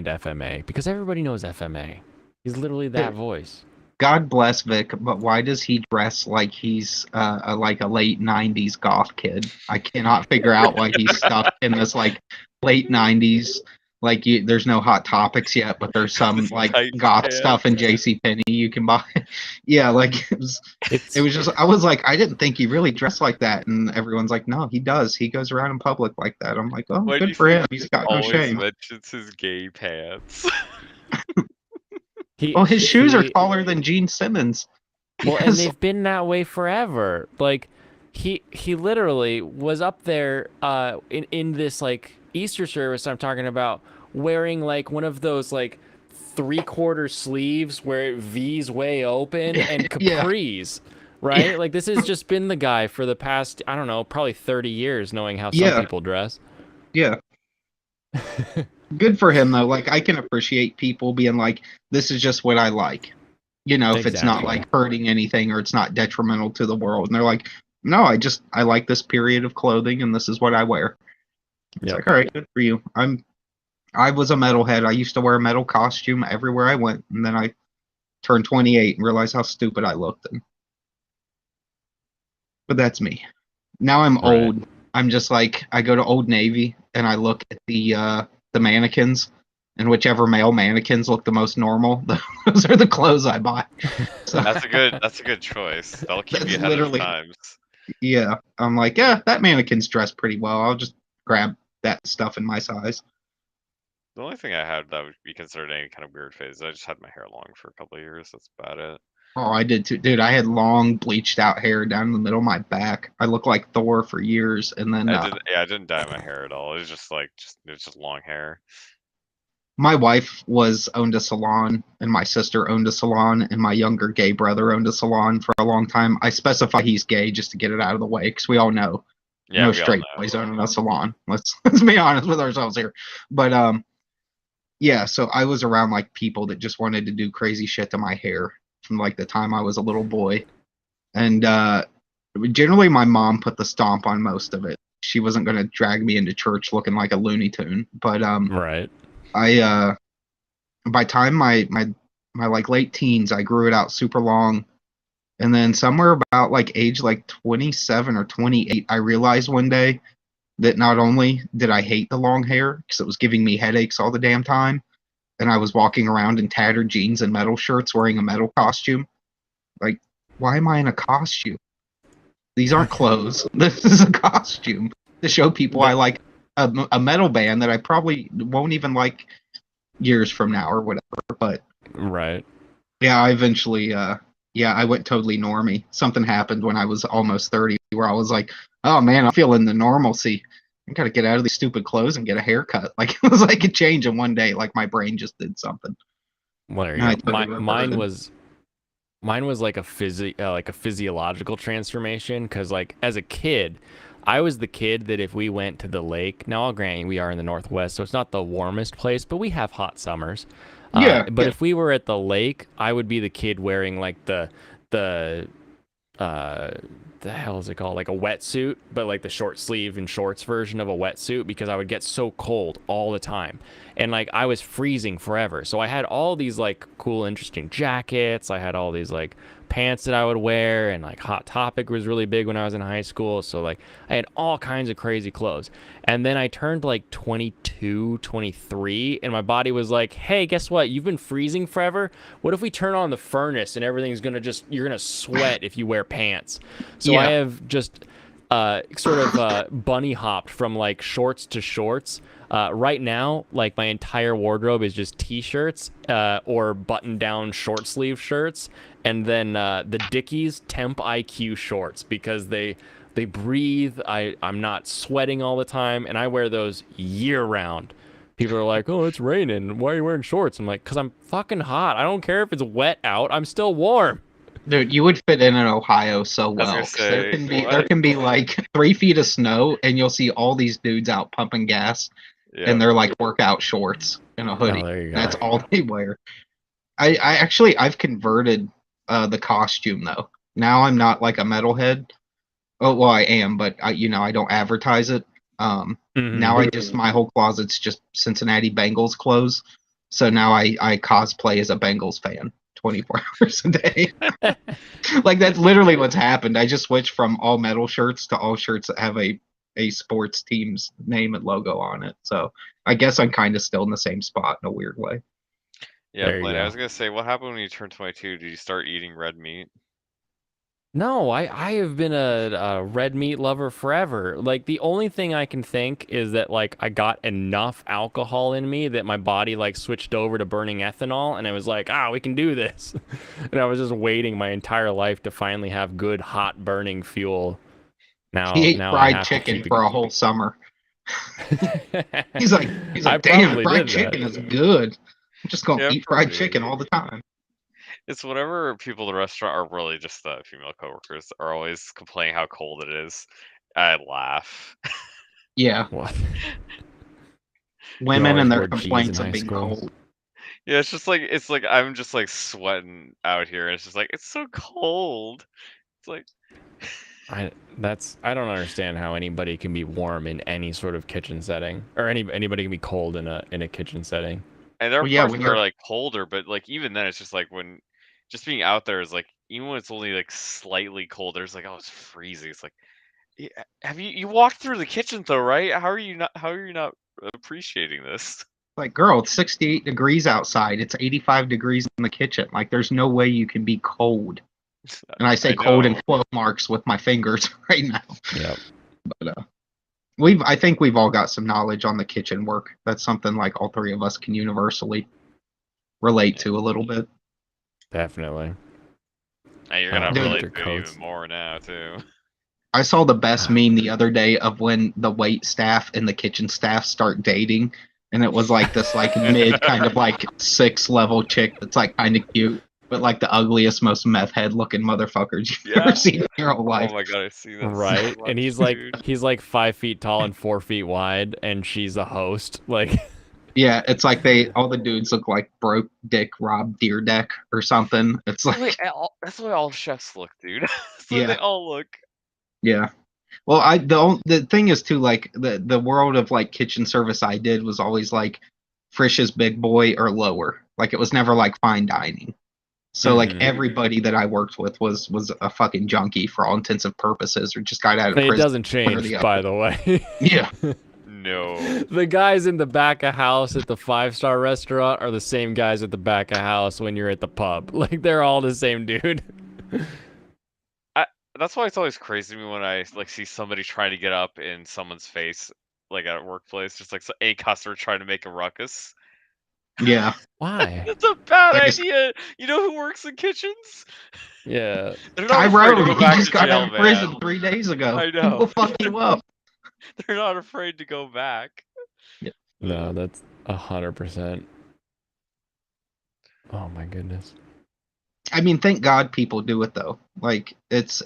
A: FMA because everybody knows FMA. He's literally that voice.
E: God bless Vic, but why does he dress like he's like a late '90s goth kid? I cannot figure out why he's stuck in this like late '90s. Like there's no Hot Topics yet, but there's some like
C: tight
E: goth
C: pants.
E: stuff in JCPenney you can buy. Yeah, like it was just I was like I didn't think he really dressed like that, and everyone's like, no, he does. He goes around in public like that. I'm like, oh,
C: Why do you
E: good for
C: think
E: him. He's got no
C: always
E: shame.
C: mentions his gay pants.
E: Well, his shoes are taller than Gene Simmons.
A: Well, and they've been that way forever. Like he literally was up there in this like Easter service I'm talking about wearing like one of those like 3/4 sleeves where it V's way open and capris. Right?
E: Yeah.
A: Like this has just been the guy for the past, I don't know, probably 30 years knowing how some people dress.
E: Yeah. Good for him though. Like I can appreciate people being like, this is just what I like. You know, if it's not
A: Exactly.
E: like hurting anything or it's not detrimental to the world. And they're like, no, I like this period of clothing and this is what I wear. It's like, all right, good for you. I was a metalhead. I used to wear a metal costume everywhere I went, and then I turned 28 and realized how stupid I looked. But that's me. Now I'm
A: Right.
E: old. I'm just like I go to Old Navy and I look at the mannequins, and whichever male mannequins look the most normal, those are the clothes I buy. So
C: That's a good choice. That'll keep
E: That's
C: you ahead
E: literally-
C: of times.
E: yeah, I'm like, yeah, that mannequin's dressed pretty well. I'll just grab that stuff in my size.
C: The only thing I had that would be considered any kind of weird phase, I just had my hair long for a couple of years. That's about it.
E: Oh, I did too, dude. I had long bleached out hair down in the middle of my back. I looked like Thor for years, and then
C: I didn't dye my hair at all. It was just like it was just long hair.
E: my wife owned a salon, and my sister owned a salon, and my younger gay brother owned a salon for a long time. I specify he's gay just to get it out of the way, because we all know
C: Yeah,
E: no
C: we all
E: straight
C: know.
E: boys owning a salon. Let's be honest with ourselves here. But yeah. So I was around like people that just wanted to do crazy shit to my hair from like the time I was a little boy, and generally my mom put the stomp on most of it. She wasn't going to drag me into church looking like a Looney Tune, but
A: Right.
E: by time my like late teens, I grew it out super long, and then somewhere about like age like 27 or 28, I realized one day that not only did I hate the long hair because it was giving me headaches all the damn time, and I was walking around in tattered jeans and metal shirts wearing a metal costume. Like, why am I in a costume? These aren't clothes. This is a costume to show people I like a metal band that I probably won't even like years from now or whatever. But
A: Right.
E: yeah, I eventually Yeah, I went totally normie. Something happened when I was almost 30 where I was like, oh man, I'm feeling the normalcy. I gotta get out of these stupid clothes and get a haircut. Like it was like a change in one day. Like my brain just did something.
A: Well, there
E: And
A: you
E: I
A: go.
E: totally
A: Mine
E: reverted.
A: was like a physiological transformation because like as a kid, I was the kid that if we went to the lake. Now, I'll grant you, we are in the Northwest, so it's not the warmest place, but we have hot summers.
E: Yeah,
A: But
E: yeah.
A: if we were at the lake, I would be the kid wearing like the uh the hell is it called, like a wetsuit, but like the short sleeve and shorts version of a wetsuit, because I would get so cold all the time, and like I was freezing forever. So I had all these like cool interesting jackets, I had all these like pants that I would wear, and like Hot Topic was really big when I was in high school, so like I had all kinds of crazy clothes. And then I turned like 22, 23, and my body was like, hey, guess what, you've been freezing forever. What if we turn on the furnace and everything's gonna just, you're gonna sweat if you wear pants. So I
E: Yeah.
A: have just sort of bunny hopped from like shorts to shorts. Right now, like my entire wardrobe is just t-shirts or button-down short sleeve shirts, and then the Dickies Temp IQ shorts, because they breathe. I'm not sweating all the time, and I wear those year round. People are like, "Oh, it's raining. Why are you wearing shorts?" I'm like, "Cause I'm fucking hot. I don't care if it's wet out. I'm still warm."
E: Dude, you would fit in Ohio so
C: I was gonna
E: well. 'Cause
C: say,
E: there can be like 3 feet of snow, and you'll see all these dudes out pumping gas,
C: yeah.
E: and they're like workout shorts and a hoodie.
A: Oh, there you go.
E: That's all they wear. I actually I've converted the costume though. Now I'm not like a metalhead. Oh well, I am, but I don't advertise it. Now I just my whole closet's just Cincinnati Bengals clothes. So now I cosplay as a Bengals fan 24 hours a day. Like that's literally what's happened. I just switched from all metal shirts to all shirts that have a sports team's name and logo on it. So I guess I'm kind of still in the same spot in a weird way.
C: Yeah,
A: There you
C: Blaine, I
A: go.
C: was gonna say, what happened when you turned 22? Did you start eating red meat?
A: No, I have been a red meat lover forever. Like the only thing I can think is that like I got enough alcohol in me that my body like switched over to burning ethanol, and it was like, we can do this. And I was just waiting my entire life to finally have good hot burning fuel.
E: He ate
A: Now I
E: fried
A: have to
E: chicken
A: keep
E: for a whole summer.
A: it.
E: He's
A: I
E: like, damn,
A: probably
E: fried
A: did
E: chicken
A: that.
E: is good. I'm just gonna
C: Yeah,
E: eat fried
C: probably.
E: chicken all the time.
C: It's whenever people at the restaurant, are really just the female coworkers, are always complaining how cold it is, I laugh.
E: Yeah,
A: What? You
E: women
A: always
E: and their
A: wore G's in
E: complaints of
A: high
E: being
A: school.
E: cold.
C: Yeah, it's like I'm just like sweating out here. It's just like it's so cold. It's like
A: I don't understand how anybody can be warm in any sort of kitchen setting, or anybody can be cold in a kitchen setting.
C: And there are
E: Well, yeah,
C: parts
E: when
C: that are
E: you're
C: like colder, but like even then, it's just like when just being out there is like even when it's only like slightly colder, it's like oh it's freezing. It's like yeah, have you walked through the kitchen though, right? How are you not appreciating this?
E: like, girl, it's 68 degrees outside. It's 85 degrees in the kitchen. Like, there's no way you can be cold. And I say
C: I
E: cold in
C: know.
E: quote marks with my fingers right now.
A: Yep.
E: But I think we've all got some knowledge on the kitchen work. That's something like all three of us can universally relate to a little bit.
A: Definitely.
C: And you're gonna
E: Dude,
C: relate
A: winter
C: to it
A: coats.
C: even more now too.
E: I saw the best meme the other day of when the wait staff and the kitchen staff start dating, and it was like this like mid kind of like 6 level chick that's like kind of cute, but like the ugliest, most meth head looking motherfuckers you've
C: Yeah.
E: ever seen in your whole
C: Oh
E: life.
C: my god, I see that.
A: Right.
C: So
A: And
C: much, dude.
A: he's like 5 feet tall and 4 feet wide, and she's a host. Like
E: Yeah, it's like all the dudes look like broke dick Rob Deerdeck or something. It's like
C: That's the way all chefs look, dude. That's the way
E: yeah,
C: they all look.
E: yeah. Well, the thing is too, like the world of like kitchen service I did was always like Frisch's Big Boy or lower. Like it was never like fine dining. So like everybody that I worked with was a fucking junkie for all intents and purposes, or just got out of
A: it
E: prison.
A: doesn't change, by the way.
E: Yeah,
C: No.
A: The guys in the back of house at the 5-star restaurant are the same guys at the back of house when you're at the pub. Like they're all the same dude.
C: That's why it's always crazy to me when I like see somebody trying to get up in someone's face, like at a workplace, just like a customer trying to make a ruckus.
E: Yeah.
A: Why?
C: That's a bad
E: I just-
C: idea. You know who works in kitchens?
A: Yeah.
C: They're not afraid to
E: Tyrone,
C: go
E: he
C: back
E: just
C: to
E: got out
C: jail,
E: of prison
C: man.
E: 3 days ago.
C: I know.
E: We'll fuck you up.
C: They're not afraid to go back.
A: No, that's 100%. Oh my goodness.
E: I mean, thank God people do it though. Like it's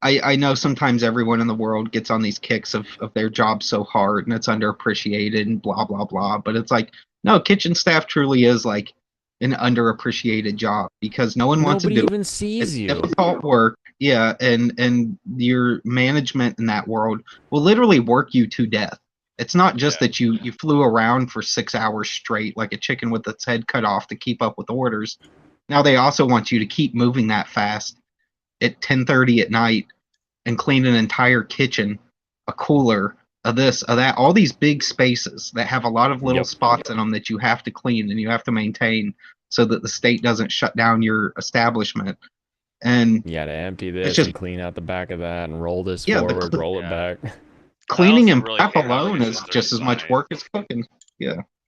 E: I know sometimes everyone in the world gets on these kicks of their job so hard and it's underappreciated and blah blah blah. But it's like, no, kitchen staff truly is like an underappreciated job because no one wants to
A: Nobody
E: do it.
A: even
E: It's
A: sees you.
E: difficult work. Yeah, and your management in that world will literally work you to death. It's not just
C: Yeah.
E: that you flew around for 6 hours straight like a chicken with its head cut off to keep up with orders. Now they also want you to keep moving that fast at 10:30 at night and clean an entire kitchen, a cooler, a this, a that, all these big spaces that have a lot of little
A: Yep.
E: spots in them that you have to clean and you have to maintain so that the state doesn't shut down your establishment. And
A: You gotta empty this
E: just-
A: and clean out the back of that and roll this
E: Yeah, the
A: forward,
E: cl-
A: roll it
C: Yeah.
A: back.
E: cleaning
C: also
E: and
C: really
E: prep
C: hate how
E: alone is
C: kitchens are
E: just as much
C: designed.
E: work as cooking.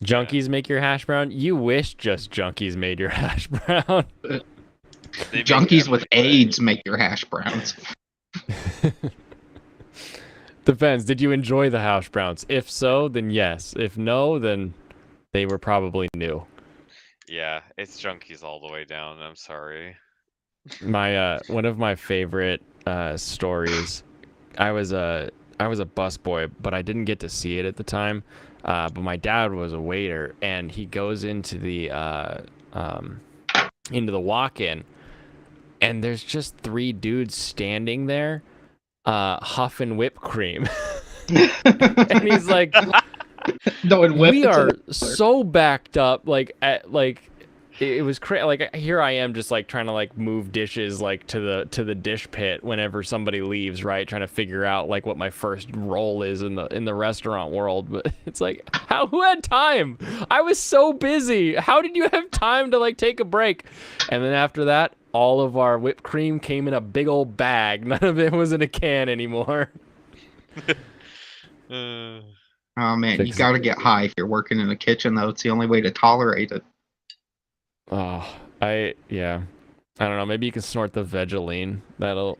A: Junkies make your hash brown? You wish just junkies made your hash brown.
C: They make
E: Junkies with
C: everything.
E: AIDS make your hash browns.
A: Depends. Did you enjoy the hash browns? If so, then yes. If no, then they were probably new.
C: Yeah, it's junkies all the way down. I'm sorry.
A: My one of my favorite stories. I was a busboy, but I didn't get to see it at the time. But my dad was a waiter, and he goes into the walk-in, and there's just 3 dudes standing there, huffing whipped cream, and he's like,
E: Throwing whip
A: "We
E: into
A: are
E: the-
A: so backed up, it was crazy. Like here I am just like trying to like move dishes like to the dish pit whenever somebody leaves, right? Trying to figure out like what my first role is in the restaurant world. But it's like, who had time? I was so busy. How did you have time to like take a break? And then after that, all of our whipped cream came in a big old bag. None of it was in a can anymore.
C: Uh,
E: Oh man, you
A: Fix it.
E: got to get high if you're working in a kitchen though. It's the only way to tolerate it.
A: Oh, I don't know. Maybe you can snort the Vegeline. That'll.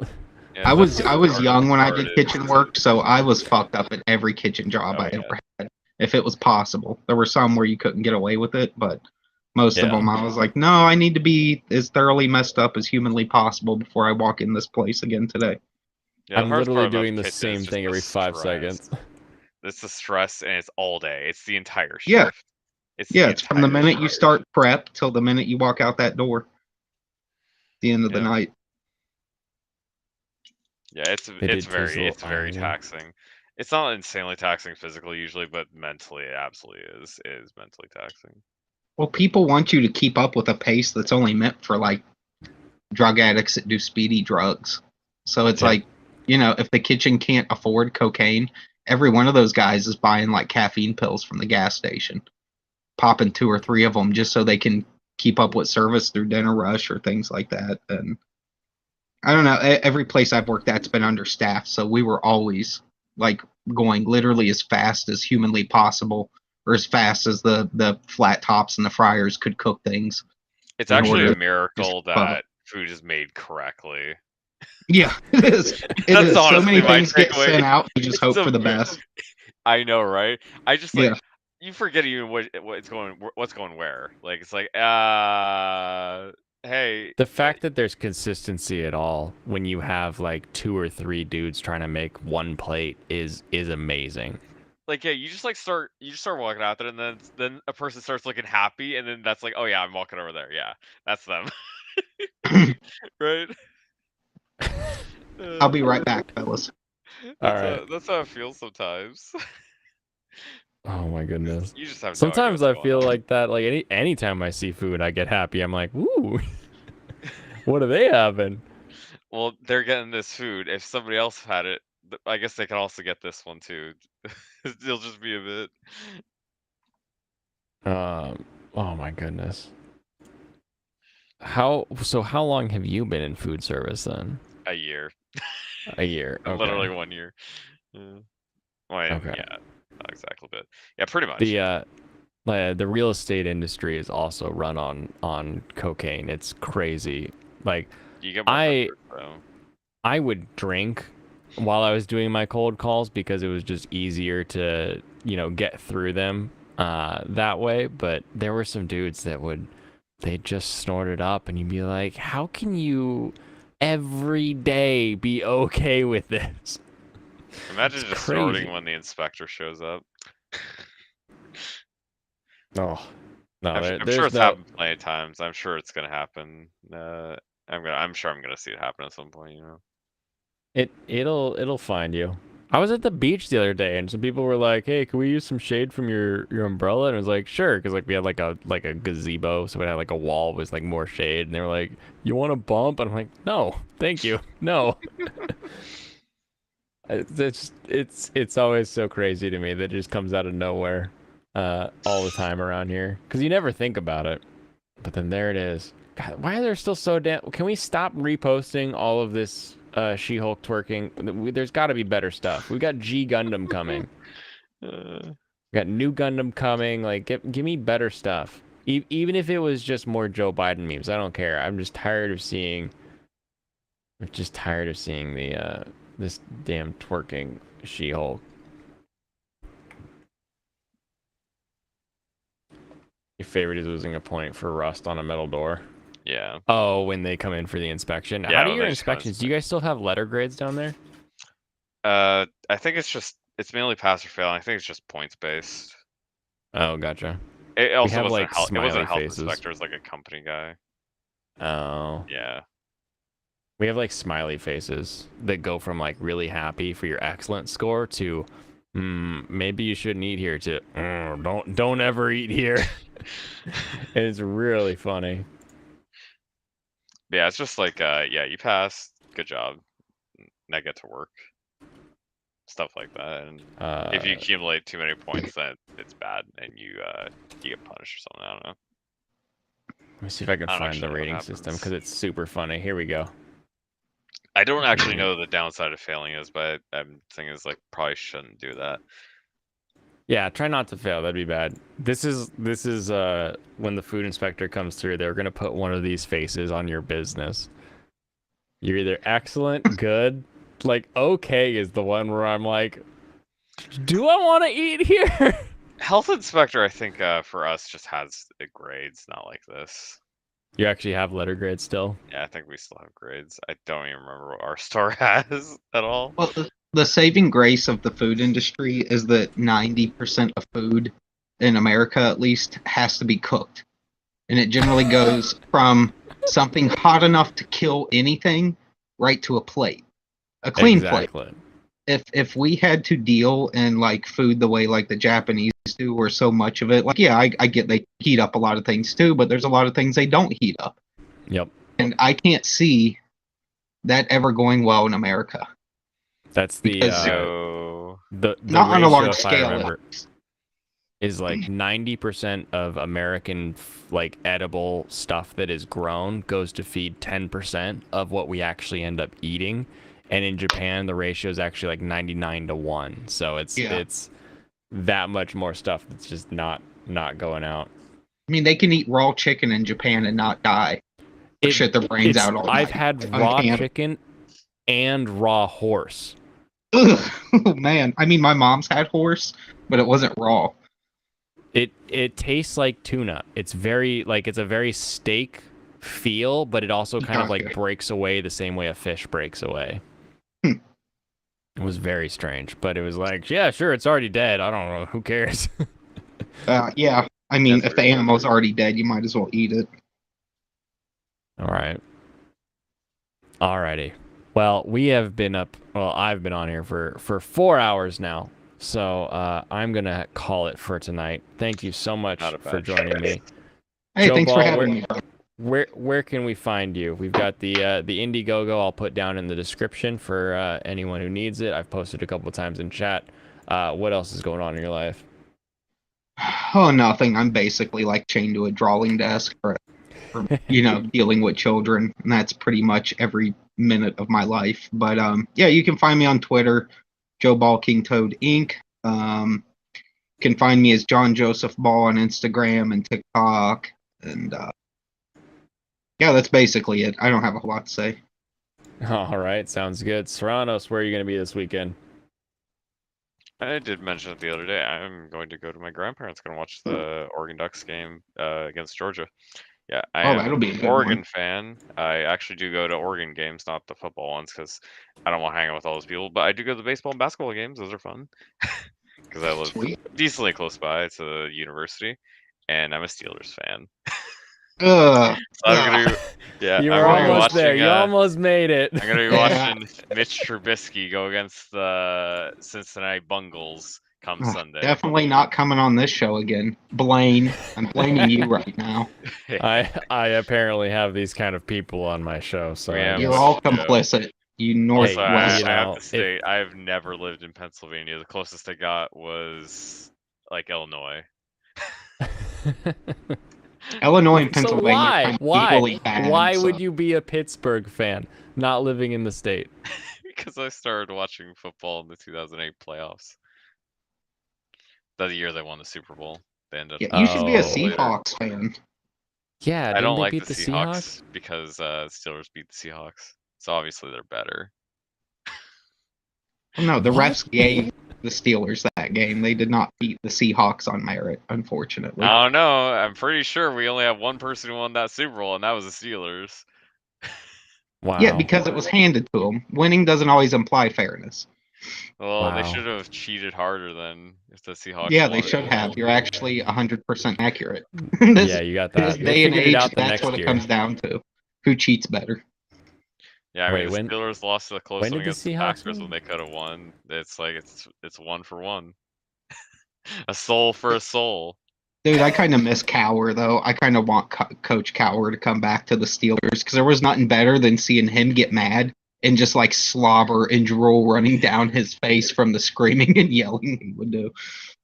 C: yeah,
E: I was
C: that's
E: young when I
C: part
E: did
C: is-
E: kitchen work, so I was fucked up at every kitchen job
C: Oh,
E: I
C: yeah.
E: ever had, if it was possible. There were some where you couldn't get away with it, but most of
A: Yeah.
E: them I was like, no, I need to be as thoroughly messed up as humanly possible before I walk in this place again today.
C: Yeah, the
A: I'm
C: hardest
A: literally
C: part about
A: doing the
C: kitchen is
A: same
C: just
A: thing
C: the
A: every 5
C: stress.
A: seconds.
C: It's the stress, and it's all day. It's the entire shift.
E: Yeah.
C: It's
E: Yeah,
C: the
E: it's from the
C: entire
E: minute you
C: shift.
E: start prep till the minute you walk out that door. The end of the
C: Yeah.
E: night.
C: Yeah, it's
A: They did taste a
C: very
A: little iron, yeah.
C: taxing. It's not insanely taxing physically usually, but mentally it absolutely is. It is mentally taxing.
E: Well, people want you to keep up with a pace that's only meant for like drug addicts that do speedy drugs. So it's
A: Yeah.
E: like, if the kitchen can't afford cocaine, every one of those guys is buying like caffeine pills from the gas station, popping 2 or 3 of them just so they can keep up with service through dinner rush or things like that. And I don't know, every place I've worked at's been understaffed, so we were always like going literally as fast as humanly possible, or as fast as the flat tops and the fryers could cook things.
C: It's
E: In
C: actually
E: order
C: a miracle
E: just above
C: that food is made correctly.
E: Yeah, it is. It
C: That's
E: is. So
C: honestly
E: many
C: my
E: things get
C: takeaway.
E: sent out. You just hope
C: It's
E: for the
C: ama-
E: best.
C: I know, right? I just like
E: Yeah.
C: you forget even what's going where. Like it's like hey,
A: The fact that there's consistency at all when you have like 2 or 3 dudes trying to make one plate is amazing.
C: like yeah, you just start walking out there, and then a person starts looking happy, and then that's like, oh yeah, I'm walking over there. Yeah, that's them. Right?
E: I'll be right back, fellas.
A: Alright.
C: That's how it feels sometimes.
A: Oh my goodness.
C: You just have no idea
A: Sometimes
C: what's
A: I
C: going
A: feel
C: on.
A: like that. Like anytime I see food, I get happy. I'm like, ooh, what are they having?
C: Well, they're getting this food. If somebody else had it, I guess they can also get this one too. It'll just be a bit.
A: Oh my goodness. How long have you been in food service then?
C: A year.
A: A year. Okay.
C: Literally 1 year. Yeah. Well,
A: Okay.
C: yeah, not exactly, but yeah, pretty much.
A: The real estate industry is also run on cocaine. It's crazy. Like
C: You get more
A: I
C: hunters, though.
A: I would drink while I was doing my cold calls because it was just easier to, get through them that way. But there were some dudes that they just snort it up, and you'd be like, how can you every day be okay with this?
C: Imagine
A: It's
C: just
A: crazy.
C: snorting when the inspector shows up.
A: Oh, no,
C: I'm sure
A: there's
C: it's
A: no.
C: happened plenty of times. I'm sure it's gonna happen. I'm sure I'm gonna see it happen at some point.
A: It'll find you. I was at the beach the other day, and some people were like, "Hey, can we use some shade from your umbrella?" And I was like, "Sure," because like we had like a gazebo, so we had like a wall with like more shade, and they were like, "You want a bump?" And I'm like, "No, thank you, no." It's always so crazy to me that it just comes out of nowhere, all the time around here, because you never think about it, but then there it is. God, why are there still so damn? Can we stop reposting all of this She-Hulk twerking? There's got to be better stuff. We got G Gundam coming.
C: Uh,
A: We got new Gundam coming. Like, give me better stuff. Even if it was just more Joe Biden memes, I don't care. I'm just tired of seeing. I'm just tired of seeing the this damn twerking She-Hulk. Your favorite is losing a point for rust on a metal door.
C: yeah.
A: Oh, when they come in for the inspection.
C: Yeah,
A: How do
C: when
A: your
C: they just come
A: inspections? Do you guys still have letter grades down there?
C: I think it's mainly pass or fail. And I think it's just points based.
A: Oh, gotcha.
C: It also
A: have,
C: wasn't
A: like,
C: it wasn't
A: smiley
C: a health
A: faces.
C: inspector. It was like a company guy.
A: Oh.
C: Yeah.
A: We have like smiley faces that go from like really happy for your excellent score to maybe you shouldn't eat here to don't ever eat here. It's really funny.
C: Yeah, it's just like yeah, you passed. Good job. Now get to work. Stuff like that. And if you accumulate too many points, then it's bad, and you get punished or something. I don't know.
A: Let me see if I can
C: I don't
A: find
C: actually
A: the
C: know what
A: rating system
C: happens.
A: because it's super funny. Here we go.
C: I don't actually know the downside of failing is, but I'm thinking is like probably shouldn't do that.
A: Yeah, try not to fail. That'd be bad. This is when the food inspector comes through, they're gonna put one of these faces on your business. You're either excellent, good, like okay is the one where I'm like, do I want to eat here?
C: Health inspector, I think for us just has grades, not like this.
A: You actually have letter grades still?
C: Yeah, I think we still have grades. I don't even remember what our store has at all.
E: Well, the saving grace of the food industry is that 90% of food in America, at least, has to be cooked. And it generally goes from something hot enough to kill anything right to a plate. A clean plate.
A: Exactly.
E: If we had to deal in like food the way like the Japanese do, where so much of it, like yeah, I get they heat up a lot of things too, but there's a lot of things they don't heat up.
A: Yep.
E: And I can't see that ever going well in America.
A: That's the
C: So
A: the
E: Not on a
A: ratio,
E: large
A: if
E: scale.
A: I remember, is like 90% of American like edible stuff that is grown goes to feed 10% of what we actually end up eating. And in Japan, the ratio is actually like 99-1. So it's that much more stuff that's just not going out.
E: I mean, they can eat raw chicken in Japan and not die. Or shit their brains out all
A: I've
E: night.
A: had raw chicken and raw horse.
E: Ugh, oh, man. I mean, my mom's had horse, but it wasn't raw.
A: It tastes like tuna. It's very like it's a very steak feel, but it also kind of like breaks away the same way a fish breaks away. It was very strange, but it was like, yeah, sure, it's already dead. I don't know, who cares?
E: Yeah. I mean,
C: That's
E: if the
C: weird.
E: animal's already dead, you might as well eat it.
A: All right. Alrighty. Well, I've been on here for 4 hours now. So I'm gonna call it for tonight. Thank you so much
C: Not a
A: for
C: bad
A: joining me.
E: Hey,
A: Joe
E: thanks for
A: Ball,
E: having me.
A: Where can we find you? We've got the Indiegogo I'll put down in the description for anyone who needs it. I've posted a couple of times in chat. What else is going on in your life?
E: Oh, nothing. I'm basically like chained to a drawing desk for dealing with children, and that's pretty much every minute of my life. But yeah, you can find me on Twitter, Joe Ball King Toad Inc. can find me as John Joseph Ball on Instagram and TikTok. And yeah, that's basically it. I don't have a lot to say.
A: All right, sounds good. Serranos, where are you going to be this weekend?
C: I did mention it the other day. I'm going to go to my grandparents. Going to watch the Oregon Ducks game against Georgia. Yeah, I am
E: that'll be a
C: an
E: good
C: Oregon
E: one.
C: fan. I actually do go to Oregon games, not the football ones, because I don't want to hang out with all those people. But I do go to the baseball and basketball games. Those are fun because I live
E: Sweet.
C: decently close by to the university, and I'm a Steelers fan.
E: Ugh.
C: So I'm gonna, yeah,
A: You
C: I'm
A: were
C: gonna be
A: almost there.
C: watching.
A: You almost made it.
C: I'm gonna be
E: Yeah.
C: watching Mitch Trubisky go against the Cincinnati Bungles come Sunday.
E: Definitely not coming on this show again. Blaine, I'm blaming you right now.
A: I apparently have these kind of people on my show, so
C: Yeah,
A: I
E: You're
A: guess-
E: all complicit. You
C: Also,
E: Northwest.
A: you
C: I have
A: know,
C: to state, I've never lived in Pennsylvania. The closest I got was like Illinois.
E: Illinois and
A: So
E: Pennsylvania are
A: why?
E: kind of
A: Why?
E: equally bad.
A: Why
E: so-
A: would you be a Pittsburgh fan, not living in the state?
C: Because I started watching football in the 2008 playoffs. The year they won the Super Bowl. They ended
E: Yeah,
C: up
E: you should be a
A: Oh.
E: Seahawks fan.
A: Yeah,
C: I
A: didn't
C: don't
A: they
C: like
A: beat
C: the
A: the
C: Seahawks because Steelers beat the Seahawks. So obviously they're better.
E: No, the
A: What?
E: refs gave the Steelers that game. They did not beat the Seahawks on merit, unfortunately.
C: I don't know. I'm pretty sure we only have one person who won that Super Bowl, and that was the Steelers.
A: Wow.
E: Yeah, because it was handed to them. Winning doesn't always imply fairness.
C: Well, they
A: Wow.
C: should have cheated harder than if the Seahawks.
E: Yeah, they
C: won it.
E: should have. You're actually 100% accurate.
A: Yeah, you got
E: This
A: that. They
E: day and
A: figured it
E: age,
A: out the
E: that's
A: next
E: what it
A: year.
E: comes down to. Who cheats better?
C: Yeah, I
A: Wait,
C: mean,
A: when-
C: the Steelers lost to the close
A: when
C: one
A: did the
C: against the
A: Seahawks
C: Packers
A: win?
C: when they could have won. It's like it's 1-for-1. A soul for a soul.
E: Dude, I kind of miss Cower, though. I kind of want Coach Cower to come back to the Steelers because there was nothing better than seeing him get mad and just like slobber and drool running down his face from the screaming and yelling he would do.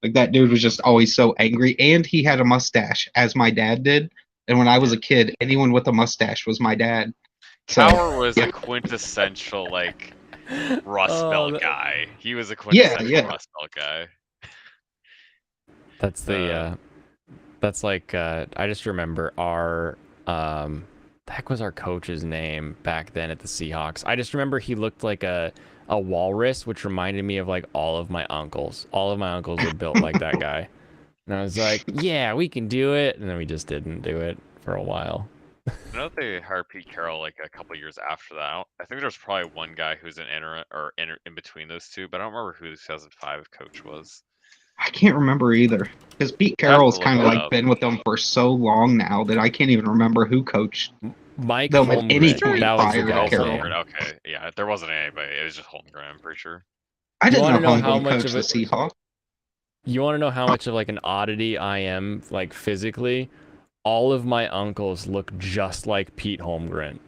E: Like that dude was just always so angry, and he had a mustache, as my dad did. And when I was a kid, anyone with a mustache was my dad. So,
C: Cower was
E: yeah.
C: a quintessential like Rust
A: Oh,
C: Belt
A: that-
C: guy. He was a quintessential
E: yeah.
C: Rust Belt guy.
A: That's the that's like I just remember our the heck was our coach's name back then at the Seahawks. I just remember he looked like a walrus, which reminded me of like all of my uncles. All of my uncles were built like that guy. And I was like, yeah, we can do it. And then we just didn't do it for a while.
C: I know they hired Pete Carroll like a couple years after that. I think there's probably one guy who's an in between those two, but I don't remember who the 2005 coach was.
E: I can't remember either. Because Pete
C: I have to
E: Carroll's
C: look
E: kind of
C: that
E: like
C: up.
E: been with them for so long now that I can't even remember who coached.
A: Mike
E: Though at any
A: Holmgren,
E: point
A: that was the
E: prior to
A: guy's
E: Carroll.
A: name.
C: Okay, yeah, there wasn't anybody. It was just Holmgren, I'm pretty sure.
E: I
A: You
E: didn't
A: wanna
E: know
A: know how
E: Holmgren
A: much
E: coached
A: of
E: the
A: it-
E: Seahawks.
A: You want to know how much of like an oddity I am, like physically? All of my uncles look just like Pete Holmgren.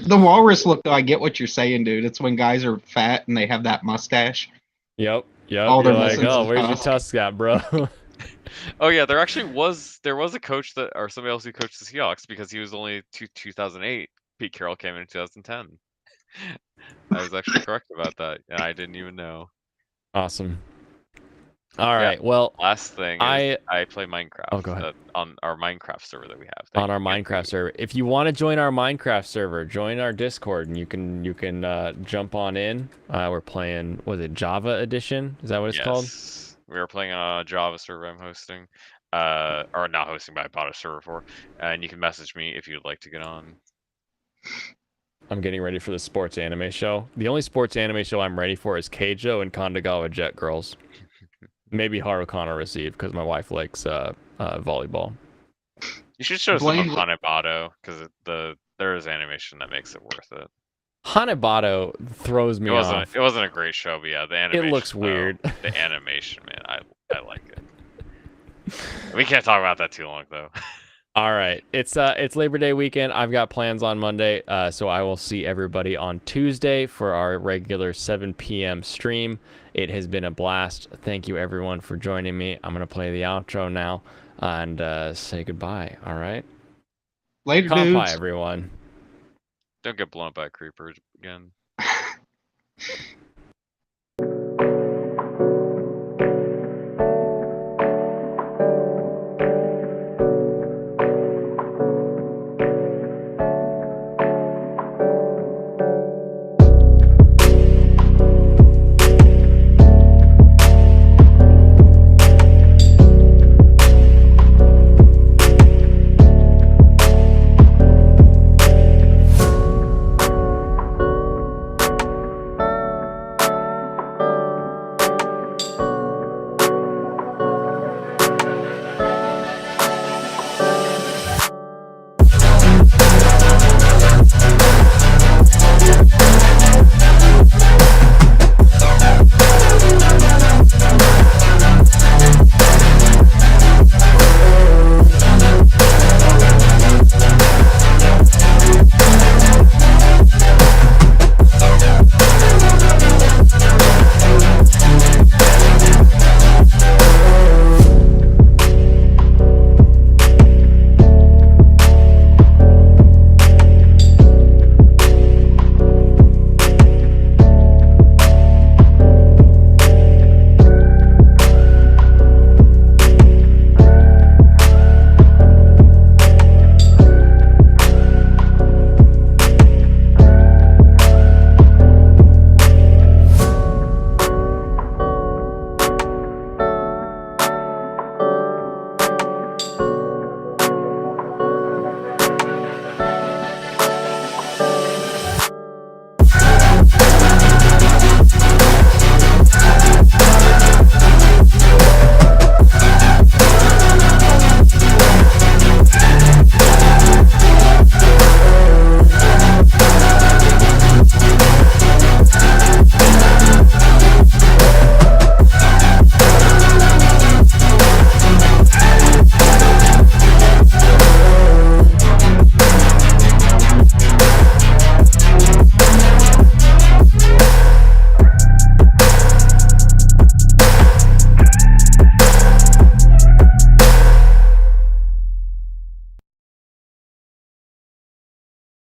E: The walrus look, though, I get what you're saying, dude. It's when guys are fat and they have that mustache.
A: Yep.
E: All
A: You're
E: they're
A: like,
E: missing is
A: oh,
E: the
A: where's your
E: tusk."
A: tusk at, bro?
C: Oh yeah, there was a coach that or somebody else who coached the Seahawks because he was only 2008. Pete Carroll came in 2010. I was actually correct about that, and I didn't even know.
A: Awesome. All right. Well,
C: Last thing is I play Minecraft.
A: Oh, go ahead.
C: On our Minecraft server that we have.
A: on our Minecraft server, if you want to join our Minecraft server, join our Discord, and you can jump on in. We're playing, was it Java Edition? Is that what it's called?
C: We are playing a Java server I'm hosting. Or not hosting, but I bought a server for. And you can message me if you'd like to get on.
A: I'm getting ready for the sports anime show. The only sports anime show I'm ready for is Keijo and Kandagawa Jet Girls. Maybe Harukana Receive because my wife likes volleyball.
C: You should show some of
E: Blame-
C: Hanebado because there is animation that makes it worth it.
A: Hanebado throws me off.
C: It wasn't a great show, but yeah, the animation.
A: It looks
C: though,
A: weird.
C: The animation, man, I like it. We can't talk about that too long though.
A: All right, it's Labor Day weekend. I've got plans on Monday, so I will see everybody on Tuesday for our regular 7 p.m. stream. It has been a blast. Thank you everyone for joining me. I'm gonna play the outro now and say goodbye. All right,
E: Later,
A: Kampai,
E: dudes.
A: everyone.
C: Don't get blown up by creepers again.